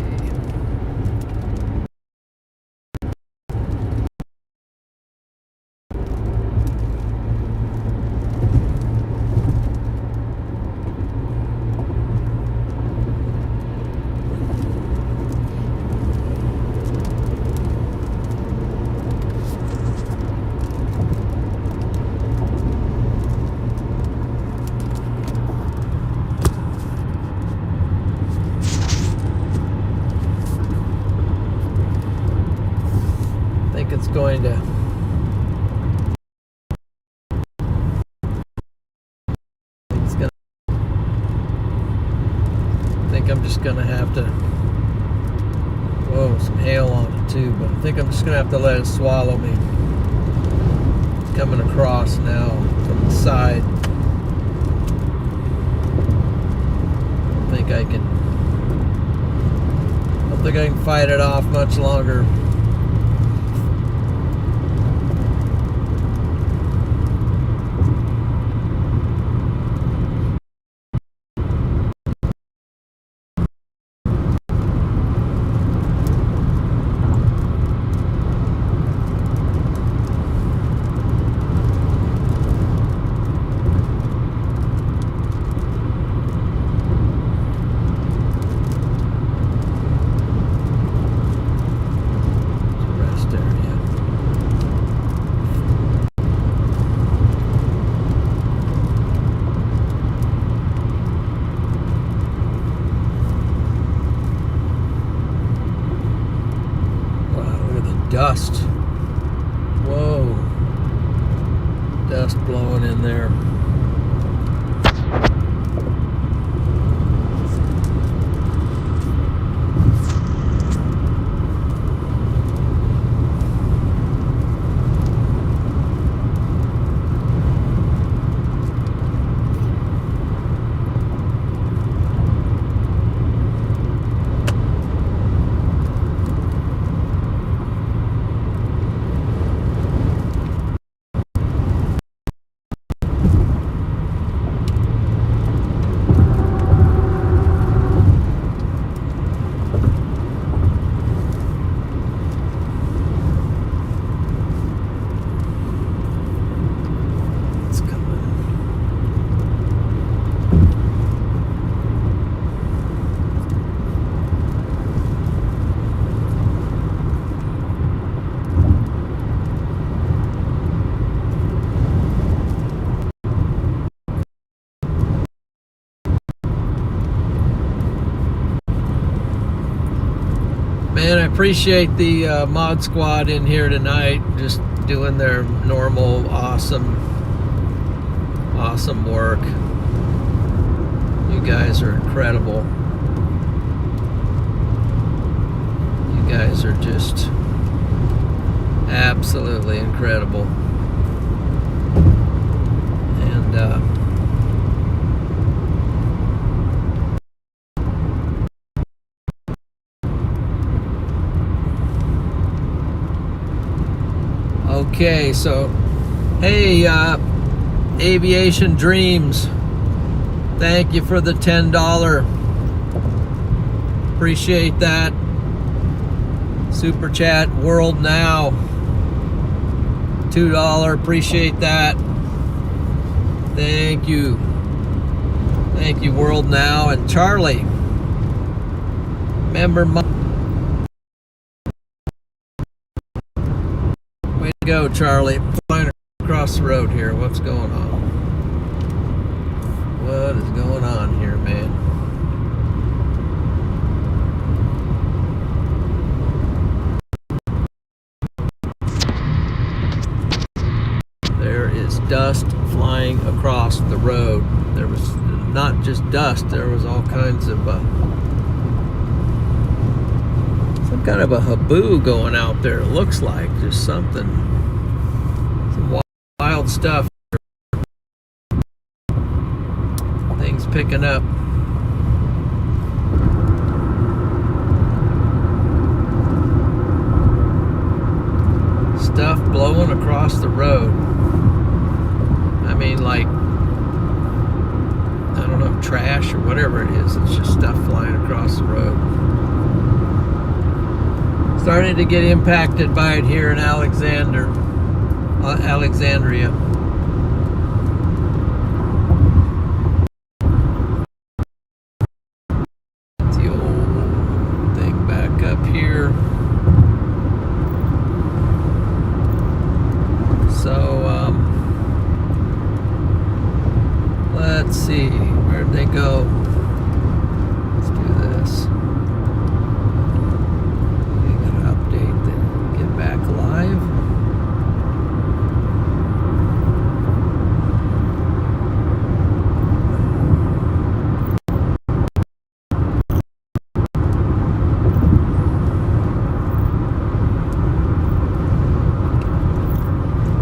I think it's going to. It's gonna. I think I'm just gonna have to. Whoa, some hail on it too, but I think I'm just gonna have to let it swallow me. It's coming across now from the side. I think I can. I don't think I can fight it off much longer. Rest area. Wow, look at the dust. Whoa. Dust blowing in there. Man, I appreciate the mod squad in here tonight, just doing their normal, awesome work. You guys are incredible. You guys are just absolutely incredible. And okay, so hey, Aviation Dreams, thank you for the $10. Appreciate that. Super chat. World Now, $2. Appreciate that. Thank you. Thank you, World Now. And Charlie, member. Way to go, Charlie. Flying across the road here. What's going on? What is going on here, man? There is dust flying across the road. There was not just dust, there was all kinds of some kind of a haboo going out there. It looks like just something, some wild stuff. Things picking up. Stuff blowing across the road. I mean, like, I don't know, trash or whatever it is. It's just stuff flying across the road. Starting to get impacted by it here in Alexandria. It's the old thing back up here. So, let's see, where'd they go? Let's do this. We gotta update then get back live.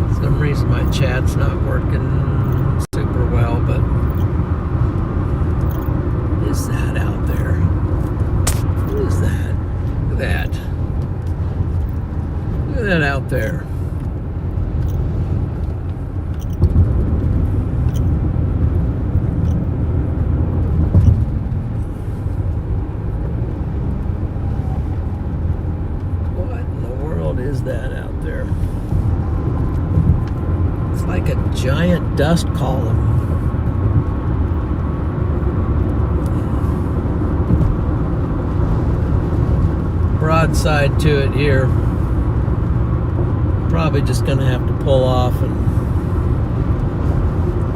For some reason my chat's not working super well, but what is that out there? What is that? Look at that. Look at that out there. What in the world is that out there? It's like a giant dust column. Broadside to it here. Probably just gonna have to pull off and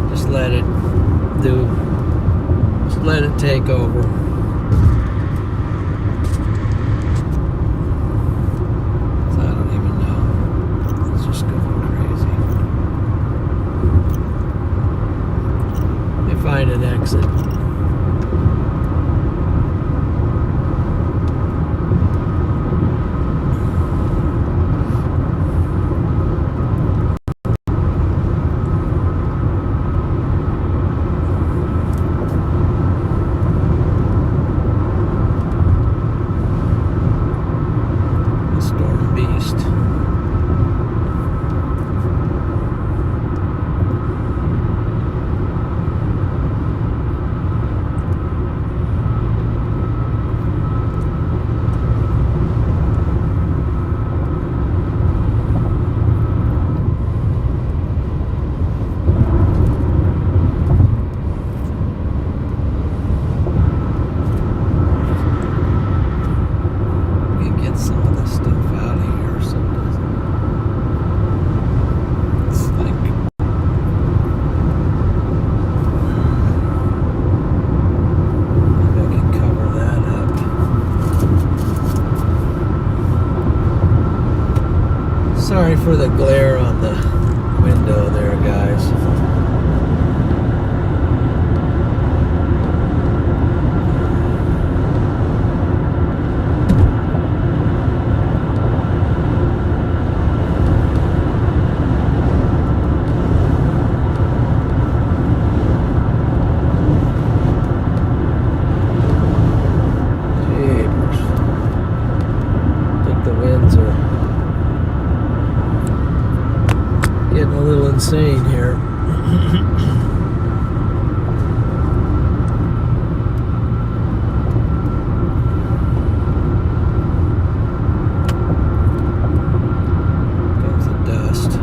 just let it take over. So I don't even know. It's just going crazy. Let me find an exit. Sorry for the glare on the window there, guys. Insane here. Comes the dust.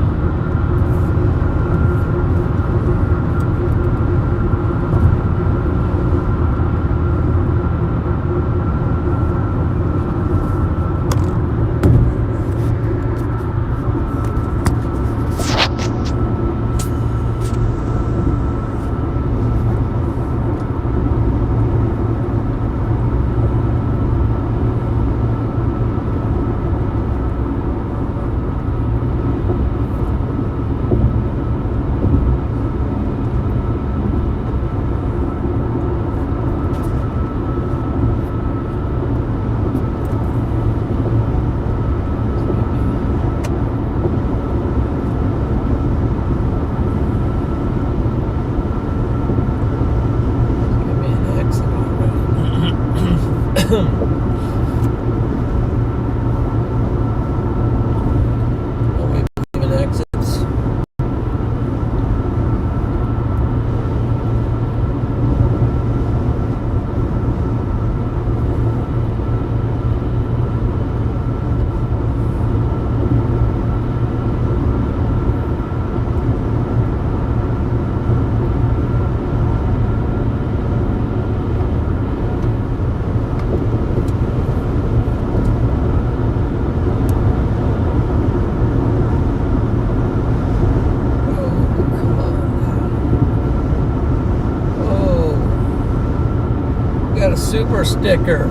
Got a super sticker.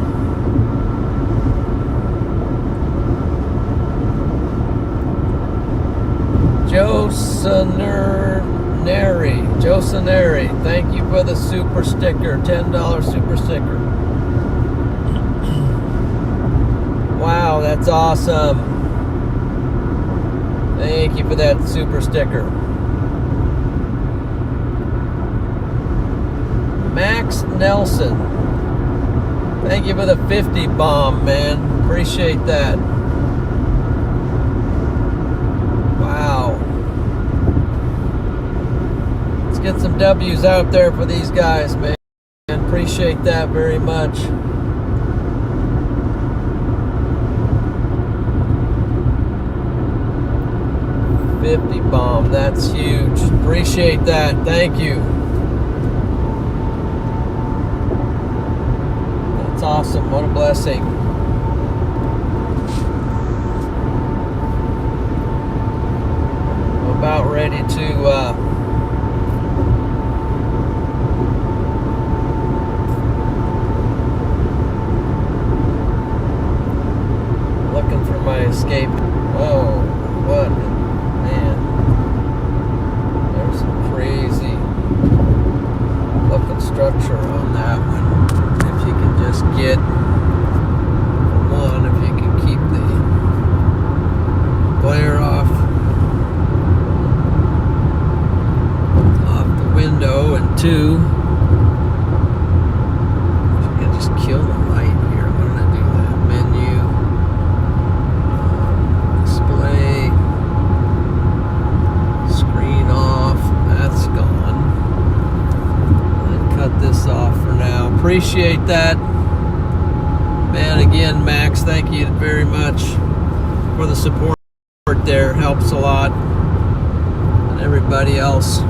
Josaneri, thank you for the super sticker, $10 super sticker. Wow, that's awesome. Thank you for that super sticker. Max Nelson, thank you for the 50 bomb, man. Appreciate that. Wow. Let's get some W's out there for these guys, man. Appreciate that very much. $50 bomb, that's huge. Appreciate that. Thank you. That's awesome. What a blessing. I'm about ready to looking for my escape. Whoa, what? Man, there's some crazy looking structure on that one. If you can just get, for one, if you can keep the glare off the window, and two, if you can just kill the light here. I'm gonna do that. Menu, display, screen off. That's gone. Cut this off for now. Appreciate that, man. Again, Max, thank you very much for the support there. Helps a lot. And everybody else.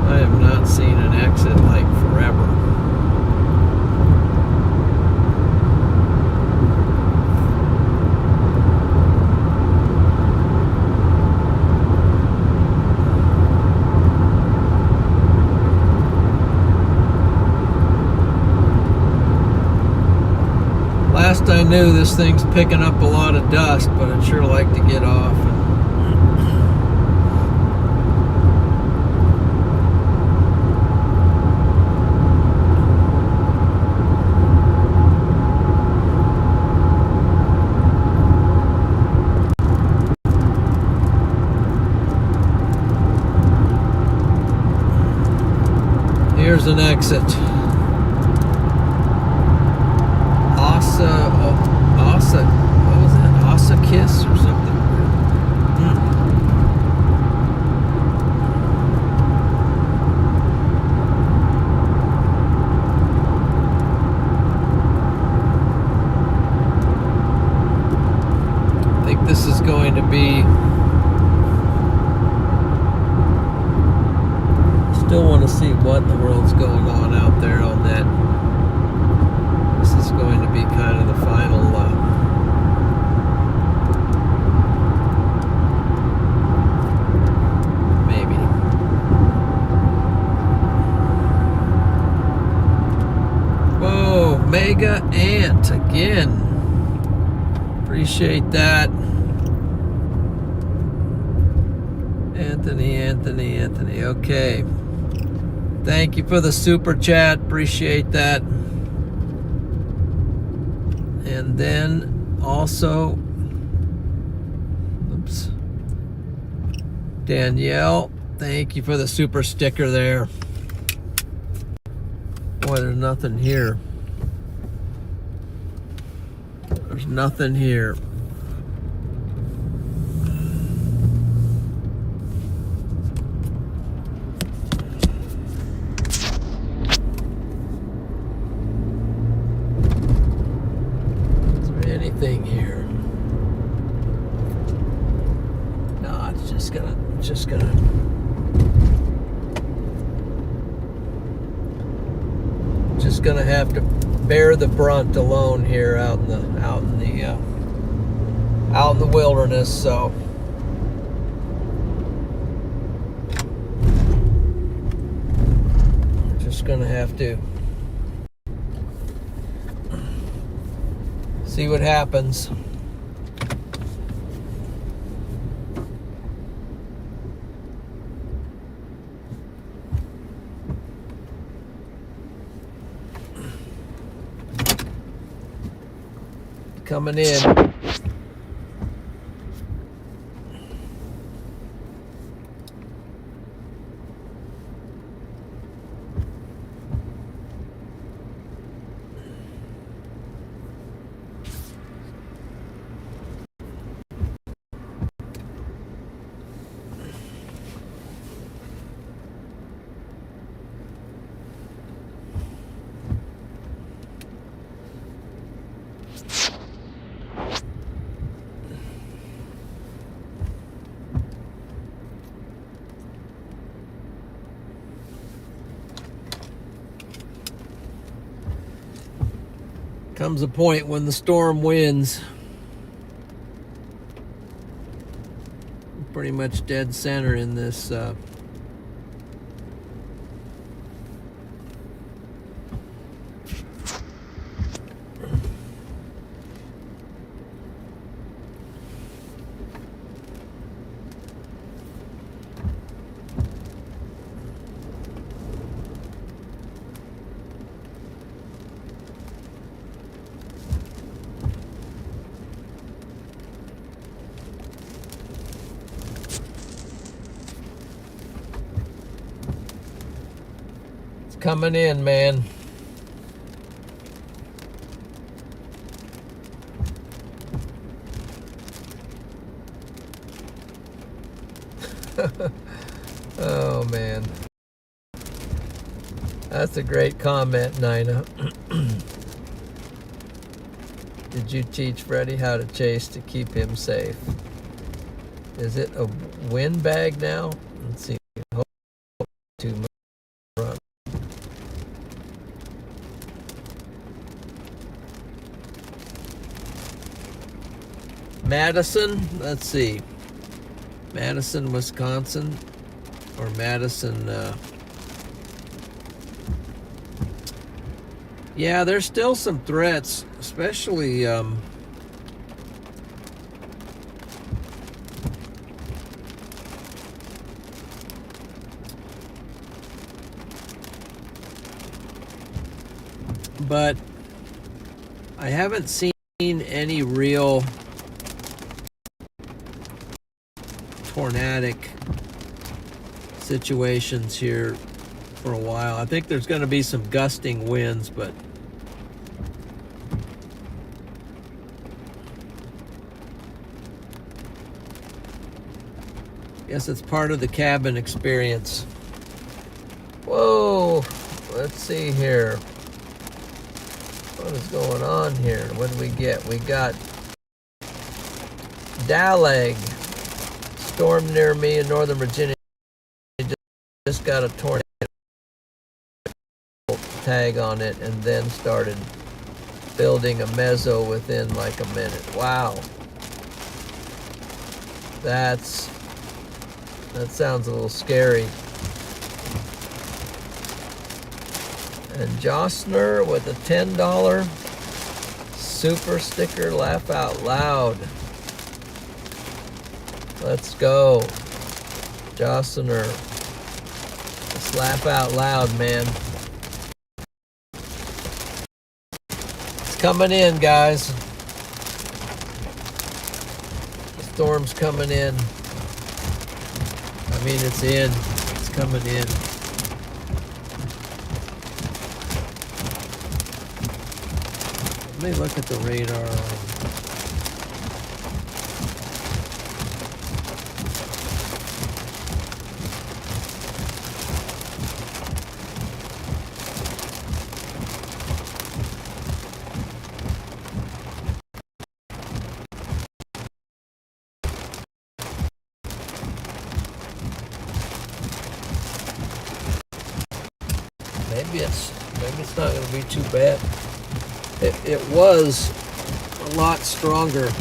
I have not seen an exit like forever. Last I knew, this thing's picking up a lot of dust, but I'd sure like to get off. Here's an exit. What was that? Asa Kiss or something? I think this is going to be... Still want to see what in the world's going on out there on that. This is going to be kind of the final maybe. Whoa, Mega Ant again. Appreciate that. Anthony. Okay. Thank you for the super chat. Appreciate that. And then also, oops, Danielle, thank you for the super sticker there. Boy, there's nothing here. There's nothing here. Thing here. No, it's just gonna have to bear the brunt alone here out in the wilderness. So we're just gonna have to see what happens. Coming in. Comes a point when the storm wins. Pretty much dead center in this coming in, man. Oh, man. That's a great comment, Nina. Did you teach Freddie how to chase to keep him safe? Is it a wind bag now? Let's see. Hope to run. Madison, let's see. Madison, Wisconsin, or Madison, Yeah, there's still some threats, especially but I haven't seen any real tornadic situations here for a while. I think there's going to be some gusting winds, but I guess it's part of the cabin experience. Whoa, let's see here. What is going on here? What do we get? We got Dalag, storm near me in Northern Virginia. Just got a tornado tag on it and then started building a mezzo within like a minute. Wow. That sounds a little scary. And Jostner with a $10 super sticker, laugh out loud. Let's go. Jostner. Just laugh out loud, man. It's coming in, guys. The storm's coming in. I mean, it's in. It's coming in. Let me look at the radar. Maybe it's not going to be too bad. It was a lot stronger,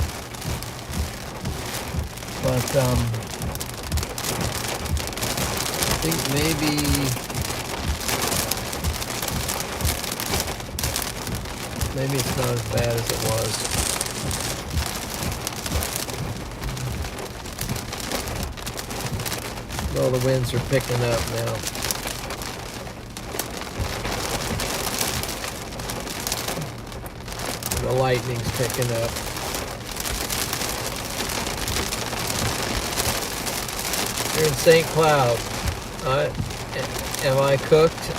but I think maybe it's not as bad as it was. Well, the winds are picking up now. The lightning's picking up. Here in St. Cloud. Am I cooked?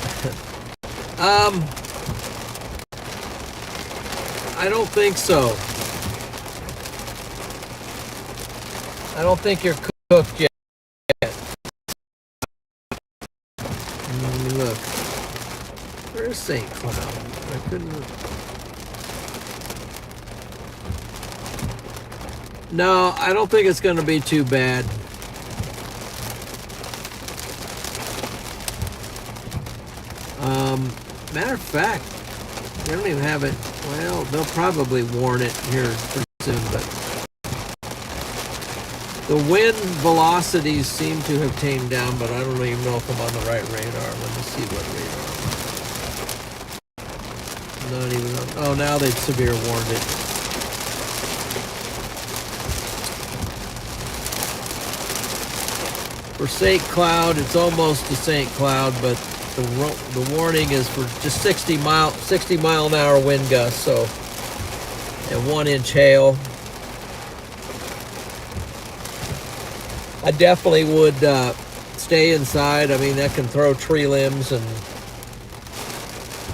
I don't think so. I don't think you're cooked yet. Let me look. Where's St. Cloud? I couldn't... No, I don't think it's going to be too bad. Matter of fact, they don't even have it. Well, they'll probably warn it here pretty soon, but the wind velocities seem to have tamed down, but I don't even know if I'm on the right radar. Let me see what radar. Not even on. Oh, now they've severe warned it. For St. Cloud, it's almost to St. Cloud, but the warning is for just 60 mile an hour wind gusts, so, and 1-inch hail. I definitely would stay inside. I mean, that can throw tree limbs and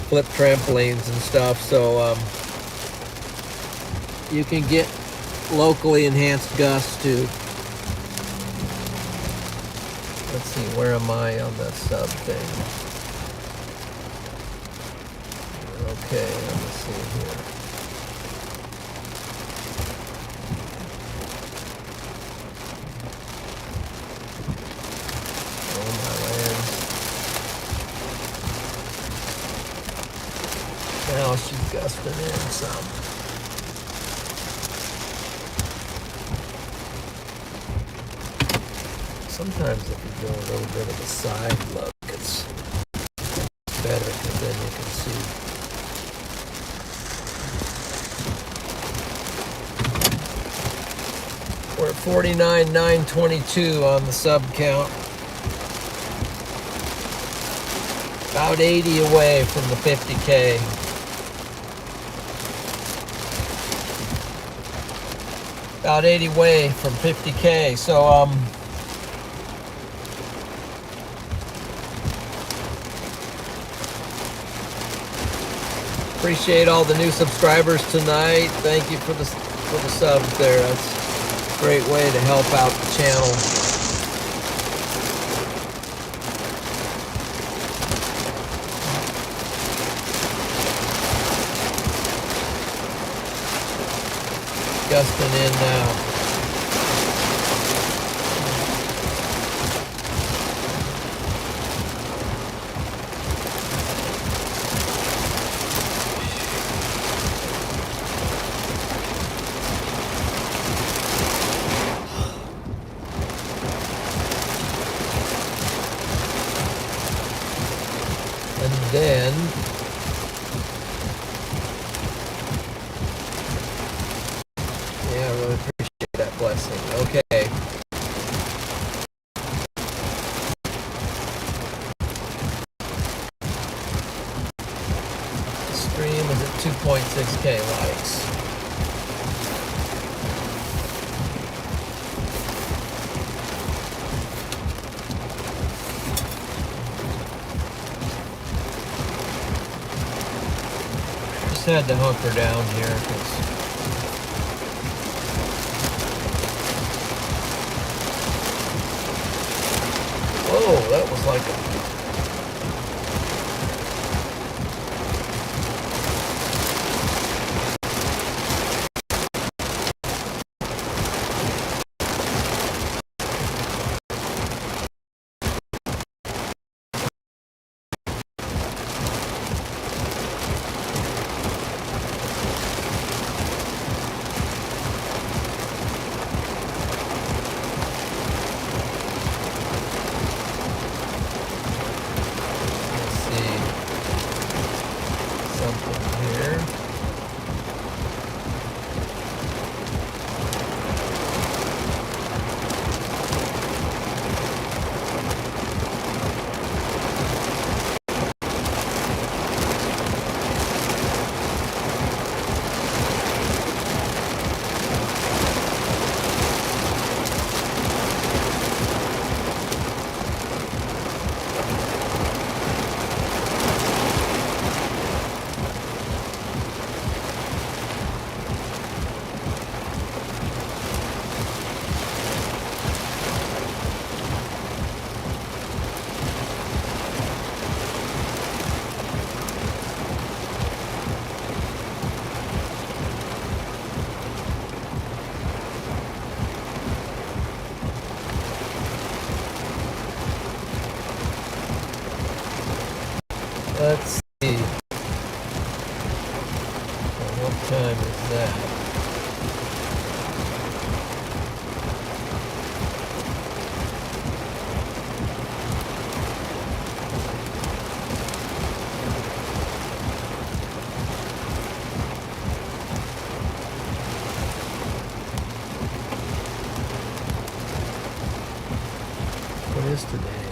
flip trampolines and stuff, so you can get locally enhanced gusts too. Let's see, where am I on the sub thing? Okay, let me see here. Oh my land. Now she's gusting in some. Sometimes if you do a little bit of a side look, it's better because then you can see 49,922 on the sub count. About 80 away from the 50K. About 80 away from 50K. So, appreciate all the new subscribers tonight. Thank you for the subs there. That's a great way to help out the channel. Gusting in now. And then yeah, I really appreciate that blessing. Okay. The stream is at 2.6K likes. Just had to hunker down here because whoa, that was like a let's see. What time is that? What is today?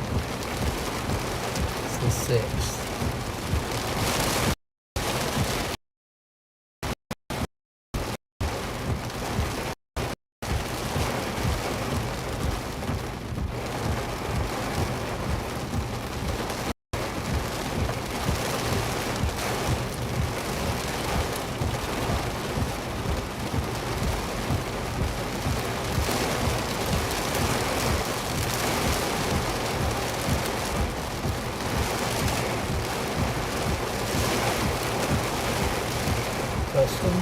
It's the 6th. Custom.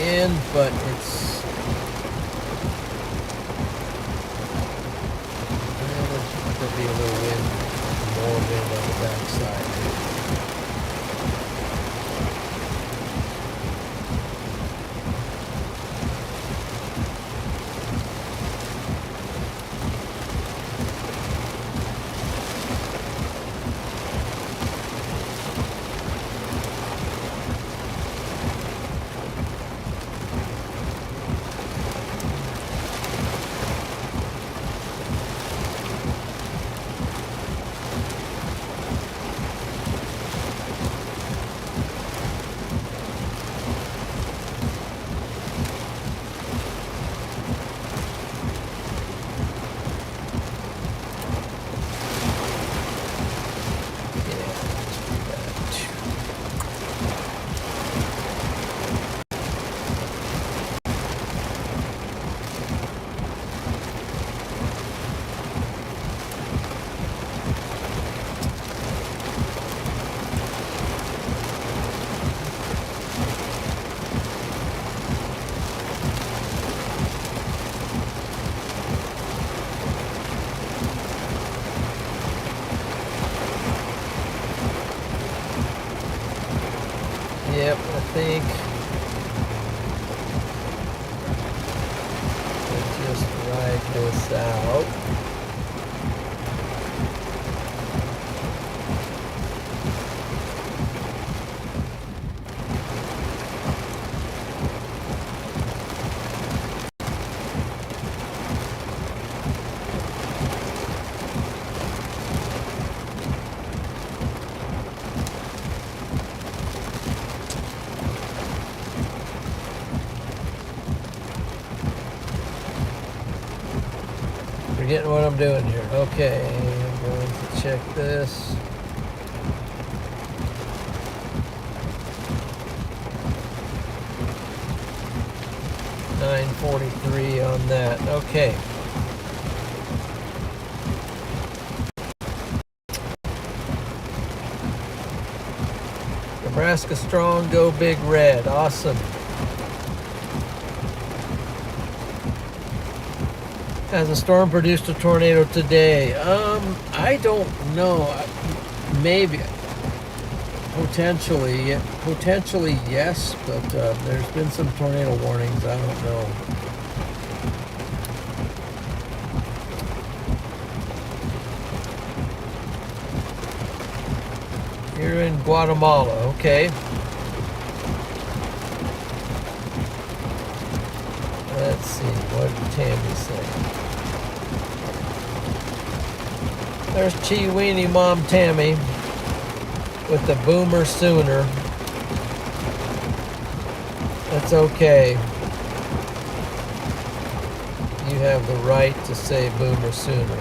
in, but it's there'll be a little wind, more wind on the backside. Yep, I think we'll just ride this out. Forgetting what I'm doing here. Okay, I'm going to check this. $9.43 on that. Okay. Nebraska strong, go big red. Awesome. Has a storm produced a tornado today? I don't know. Maybe. Potentially yes, but there's been some tornado warnings. I don't know. Here in Guatemala, okay. Let's see, what did Tammy say? There's Chee-Weenie Mom Tammy with the Boomer Sooner. That's okay. You have the right to say Boomer Sooner.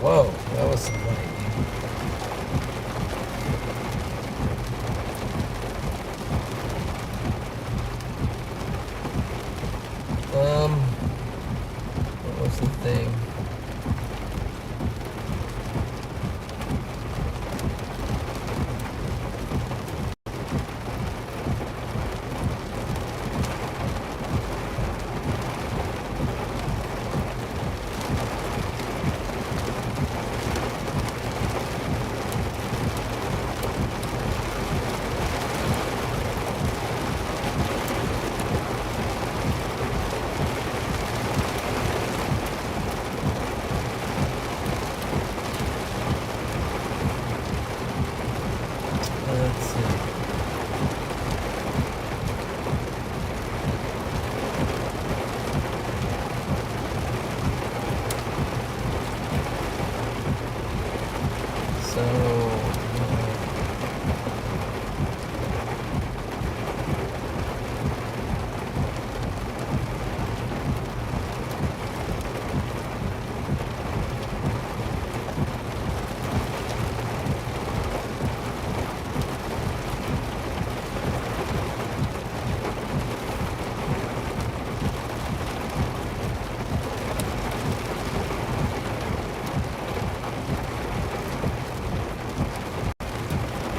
Whoa, that was some lightning. What was the thing? Let's see.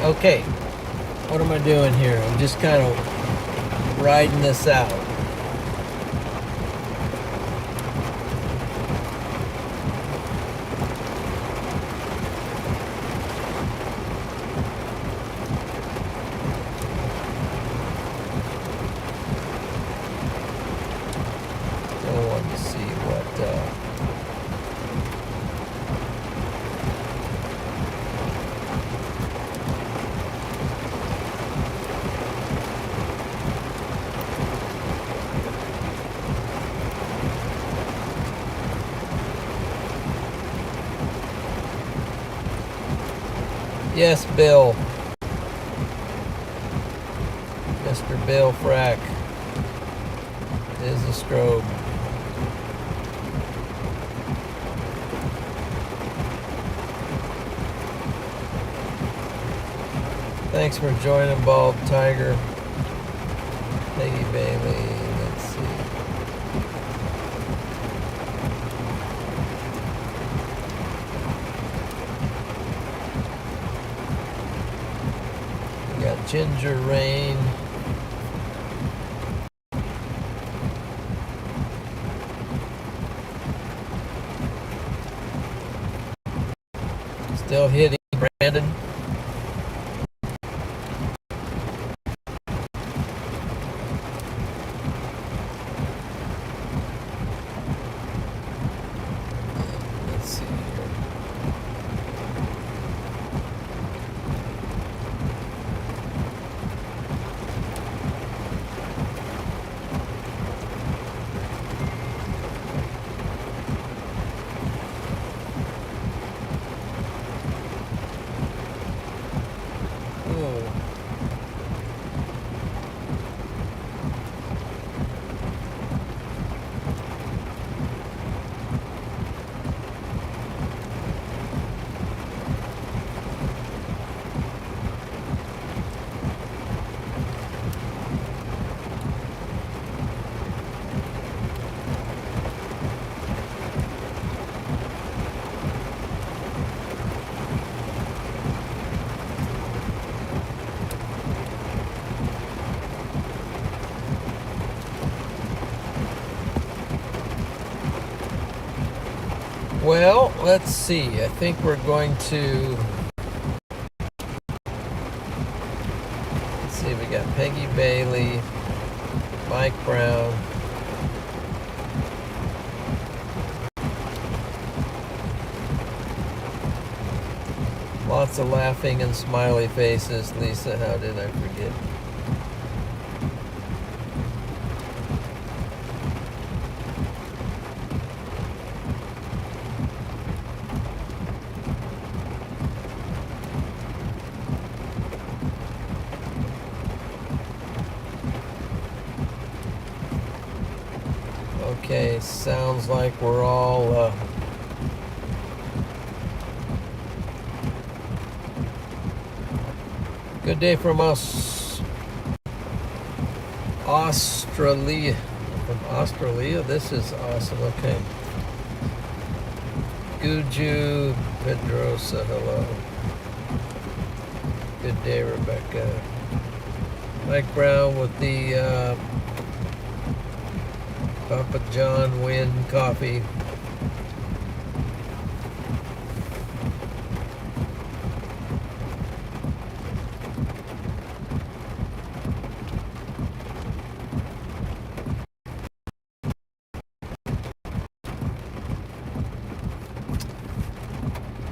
Okay, what am I doing here? I'm just kind of riding this out. I wanted to see what yes, Bill. Mr. Bill Frack is a strobe. Thanks for joining, Bald Tiger. Peggy Bailey. Let's see. We got Ginger Rain. Still hitting, Brandon. Let's see here. Oh. Well, let's see. I think we're going to. Let's see. We got Peggy Bailey, Mike Brown. Lots of laughing and smiley faces. Lisa, how did I forget? Okay, sounds like we're all good day from us. Australia. From Australia? This is awesome. Okay. Guju Pedrosa, hello. Good day, Rebecca. Mike Brown with the Papa John Wynn coffee.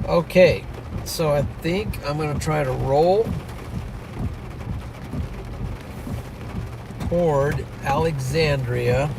Okay, so I think I'm going to try to roll toward Alexandria.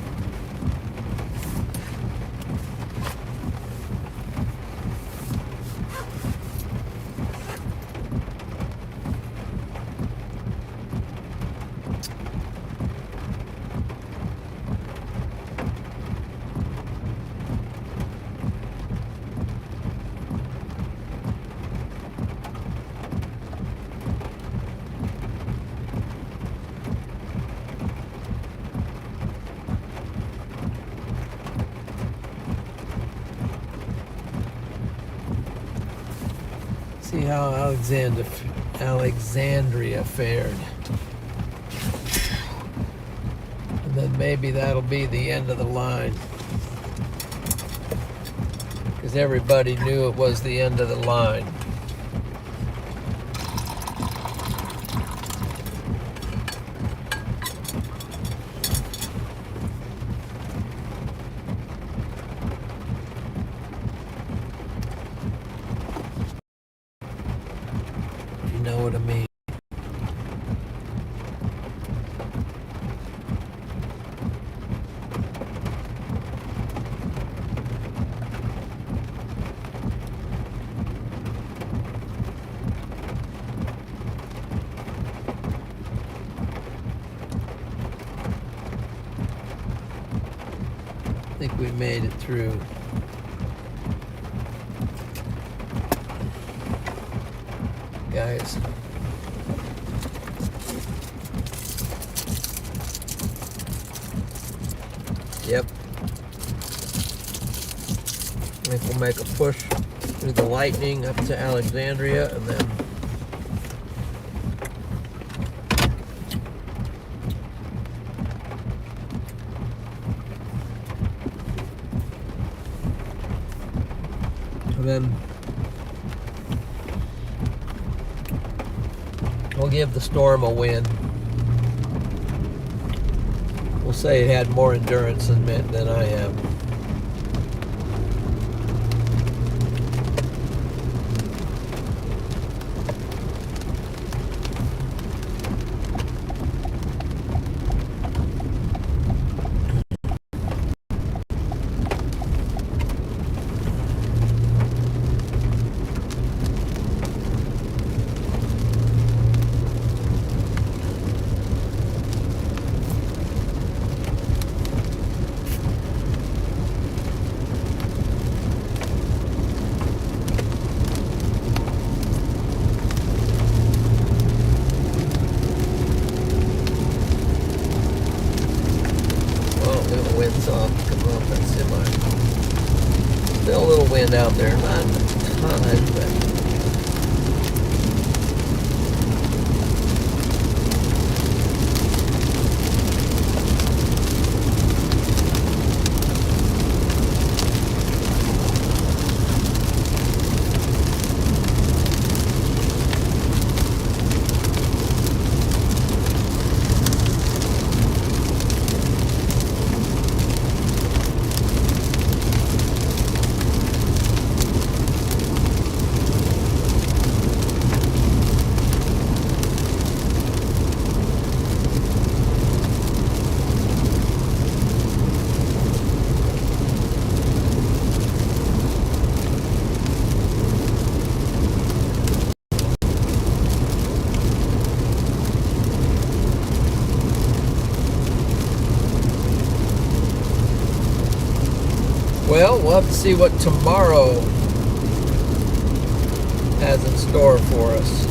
See how Alexandria fared. And then maybe that'll be the end of the line. Because everybody knew it was the end of the line. You know what I mean? I think we made it through. Guys. Yep. I think we'll make a push through the lightning up to Alexandria and then we'll give the storm a win. We'll say it had more endurance than I have. Wind's off, come off that semi. Still a little wind out there, not a ton, but well, we'll have to see what tomorrow has in store for us.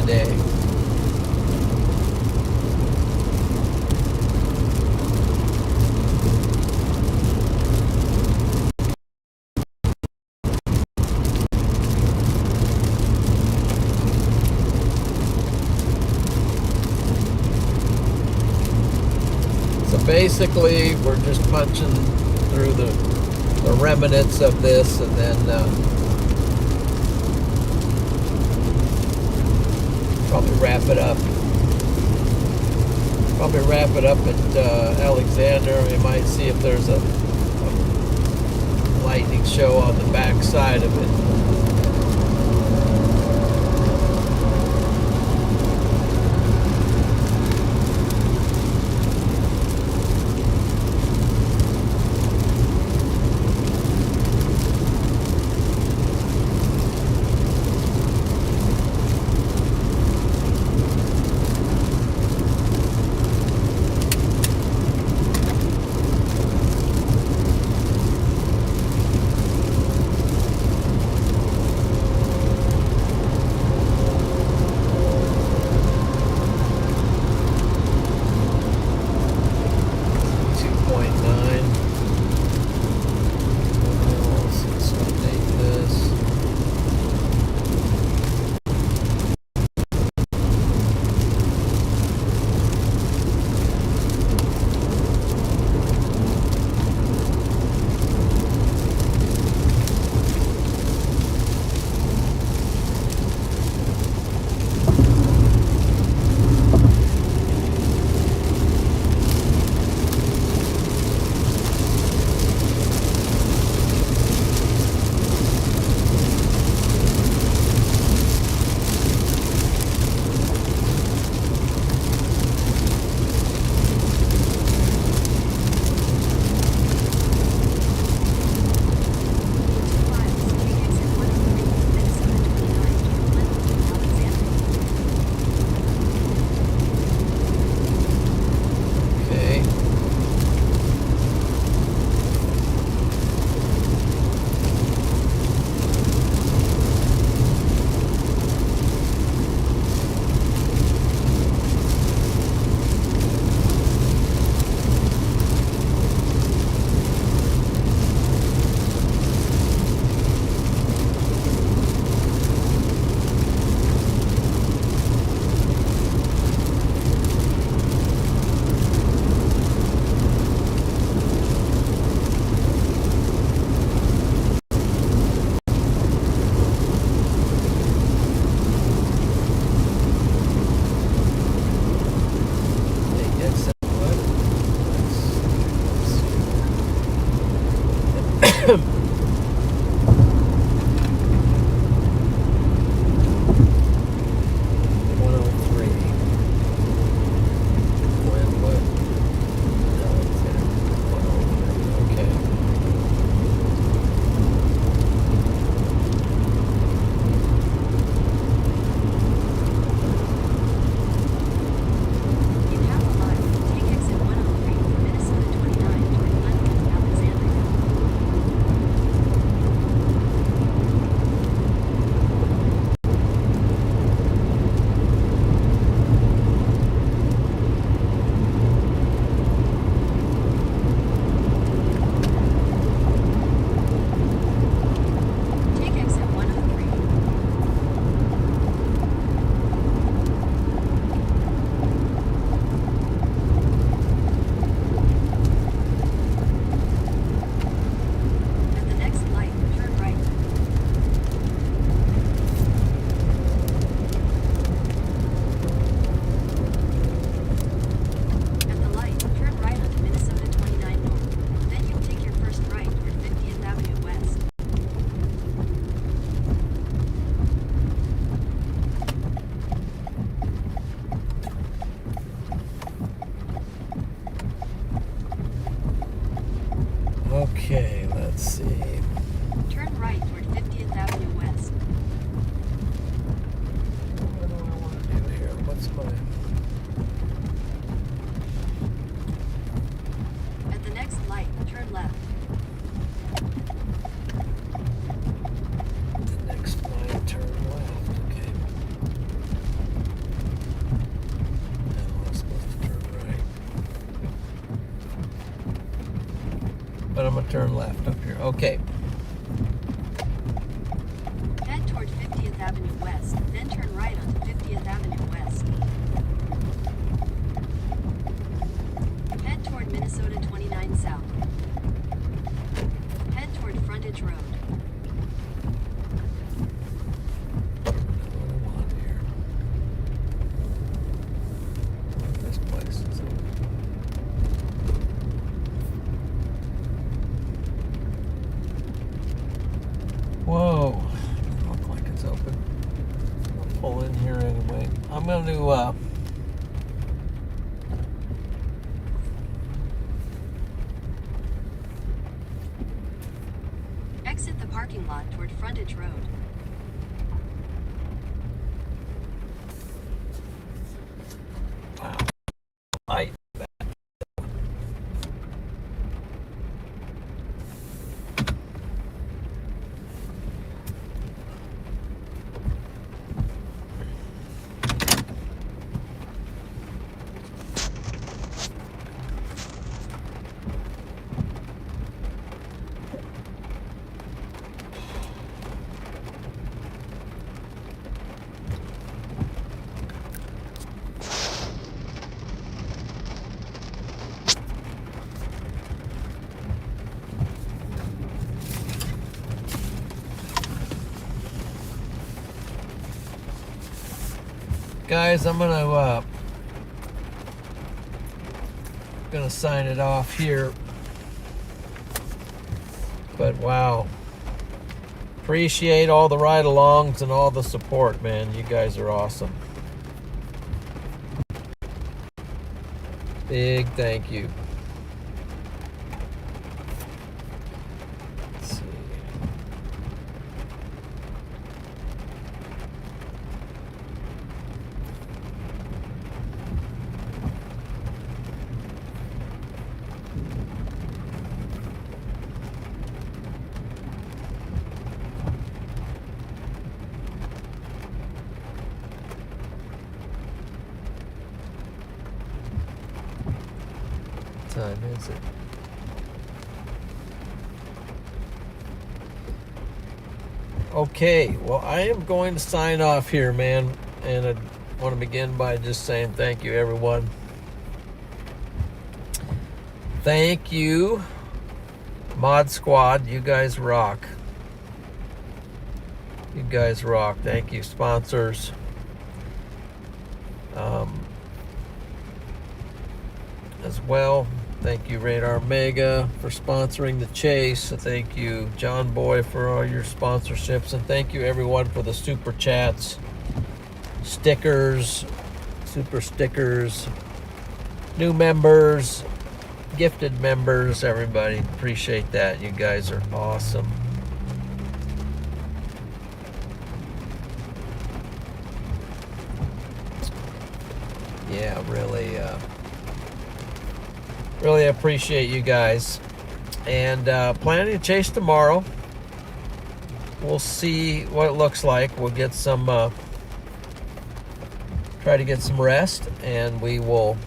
day. So basically, we're just punching through the remnants of this, and then probably wrap it up. Probably wrap it up at Alexander. We might see if there's a lightning show on the back side of it. I'm gonna turn left up here. Okay. Head toward 50th Avenue West, then turn right onto 50th Avenue West. Head toward Minnesota 29 South. Head toward Frontage Road. What do I want here? This place is open. Whoa, doesn't look like it's open. I'll pull in here anyway. I'm going to Exit the parking lot toward Frontage Road. wow. I guys, I'm gonna sign it off here. But wow, appreciate all the ride-alongs and all the support, man. You guys are awesome. Big thank you. Let's see. Time is it? Okay, well, I am going to sign off here, man, and I want to begin by just saying thank you, everyone. Thank you, Mod Squad. You guys rock. You guys rock. Thank you, sponsors. As well. Thank you, RadarOmega, for sponsoring the chase. Thank you, John Boy, for all your sponsorships. And thank you, everyone, for the super chats, stickers, super stickers, new members, gifted members, everybody. Appreciate that. You guys are awesome. Yeah, really appreciate you guys. And planning to chase tomorrow. We'll see what it looks like. We'll get some, try to get some rest, and we will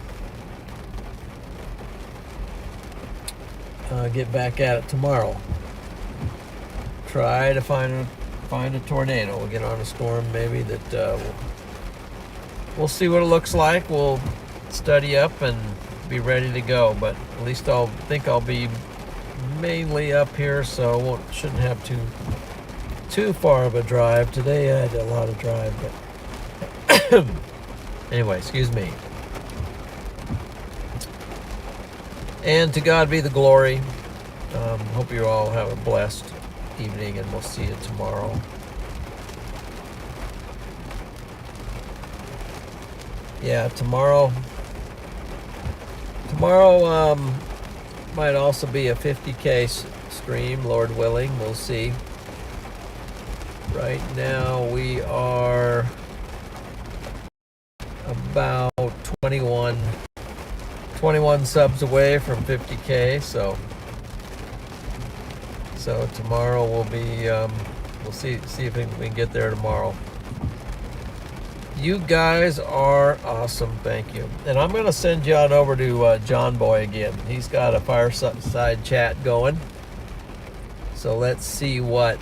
get back at it tomorrow. Try to find a tornado. We'll get on a storm maybe that we'll see what it looks like. We'll study up and be ready to go, but at least I'll be mainly up here, so shouldn't have too far of a drive. Today I had a lot of drive, but anyway, excuse me. And to God be the glory. Hope you all have a blessed evening, and we'll see you tomorrow. Yeah, tomorrow might also be a 50K stream, Lord willing. We'll see. Right now we are about 21 subs away from 50K, so tomorrow we'll be we'll see if we can get there tomorrow. You guys are awesome. Thank you. And I'm going to send you on over to John Boy again. He's got a fireside chat going. So let's see what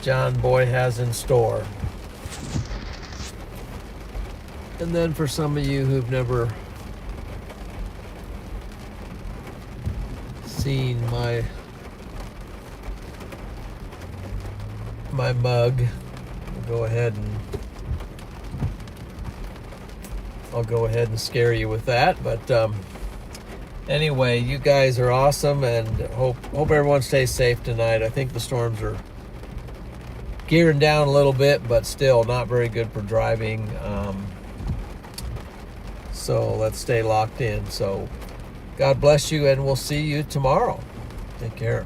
John Boy has in store. And then for some of you who've never seen my mug, I'll go ahead and scare you with that. But anyway, you guys are awesome, and hope everyone stays safe tonight. I think the storms are gearing down a little bit, but still not very good for driving. So let's stay locked in. So God bless you, and we'll see you tomorrow. Take care.